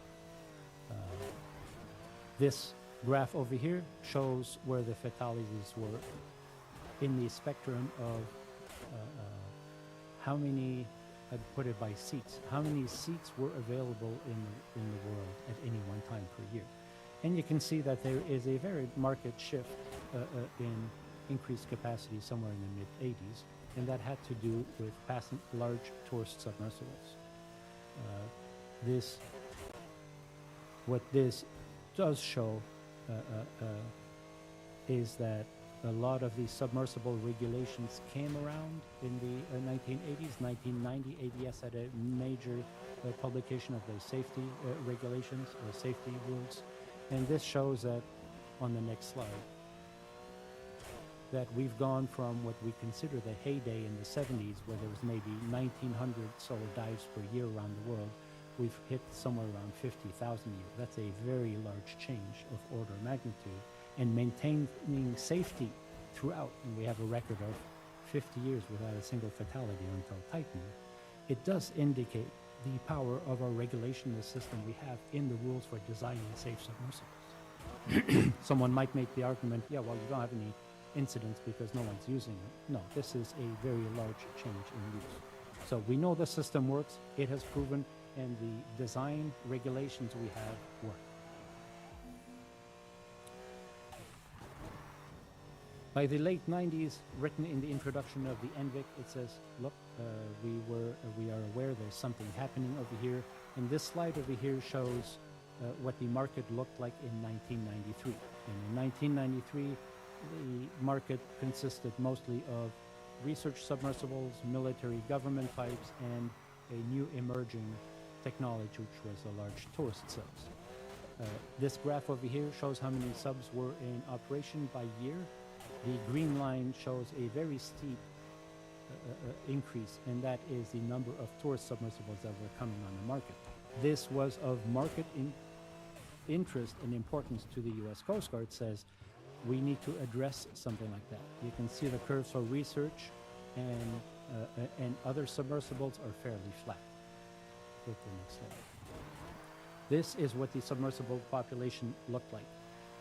This graph over here shows where the fatalities were in the spectrum of how many, I'd put it by seats, how many seats were available in the world at any one time per year. And you can see that there is a very marked shift in increased capacity somewhere in the mid-80s, and that had to do with large tourist submersibles. What this does show is that A lot of these submersible regulations came around in the 1980s. 1990, ABS had a major publication of the safety regulations, safety rules. And this shows that, on the next slide, that we've gone from what we consider the heyday in the 70s, where there was maybe 1,900 solar dives per year around the world. We've hit somewhere around 50,000 a year. That's a very large change of order of magnitude. And maintaining safety throughout, and we have a record of 50 years without a single fatality until Titan. It does indicate the power of our regulation system we have in the rules for designing safe submersibles. Someone might make the argument, yeah, well, you don't have any incidents because no one's using it. No, this is a very large change in use. So we know the system works, it has proven, and the design regulations we have work. By the late 90s, written in the introduction of the NVIC, it says, look, we are aware there's something happening over here. And this slide over here shows what the market looked like in 1993. And in 1993, the market consisted mostly of research submersibles, military government types, and a new emerging technology, which was the large tourist subs. This graph over here shows how many subs were in operation by year. The green line shows a very steep increase, and that is the number of tourist submersibles that were coming on the market. This was of market interest and importance to the U.S. Coast Guard. Says we need to address something like that. You can see the curves for research and other submersibles are fairly flat. Go to the next slide. This is what the submersible population looked like.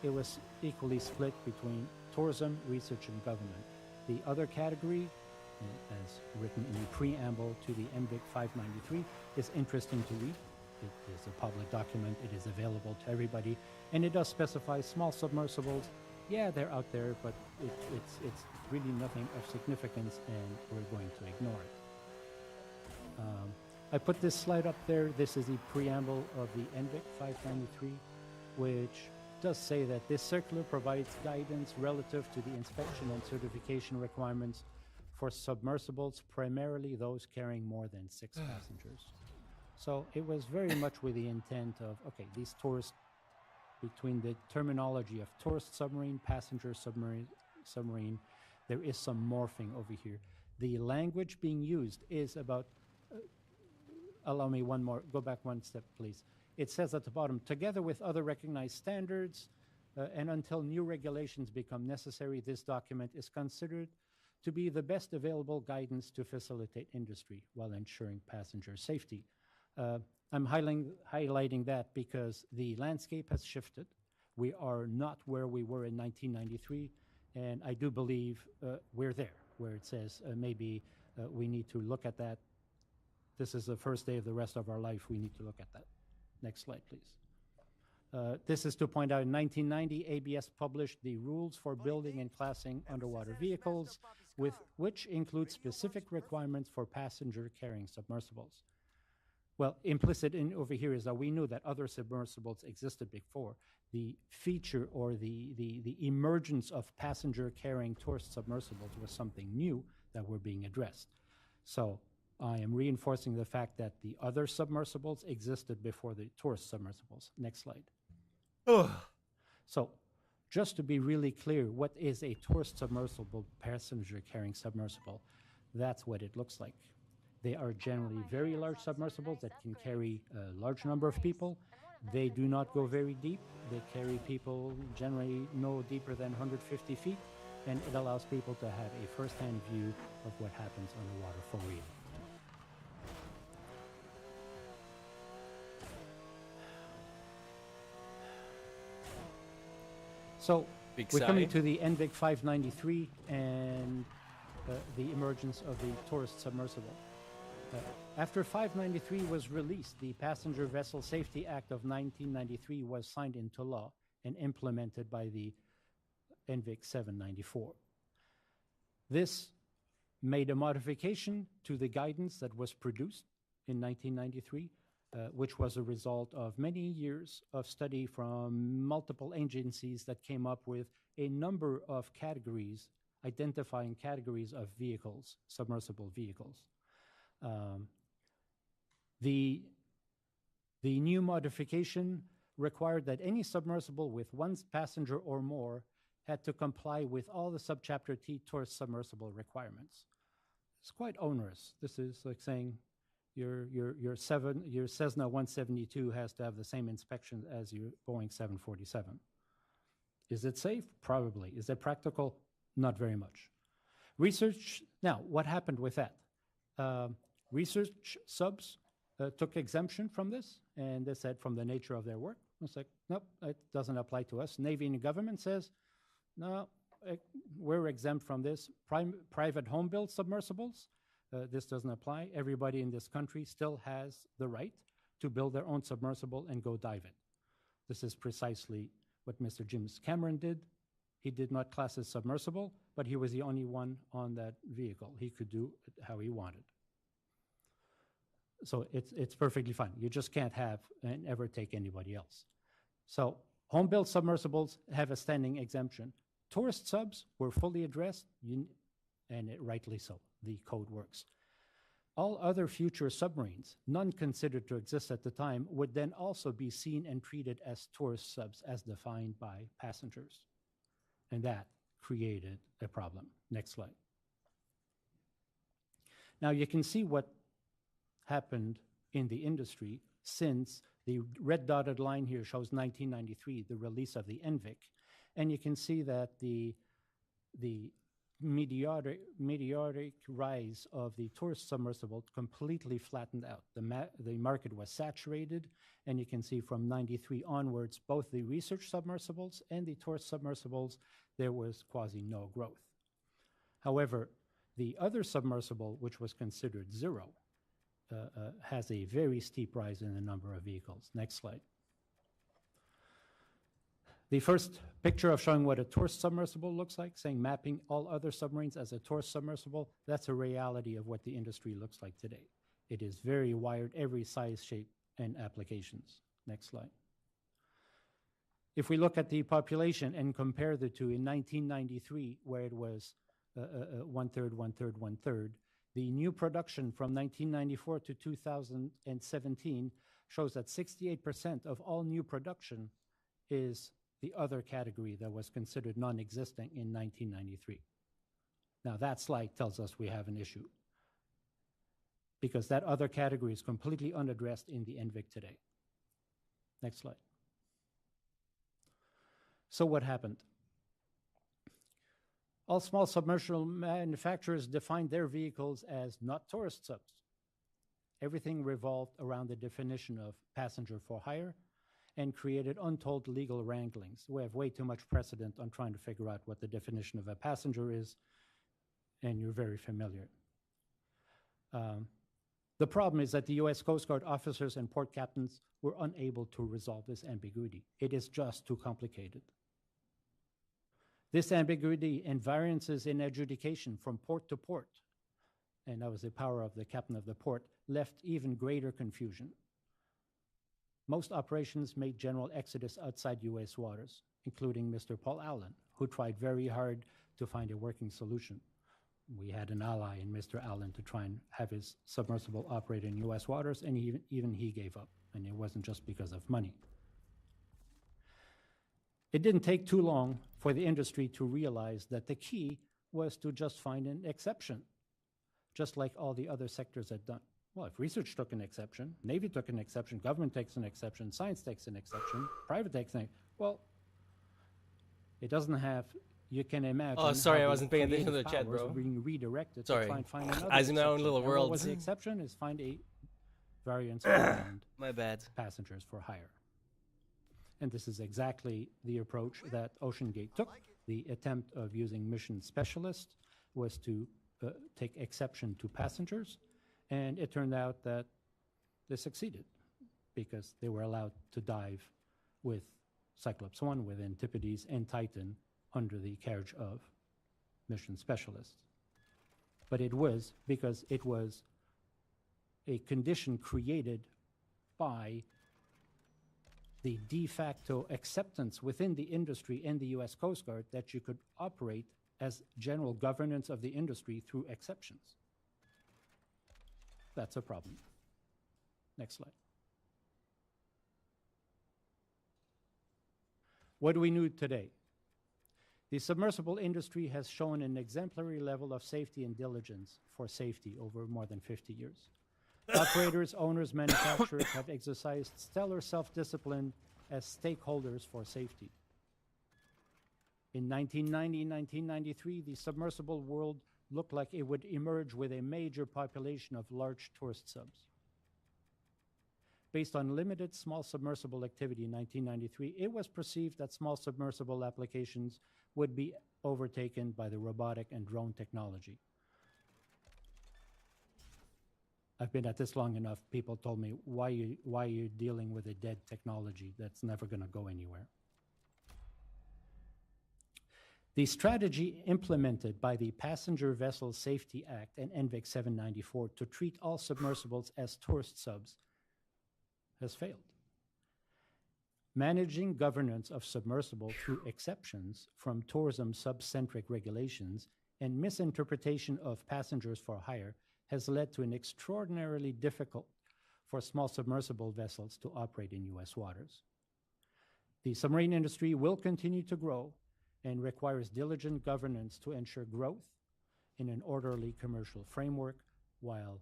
It was equally split between tourism, research, and government. The other category, as written in the preamble to the NVIC 593, is interesting to read. It is a public document. It is available to everybody. And it does specify small submersibles. Yeah, they're out there, but it's really nothing of significance, and we're going to ignore it. I put this slide up there. This is the preamble of the NVIC 593, which does say that this circular provides guidance relative to the inspection and certification requirements for submersibles, primarily those carrying more than 6 passengers. So it was very much with the intent of, okay, these tourist, between the terminology of tourist submarine, passenger submarine, there is some morphing over here. The language being used is about, allow me one more, go back one step, please. It says at the bottom, together with other recognized standards, and until new regulations become necessary, this document is considered to be the best available guidance to facilitate industry while ensuring passenger safety. I'm highlighting that because the landscape has shifted. We are not where we were in 1993, and I do believe we're there, where it says maybe we need to look at that. This is the first day of the rest of our life. We need to look at that. Next slide, please. This is to point out in 1990, ABS published the rules for building and classing underwater vehicles, which include specific requirements for passenger carrying submersibles. Well, implicit in over here is that we knew that other submersibles existed before. The feature or the emergence of passenger carrying tourist submersibles was something new that were being addressed. So I am reinforcing the fact that the other submersibles existed before the tourist submersibles. Next slide. So just to be really clear, what is a tourist submersible passenger carrying submersible? That's what it looks like. They are generally very large submersibles that can carry a large number of people. They do not go very deep. They carry people generally no deeper than 150 feet, and it allows people to have a first-hand view of what happens underwater for real. So we're coming to the NVIC 593 and the emergence of the tourist submersible. After 593 was released, the Passenger Vessel Safety Act of 1993 was signed into law and implemented by the NVIC 794. This made a modification to the guidance that was produced in 1993, which was a result of many years of study from multiple agencies that came up with a number of categories, identifying categories of vehicles, submersible vehicles. The new modification required that any submersible with one passenger or more had to comply with all the Subchapter T tourist submersible requirements. It's quite onerous. This is like saying your Cessna 172 has to have the same inspection as your Boeing 747. Is it safe? Probably. Is it practical? Not very much. Research, now, what happened with that? Research subs took exemption from this, and they said from the nature of their work. It's like, nope, it doesn't apply to us. Navy and government says, no, we're exempt from this. Private home-built submersibles, this doesn't apply. Everybody in this country still has the right to build their own submersible and go dive it. This is precisely what Mr. James Cameron did. He did not class as submersible, but he was the only one on that vehicle. He could do it how he wanted. So it's perfectly fine. You just can't have and ever take anybody else. So home-built submersibles have a standing exemption. Tourist subs were fully addressed, and rightly so. The code works. All other future submarines, none considered to exist at the time, would then also be seen and treated as tourist subs as defined by passengers. And that created a problem. Next slide. Now you can see what happened in the industry since the red dotted line here shows 1993, the release of the NVIC. And you can see that the meteoric rise of the tourist submersible completely flattened out. The market was saturated, and you can see from 93 onwards, both the research submersibles and the tourist submersibles, there was quasi no growth. However, the other submersible, which was considered zero, has a very steep rise in the number of vehicles. Next slide. The first picture of showing what a tourist submersible looks like, saying mapping all other submarines as a tourist submersible, that's a reality of what the industry looks like today. It is very wired, every size, shape, and applications. Next slide. If we look at the population and compare the two in 1993, where it was one-third, one-third, one-third, the new production from 1994 to 2017 shows that 68% of all new production is the other category that was considered non-existent in 1993. Now that slide tells us we have an issue, because that other category is completely unaddressed in the NVIC today. Next slide. So what happened? All small submersible manufacturers defined their vehicles as not tourist subs. Everything revolved around the definition of passenger for hire and created untold legal wranglings. We have way too much precedent on trying to figure out what the definition of a passenger is, and you're very familiar. The problem is that the US Coast Guard officers and port captains were unable to resolve this ambiguity. It is just too complicated. This ambiguity and variances in adjudication from port to port, and that was the power of the captain of the port, left even greater confusion. Most operations made general exodus outside US waters, including Mr. Paul Allen, who tried very hard to find a working solution. We had an ally in Mr. Allen to try and have his submersible operate in US waters, and even he gave up, and it wasn't just because of money. It didn't take too long for the industry to realize that the key was to just find an exception, just like all the other sectors had done. Well, if research took an exception, Navy took an exception, government takes an exception, science takes an exception, private takes an exception, well, it doesn't have, you can imagine. Oh, sorry, I wasn't paying attention to the chat, bro. Being redirected sorry. To find another As in my own little world. What was the exception is find a variance around my bad. Passengers for hire. And this is exactly the approach that Oceangate took. The attempt of using mission specialists was to take exception to passengers, and it turned out that they succeeded because they were allowed to dive with Cyclops 1, with Antipodes and Titan under the carriage of mission specialists. But it was because it was a condition created by the de facto acceptance within the industry and the US Coast Guard that you could operate as general governance of the industry through exceptions. That's a problem. Next slide. What do we know today? The submersible industry has shown an exemplary level of safety and diligence for safety over more than 50 years. Operators, owners, manufacturers have exercised stellar self-discipline as stakeholders for safety. In 1990, 1993, the submersible world looked like it would emerge with a major population of large tourist subs. Based on limited small submersible activity in 1993, it was perceived that small submersible applications would be overtaken by the robotic and drone technology. I've been at this long enough, people told me, why are you dealing with a dead technology that's never going to go anywhere? The strategy implemented by the Passenger Vessel Safety Act and NVIC 794 to treat all submersibles as tourist subs has failed. Managing governance of submersible through exceptions from tourism sub-centric regulations and misinterpretation of passengers for hire has led to an extraordinarily difficult for small submersible vessels to operate in U.S. waters. The submarine industry will continue to grow and requires diligent governance to ensure growth in an orderly commercial framework while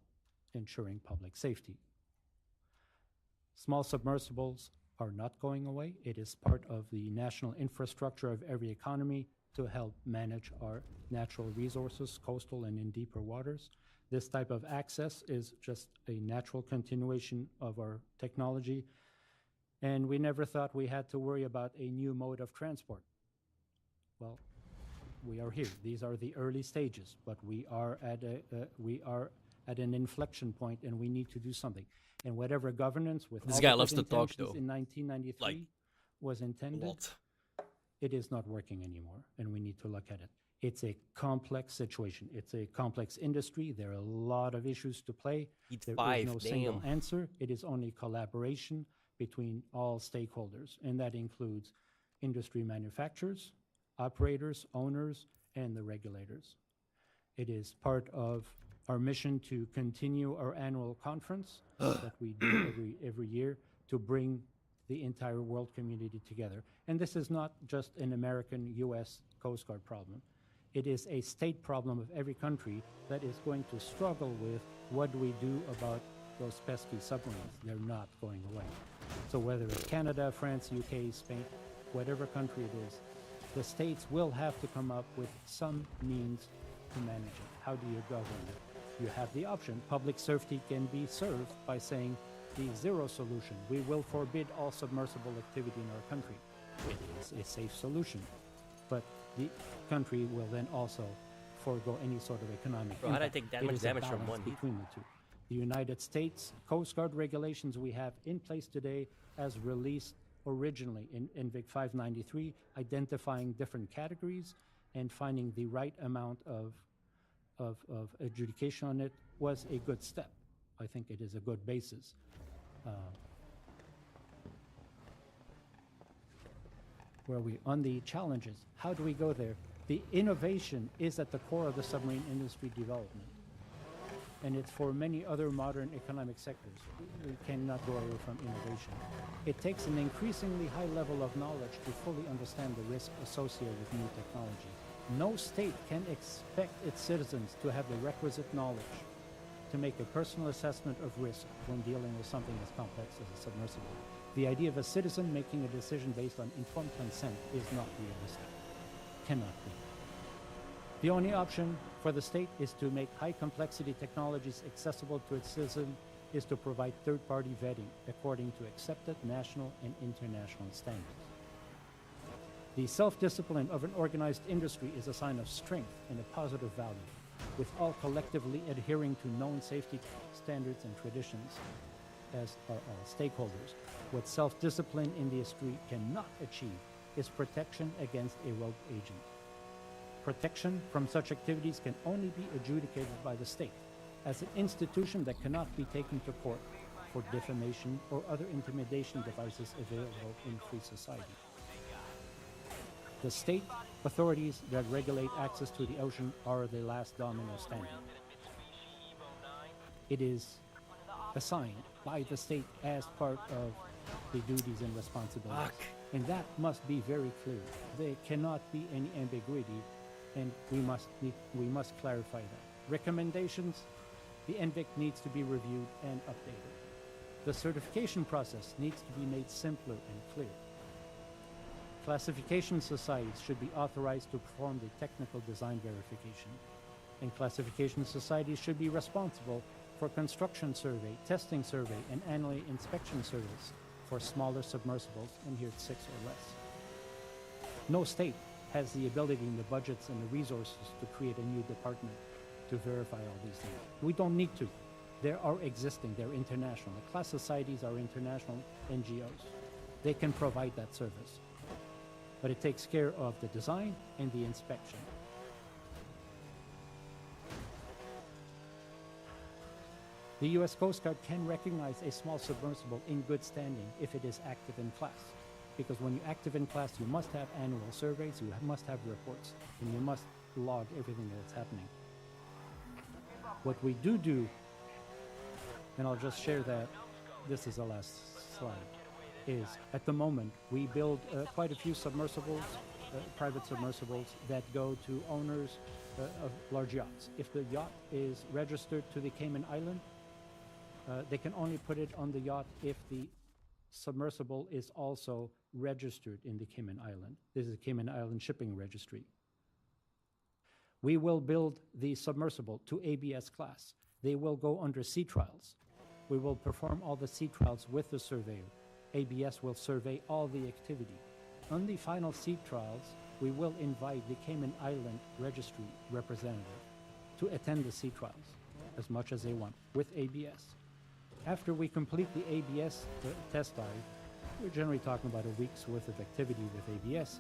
ensuring public safety. Small submersibles are not going away. It is part of the national infrastructure of every economy to help manage our natural resources, coastal and in deeper waters. This type of access is just a natural continuation of our technology, and we never thought we had to worry about a new mode of transport. Well, we are here. These are the early stages, but we are at an inflection point, and we need to do something. And whatever governance with This all guy the loves good to talk, intentions though. in 1993 Like, was intended, it is not working anymore, and we need to look at it. It's a complex situation. It's a complex industry. There are a lot of issues to play. There is no single answer. It is only collaboration between all stakeholders, and that includes industry manufacturers, operators, owners, and the regulators. It is part of our mission to continue our annual conference that we do every year to bring the entire world community together. And this is not just an American U.S. Coast Guard problem. It is a state problem of every country that is going to struggle with what do we do about those pesky submarines. They're not going away. So whether it's Canada, France, UK, Spain, whatever country it is, the states will have to come up with some means to manage it. How do you govern it? You have the option. Public safety can be served by saying the zero solution. We will forbid all submersible activity in our country. It is a safe solution. But the country will then also forego any sort of economic Bro, how did I impact. take that It much is a damage from balance one heat? between the two. The United States Coast Guard regulations we have in place today as released originally in NVIC 593, identifying different categories and finding the right amount of adjudication on it was a good step. I think it is a good basis. Where are we? On the challenges, how do we go there? The innovation is at the core of the submarine industry development. And it's for many other modern economic sectors. We cannot go away from innovation. It takes an increasingly high level of knowledge to fully understand the risk associated with new technology. No state can expect its citizens to have the requisite knowledge to make a personal assessment of risk when dealing with something as complex as a submersible. The idea of a citizen making a decision based on informed consent is not realistic. Cannot be. The only option for the state is to make high complexity technologies accessible to its citizen is to provide third-party vetting according to accepted national and international standards. The self-discipline of an organized industry is a sign of strength and a positive value, with all collectively adhering to known safety standards and traditions, as are all stakeholders. What self-discipline in the industry cannot achieve is protection against a rogue agent. Protection from such activities can only be adjudicated by the state as an institution that cannot be taken to court for defamation or other intimidation devices available in free society. The state authorities that regulate access to the ocean are the last domino standing. It is assigned by the state as part of the duties and responsibilities. And that must be very clear. There cannot be any ambiguity, and we must clarify that. Recommendations, the NVIC needs to be reviewed and updated. The certification process needs to be made simpler and clear. Classification societies should be authorized to perform the technical design verification, and classification societies should be responsible for construction survey, testing survey, and annual inspection surveys for smaller submersibles, and here it's 6 or less. No state has the ability and the budgets and the resources to create a new department to verify all these things. We don't need to. There are existing, they're international. The class societies are international NGOs. They can provide that service. But it takes care of the design and the inspection. The U.S. Coast Guard can recognize a small submersible in good standing if it is active in class. Because when you're active in class, you must have annual surveys, you must have reports, and you must log everything that's happening. What we do, and I'll just share that, this is the last slide, is at the moment we build quite a few submersibles, private submersibles that go to owners of large yachts. If the yacht is registered to the Cayman Island, they can only put it on the yacht if the submersible is also registered in the Cayman Island. This is the Cayman Island Shipping Registry. We will build the submersible to ABS class. They will go under sea trials. We will perform all the sea trials with the surveyor. ABS will survey all the activity. On the final sea trials, we will invite the Cayman Island Registry representative to attend the sea trials as much as they want with ABS. After we complete the ABS test dive, we're generally talking about a week's worth of activity with ABS.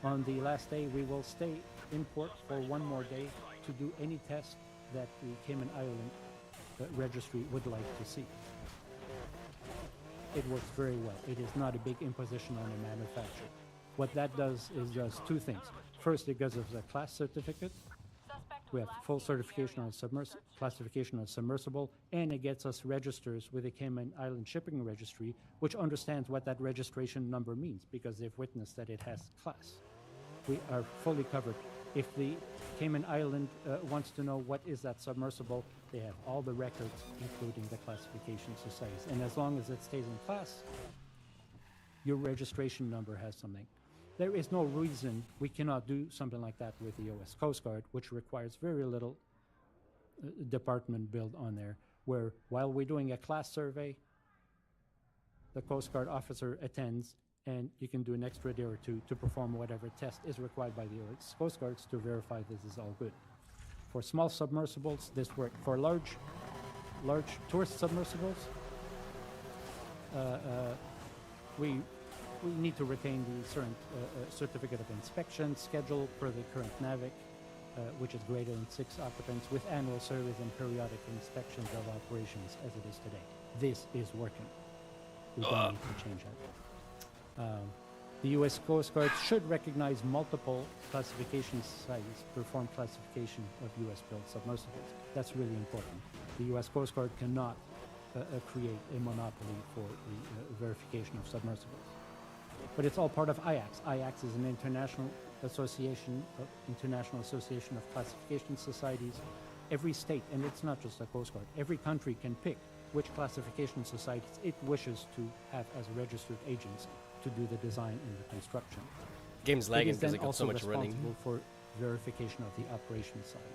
On the last day, we will stay in port for one more day to do any test that the Cayman Island Registry would like to see. It works very well. It is not a big imposition on a manufacturer. What that does is two things. First, it gives us a class certificate. We have full certification on classification on submersible, and it gets us registers with the Cayman Island Shipping Registry, which understands what that registration number means because they've witnessed that it has class. We are fully covered. If the Cayman Island wants to know what is that submersible, they have all the records, including the classification societies. And as long as it stays in class, your registration number has something. There is no reason we cannot do something like that with the U.S. Coast Guard, which requires very little department build on there, where while we're doing a class survey, the Coast Guard officer attends, and you can do an extra day or two to perform whatever test is required by the U.S. Coast Guards to verify this is all good. For small submersibles, this works. For large tourist submersibles, we need to retain the certain certificate of inspection schedule per the current NAVIC, which is greater than 6 occupants, with annual surveys and periodic inspections of operations as it is today. This is working. We don't need to change that. The U.S. Coast Guard should recognize multiple classification societies perform classification of U.S.-built submersibles. That's really important. The U.S. Coast Guard cannot create a monopoly for the verification of submersibles. But it's all part of IACS. IACS is an international association of classification societies. Every state, and it's not just the Coast Guard, every country can pick which classification societies it wishes to have as registered agents to do the design and the construction. Game's lagging because it got so much running. It is then also responsible for verification of the operations side.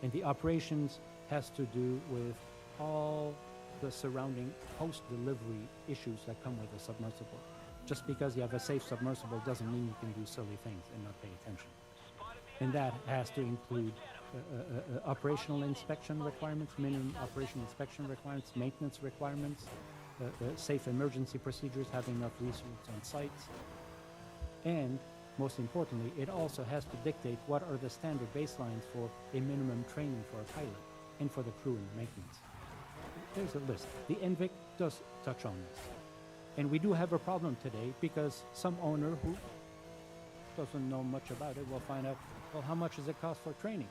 And the operations has to do with all the surrounding post-delivery issues that come with a submersible. Just because you have a safe submersible doesn't mean you can do silly things and not pay attention. And that has to include operational inspection requirements, minimum operational inspection requirements, maintenance requirements, safe emergency procedures, having enough resources on sites. And most importantly, it also has to dictate what are the standard baselines for a minimum training for a pilot and for the crew and maintenance. there's a list. The NVIC does touch on this. And we do have a problem today because some owner who doesn't know much about it will find out, well, how much does it cost for training?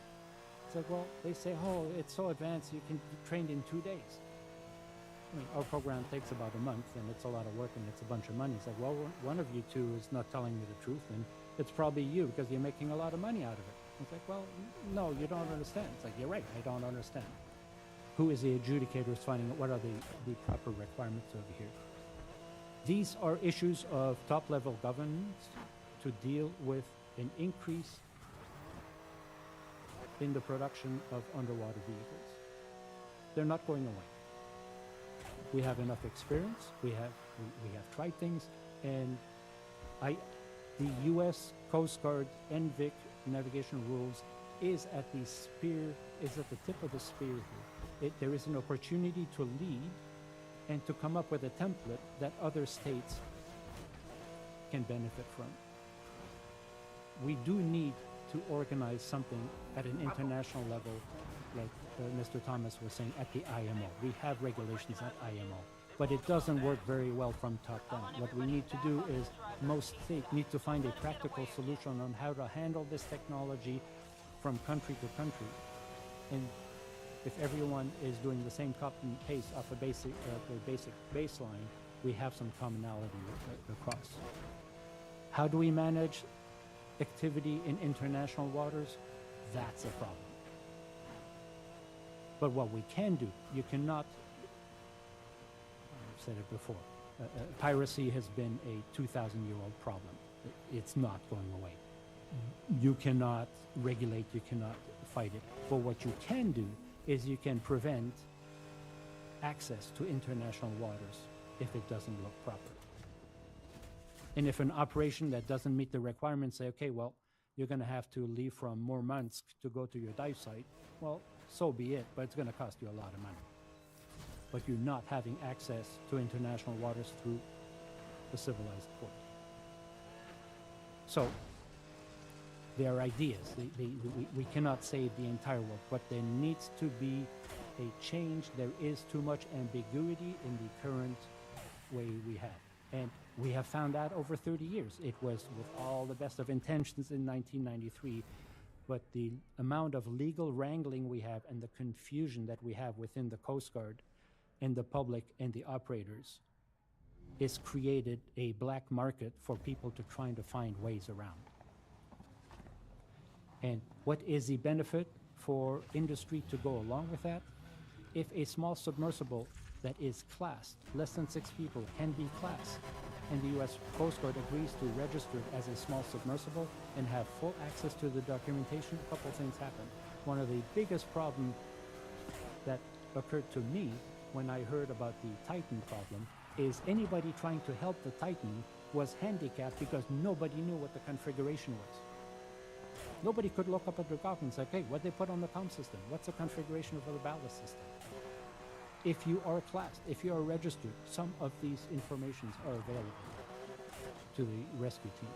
It's like, well, they say, oh, it's so advanced, you can be trained in 2 days. I mean, our program takes about a month, and it's a lot of work, and it's a bunch of money. It's like, well, one of you two is not telling me the truth, and it's probably you because you're making a lot of money out of it. It's like, well, no, you don't understand. It's like, you're right, I don't understand. Who is the adjudicator is finding out what are the proper requirements over here. These are issues of top-level governance to deal with an increase in the production of underwater vehicles. They're not going away. We have enough experience. We have tried things, and the U.S. Coast Guard NVIC navigation rules is at the tip of the spear here. There is an opportunity to lead and to come up with a template that other states can benefit from. We do need to organize something at an international level, like Mr. Thomas was saying, at the IMO. We have regulations at IMO, but it doesn't work very well from top down. What we need to do is most states need to find a practical solution on how to handle this technology from country to country. And if everyone is doing the same copy and paste off a basic baseline, we have some commonality across. How do we manage activity in international waters? That's a problem. But what we can do, you cannot, I've said it before, piracy has been a 2,000-year-old problem. It's not going away. You cannot regulate, you cannot fight it. But what you can do is you can prevent access to international waters if it doesn't look proper. And if an operation that doesn't meet the requirements say, okay, well, you're going to have to leave from Murmansk to go to your dive site, well, so be it, but it's going to cost you a lot of money. But you're not having access to international waters through the civilized port. So there are ideas. We cannot save the entire world, but there needs to be a change. There is too much ambiguity in the current way we have. And we have found that over 30 years. It was with all the best of intentions in 1993, but the amount of legal wrangling we have and the confusion that we have within the Coast Guard and the public and the operators has created a black market for people to trying to find ways around. And what is the benefit for industry to go along with that? If a small submersible that is classed, less than 6 people can be classed, and the U.S. Coast Guard agrees to register it as a small submersible and have full access to the documentation, a couple things happen. One of the biggest problems that occurred to me when I heard about the Titan problem is anybody trying to help the Titan was handicapped because nobody knew what the configuration was. Nobody could look up at the documents like, hey, what they put on the comm system? What's the configuration of the ballast system? If you are classed, if you are registered, some of these informations are available to the rescue team.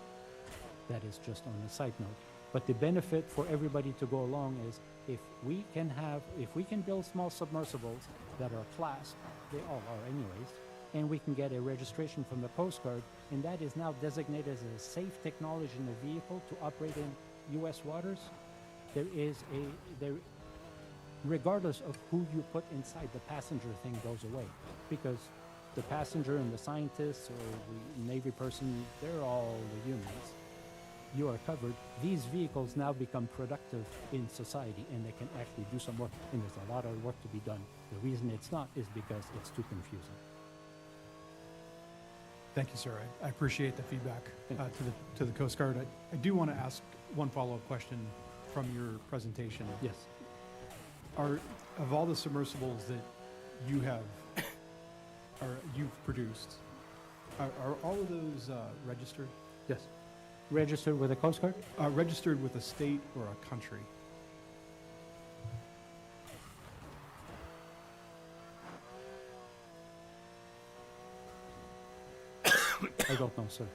That is just on a side note. But the benefit for everybody to go along is if we can build small submersibles that are classed, they all are anyways, and we can get a registration from the Coast Guard, and that is now designated as a safe technology in a vehicle to operate in U.S. waters, regardless of who you put inside, the passenger thing goes away, because the passenger and the scientists or the Navy person, they're all the humans. You are covered. These vehicles now become productive in society, and they can actually do some work, and there's a lot of work to be done. The reason it's not is because it's too confusing. Thank you, sir. I appreciate the feedback to the Coast Guard. I do want to ask one follow-up question from your presentation. Yes. Of all the submersibles that you have, or you've produced, are all of those registered? Yes. Registered with the Coast Guard? Registered with a state or a country? I don't know, sir.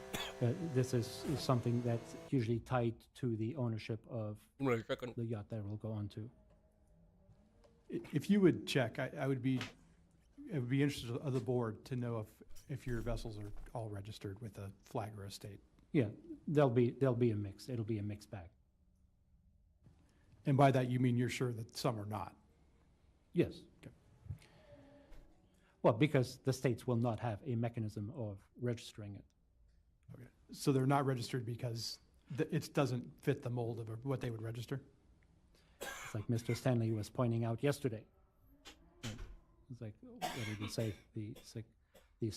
This is something that's usually tied to the ownership of the yacht that will go on to. If you would check, I would be it would be interesting of the board to know if your vessels are all registered with a flag or a state. Yeah, there'll be a mix. It'll be a mixed bag. And by that, you mean you're sure that some are not? Yes. Okay. Well, because the states will not have a mechanism of registering it. Okay. So they're not registered because it doesn't fit the mold of what they would register? It's like Mr. Stanley was pointing out yesterday. It's like, what did he say? He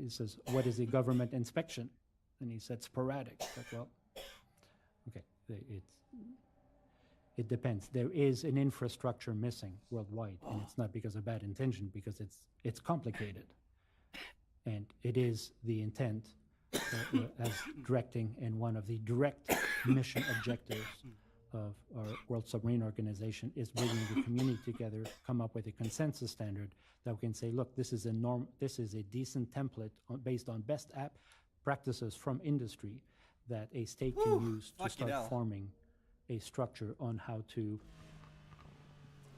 says, what is a government inspection? And he said sporadic. Like, well, okay, it depends. There is an infrastructure missing worldwide, and it's not because of bad intention, because it's complicated. And it is the intent as directing and one of the direct mission objectives of our World Submarine Organization is bringing the community together, come up with a consensus standard that we can say, look, this is a decent template based on best practices from industry that a state can use to start forming a structure on how to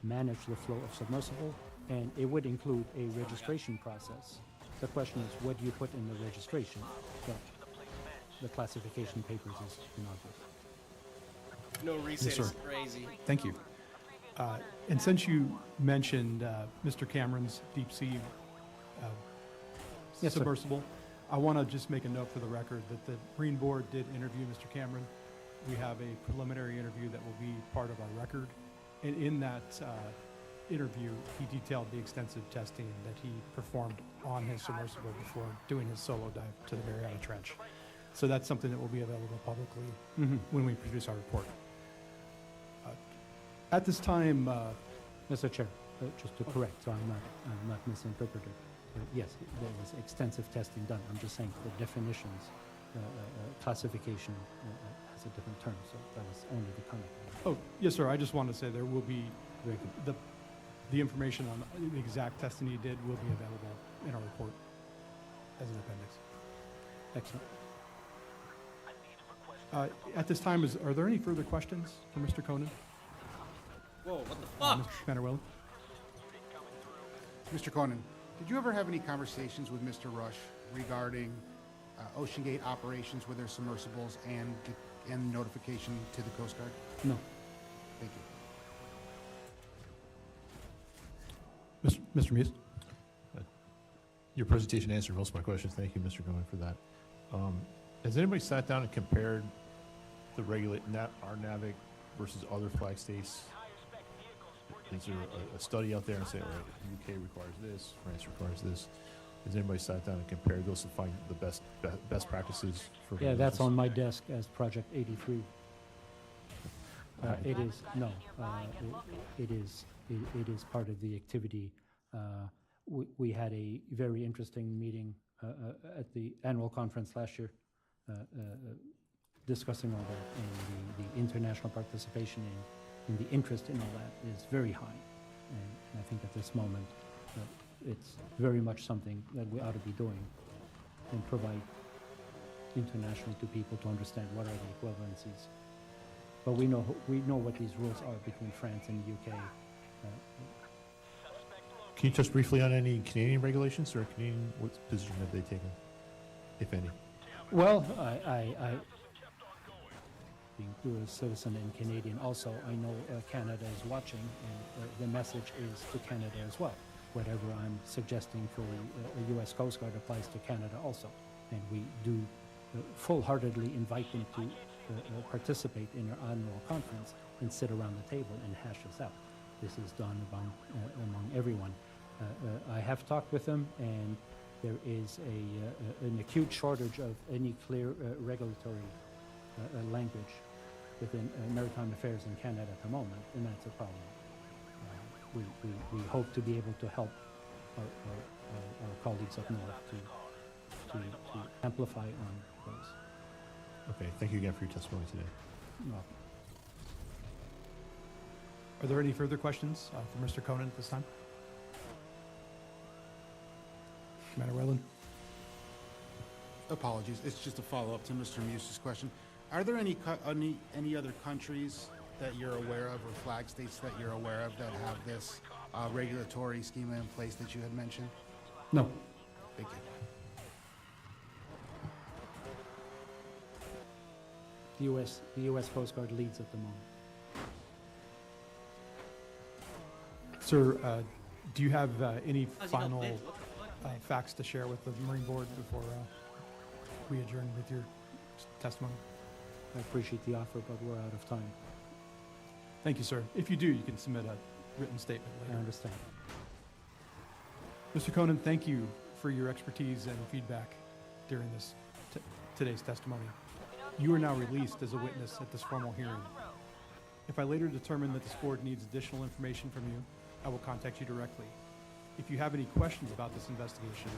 manage the flow of submersible, and it would include a registration process. The question is, what do you put in the registration? Well, the classification papers is innocuous. No reset Yes, is crazy. Thank you. And since you mentioned Mr. Cameron's deep sea Yes, sir. submersible, I want to just make a note for the record that the Marine Board did interview Mr. Cameron. We have a preliminary interview that will be part of our record. And in that interview, he detailed the extensive testing that he performed on his submersible before doing his solo dive to the Mariana Trench. So that's something that will be available publicly when we produce our report. At this time, Mr. Chair, just to correct, so I'm not misinterpreting. Yes, there was extensive testing done. I'm just saying the definitions, classification has a different term, so that was only the comment. oh, yes, sir. I just want to say there will be the information on the exact testing he did will be available in our report as an appendix. Excellent. At this time, are there any further questions for Mr. Conan? Whoa, what the fuck? Mr. Spanner-Whalen? Mr. Conan, did you ever have any conversations with Mr. Rush regarding Oceangate operations with their submersibles and notification to the Coast Guard? No. Thank you. Mr. Muse? Your presentation answered most of my questions. Thank you, Mr. Goen, for that. Has anybody sat down and compared the our NAVIC versus other flag states? Is there a study out there and say, all right, the UK requires this, France requires this? Has anybody sat down and compared those to find the best practices for? Yeah, that's on my desk as Project 83. It is no. It is part of the activity. We had a very interesting meeting at the annual conference last year, discussing all that, and the international participation and the interest in all that is very high. And I think at this moment, it's very much something that we ought to be doing and provide internationally to people to understand what are the equivalencies. But we know what these rules are between France and the UK. Can you touch briefly on any Canadian regulations or what position have they taken, if any? Well, I being dual citizen and Canadian also, I know Canada is watching, and the message is to Canada as well. Whatever I'm suggesting for a U.S. Coast Guard applies to Canada also. And we do full-heartedly invite them to participate in our annual conference and sit around the table and hash this out. This is done among everyone. I have talked with them, and there is an acute shortage of any clear regulatory language within maritime affairs in Canada at the moment, and that's a problem. We hope to be able to help our colleagues up north to amplify on those. Okay, thank you again for your testimony today. Well, Are there any further questions for Mr. Conan at this time? Commander Whalen? Apologies. It's just a follow-up to Mr. Muse's question. Are there any other countries that you're aware of, or flag states that you're aware of, that have this regulatory schema in place that you had mentioned? No. Thank you. The U.S. Coast Guard leads at the moment. Sir, do you have any final facts to share with the Marine Board before we adjourn with your testimony? I appreciate the offer, but we're out of time. Thank you, sir. If you do, you can submit a written statement later. I understand. Mr. Conan, thank you for your expertise and feedback during this today's testimony. You are now released as a witness at this formal hearing. If I later determine that this board needs additional information from you, I will contact you directly. If you have any questions about this investigation,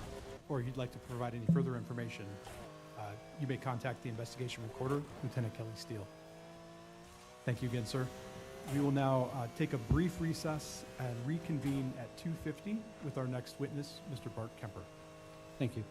or you'd like to provide any further information, you may contact the investigation recorder, Lieutenant Kelly Steele. Thank you again, sir. We will now take a brief recess and reconvene at 2:50 with our next witness, Mr. Bart Kemper. Thank you.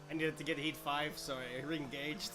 I needed to get heat 5, so I re-engaged.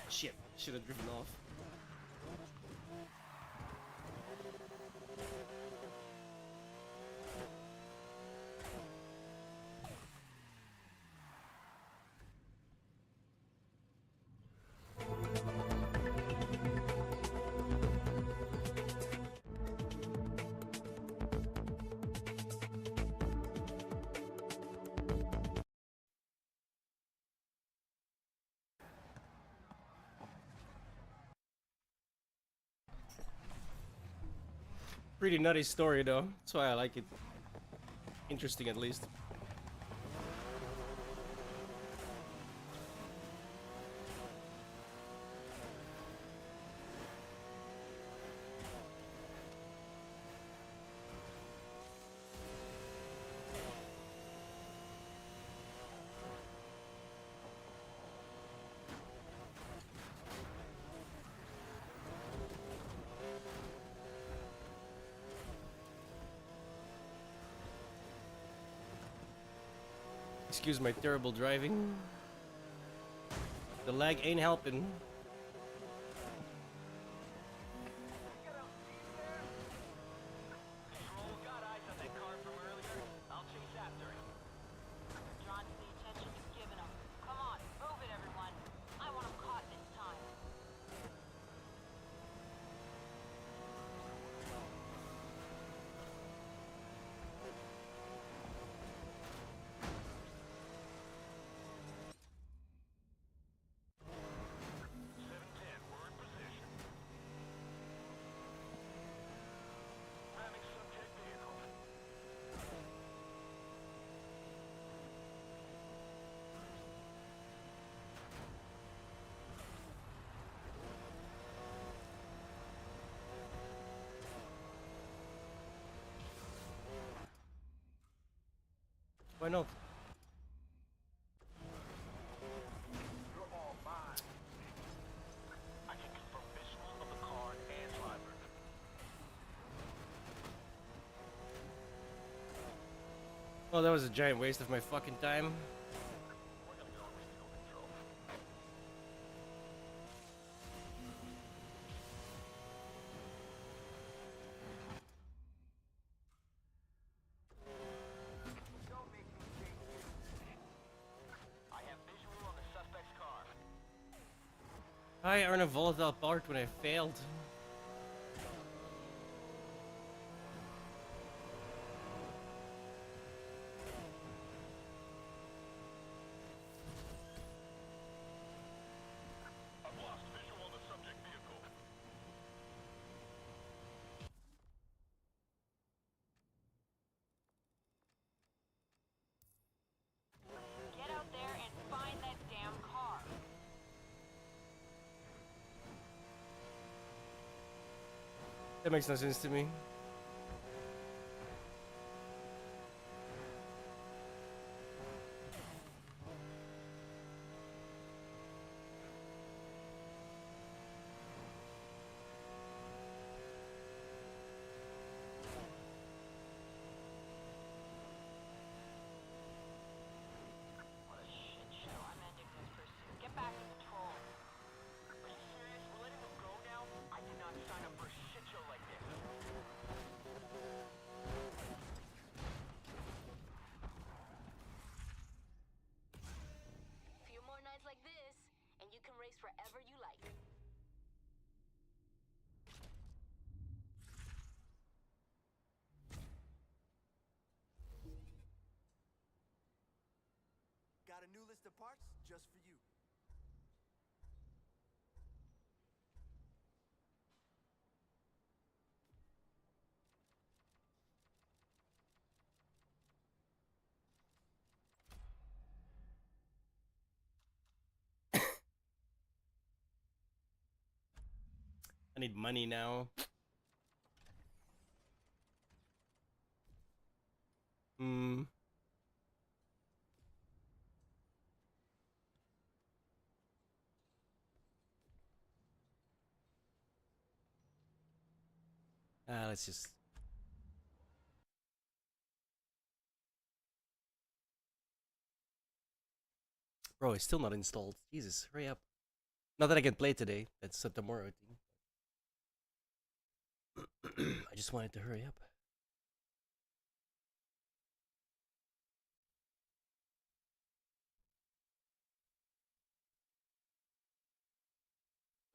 Shit, should have driven off. Pretty nutty story though, that's why I like it. Interesting at least. Excuse my terrible driving. The lag ain't helping. Drawn to the attention you've given him. Come on, move it, everyone. I want him caught. Why not? You're all mine. I can confirm visuals of the card and driver. Oh, that was a giant waste of my fucking time. We're gonna go on reasonable control. Don't make me chase you. I have visual on the suspect's car. I earn a volatile part when I failed. I've lost visual on the subject vehicle. Get out there and find that damn car. That makes no sense to me. What a shit show. I'm ending this pursuit. Get back to patrol. Are you serious? We're letting them go now? I did not sign up for a shit show like this. Few more nights like this, and you can race wherever you like. Got a new list of parts just for you. I need money now. Hmm. Let's just. Bro, it's still not installed. Jesus, hurry up. Not that I can play today. That's tomorrow, I think. I just wanted to hurry up.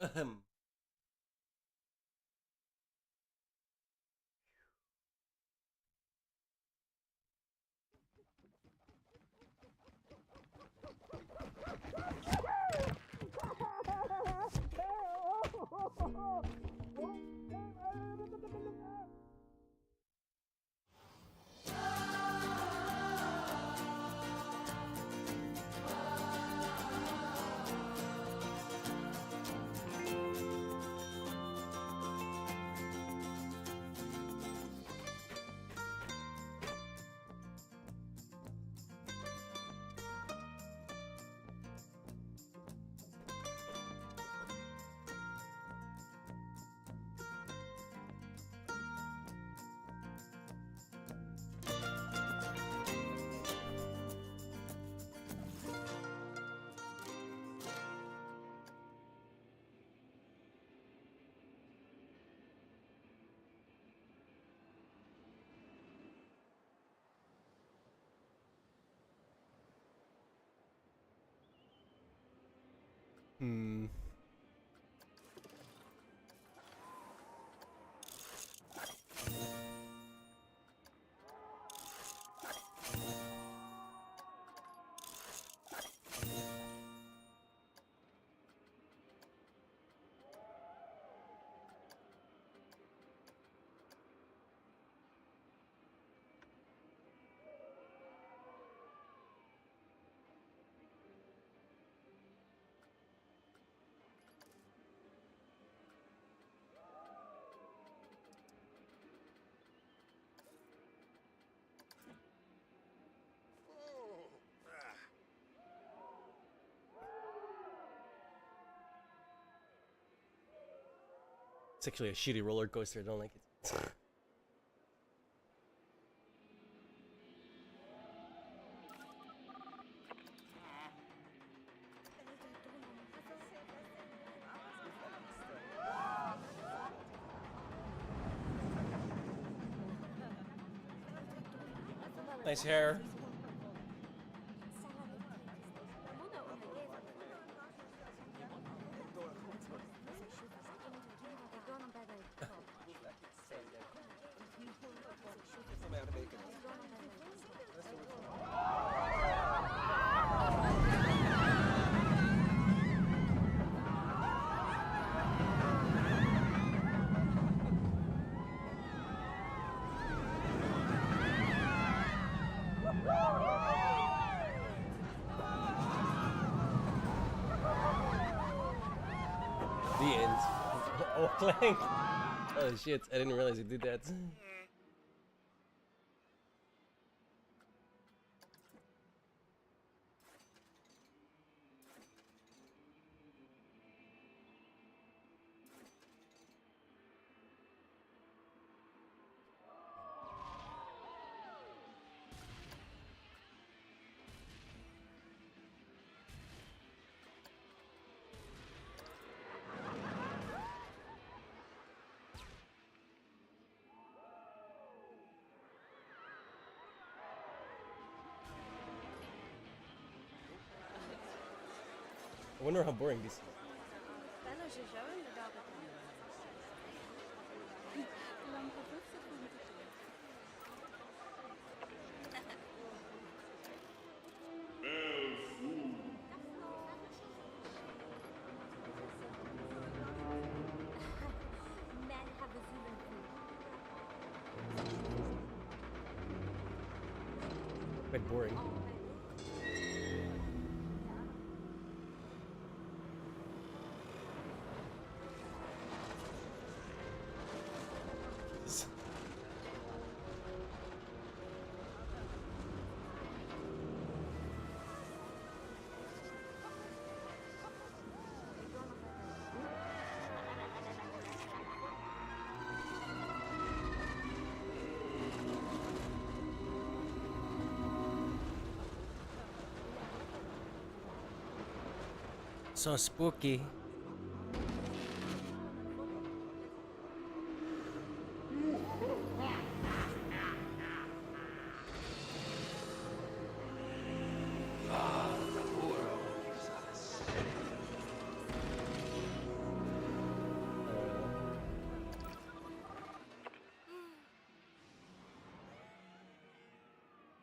Ahem. Hmm. It's actually a shitty roller coaster. I don't like it. Nice hair. The end. Oh, Clank! Oh shit, I didn't realize you did that. I wonder how boring this is. Quite boring. So spooky.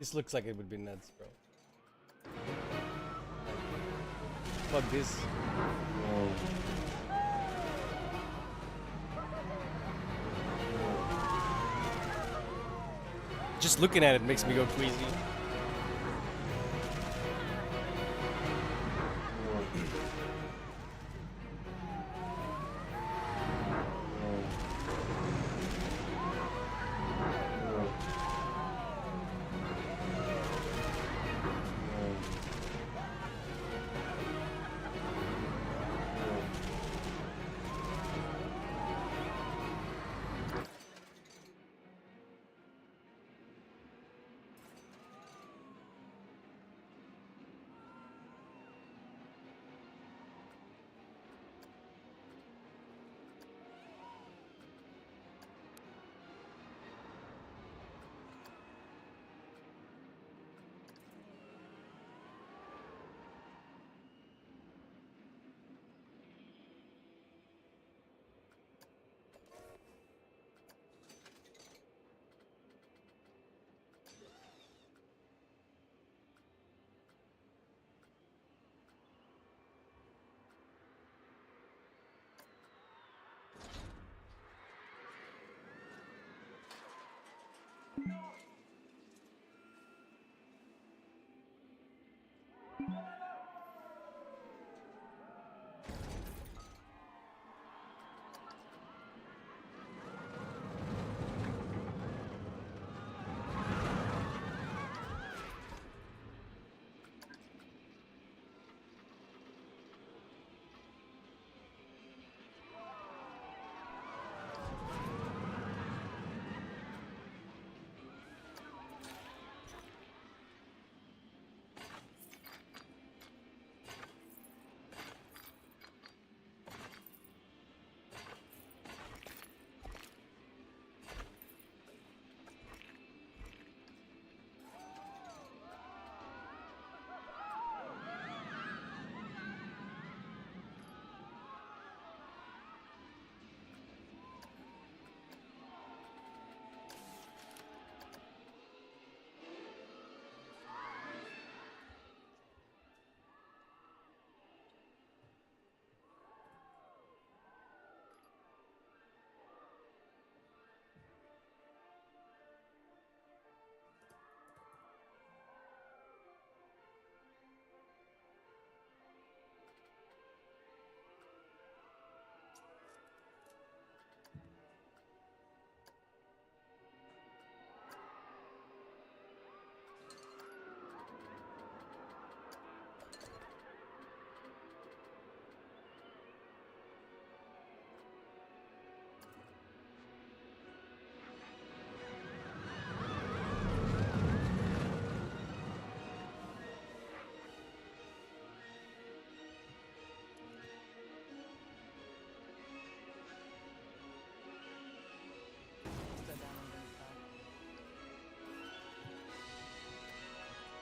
This looks like it would be nuts, bro. Fuck this. Just looking at it makes me go crazy.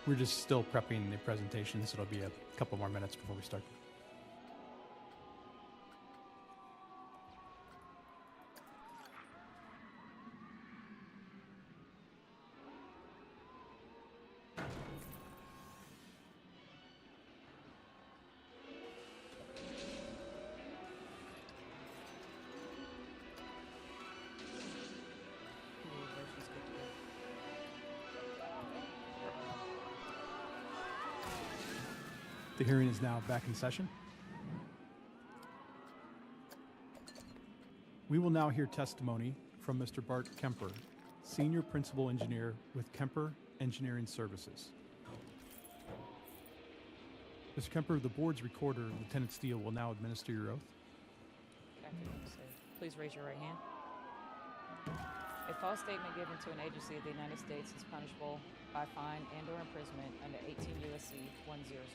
We're just still prepping the presentation, so it'll be a couple more minutes before we start. The hearing is now back in session. We will now hear testimony from Mr. Bart Kemper, Senior Principal Engineer with Kemper Engineering Services. Mr. Kemper, the board's recorder, Lieutenant Steele, will now administer your oath. Good afternoon, sir. Please raise your right hand. A false statement given to an agency of the United States is punishable by fine and/or imprisonment under 18 U.S.C. 1001.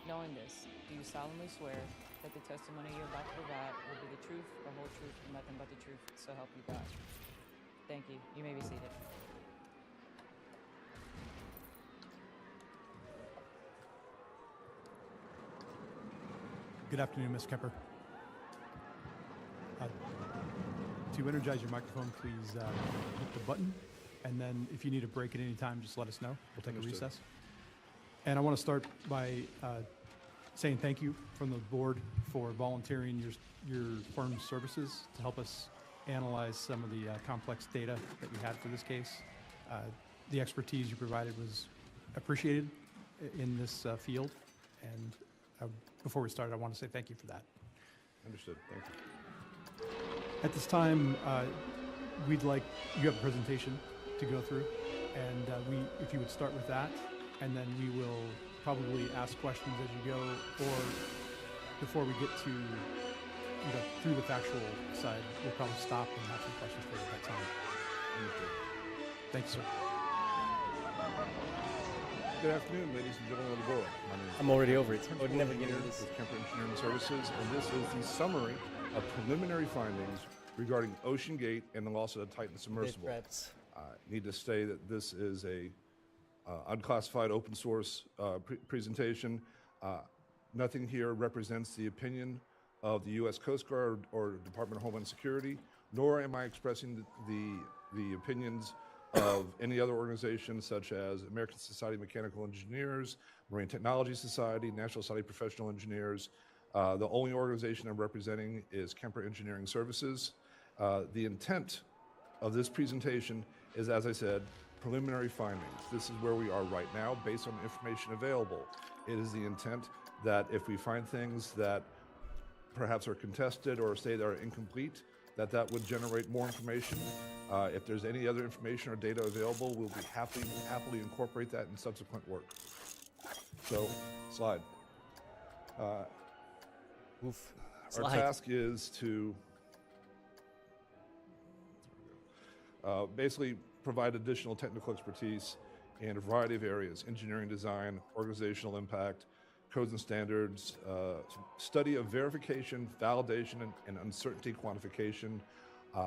Knowing this, do you solemnly swear that the testimony you're about to provide will be the truth, the whole truth, and nothing but the truth, so help you God? Thank you. You may be seated. Good afternoon, Ms. Kemper. To energize your microphone, please hit the button, and then if you need a break at any time, just let us know. We'll take a recess. And I want to start by saying thank you from the board for volunteering your firm's services to help us analyze some of the complex data that we had for this case. The expertise you provided was appreciated in this field, and before we started, I want to say thank you for that. Understood. Thank you. At this time, you have a presentation to go through, and if you would start with that, and then we will probably ask questions as you go, or before we get to, through the factual side, we'll probably stop and have some questions for you at that time. Thank you, sir. Good afternoon, ladies and gentlemen of the board. My name is I'm already over it. I would Principal never get Engineer into this. with Kemper Engineering Services, and this is the summary of preliminary findings regarding Oceangate and the loss of the Titan submersible. I need to say that this is a unclassified open source presentation. Nothing here represents the opinion of the U.S. Coast Guard or Department of Homeland Security, nor am I expressing the opinions of any other organizations such as American Society of Mechanical Engineers, Marine Technology Society, National Society of Professional Engineers. The only organization I'm representing is Kemper Engineering Services. The intent of this presentation is, as I said, preliminary findings. This is where we are right now based on the information available. It is the intent that if we find things that perhaps are contested or say they're incomplete, that would generate more information. If there's any other information or data available, we'll be happily incorporate that in subsequent work. So, slide. Our task is to basically provide additional technical expertise in a variety of areas: engineering design, organizational impact, codes and standards, study of verification, validation, and uncertainty quantification.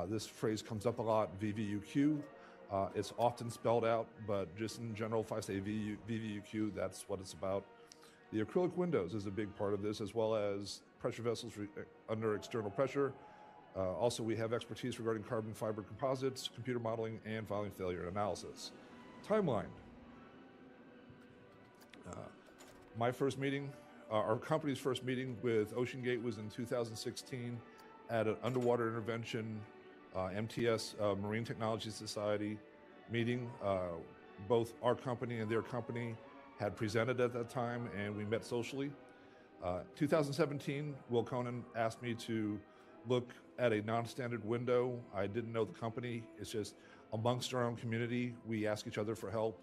This phrase comes up a lot, VVUQ. It's often spelled out, but just in general, if I say VVUQ, that's what it's about. The acrylic windows is a big part of this, as well as pressure vessels under external pressure. Also, we have expertise regarding carbon fiber composites, computer modeling, and volume failure analysis. Timeline. My first meeting, our company's first meeting with Oceangate was in 2016 at an underwater intervention MTS Marine Technology Society meeting. Both our company and their company had presented at that time, and we met socially. 2017, Will Conan asked me to look at a non-standard window. I didn't know the company. It's just amongst our own community, we ask each other for help.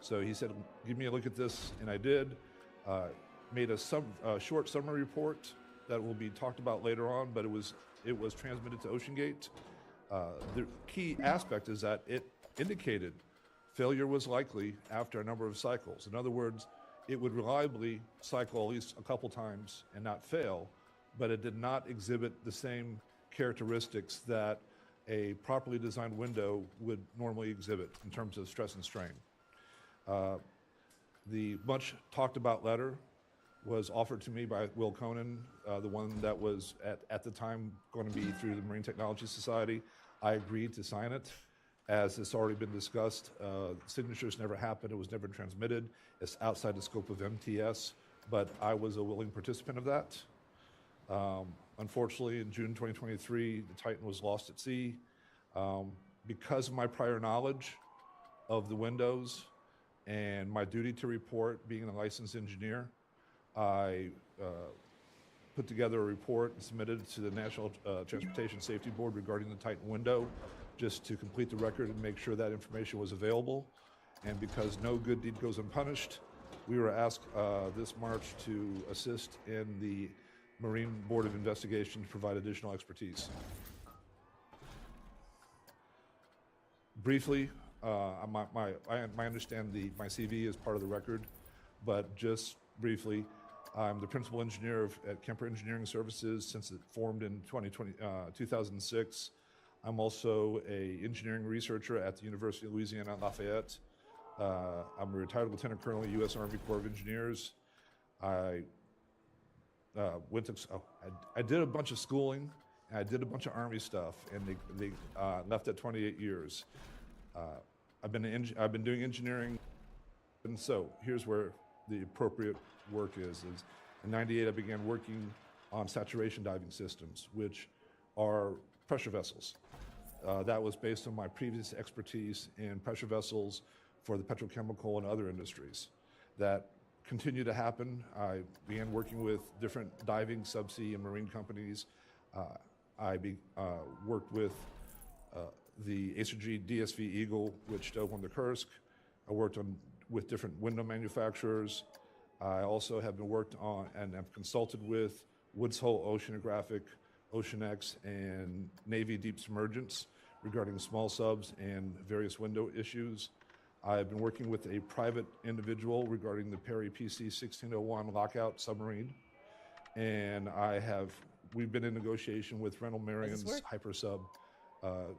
So he said, give me a look at this, and I did. Made a short summary report that will be talked about later on, but it was transmitted to Oceangate. The key aspect is that it indicated failure was likely after a number of cycles. In other words, it would reliably cycle at least a couple times and not fail, but it did not exhibit the same characteristics that a properly designed window would normally exhibit in terms of stress and strain. The much talked about letter was offered to me by Will Conan, the one that was at the time going to be through the Marine Technology Society. I agreed to sign it. As it's already been discussed, signatures never happened. It was never transmitted. It's outside the scope of MTS, but I was a willing participant of that. Unfortunately, in June 2023, the Titan was lost at sea. Because of my prior knowledge of the windows and my duty to report being a licensed engineer, I put together a report and submitted it to the National Transportation Safety Board regarding the Titan window, just to complete the record and make sure that information was available. And because no good deed goes unpunished, we were asked this March to assist in the Marine Board of Investigation to provide additional expertise. Briefly, I understand my CV is part of the record, but just briefly, I'm the principal engineer at Kemper Engineering Services since it formed in 2006. I'm also an engineering researcher at the University of Louisiana at Lafayette. I'm a retired lieutenant colonel in the U.S. Army Corps of Engineers. I did a bunch of schooling, and I did a bunch of Army stuff, and they left at 28 years. I've been doing engineering, and so here's where the appropriate work is in '98 I began working on saturation diving systems, which are pressure vessels. That was based on my previous expertise in pressure vessels for the petrochemical and other industries. That continued to happen. I began working with different diving, subsea, and marine companies. I worked with the ACG DSV Eagle, which dove on the Kursk. I worked with different window manufacturers. I also have been worked on and have consulted with Woods Hole Oceanographic, OceanX, and Navy Deep Submergence regarding small subs and various window issues. I've been working with a private individual regarding the Perry PC 1601 lockout submarine. And we've been in negotiation with Reynolds Marion's Hypersub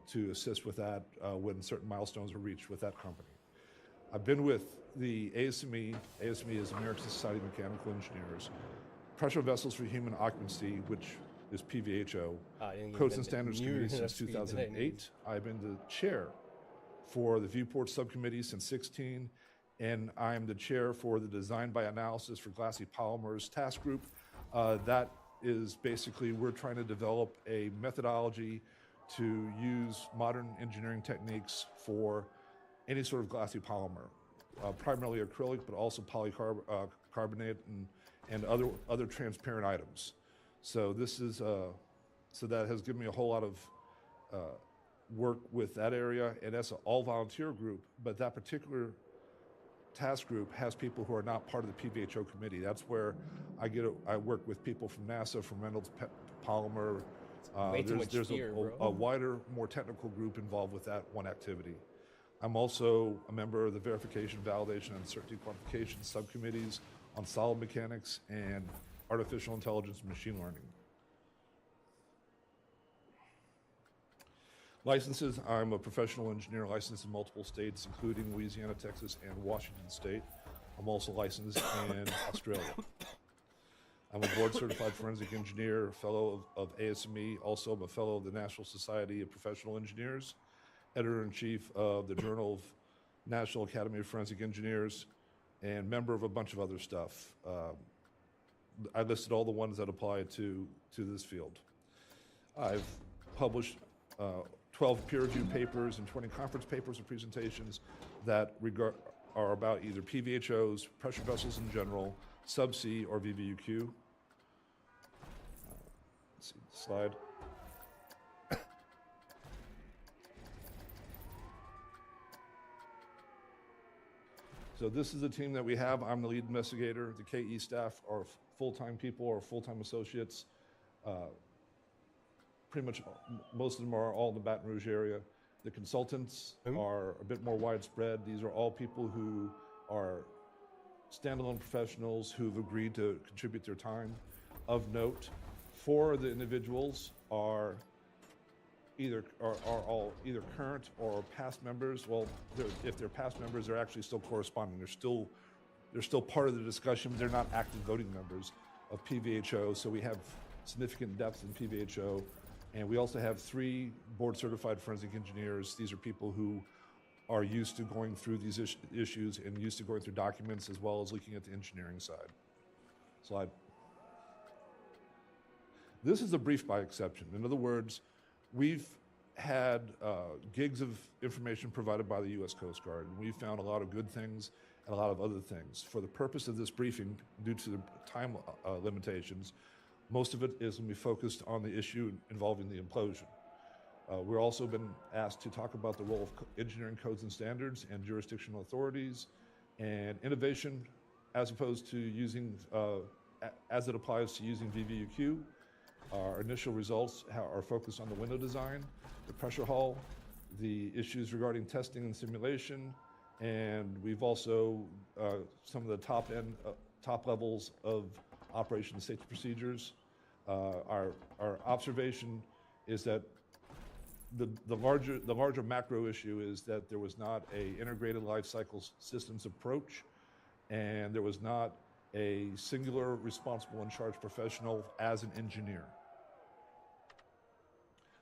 to assist with that when certain milestones were reached with that company. I've been with the ASME. ASME is American Society of Mechanical Engineers. Pressure Vessels for Human Occupancy, which is PVHO, Codes and Standards Committee since 2008. I've been the chair for the Viewport Subcommittee since 2016, and I am the chair for the Design by Analysis for Glassy Polymers Task Group. That is basically, we're trying to develop a methodology to use modern engineering techniques for any sort of glassy polymer, primarily acrylic, but also polycarbonate and other transparent items. So that has given me a whole lot of work with that area, and that's an all-volunteer group, but that particular task group has people who are not part of the PVHO committee. That's where I work with people from NASA, from Reynolds Polymer. There's a wider, more technical group involved with that one activity. I'm also a member of the Verification, Validation, and Certainty Quantification subcommittees on solid mechanics and artificial intelligence and machine learning. Licenses, I'm a professional engineer licensed in multiple states, including Louisiana, Texas, and Washington State. I'm also licensed in Australia. I'm a board-certified forensic engineer, a fellow of ASME. Also, I'm a fellow of the National Society of Professional Engineers, editor-in-chief of the Journal of National Academy of Forensic Engineers, and member of a bunch of other stuff. I listed all the ones that apply to this field. I've published 12 peer-reviewed papers and 20 conference papers and presentations that are about either PVHOs, pressure vessels in general, subsea, or VVUQ. Let's see the slide. So this is the team that we have. I'm the lead investigator. The KE staff are full-time people or full-time associates. Pretty much most of them are all in the Baton Rouge area. The consultants are a bit more widespread. These are all people who are standalone professionals who've agreed to contribute their time. Of note, 4 of the individuals are all either current or past members. Well, if they're past members, they're actually still corresponding. They're still They're still part of the discussion. They're not active voting members of PVHO, so we have significant depth in PVHO. And we also have 3 board-certified forensic engineers. These are people who are used to going through these issues and used to going through documents as well as looking at the engineering side. Slide. This is a brief by exception. In other words, we've had gigs of information provided by the U.S. Coast Guard, and we found a lot of good things and a lot of other things. For the purpose of this briefing, due to the time limitations, most of it is going to be focused on the issue involving the implosion. We've also been asked to talk about the role of engineering codes and standards and jurisdictional authorities and innovation as opposed to using, as it applies to using VVUQ. Our initial results are focused on the window design, the pressure hull, the issues regarding testing and simulation, and we've also some of the top levels of operation and safety procedures. Our observation is that the larger macro issue is that there was not a integrated life cycle systems approach, and there was not a singular responsible and charged professional as an engineer.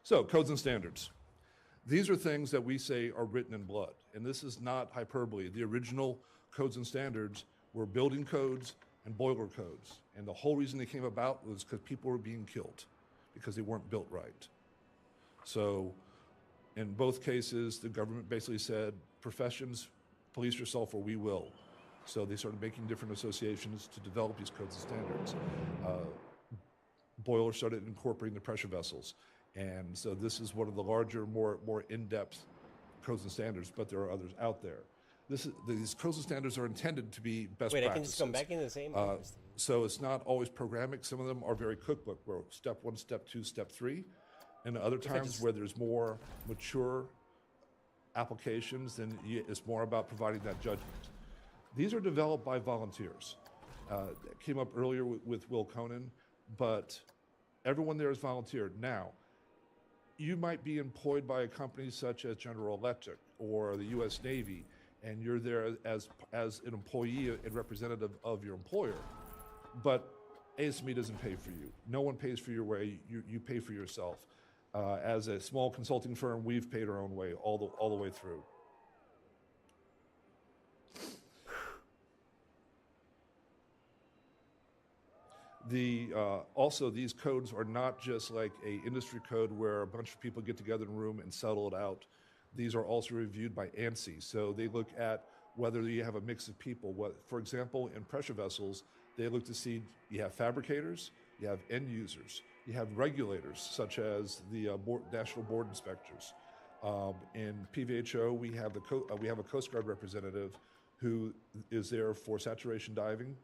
So, codes and standards. These are things that we say are written in blood, and this is not hyperbole. The original codes and standards were building codes and boiler codes, and the whole reason they came about was because people were being killed because they weren't built right. So, in both cases, the government basically said, professions, police yourself or we will. So they started making different associations to develop these codes and standards. Boilers started incorporating the pressure vessels. And so this is one of the larger, more in-depth codes and standards, but there are others out there. These codes and standards are intended to be best practices. Wait, I can just come back into the same office. So it's not always programmatic. Some of them are very cookbook, where step 1, step 2, step 3. And other times where there's more mature applications, then it's more about providing that judgment. These are developed by volunteers. That came up earlier with Will Conan, but everyone there is volunteered. Now, you might be employed by a company such as General Electric or the U.S. Navy, and you're there as an employee and representative of your employer, but ASME doesn't pay for you. No one pays for your way. You pay for yourself. As a small consulting firm, we've paid our own way all the way through. Also, these codes are not just like a industry code where a bunch of people get together in a room and settle it out. These are also reviewed by ANSI. So they look at whether you have a mix of people. For example, in pressure vessels, they look to see you have fabricators, you have end users, you have regulators such as the national board inspectors. In PVHO, we have a Coast Guard representative who is there for saturation diving.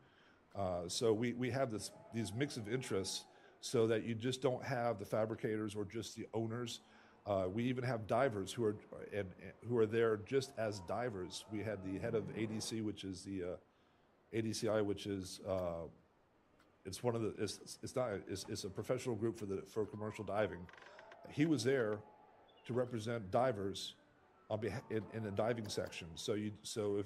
So we have these mix of interests so that you just don't have the fabricators or just the owners. We even have divers who are there just as divers. We had the head of ADC, which is the ADCI, which is it's a professional group for commercial diving. He was there to represent divers in the diving section. So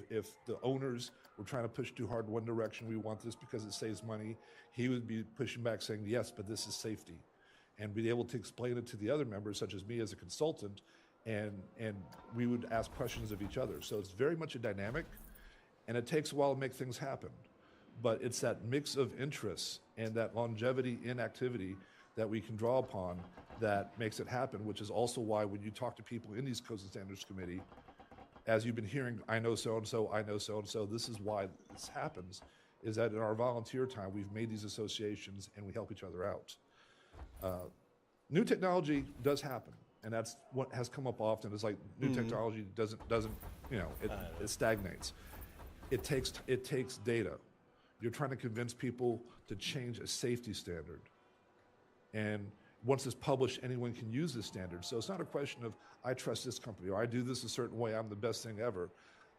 if the owners were trying to push too hard in one direction, we want this because it saves money, he would be pushing back saying, yes, but this is safety. And be able to explain it to the other members, such as me as a consultant, and we would ask questions of each other. So it's very much a dynamic, and it takes a while to make things happen. But it's that mix of interests and that longevity in activity that we can draw upon that makes it happen, which is also why when you talk to people in these Codes and Standards Committee, as you've been hearing, I know so-and-so, I know so-and-so, this is why this happens, is that in our volunteer time, we've made these associations and we help each other out. New technology does happen, and that's what has come up often. It's like new technology doesn't it stagnates. It takes data. You're trying to convince people to change a safety standard. And once it's published, anyone can use this standard. So it's not a question of, I trust this company, or I do this a certain way, I'm the best thing ever.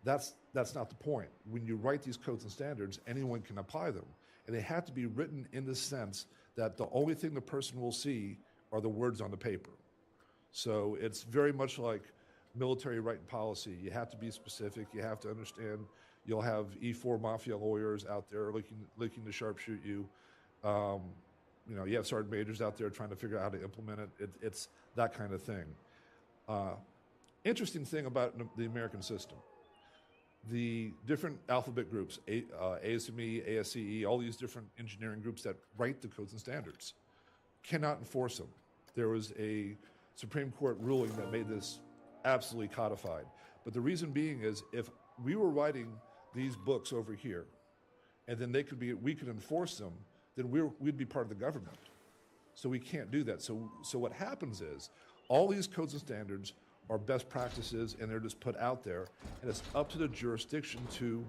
That's not the point. When you write these codes and standards, anyone can apply them. And they have to be written in the sense that the only thing the person will see are the words on the paper. So it's very much like military writing policy. You have to be specific, you have to understand You'll have E4 mafia lawyers out there looking to sharpshoot you. You have sergeant majors out there trying to figure out how to implement it. It's that kind of thing. Interesting thing about the American system. The different alphabet groups, ASME, ASCE, all these different engineering groups that write the codes and standards, cannot enforce them. There was a Supreme Court ruling that made this absolutely codified. But the reason being is if we were writing these books over here, and then we could enforce them, then we'd be part of the government. So we can't do that. So what happens is all these codes and standards are best practices, and they're just put out there, and it's up to the jurisdiction to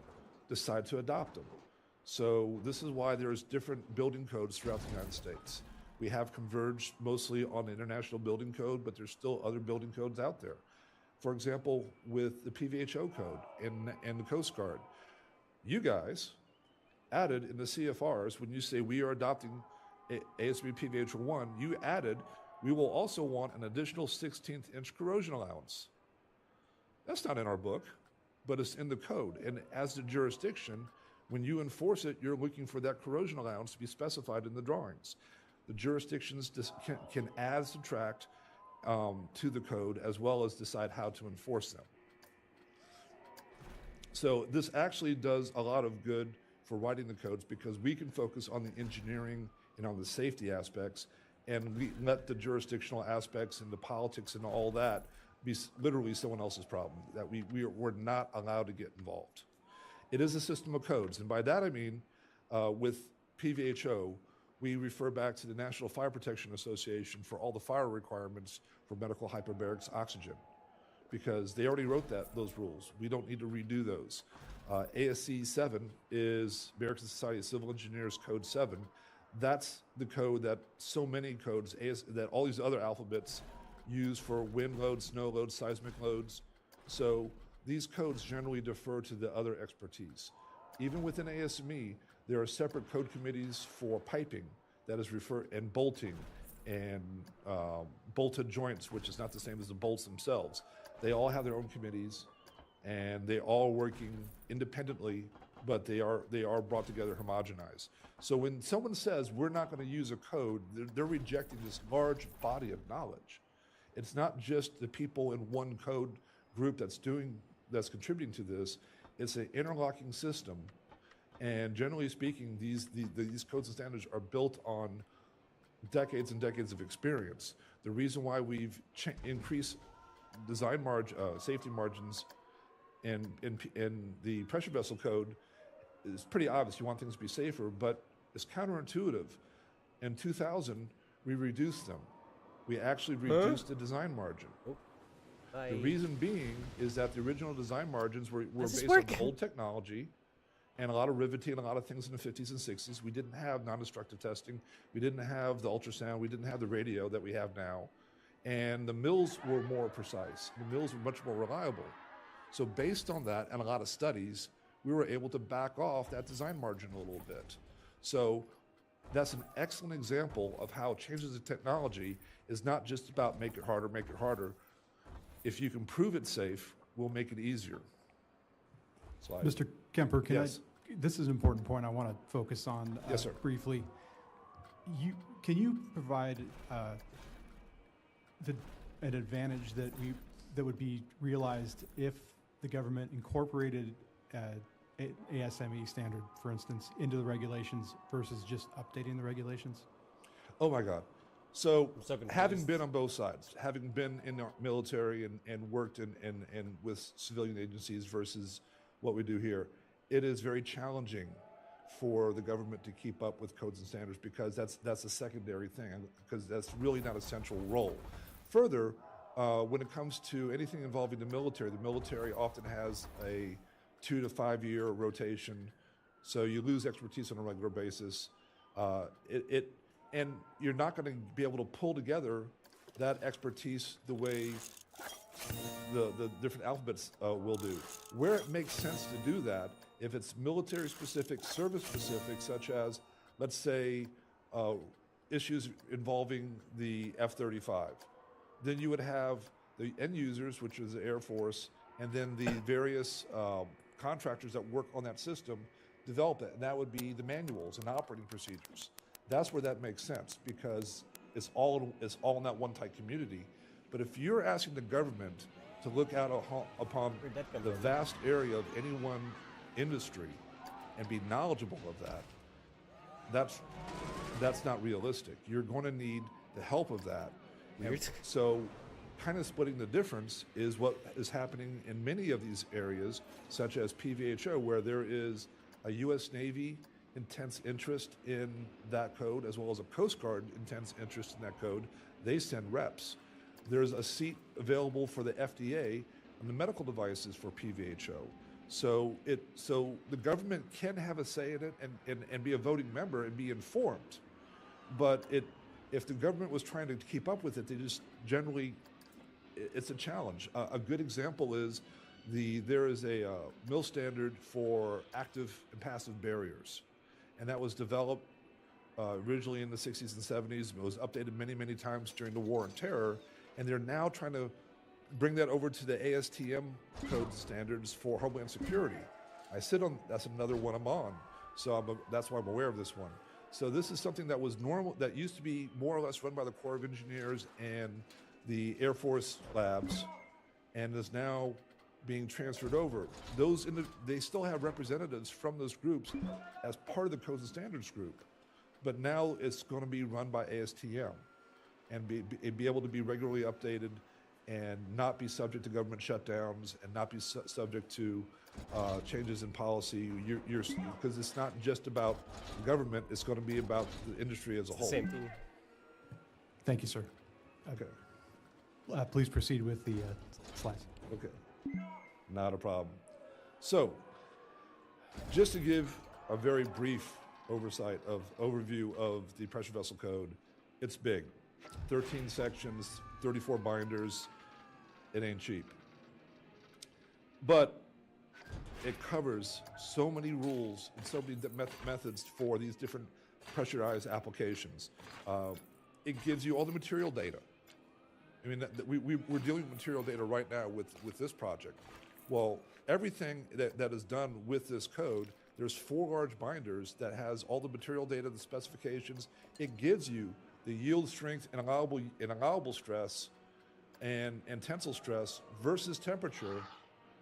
decide to adopt them. So this is why there's different building codes throughout the United States. We have converged mostly on the International Building Code, but there's still other building codes out there. For example, with the PVHO code and the Coast Guard, you guys added in the CFRs, when you say we are adopting ASB PVH1, you added, we will also want an additional 16th inch corrosion allowance. That's not in our book, but it's in the code. And as the jurisdiction, when you enforce it, you're looking for that corrosion allowance to be specified in the drawings. The jurisdictions can add, subtract to the code, as well as decide how to enforce them. So this actually does a lot of good for writing the codes because we can focus on the engineering and on the safety aspects, and we let the jurisdictional aspects and the politics and all that be literally someone else's problem, that we're not allowed to get involved. It is a system of codes, and by that I mean with PVHO, we refer back to the National Fire Protection Association for all the fire requirements for medical hyperbaric oxygen, because they already wrote those rules. We don't need to redo those. ASC 7 is American Society of Civil Engineers Code 7. That's the code that so many codes, that all these other alphabets use for wind loads, snow loads, seismic loads. So these codes generally defer to the other expertise. Even within ASME, there are separate code committees for piping that is and bolting and bolted joints, which is not the same as the bolts themselves. They all have their own committees, and they all working independently, but they are brought together, homogenized. So when someone says we're not going to use a code, they're rejecting this large body of knowledge. It's not just the people in one code group that's contributing to this. It's an interlocking system, and generally speaking, these codes and standards are built on decades and decades of experience. The reason why we've increased design safety margins in the pressure vessel code is pretty obvious. You want things to be safer, but it's counterintuitive. In 2000, we reduced them. We actually reduced the design margin. The reason being is that the original design margins were based on old technology and a lot of riveting, a lot of things in the 50s and 60s. We didn't have non-destructive testing. We didn't have the ultrasound. We didn't have the radio that we have now. And the mills were more precise. The mills were much more reliable. So based on that and a lot of studies, we were able to back off that design margin a little bit. So that's an excellent example of how changes in technology is not just about make it harder, make it harder. If you can prove it safe, we'll make it easier. Slide. Mr. Kemper, Yes. This is an important point I want to focus on Yes, sir. briefly. Can you provide an advantage that would be realized if the government incorporated ASME standard, for instance, into the regulations versus just updating the regulations? Oh my God. So having been on both sides, having been in the military and worked in with civilian agencies versus what we do here, it is very challenging for the government to keep up with codes and standards because that's a secondary thing, because that's really not a central role. Further, when it comes to anything involving the military often has a 2 to 5 year rotation, so you lose expertise on a regular basis. And you're not going to be able to pull together that expertise the way the different alphabets will do. Where it makes sense to do that, if it's military specific, service specific, such as, let's say, issues involving the F-35, then you would have the end users, which is the Air Force, and then the various contractors that work on that system develop it, and that would be the manuals and operating procedures. That's where that makes sense, because it's all in that one tight community. But if you're asking the government to look out upon the vast area of any one industry and be knowledgeable of that, that's not realistic. You're going to need the help of that. Weird. So kind of splitting the difference is what is happening in many of these areas, such as PVHO, where there is a U.S. Navy intense interest in that code, as well as a Coast Guard intense interest in that code. They send reps. There's a seat available for the FDA on the medical devices for PVHO. So the government can have a say in it and be a voting member and be informed. But if the government was trying to keep up with it, they just generally, it's a challenge. A good example is there is a mill standard for active and passive barriers. And that was developed originally in the 60s and 70s. It was updated many, many times during the War on Terror. And they're now trying to bring that over to the ASTM code standards for Homeland Security. That's another one I'm on. So that's why I'm aware of this one. So this is something that was normal, that used to be more or less run by the Corps of Engineers and the Air Force labs, and is now being transferred over. They still have representatives from those groups as part of the Codes and Standards group, but now it's going to be run by ASTM and be able to be regularly updated and not be subject to government shutdowns and not be subject to changes in policy. Because it's not just about the government, it's going to be about the industry as a whole. Same thing. Thank you, sir. Okay. Please proceed with the slides. Okay. Not a problem. So, just to give a very brief overview of the pressure vessel code, it's big. 13 sections, 34 binders. It ain't cheap. But it covers so many rules and so many methods for these different pressurized applications. It gives you all the material data. I mean, we're dealing with material data right now with this project. Well, everything that is done with this code, there's 4 large binders that has all the material data, the specifications. It gives you the yield strength and allowable stress and tensile stress versus temperature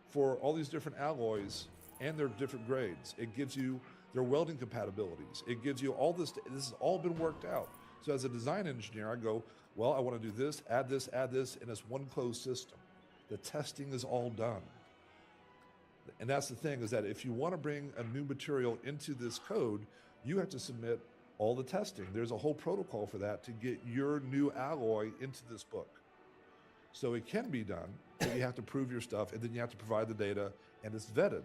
for all these different alloys and their different grades. It gives you their welding compatibilities. It gives you all this. This has all been worked out. So as a design engineer, I go, well, I want to do this, and it's one closed system. The testing is all done. And that's the thing, is that if you want to bring a new material into this code, you have to submit all the testing. There's a whole protocol for that to get your new alloy into this book. So it can be done, but you have to prove your stuff, and then you have to provide the data, and it's vetted.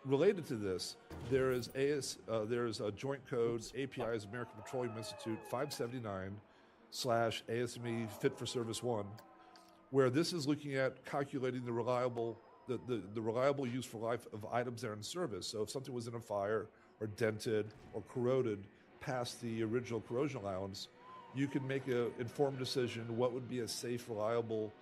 Related to this, there is a joint code, API's American Petroleum Institute 579/ASME Fit for Service 1, where this is looking at calculating the reliable useful life of items that are in service. So if something was in a fire or dented or corroded past the original corrosion allowance, you can make an informed decision what would be a safe, reliable,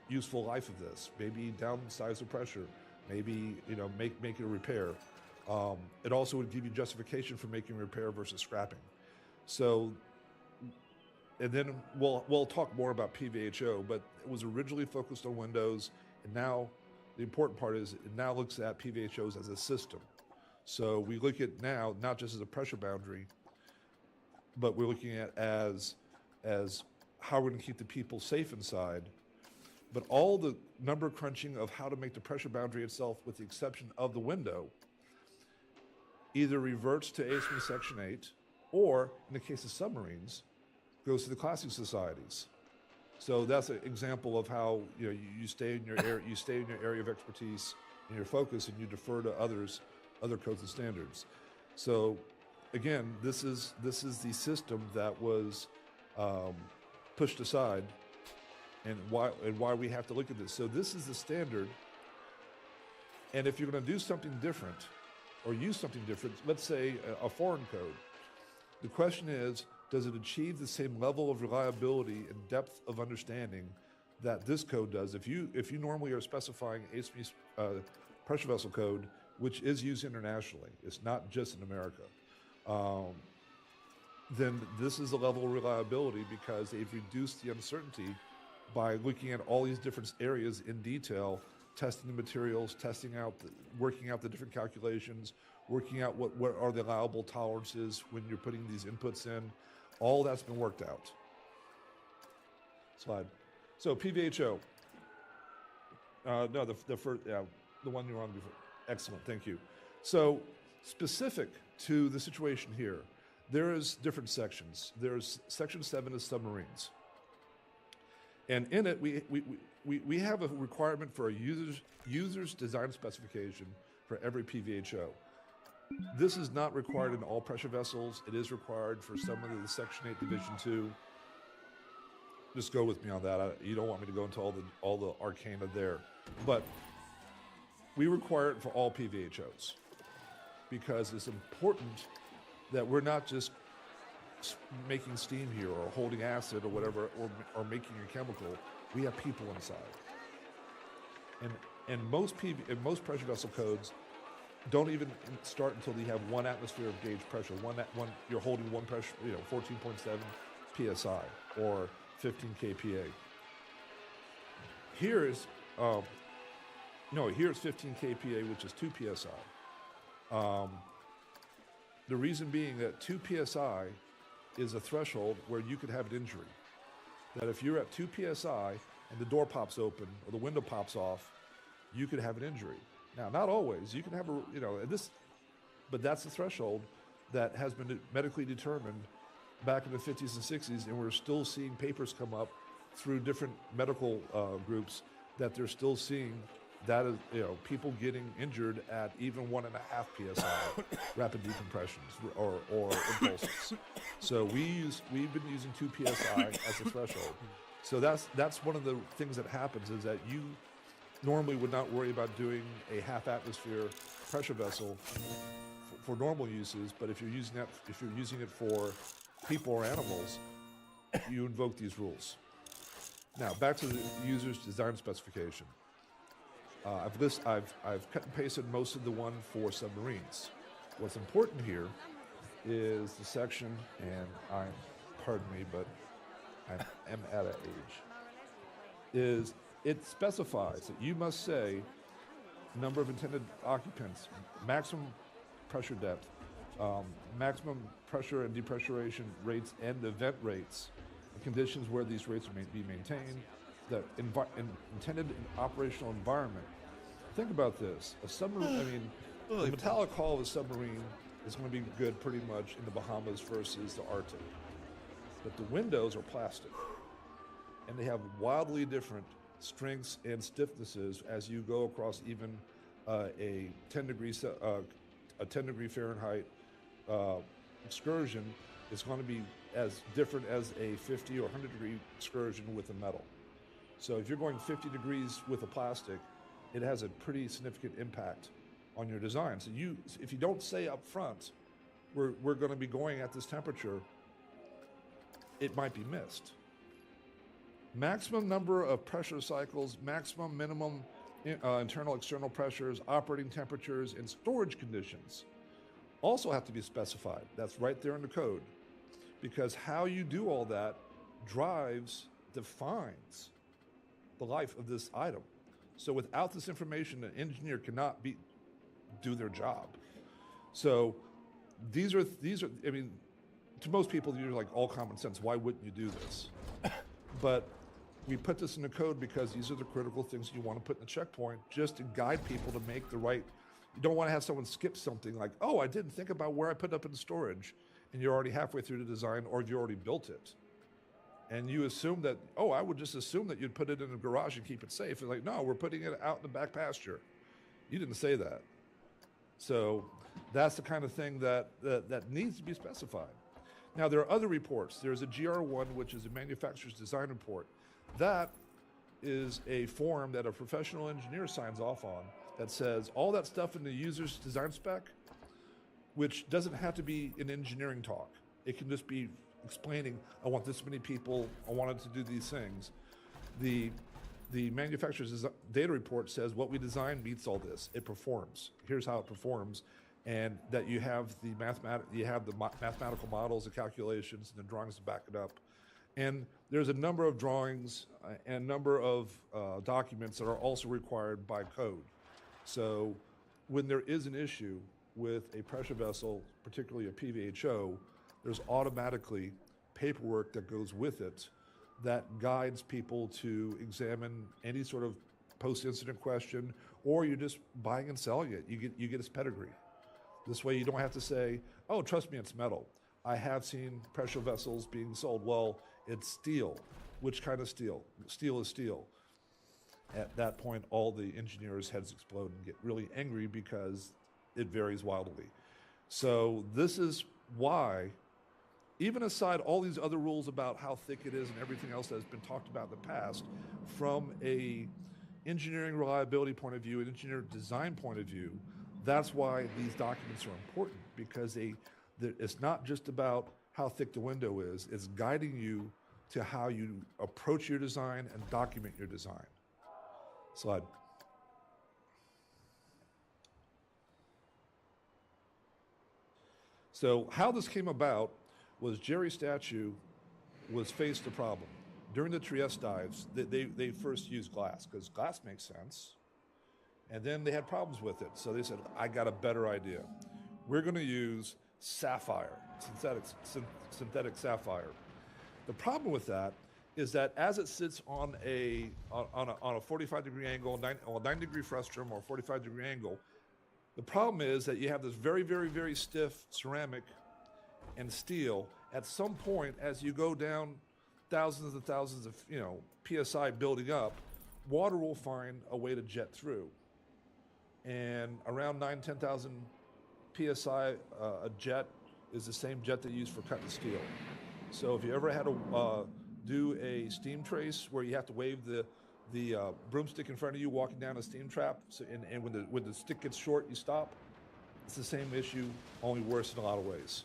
useful life of this. Maybe downsize the pressure, maybe make it a repair. It also would give you justification for making a repair versus scrapping. So, and then we'll talk more about PVHO, but it was originally focused on Windows, and now the important part is it now looks at PVHOs as a system. So we look at now not just as a pressure boundary, but we're looking at as how we're going to keep the people safe inside. But all the number crunching of how to make the pressure boundary itself, with the exception of the window, either reverts to ASME Section 8, or in the case of submarines, goes to the classing societies. So that's an example of how you stay in your area of expertise and your focus, and you defer to other codes and standards. So again, this is the system that was pushed aside, and why we have to look at this. So this is the standard, and if you're going to do something different or use something different, let's say a foreign code, the question is, does it achieve the same level of reliability and depth of understanding that this code does. If you normally are specifying ASME pressure vessel code, which is used internationally, it's not just in America, then this is a level of reliability because they've reduced the uncertainty by looking at all these different areas in detail, testing the materials, working out the different calculations, working out what are the allowable tolerances when you're putting these inputs in. All that's been worked out. Slide. So PVHO. No, the first, yeah, the one you were on before. Excellent, thank you. So specific to the situation here, there is different sections. There's section 7 is submarines. And in it, we have a requirement for a user's design specification for every PVHO. This is not required in all pressure vessels. It is required for some of the Section 8 Division 2. Just go with me on that. You don't want me to go into all the arcana there. But we require it for all PVHOs because it's important that we're not just making steam here or holding acid or whatever or making a chemical. We have people inside. And most pressure vessel codes don't even start until you have 1 atmosphere of gauge pressure. You're holding one pressure, 14.7 psi or 15 kPa. Here is here it's 15 kPa, which is 2 psi. The reason being that 2 psi is a threshold where you could have an injury. That if you're at 2 psi and the door pops open or the window pops off, you could have an injury. Now, not always. You can have but that's the threshold that has been medically determined back in the 50s and 60s, and we're still seeing papers come up through different medical groups that they're still seeing that is, people getting injured at even 1.5 psi rapid decompressions or impulses. So we've been using 2 psi as a threshold. So that's one of the things that happens is that you normally would not worry about doing a half atmosphere pressure vessel for normal uses, but if you're using it for people or animals, you invoke these rules. Now back to the user's design specification. I've cut and pasted most of the one for submarines. What's important here is the section, and pardon me, but I am at an age, is it specifies that you must say number of intended occupants, maximum pressure depth, maximum pressure and depressurization rates and event rates, the conditions where these rates may be maintained, the intended operational environment. Think about this. A submarine, the metallic hull of a submarine is going to be good pretty much in the Bahamas versus the Arctic. But the windows are plastic. And they have wildly different strengths and stiffnesses as you go across even a 10 degree Fahrenheit excursion is going to be as different as a 50 or 100 degree excursion with a metal. So if you're going 50 degrees with a plastic, it has a pretty significant impact on your design. So if you don't say up front, we're going to be going at this temperature, it might be missed. Maximum number of pressure cycles, maximum minimum internal external pressures, operating temperatures, and storage conditions also have to be specified. That's right there in the code. Because how you do all that defines the life of this item. So without this information, an engineer cannot do their job. So these are, I mean, to most people, you're like all common sense. Why wouldn't you do this? But we put this in the code because these are the critical things you want to put in the checkpoint just to guide people to make the right. You don't want to have someone skip something like, oh, I didn't think about where I put it up in storage, and you're already halfway through the design or you already built it. And you assume that, oh, I would just assume that you'd put it in a garage and keep it safe. And like, no, we're putting it out in the back pasture. You didn't say that. So that's the kind of thing that needs to be specified. Now, there are other reports. There's a GR1, which is a manufacturer's design report. That is a form that a professional engineer signs off on that says all that stuff in the user's design spec, which doesn't have to be an engineering talk. It can just be explaining, I want this many people, I wanted to do these things. The the manufacturer's data report says what we designed meets all this. It performs. Here's how it performs, and that you have the mathematical models, the calculations, and the drawings to back it up. And there's a number of drawings and a number of documents that are also required by code. So when there is an issue with a pressure vessel, particularly a PVHO, there's automatically paperwork that goes with it that guides people to examine any sort of post-incident question, or you're just buying and selling it. You get its pedigree. This way you don't have to say, oh, trust me, it's metal. I have seen pressure vessels being sold. Well, it's steel. Which kind of steel? Steel is steel. At that point, all the engineers' heads explode and get really angry because it varies wildly. So this is why, even aside all these other rules about how thick it is and everything else that has been talked about in the past, from a engineering reliability point of view, an engineer design point of view, that's why these documents are important, because it's not just about how thick the window is, it's guiding you to how you approach your design and document your design. Slide. So how this came about was Jerry Statue was faced a problem. During the Trieste dives, they first used glass, because glass makes sense. And then they had problems with it. So they said, I got a better idea. We're going to use sapphire, synthetic sapphire. The problem with that is that as it sits on a 45-degree angle, 9-degree frustrum or 45-degree angle, the problem is that you have this very, very, very stiff ceramic and steel. At some point, as you go down thousands and thousands of PSI building up, water will find a way to jet through. And around 10,000 PSI, a jet is the same jet they use for cutting steel. So if you ever had to do a steam trace where you have to wave the broomstick in front of you walking down a steam trap, and when the stick gets short, you stop, it's the same issue, only worse in a lot of ways.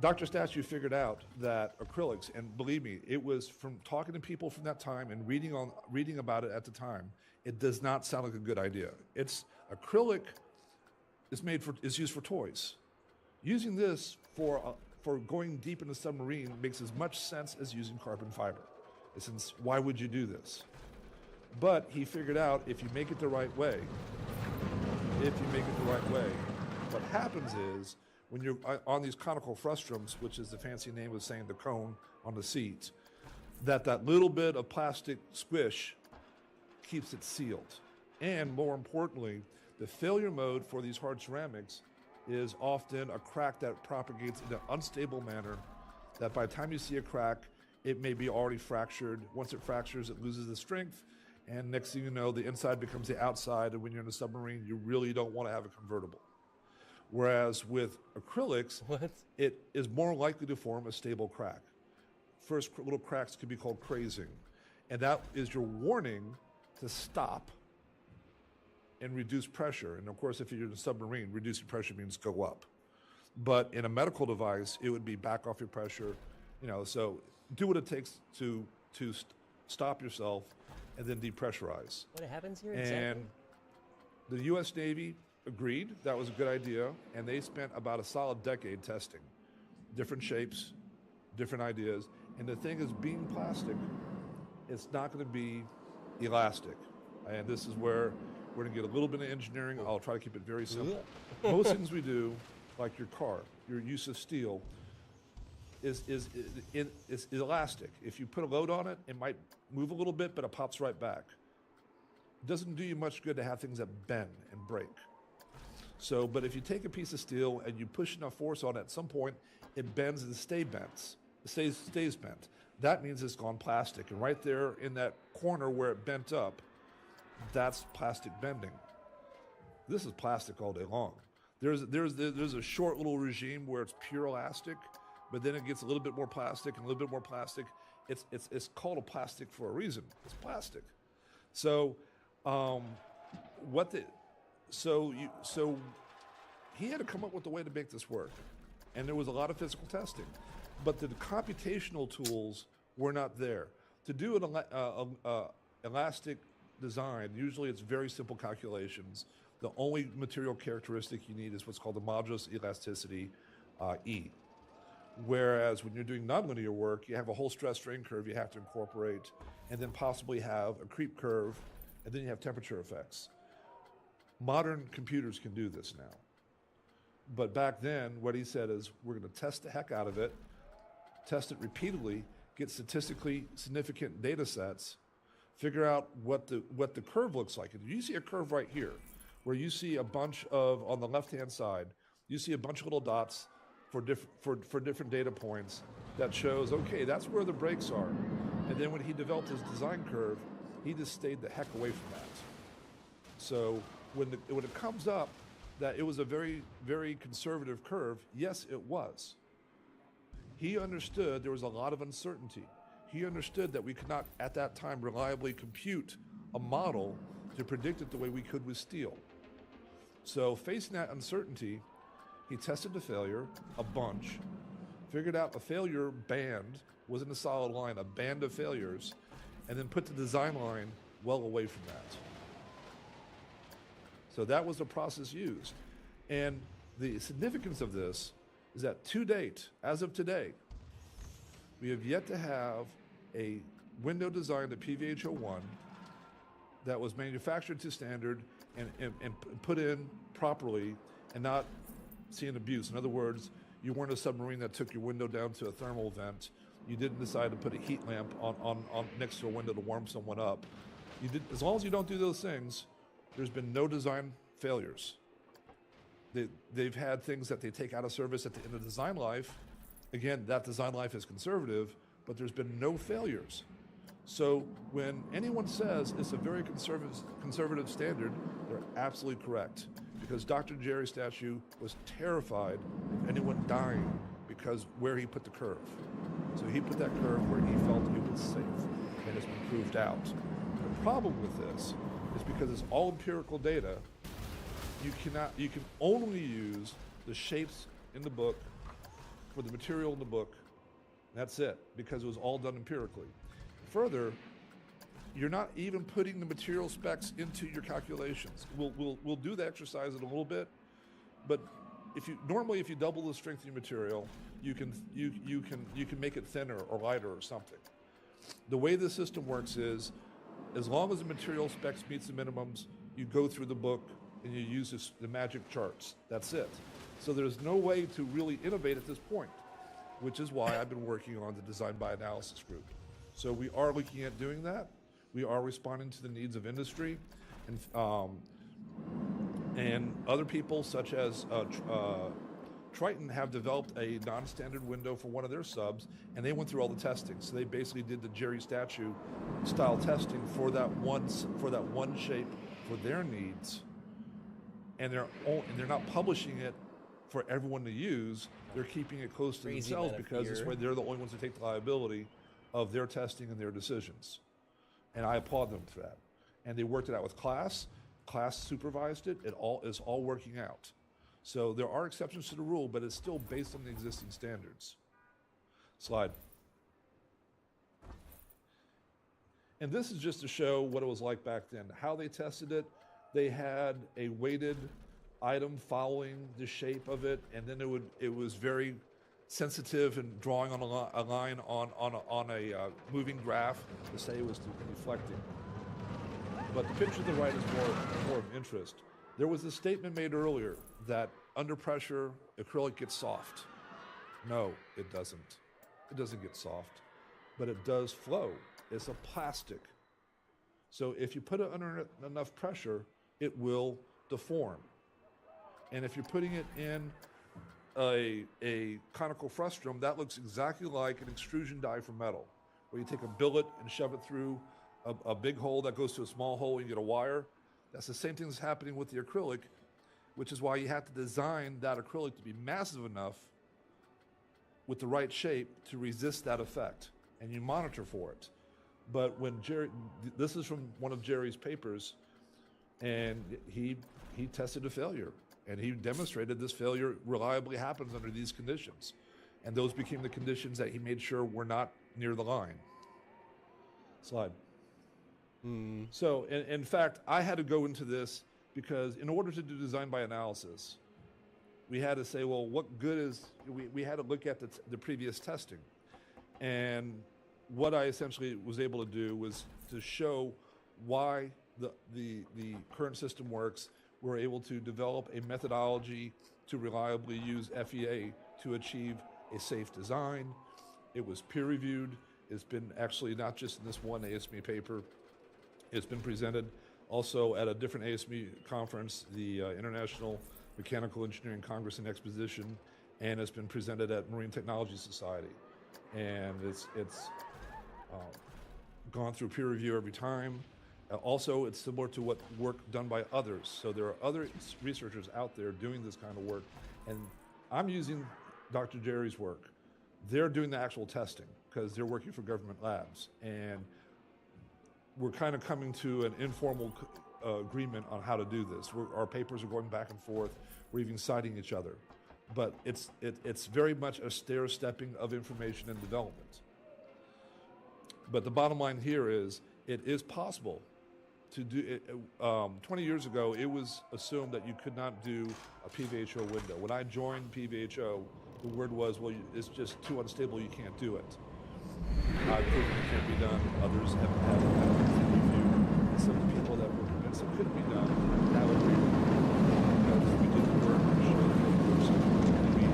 Dr. Statue figured out that acrylics, and believe me, it was from talking to people from that time and reading about it at the time, it does not sound like a good idea. Acrylic is used for toys. Using this for going deep in the submarine makes as much sense as using carbon fiber. Since why would you do this? But he figured out if you make it the right way, what happens is when you're on these conical frustrums, which is the fancy name of saying the cone on the seat, that little bit of plastic squish keeps it sealed. And more importantly, the failure mode for these hard ceramics is often a crack that propagates in an unstable manner, that by the time you see a crack, it may be already fractured. Once it fractures, it loses the strength, and next thing you know, the inside becomes the outside, and when you're in a submarine, you really don't want to have a convertible. Whereas with acrylics, it is more likely to form a stable crack. First little cracks can be called crazing, and that is your warning to stop and reduce pressure. And of course, if you're in a submarine, reducing pressure means go up. But in a medical device, it would be back off your pressure, so do what it takes to stop yourself and then depressurize. What happens here And exactly? the U.S. Navy agreed that was a good idea, and they spent about a solid decade testing different shapes, different ideas. And the thing is, being plastic, it's not going to be elastic. And this is where we're going to get a little bit of engineering. I'll try to keep it very simple. Most things we do, like your car, your use of steel, is elastic. If you put a load on it, it might move a little bit, but it pops right back. It doesn't do you much good to have things that bend and break. So, but if you take a piece of steel and you push enough force on it, at some point it bends and stays bent. That means it's gone plastic. And right there in that corner where it bent up, that's plastic bending. This is plastic all day long. There's a short little regime where it's pure elastic, but then it gets a little bit more plastic and a little bit more plastic. It's called a plastic for a reason. It's plastic. So, so he had to come up with a way to make this work, and there was a lot of physical testing, but the computational tools were not there. To do an elastic design, usually it's very simple calculations. The only material characteristic you need is what's called the modulus elasticity, E. Whereas when you're doing nonlinear work, you have a whole stress strain curve you have to incorporate, and then possibly have a creep curve, and then you have temperature effects. Modern computers can do this now. But back then, what he said is, we're going to test the heck out of it, test it repeatedly, get statistically significant data sets, figure out what the curve looks like. And you see a curve right here, where you see a bunch of, on the left-hand side, you see a bunch of little dots for different data points that shows, okay, that's where the breaks are. And then when he developed his design curve, he just stayed the heck away from that. So when it comes up that it was a very, very conservative curve, yes, it was. He understood there was a lot of uncertainty. He understood that we could not, at that time, reliably compute a model to predict it the way we could with steel. So facing that uncertainty, he tested the failure a bunch, figured out a failure band wasn't a solid line, a band of failures, and then put the design line well away from that. So that was the process used. And the significance of this is that to date, as of today, we have yet to have a window designed at PVH-01 that was manufactured to standard and put in properly and not see an abuse. In other words, you weren't a submarine that took your window down to a thermal vent. You didn't decide to put a heat lamp on next to a window to warm someone up. You did, as long as you don't do those things, there's been no design failures. They've had things that they take out of service at the end of design life. Again, that design life is conservative, but there's been no failures. So when anyone says it's a very conservative standard, they're absolutely correct. Because Dr. Jerry Statue was terrified of anyone dying because where he put the curve. So he put that curve where he felt it was safe, and it's been proved out. The problem with this is because it's all empirical data, you can only use the shapes in the book for the material in the book. That's it, because it was all done empirically. Further, you're not even putting the material specs into your calculations. We'll do the exercise in a little bit, but if you double the strength of your material, you can make it thinner or lighter or something. The way the system works is, as long as the material specs meets the minimums, you go through the book and you use the magic charts. That's it. So there's no way to really innovate at this point, which is why I've been working on the Design by Analysis group. So we are looking at doing that. We are responding to the needs of industry, and other people such as Triton have developed a non-standard window for one of their subs, and they went through all the testing. So they basically did the Jerry Statue style testing for that one shape for their needs, and they're not publishing it for everyone to use. They're keeping it close to themselves because it's where they're the only ones who take the liability of their testing and their decisions. And I applaud them for that. And they worked it out with class. Class supervised it. It is all working out. So there are exceptions to the rule, but it's still based on the existing standards. Slide. And this is just to show what it was like back then. How they tested it, they had a weighted item following the shape of it, and then it was very sensitive and drawing on a line on a moving graph to say it was deflecting. But the picture to the right is more of interest. There was a statement made earlier that under pressure, acrylic gets soft. No, it doesn't. It doesn't get soft, but it does flow. It's a plastic. So if you put it under enough pressure, it will deform. And if you're putting it in a conical frustrum, that looks exactly like an extrusion die for metal, where you take a billet and shove it through a big hole that goes to a small hole and you get a wire. That's the same thing that's happening with the acrylic, which is why you have to design that acrylic to be massive enough with the right shape to resist that effect, and you monitor for it. But when this is from one of Jerry's papers, and he tested a failure. And he demonstrated this failure reliably happens under these conditions. And those became the conditions that he made sure were not near the line. Slide. So, in fact, I had to go into this because in order to do design by analysis, we had to say, well, what good is, we had to look at the previous testing. And what I essentially was able to do was to show why the current system works. We're able to develop a methodology to reliably use FEA to achieve a safe design. It was peer reviewed. It's been actually not just in this one ASME paper. It's been presented also at a different ASME conference, the International Mechanical Engineering Congress and Exposition, and it's been presented at Marine Technology Society. And it's gone through peer review every time. Also, it's similar to what work done by others. So there are other researchers out there doing this kind of work, and I'm using Dr. Jerry's work. They're doing the actual testing because they're working for government labs, and we're kind of coming to an informal agreement on how to do this. Our papers are going back and forth. We're even citing each other, but it's very much a stair-stepping of information and development. But the bottom line here is it is possible to do it. 20 years ago, it was assumed that you could not do a PVHO window. When I joined PVHO, the word was, well, it's just too unstable, you can't do it. I've proven it can't be done. Others have reviewed. Some people that were convinced it couldn't be done now agree with me. Because we did the work, we showed the papers, and we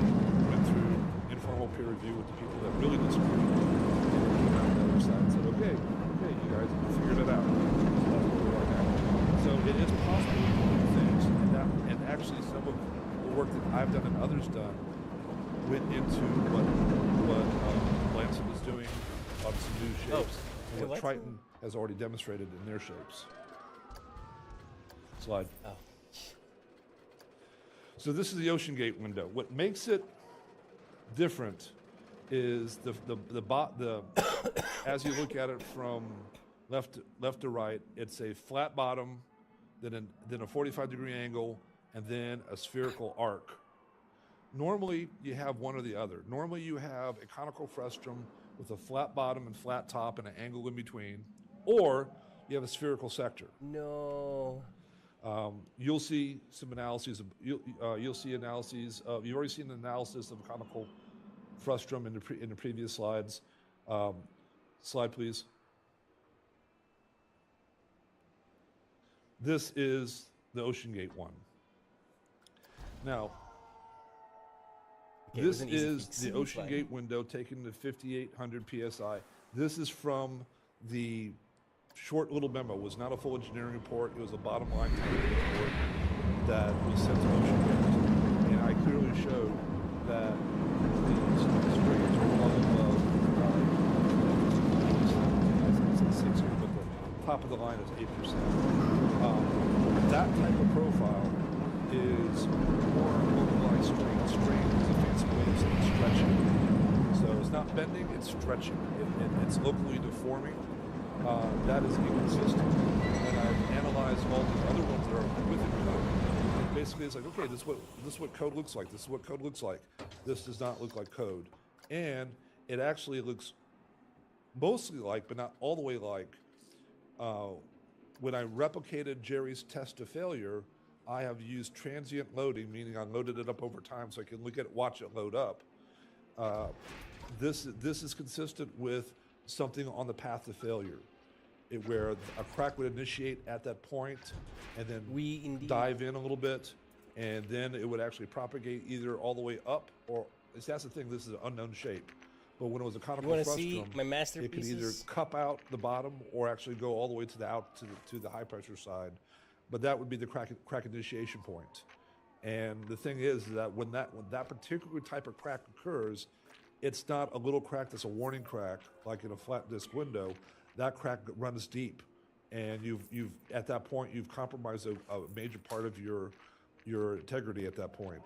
went through informal peer review with the people that really disagreed. And we came out on the other side and said, okay, you guys figured it out. So that's where we are now. So it is possible to do things, and actually some of the work that I've done and others done went into what Lancet was doing on some new shapes, and what Triton has already demonstrated in their shapes. Slide. Oh. So this is the Oceangate window. What makes it different is the as you look at it from left to right, it's a flat bottom, then a 45-degree angle, and then a spherical arc. Normally, you have one or the other. Normally, you have a conical frustum with a flat bottom and flat top and an angle in between, or you have a spherical sector. No. You'll see some analyses. You'll see analyses. You've already seen an analysis of conical frustum in the previous slides. Slide, please. This is the Oceangate one. Now, Okay, this is the fix. Oceangate window taken to 5,800 PSI. This is from the short little memo. It was not a full engineering report. It was a bottom line report that was sent to Oceangate. And I clearly showed that the strings are well above 6 here, but the top of the line is 8%. That type of profile is more localized strain. Strain is a fancy way of saying stretching. So it's not bending, it's stretching. It's locally deforming. That is inconsistent. And I've analyzed all the other ones that are within code. Basically, it's like, okay, this is what code looks like. This is what code looks like. This does not look like code. And it actually looks mostly like, but not all the way like, when I replicated Jerry's test to failure, I have used transient loading, meaning I loaded it up over time so I can look at it, watch it load up. This is consistent with something on the path to failure, where a crack would initiate at that point and then dive in a little bit, and then it would actually propagate either all the way up or, that's the thing, this is an unknown shape. But when it was a conical frustum, it could either cup out the bottom or actually go all the way to the high pressure side. But that would be the crack initiation point. And the thing is that when that particular type of crack occurs, it's not a little crack that's a warning crack like in a flat disc window. That crack runs deep, and you've at that point you've compromised a major part of your integrity at that point.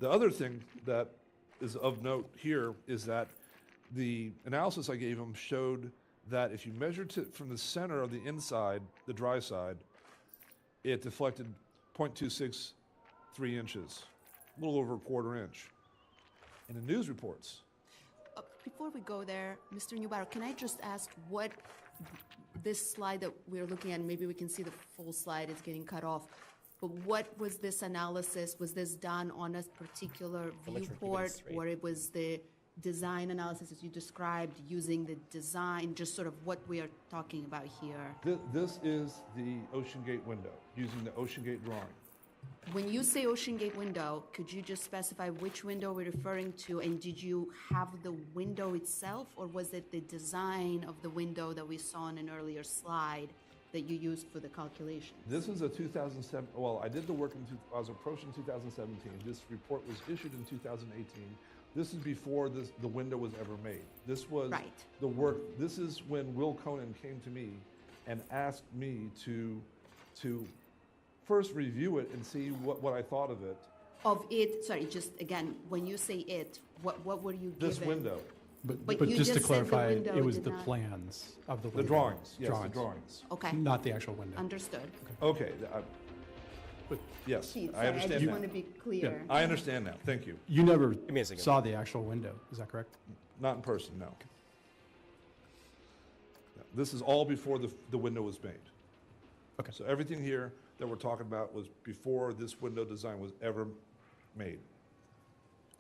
The other thing that is of note here is that the analysis I gave him showed that if you measured from the center of the inside, the dry side, it deflected 0.263 inches, a little over a quarter inch. In the news reports. Before we go there, Mr. Newbarrow, can I just ask what this slide that we're looking at, maybe we can see the full slide, it's getting cut off. But what was this analysis? Was this done on a particular How much we're keeping it viewport, straight. or it was the design analysis as you described, using the design, just sort of what we are talking about here? This is the Oceangate window, using the Oceangate drawing. When you say Oceangate window, could you just specify which window we're referring to, and did you have the window itself, or was it the design of the window that we saw on an earlier slide that you used for the calculation? This was a 2007, well, I did the work I was approaching 2017. This report was issued in 2018. This is before the window was ever made. This was the work, this is when Will Conan came to me and asked me to first review it and see what I thought of it. Of it, sorry, just again, when you say it, what were you given? This window. But you just to just said the clarify, window it was did the not- plans of the The window. drawings, yes, the drawings. Okay. Not the actual window. Understood. Okay, yes, Keith, I sorry, I understand just now. want to be clear. I understand now, thank you. You never me a second. saw the actual window, is that correct? Not in person, no. No, this is all before the window was made. Okay. So everything here that we're talking about was before this window design was ever made.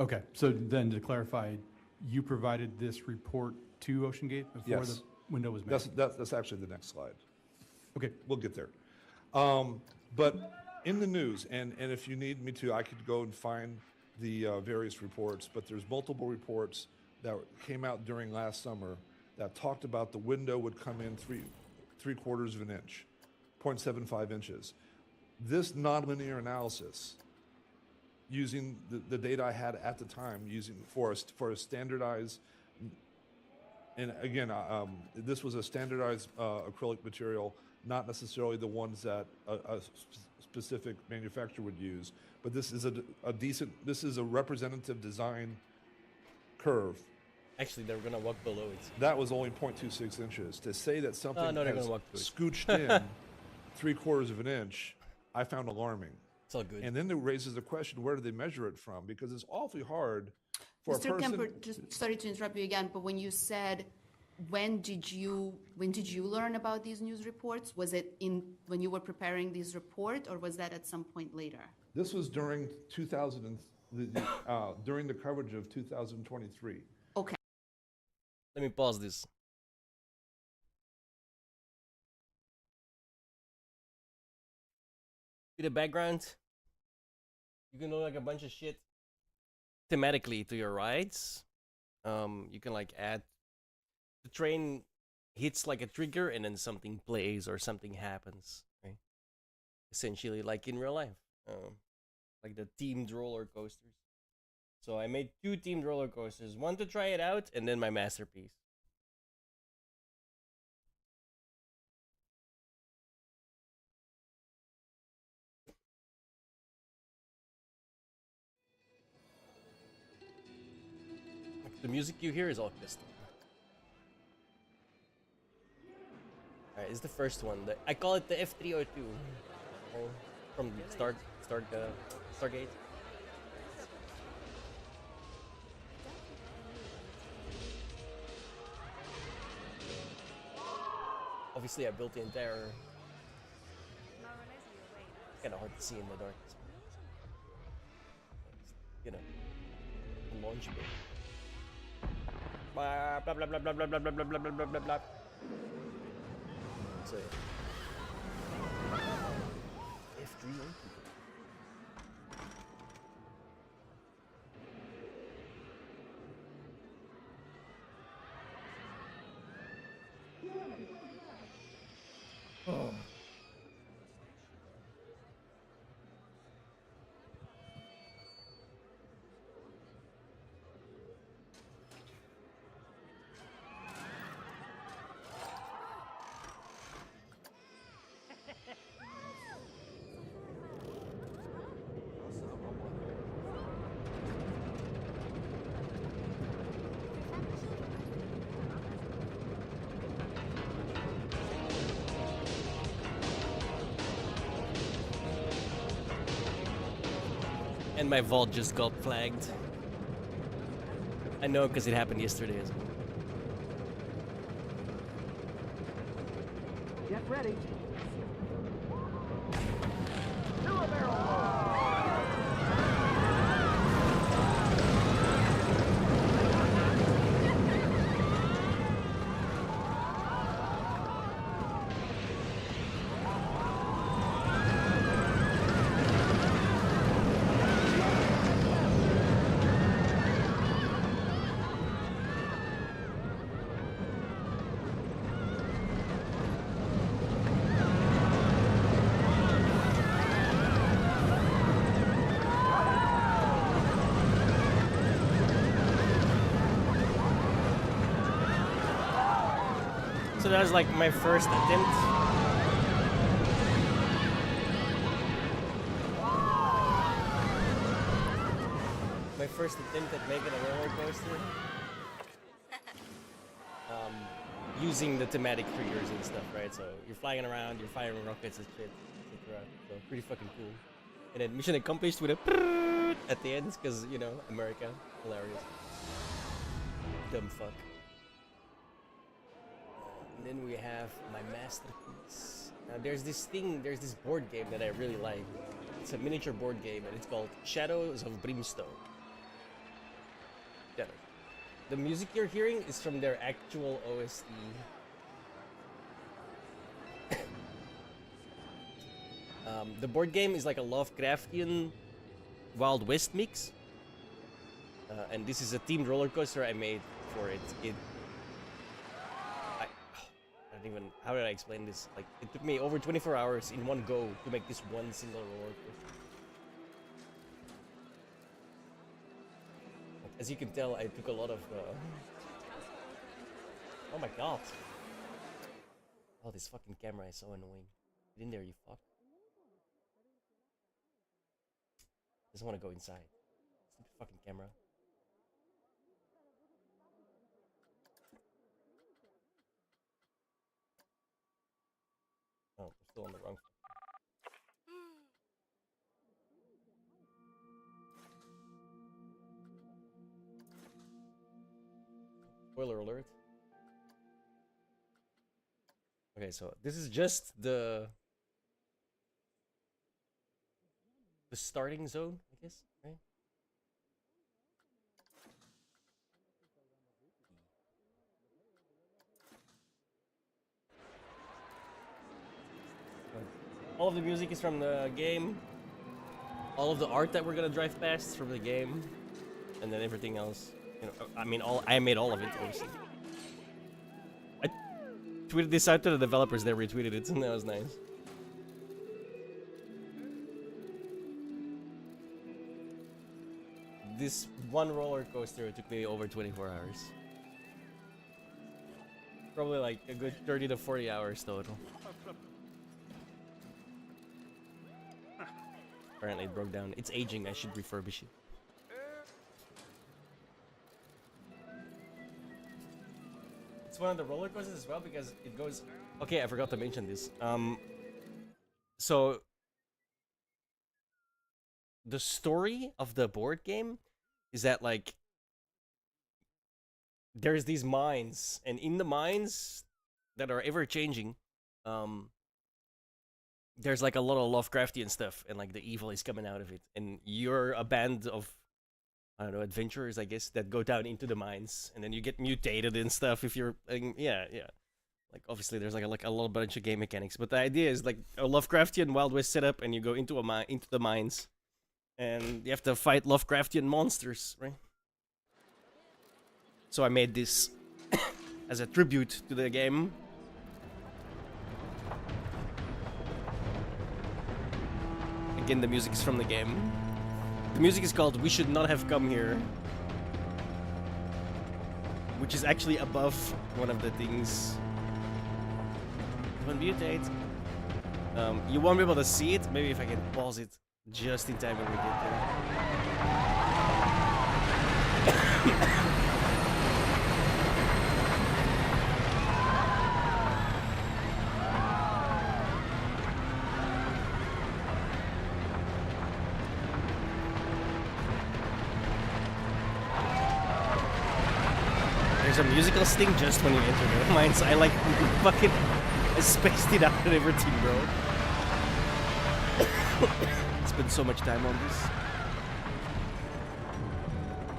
Okay, so then to clarify, you provided this report to Oceangate before the Yes. window was made? That's actually the next slide. Okay. We'll get there. But in the news, and if you need me to, I could go and find the various reports, but there's multiple reports that came out during last summer that talked about the window would come in 3/4 of an inch, 0.75 inches. This nonlinear analysis, using the data I had at the time, using for a standardized, and again, this was a standardized acrylic material, not necessarily the ones that a specific manufacturer would use, but this is this is a representative design curve. Actually, they're gonna walk below it. That was only 0.26 inches. To say that something no, they're has gonna walk through it. scooched in 3/4 of an inch, I found alarming. It's all good. And then it raises the question, where do they measure it from? Because it's awfully hard for a Mr. person. Kemper, just sorry to interrupt you again, but when you said, when did you learn about these news reports? Was it when you were preparing these report, or was that at some point later? This was during 2000 during the coverage of 2023. Okay. Let me pause this. See the background? You can look like a bunch of shit thematically to your rides. You can like add the train hits like a trigger and then something plays or something happens, right? Essentially like in real life. Like the themed roller coasters. So I made 2 themed roller coasters, one to try it out and then my masterpiece. The music you hear is all custom. Alright, it's the first one. I call it the F302. From Stargate. Obviously, I built the entire. Kind of hard to see in the darkness. You know, the launch bit. Blah blah blah blah blah blah blah blah blah blah blah blah blah. So F302. Oh. And my vault just got flagged. I know because it happened yesterday as well. Get ready. Do a barrel roll. So that was like my first attempt. My first attempt at making a roller coaster. Using the thematic triggers and stuff, right? So you're flying around, you're firing rockets and shit, etc. So pretty fucking cool. And then mission accomplished with a at the end, because, you know, America. Hilarious. Dumb fuck. And then we have my masterpiece. Now there's this board game that I really like. It's a miniature board game and it's called Shadows of Brimstone. Yeah. The music you're hearing is from their actual OST. The board game is like a Lovecraftian Wild West mix. And this is a themed roller coaster I made for it. How did I explain this? Like, it took me over 24 hours in one go to make this one single roller coaster. As you can tell, I took a lot of oh my god. Oh, this fucking camera is so annoying. Get in there, you fuck. Doesn't want to go inside. Stupid fucking camera. Oh, we're still on the wrong. Spoiler alert. Okay, so this is just the starting zone, I guess, right? All of the music is from the game. All of the art that we're gonna drive past is from the game, and then everything else. You know, I mean, I made all of it, obviously. I tweeted this out to the developers. They retweeted it, and that was nice. This one roller coaster took me over 24 hours. Probably like a good 30 to 40 hours total. Apparently it broke down. It's aging, I should refurbish it. It's one of the roller coasters as well because it goes... Okay, I forgot to mention this. So... The story of the board game is that, like... There's these mines, and in the mines that are ever-changing, there's like a lot of Lovecraftian stuff, and like the evil is coming out of it. And you're a band of, I don't know, adventurers, I guess, that go down into the mines, and then you get mutated and stuff if you're, yeah. Like, obviously, there's like a little bunch of game mechanics, but the idea is like a Lovecraftian Wild West setup, and you go into into the mines, and you have to fight Lovecraftian monsters, right? So I made this as a tribute to the game. Again, the music is from the game. The music is called We Should Not Have Come Here, which is actually above one of the things. Don't mutate. You won't be able to see it. Maybe if I can pause it just in time when we get there. There's a musical sting just when you enter the mines. I like fucking I spaced it out and everything, bro. Spent so much time on this.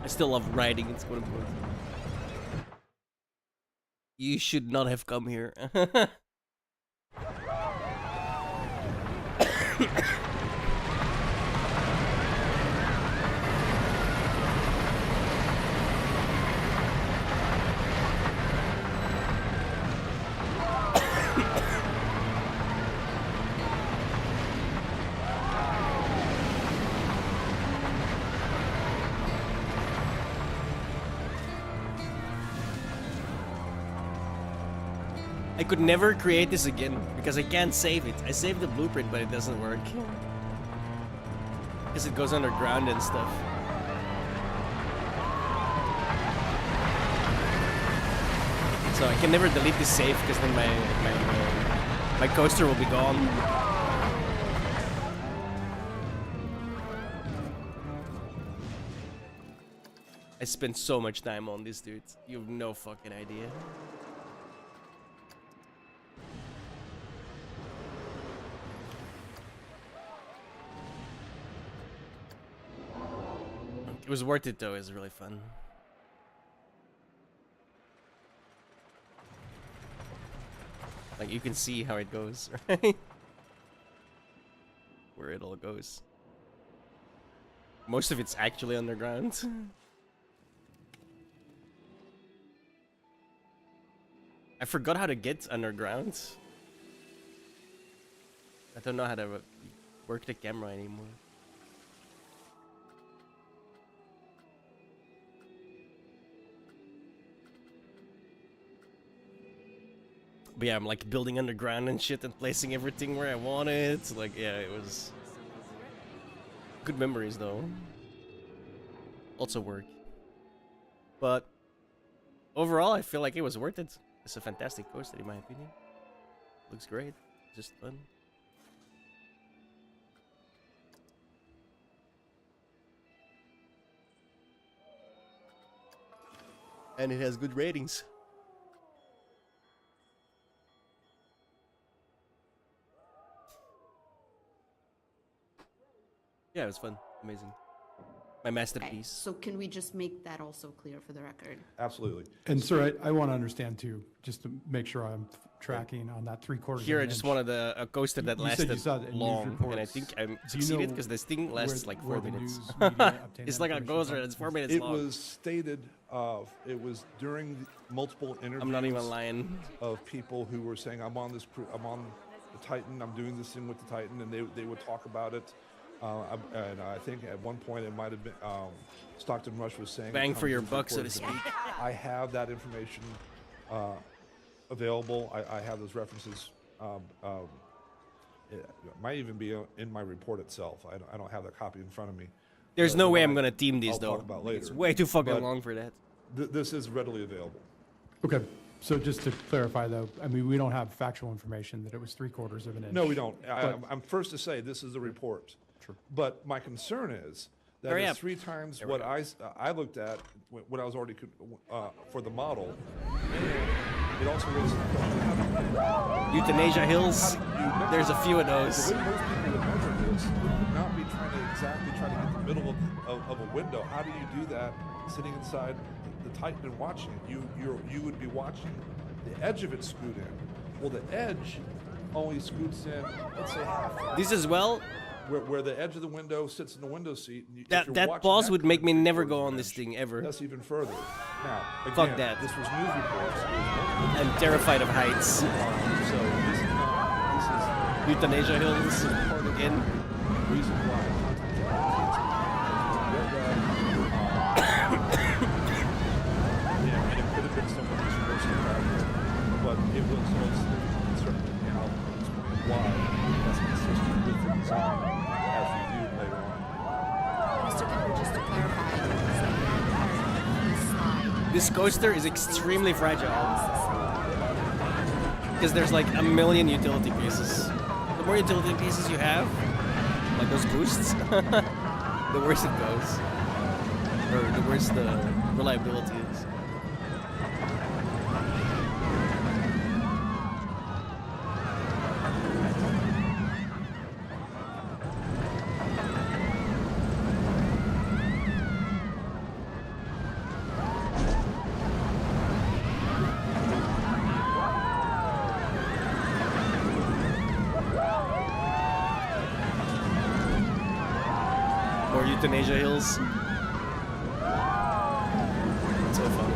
I still love riding, it's quite important. You should not have come here. I could never create this again because I can't save it. I saved the blueprint, but it doesn't work. Because it goes underground and stuff. So I can never delete this save because then my coaster will be gone. I spent so much time on this, dude. You have no fucking idea. It was worth it though, it was really fun. Like you can see how it goes, right? Where it all goes. Most of it's actually underground. I forgot how to get underground. I don't know how to work the camera anymore. But yeah, I'm like building underground and shit and placing everything where I want it. Like, yeah, it was good memories though. Also work. But overall, I feel like it was worth it. It's a fantastic coaster in my opinion. Looks great. Just fun. And it has good ratings. Yeah, it was fun. Amazing. My masterpiece. So can we just make that also clear for the record? Absolutely. And sir, I want to understand too, just to make sure I'm tracking on that 3/4. Here, I just wanted a coaster that You said you lasted saw the news long, and I reports. think I Do you succeeded know because this thing lasts like 4 where the minutes. news media obtained It's that like a information coaster from? that's 4 minutes It long. was stated, it was during the multiple interviews. I'm not even lying. Of people who were saying, I'm on the Titan, I'm doing this thing with the Titan, and they would talk about it. And I think at one point it might have been Stockton Rush was saying, Bang it for your comes buck, so to with speak. I have that information available. I have those references. It might even be in my report itself. I don't have that copy in front of me. There's no The way one I'm gonna team these I'll though. talk about later. It's way too fucking But long for that. This is readily available. Okay, so just to clarify though, I mean, we don't have factual information that it was 3/4 of an inch. No, we don't. But- I'm first to say this is a report. True. But my concern is that Hurry it's up. 3 times what I looked at when I was already for the model. And it also was Euthanasia Hills. There's a few of those. The way most people would measure this would not be trying to get the middle of a window. How do you do that sitting inside the Titan and watching it? You would be watching the edge of it scoot in. Well, the edge only scoots in, let's say half. This as well. Where the edge of the window sits in the window seat. And if That you're that watching pause that would make me never towards go the on this edge, thing ever. That's even further. Now, again, Fuck that. This was news reports. I'm terrified of heights. So this is not. Euthanasia Hills This is part of again. the reason why I contacted yeah, and it could have been someone who's worse than that, but it was concerned, and I'll explain why that's consistent with the design as reviewed later on. Mr. Kemper, just to clarify, is that slide? This coaster is extremely fragile. Because there's like a million utility pieces. The more utility pieces you have, like those boosts, the worse it goes. Or the worse the reliability is. Or Euthanasia Hills. So fun.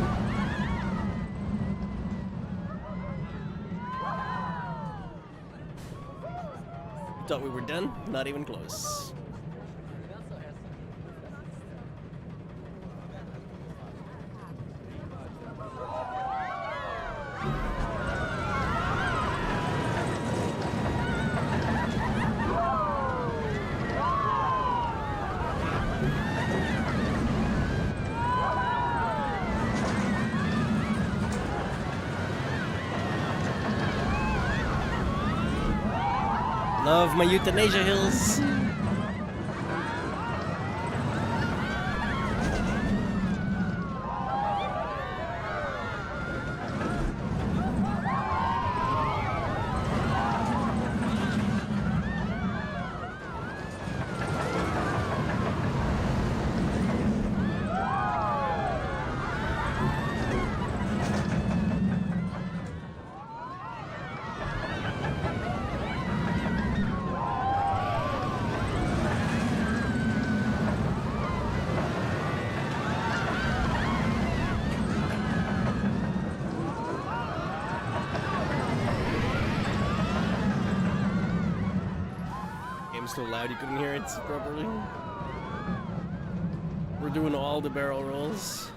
We thought we were done, not even close. Love my Euthanasia Hills. So loud you couldn't hear it properly. We're doing all the barrel rolls.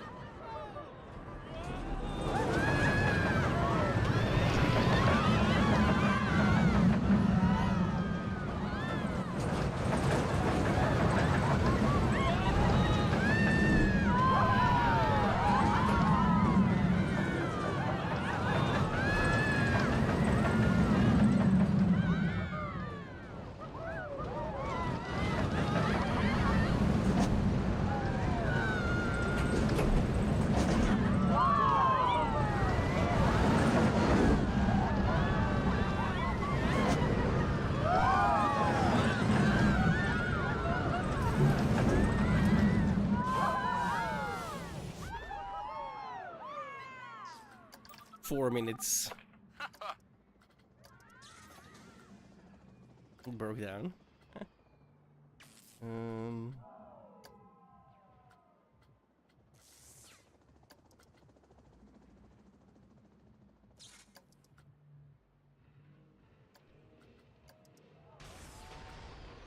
Four minutes. Broke down.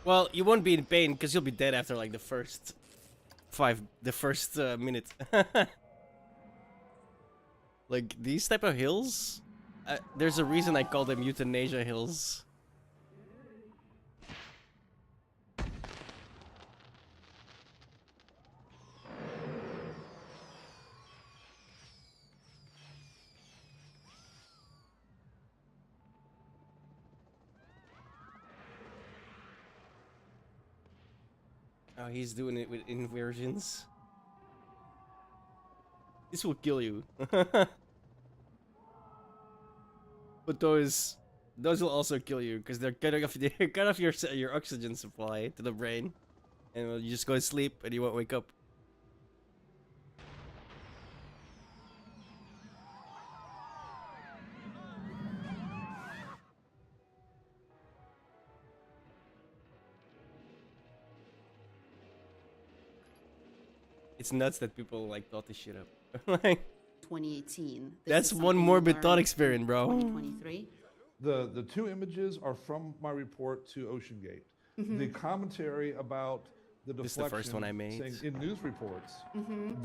Well, you won't be in pain because you'll be dead after like the first minute. Like these type of hills, there's a reason I call them Euthanasia Hills. Oh, he's doing it with inversions. This will kill you. But those will also kill you because they're cutting off your oxygen supply to the brain, and you just go to sleep and you won't wake up. It's nuts that people like thought this shit up. Like 2018. That's one morbid thought experiment, bro. 2023. The two images are from my report to Oceangate. The commentary about the deflection, This is the first one I made. saying in news reports, Mhm.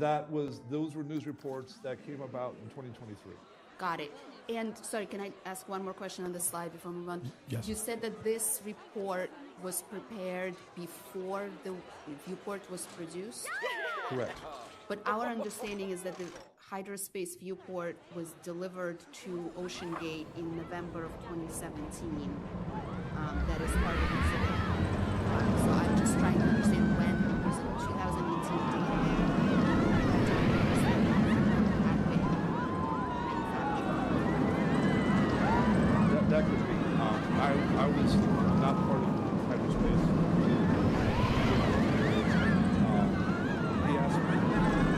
those were news reports that came about in 2023. Got it. And sorry, can I ask one more question on the slide before we move on? Yes. You said that this report was prepared before the viewport was produced? Correct. But our understanding is that the hydrospace viewport was delivered to Oceangate in November of 2017. That is part of the exhibit. So I'm just trying to understand when there's a 2018 That could be. I was not part of hydrospace. He asked me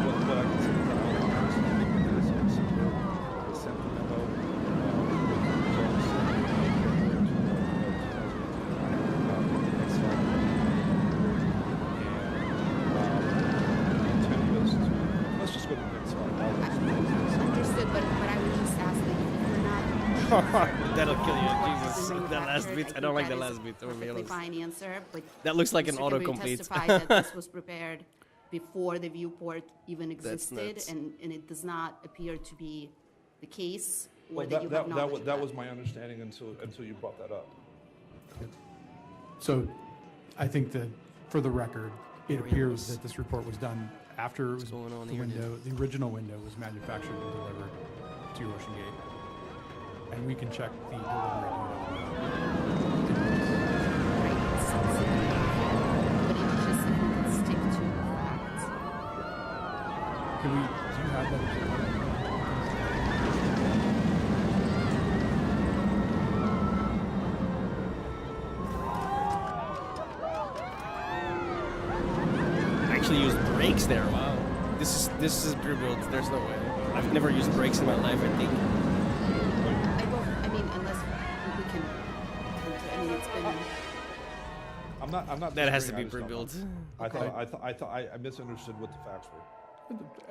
what I consider the outliers. I sent the memo last bit. I think don't like that the is last bit, a I'm gonna be perfectly honest. fine answer, but That looks like an Mr. Kimberly autocomplete. testified that this was prepared before the viewport even That's existed, nuts. and it does not appear to be the case, or Well, that you have knowledge of that was my understanding until you brought that up. So I think that for the record, it appears that this report was done after it was going on the here, window, the original window was manufactured and delivered to Oceangate. And we can check the delivery date. Right, it's sensitive, but it just stick to the facts. Do you have that? I actually used brakes there. Wow. This is pre-built. There's no way. I've never used brakes in my life, I think. I mean, unless we can, I mean, it's been. I'm not. That has to disagreeing, be I just don't pre-built. know. I thought I misunderstood what the facts were.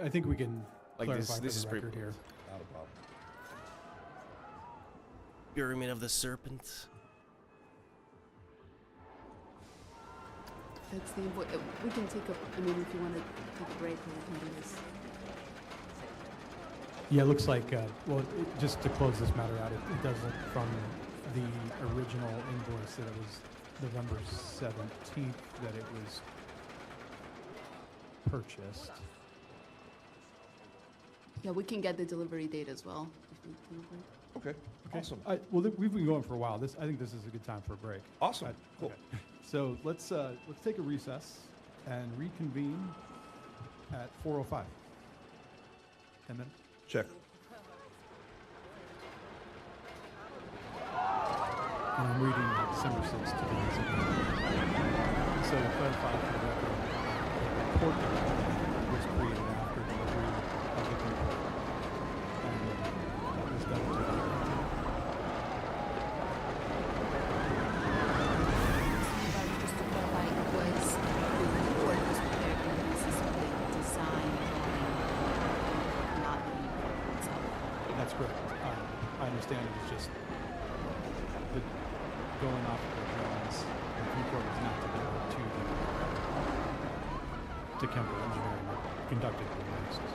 I think we can Like clarify this for is the record pre-built. here. Not a problem. Pyramid of the Serpent. That's the important. We can take a. I mean, if you want to take a break, we can do this. Yeah, it looks like, well, just to close this matter out, it does look from the original invoice that it was November 17th that it was purchased. Yeah, we can get the delivery date as well. If we can. Okay. Awesome. Well, we've been going for a while. I think this is a good time for a break. Awesome. Cool. Okay. So let's take a recess and reconvene at 4:05. 10 minutes. Check. And I'm reading December 6th to be easy. So to clarify for the record, the report was created after delivery of the paper. And that was done in 2018. Just to clarify, it was the report was prepared on the basis of the design drawing, not the report itself. That's correct. I understand it was just the, going off of the drawings, the report was not delivered to Kemper Engineering that conducted the analysis.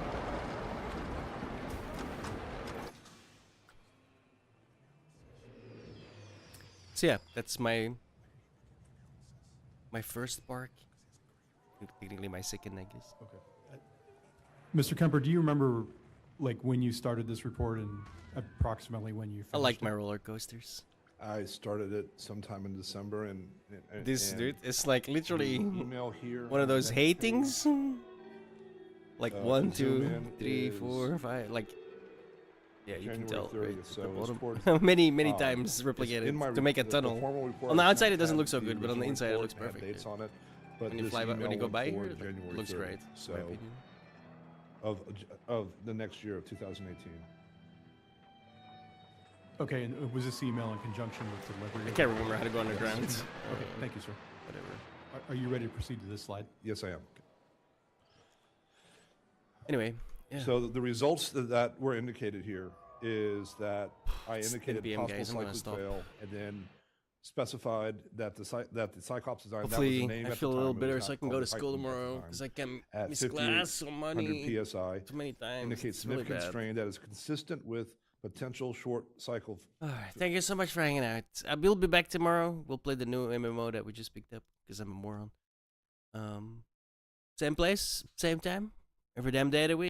So yeah, that's my first spark. Technically my second, I guess. Okay. Mr. Kemper, do you remember like when you started this report and approximately when you finished I like it? my roller coasters. I started it sometime in December, and This dude, it's like literally email here. one of those hatings. Like 1, zoom 2, in 3, is 4, 5. Like, yeah, you can January tell. Right 30th, at so the it's bottom. towards, many um, times it's replicated in my to make a the tunnel. formal report On the does not outside, it doesn't have look so the good, but on the original inside, it report looks and have perfect. dates on it. When But you this fly by, when email you go went by forward here, January it looks 30th, great. So in my opinion. of the next year of 2018. Okay, and was this email in conjunction with delivery? I can't remember how to go underground. Okay, thank you, sir. Whatever. Are you ready to proceed to this slide? Yes, I am. Anyway, yeah. So the results that were indicated here is that I indicated NPM, possible guys, I'm gonna cyclic stop. fail, and then specified that the Cyclops design Hopefully, that was the name I at feel the a little time, it was better not so I can called go the to school Titan at the tomorrow time. because I can At miss class so many 5800 psi too many times. indicates It's really significant bad. strain that is consistent with potential short cycle. All right, thank you so much for hanging out. We'll be back tomorrow. We'll play the new MMO that we just picked up because I'm a moron. Same place, same time, every damn day of the week.